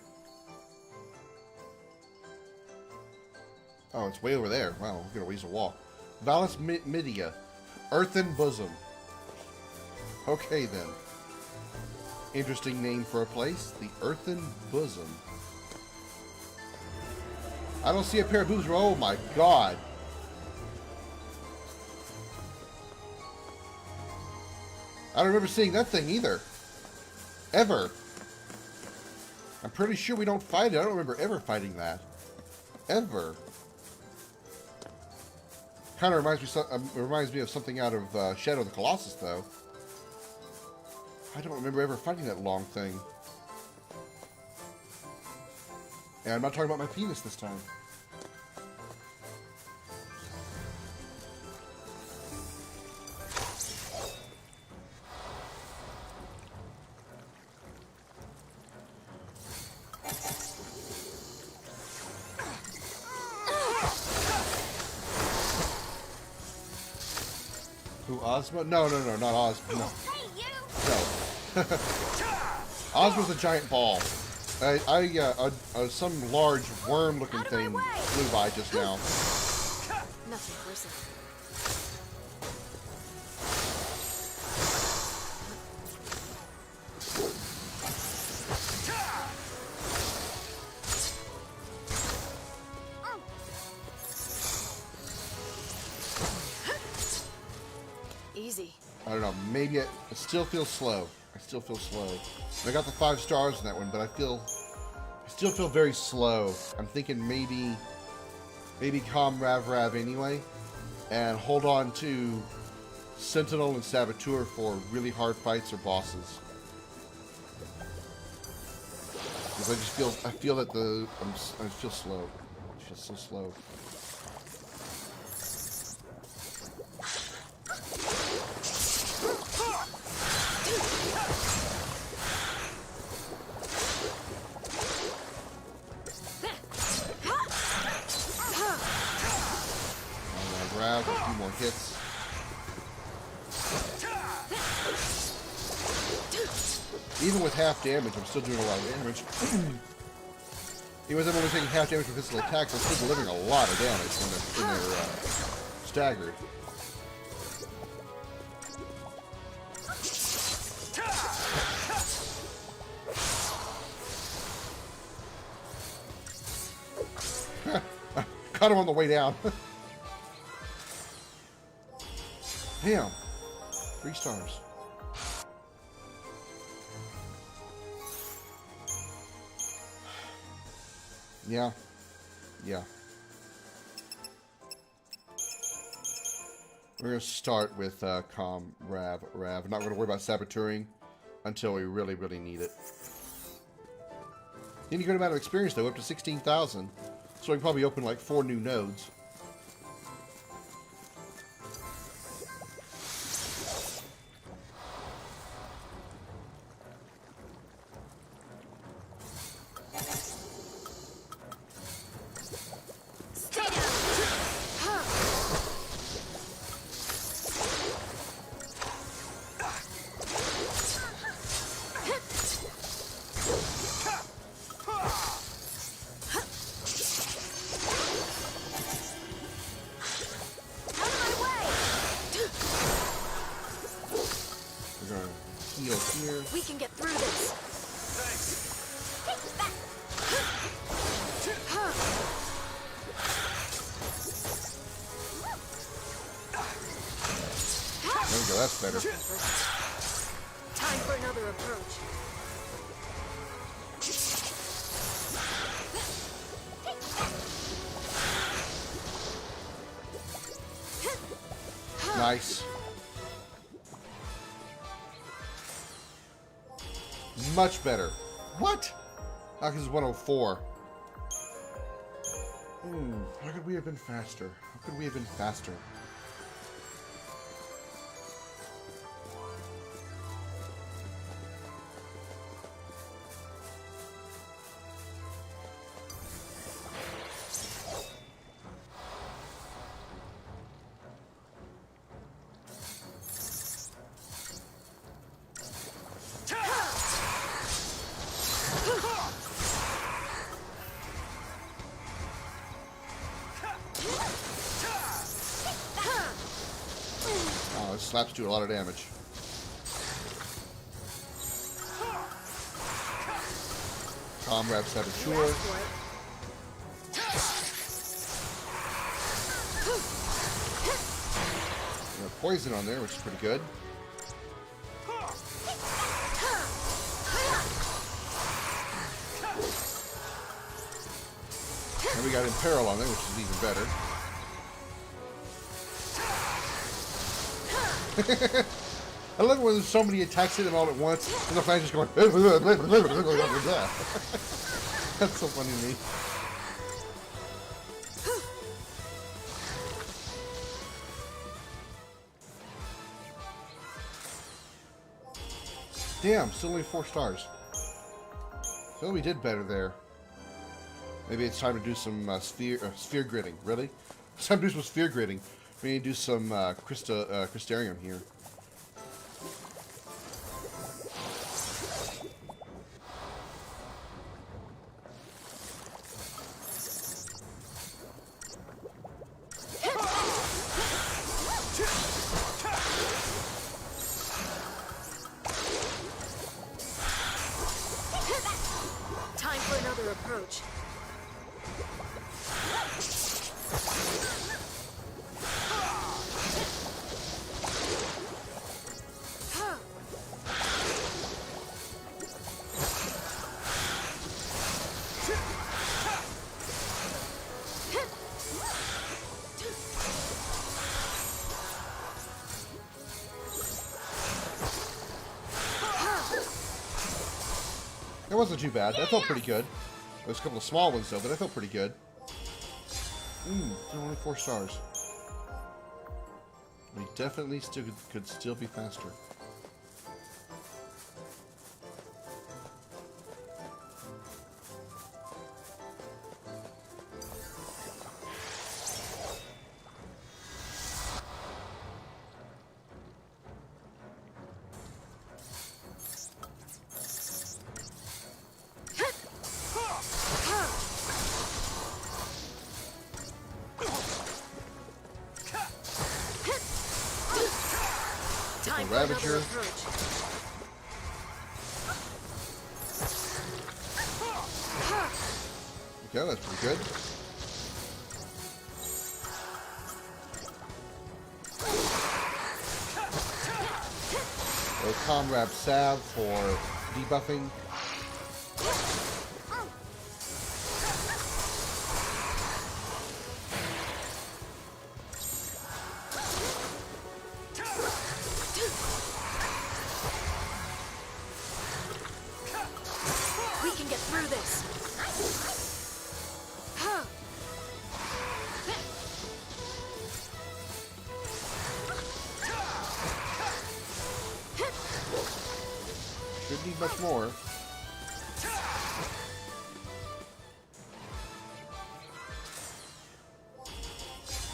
Oh, it's way over there. Wow, we're gonna ways to walk. Valus Midia. Earthen Bosom. Okay, then. Interesting name for a place. The Earthen Bosom. I don't see a pair of boobs. Oh my god. I don't remember seeing that thing either. Ever. I'm pretty sure we don't fight it. I don't remember ever fighting that. Ever. Kind of reminds me of something out of Shadow of the Colossus, though. I don't remember ever fighting that long thing. And I'm not talking about my penis this time. Ozma? No, not Ozma. No. Ozma's a giant ball. Some large worm-looking thing flew by just now. Nothing personal. Easy. I don't know. Maybe it still feels slow. I still feel slow. I got the 5 stars in that one, but I still feel very slow. I'm thinking maybe Rav anyway, and hold on to Sentinel and Saboteur for really hard fights or bosses. Because I feel that I feel slow. I feel so slow. Grab a few more hits. Even with half damage, I'm still doing a lot of damage. Even though I'm only taking half damage from physical attacks, I'm still delivering a lot of damage when they're staggered. Caught him on the way down. Damn. 3 stars. Yeah. We're going to start with Rav. Not going to worry about saboteuring until we really, really need it. Need a good amount of experience, though, up to 16,000. So we can probably open like 4 new nodes. We can get through this. Thanks. go. That's better. Time for another approach. Nice. Much better. What? How come it's 104? How could we have been faster? How could we have been faster? Oh, this slaps do a lot of damage. Comrade Saboteur. Poison on there, which is pretty good. And we got Imperil on there, which is even better. I love it when there's so many attacks in them all at once, and the flank just going. That's so funny to me. Damn, still only 4 stars. So we did better there. Maybe it's time to do some sphere gridding. Really? It's time to do some sphere gridding. We need to do some Crystarium here. Time for another approach. That wasn't too bad. That felt pretty good. There's a couple of small ones though, but that felt pretty good. Only 4 stars. We definitely still could still be faster. Time for Ravager. another approach. Okay, that's pretty good. Comrade Salve for debuffing. We can get through this. Shouldn't need much more.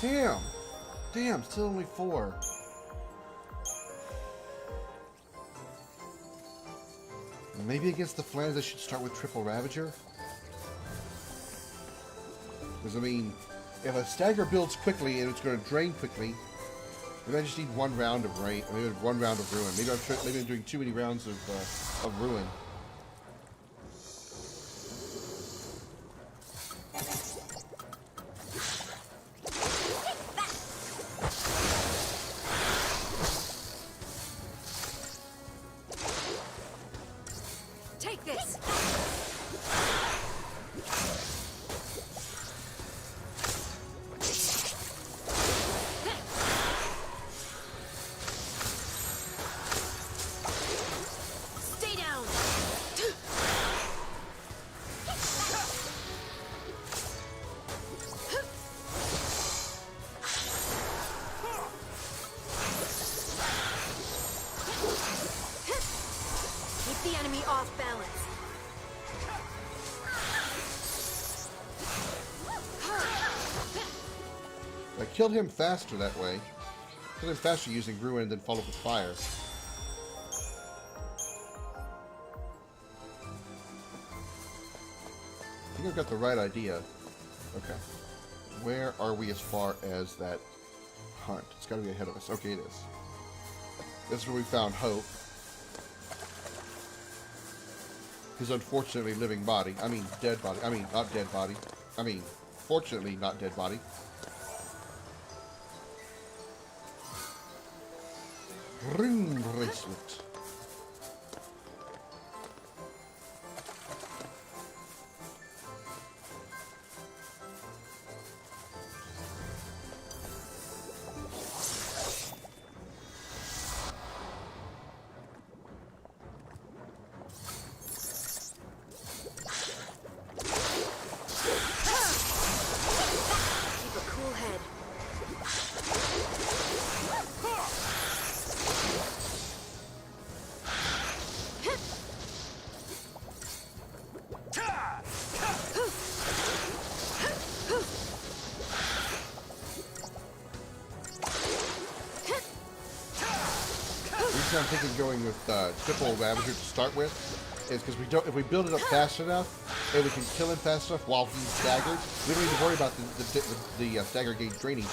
Damn. Damn, still only 4. Maybe against the Flans I should start with Triple Ravager? Because, I mean, if a stagger builds quickly and it's going to drain quickly, maybe I just need 1 round of rain. Maybe 1 round of ruin. Maybe I'm doing too many rounds of ruin. me off balance. I killed him faster that way. Killed him faster using ruin and then followed with fire. I think I've got the right idea. Okay. Where are we as far as that hunt? It's got to be ahead of us. Okay, it is. This is where we found Hope. His unfortunately living body. I mean, dead body. I mean, not dead body. I mean, fortunately not dead body. Ring bracelet. I'm thinking going with triple Ravager to start with is because if we build it up fast enough and we can kill him fast enough while he's staggered, we don't need to worry about the stagger gauge draining.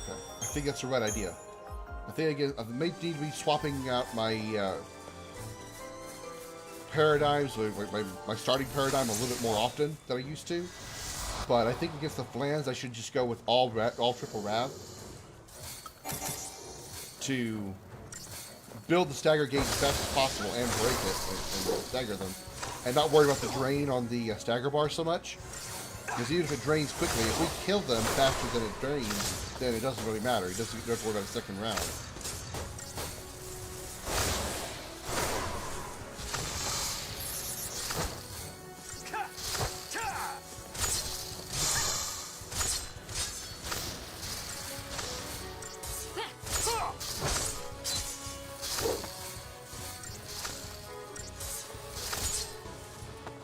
Okay, I think that's the right idea. I think I may need to be swapping out my paradigms, my starting paradigm a little bit more often than I used to. But I think against the Flans, I should just go with all triple Rav to build the stagger gauge as fast as possible and break it and stagger them, and not worry about the drain on the stagger bar so much. Because even if it drains quickly, if we kill them faster than it drains, then it doesn't really matter. You don't have to worry about a second round.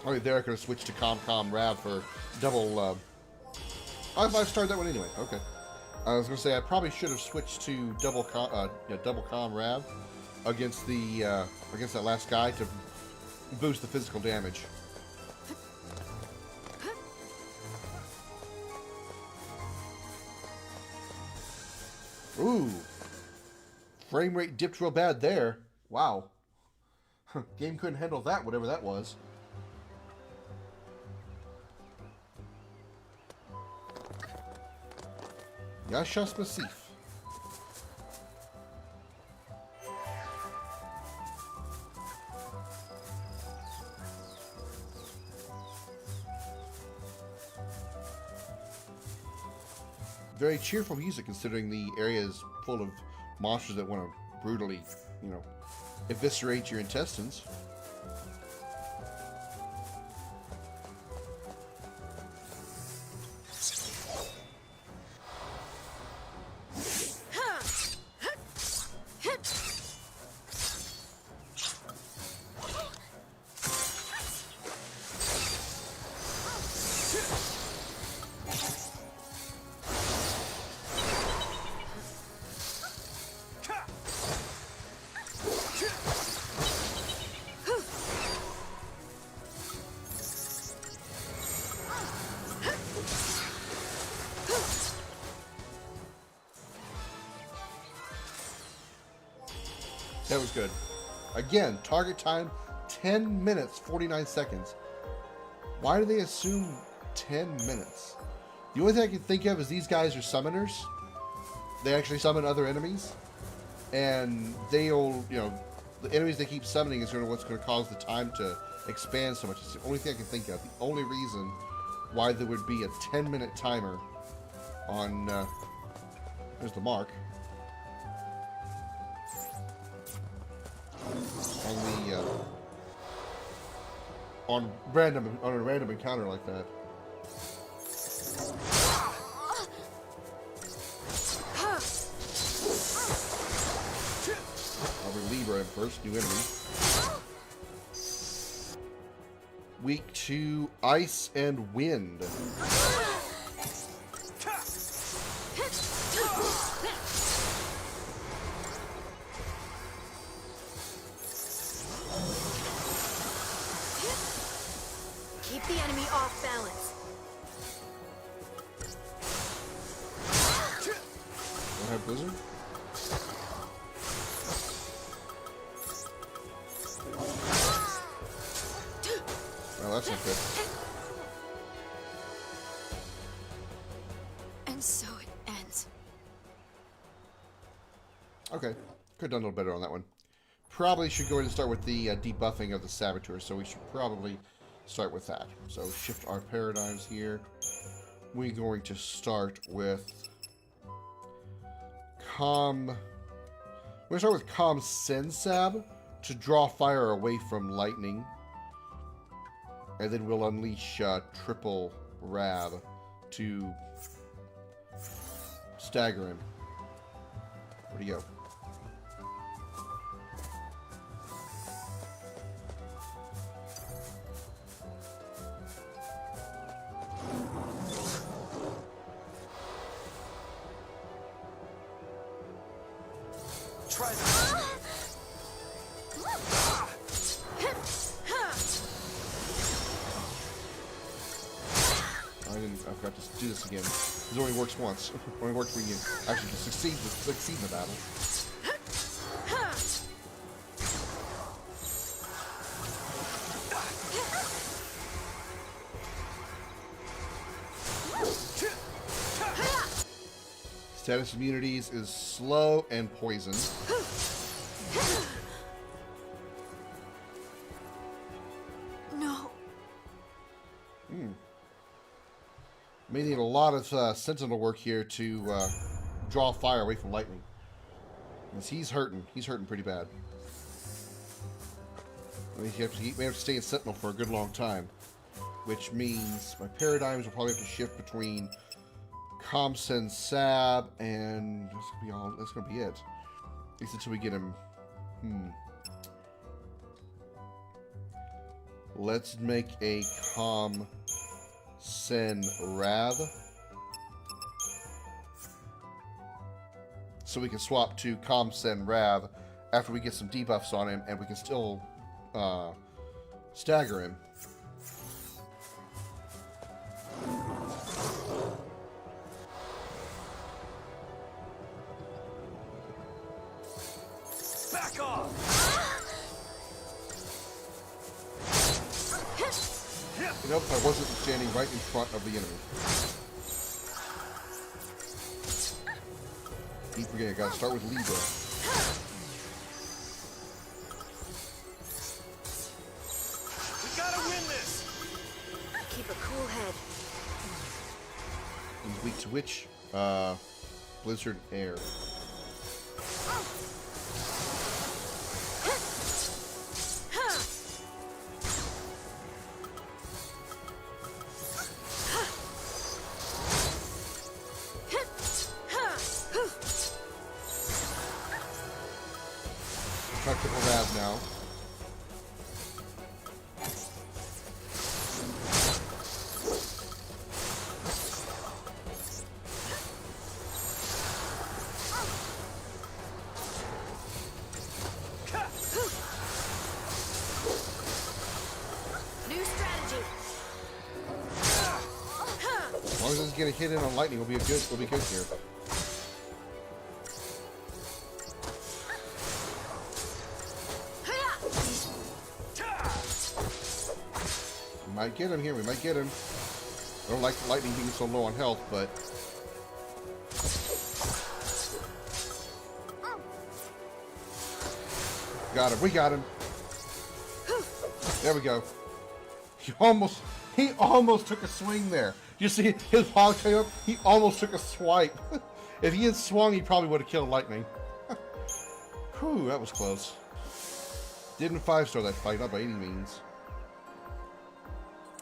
Oh, there I could have switched to Com Rav for double. I've started that one anyway. Okay. I was going to say I probably should have switched to double Com Rav against that last guy to boost the physical damage. Ooh, frame rate dipped real bad there. Wow. Game couldn't handle that, whatever that was. Yashas Masif. Very cheerful music considering the area is full of monsters that want to brutally, eviscerate your intestines. That was good. Again, target time 10 minutes, 49 seconds. Why do they assume 10 minutes? The only thing I can think of is these guys are summoners. They actually summon other enemies. And they'll, the enemies they keep summoning is what's going to cause the time to expand so much. It's the only thing I can think of. The only reason why there would be a 10-minute timer on, there's the mark. On a random encounter like that. Libra first, new enemy. Weak to ice and wind. Keep the enemy off balance. Don't have Blizzard? Well, that's not good. And so it ends. Okay. Could have done a little better on that one. Probably should go ahead and start with the debuffing of the Saboteurs, so we should probably start with that. So shift our paradigms here. We're going to start with We're going to start with Krimson Sab to draw fire away from lightning. And then we'll unleash triple Rab to stagger him. Where'd he go? Try this. I forgot to do this again. This only works once. It only works when you actually succeed in the battle. Status immunities is slow and poison. No. May need a lot of sentinel work here to draw fire away from lightning. Because he's hurting. He's hurting pretty bad. He may have to stay in sentinel for a good long time. Which means my paradigms will probably have to shift between Krimson Sab and that's gonna be it. At least until we get him. Let's make a Krimson Rab. So we can swap to Krimson Rab after we get some debuffs on him, and we can still stagger him. Back off! Nope, I wasn't standing right in front of the enemy. Keep forgetting, I gotta start with Libra. We gotta win this! Keep a cool head. He's weak to which? Blizzard Air. Triple Rab now. New strategy. As long as it doesn't get a hit in on lightning, we'll be good here. We might get him here. We might get him. I don't like the lightning being so low on health, but got him. We got him. There we go. He almost took a swing there. You see his paw came up? He almost took a swipe. If he had swung, he probably would have killed lightning. Whew, that was close. Didn't 5-star that fight, not by any means.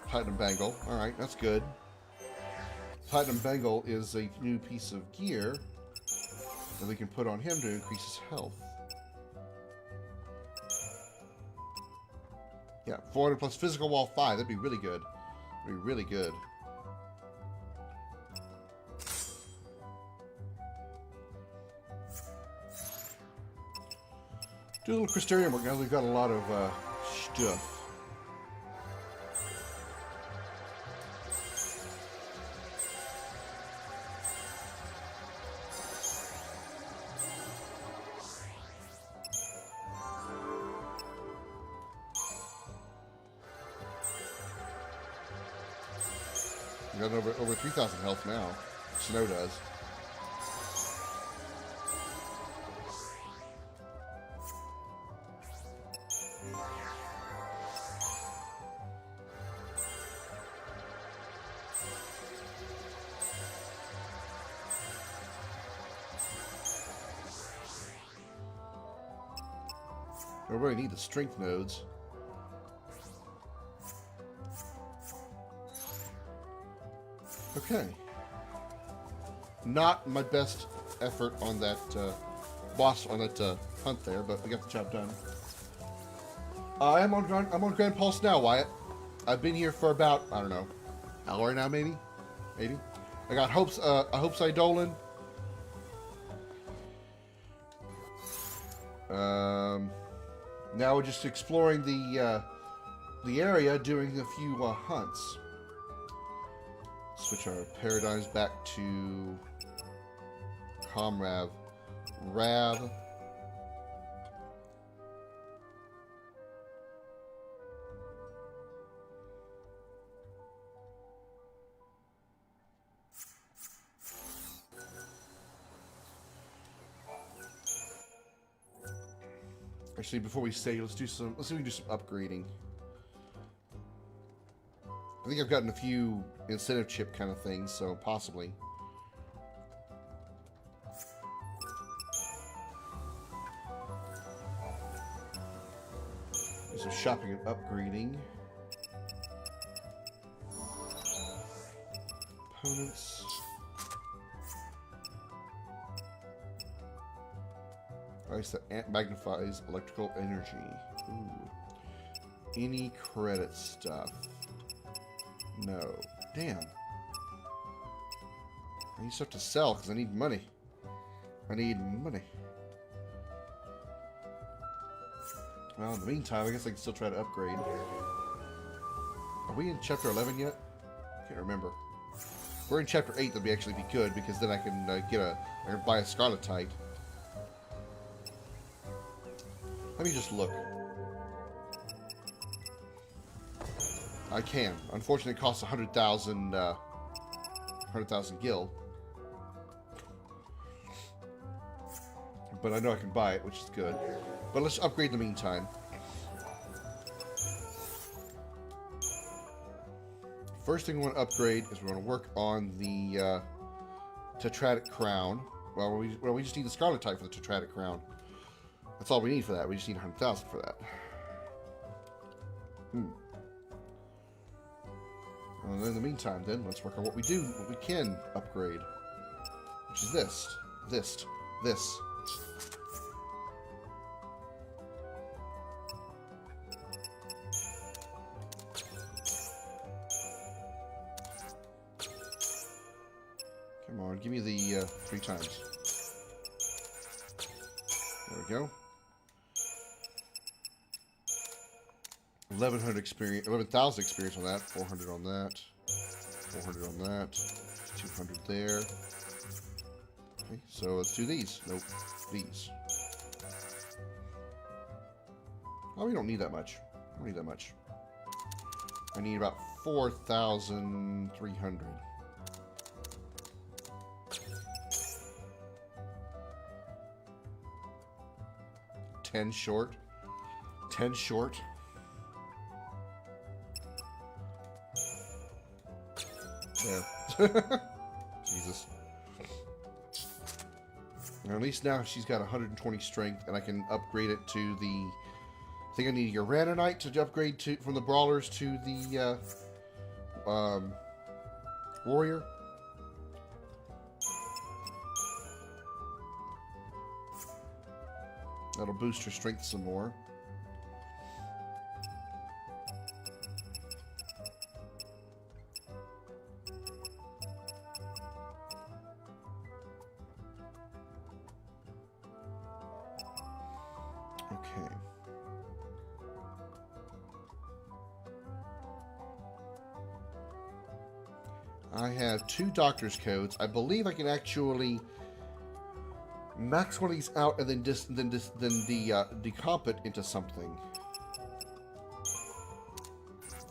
Platinum Bangle. Alright, that's good. Platinum Bangle is a new piece of gear that we can put on him to increase his health. Yeah, 400 plus physical wall 5. That'd be really good. That'd be really good. Do a little Crystarium work now. We've got a lot of stuff. We got over 3,000 health now. Snow does. We really need the strength nodes. Okay. Not my best effort on that boss, on that hunt there, but we got the job done. I'm on Grand Pulse now, Wyatt. I've been here for about, I don't know, an hour now, maybe? Maybe? I got Hope's Eidolon. Now we're just exploring the area, doing a few hunts. Switch our paradigms back to Comrav. Rav. Actually, before we say, let's see if we can do some upgrading. I think I've gotten a few incentive chip kind of things, so possibly. Do some shopping and upgrading. Opponents. Ice that magnifies electrical energy. Ooh. Any credit stuff. No. Damn. I need stuff to sell because I need money. I need money. Well, in the meantime, I guess I can still try to upgrade. Are we in chapter 11 yet? Can't remember. If we're in chapter 8, that'd actually be good because then I can I can buy a Scarletite. Let me just look. I can. Unfortunately, it costs 100,000 gil. But I know I can buy it, which is good. But let's upgrade in the meantime. First thing we want to upgrade is we want to work on the Tetratic Crown. Well, we just need the Scarletite for the Tetratic Crown. That's all we need for that. We just need 100,000 for that. And in the meantime, then, let's work on what we can upgrade. Which is this. Come on, give me the 3 times. There we go. 1100 experience, 11,000 experience on that. 400 on that. 400 on that. 200 there. Okay, so let's do these. Nope, these. Oh, we don't need that much. I don't need that much. I need about 4,300. $10 short. 10 short. There. Jesus. And at least now she's got 120 strength, and I can upgrade it to the... I think I need a Uranite to upgrade to from the Brawlers to the Warrior. That'll boost her strength some more. I have 2 doctor's codes. I believe I can actually max one of these out and then decomp it into something.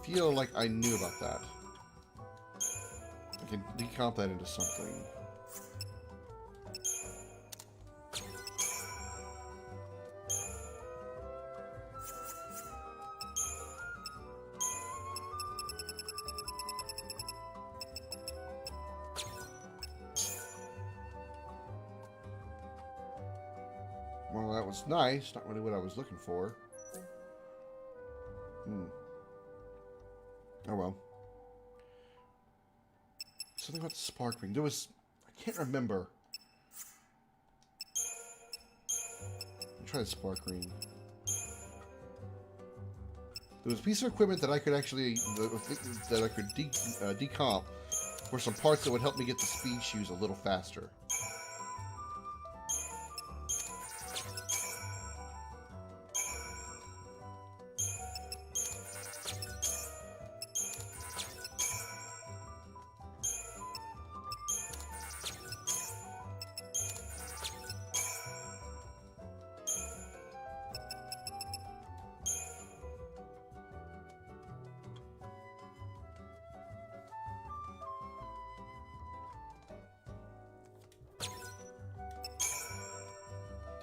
Feel like I knew about that. I can decomp that into something. Well, that was nice. Not really what I was looking for. Oh well. Something about the spark ring. There was... I can't remember. I'll try the spark ring. There was a piece of equipment that I could actually... that I could decomp for some parts that would help me get the speed shoes a little faster.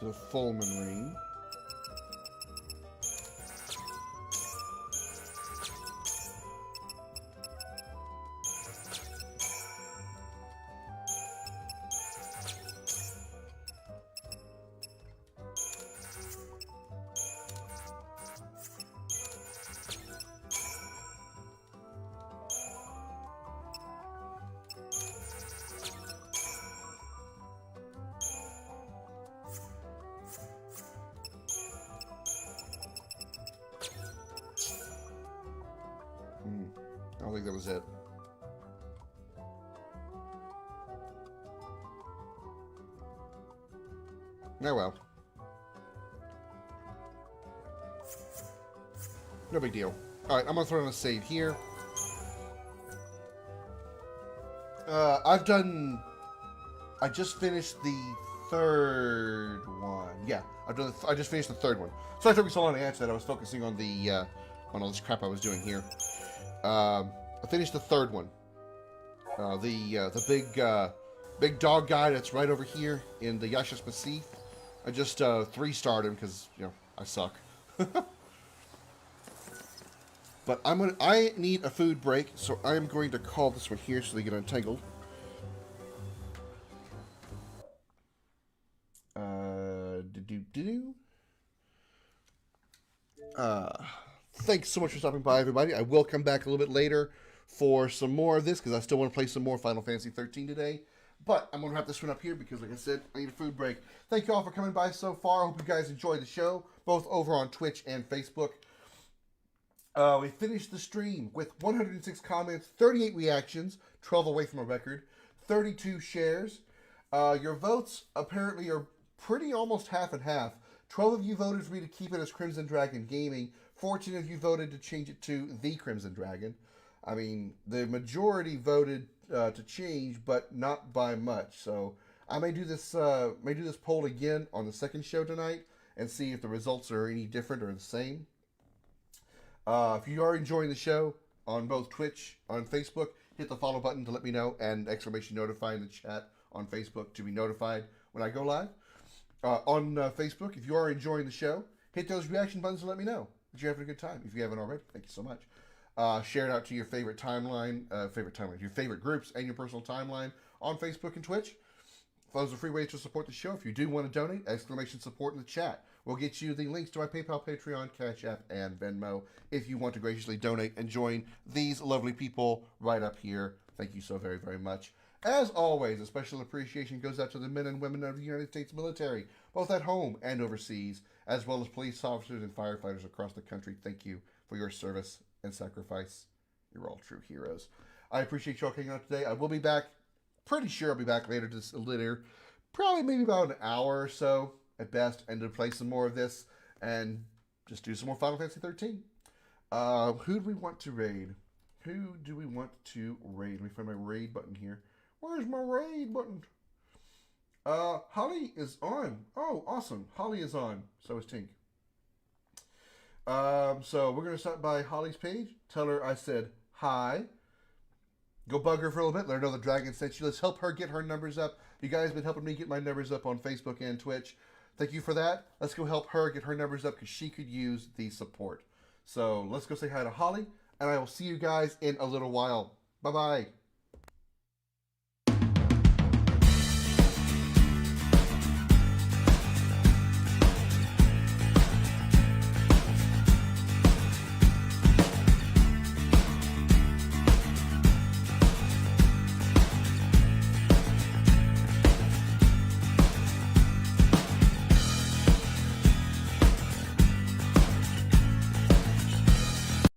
The Fulman ring. I don't think that was it. Oh well. No big deal. Alright, I'm gonna throw in a save here. I just finished the 3rd one. Yeah, I just finished the 3rd one. So I took me so long to answer that. I was focusing on the on all this crap I was doing here. I finished the 3rd one. The big dog guy that's right over here in the Yashas Massif. I just 3-starred him because, you know, I suck. But I need a food break, so I'm going to call this one here so they get untangled. Thanks so much for stopping by, everybody. I will come back a little bit later for some more of this, because I still want to play some more Final Fantasy XIII today. But I'm going to wrap this one up here, because like I said, I need a food break. Thank you all for coming by so far. I hope you guys enjoyed the show, both over on Twitch and Facebook. We finished the stream with 106 comments, 38 reactions, 12 away from a record, 32 shares. Your votes apparently are pretty almost half and half. 12 of you voted for me to keep it as Crimson Dragon Gaming. 14 of you voted to change it to The Crimson Dragon. I mean, the majority voted to change, but not by much. So I may do this poll again on the second show tonight and see if the results are any different or the same. If you are enjoying the show on both Twitch, on Facebook, hit the follow button to let me know, and exclamation notify in the chat on Facebook to be notified when I go live. On Facebook, if you are enjoying the show, hit those reaction buttons to let me know that you're having a good time. If you haven't already, thank you so much. Share it out to your favorite timeline, your favorite groups, and your personal timeline on Facebook and Twitch. Those are free ways to support the show. If you do want to donate, exclamation support in the chat. We'll get you the links to my PayPal, Patreon, Cash App, and Venmo if you want to graciously donate and join these lovely people right up here. Thank you so very, very much. As always, a special appreciation goes out to the men and women of the United States military, both at home and overseas, as well as police officers and firefighters across the country. Thank you for your service and sacrifice. You're all true heroes. I appreciate you all hanging out today. I will be back. Pretty sure I'll be back later, probably maybe about an hour or so at best, and to play some more of this and just do some more Final Fantasy XIII. Who do we want to raid? Who do we want to raid? Let me find my raid button here. Where's my raid button? Holly is on. Oh, awesome. Holly is on. So is Tink. So we're going to stop by Holly's page. Tell her I said hi. Go bug her for a little bit. Let her know the dragon sent you. Let's help her get her numbers up. You guys have been helping me get my numbers up on Facebook and Twitch. Thank you for that. Let's go help her get her numbers up because she could use the support. So let's go say hi to Holly, and I will see you guys in a little while. Bye-bye.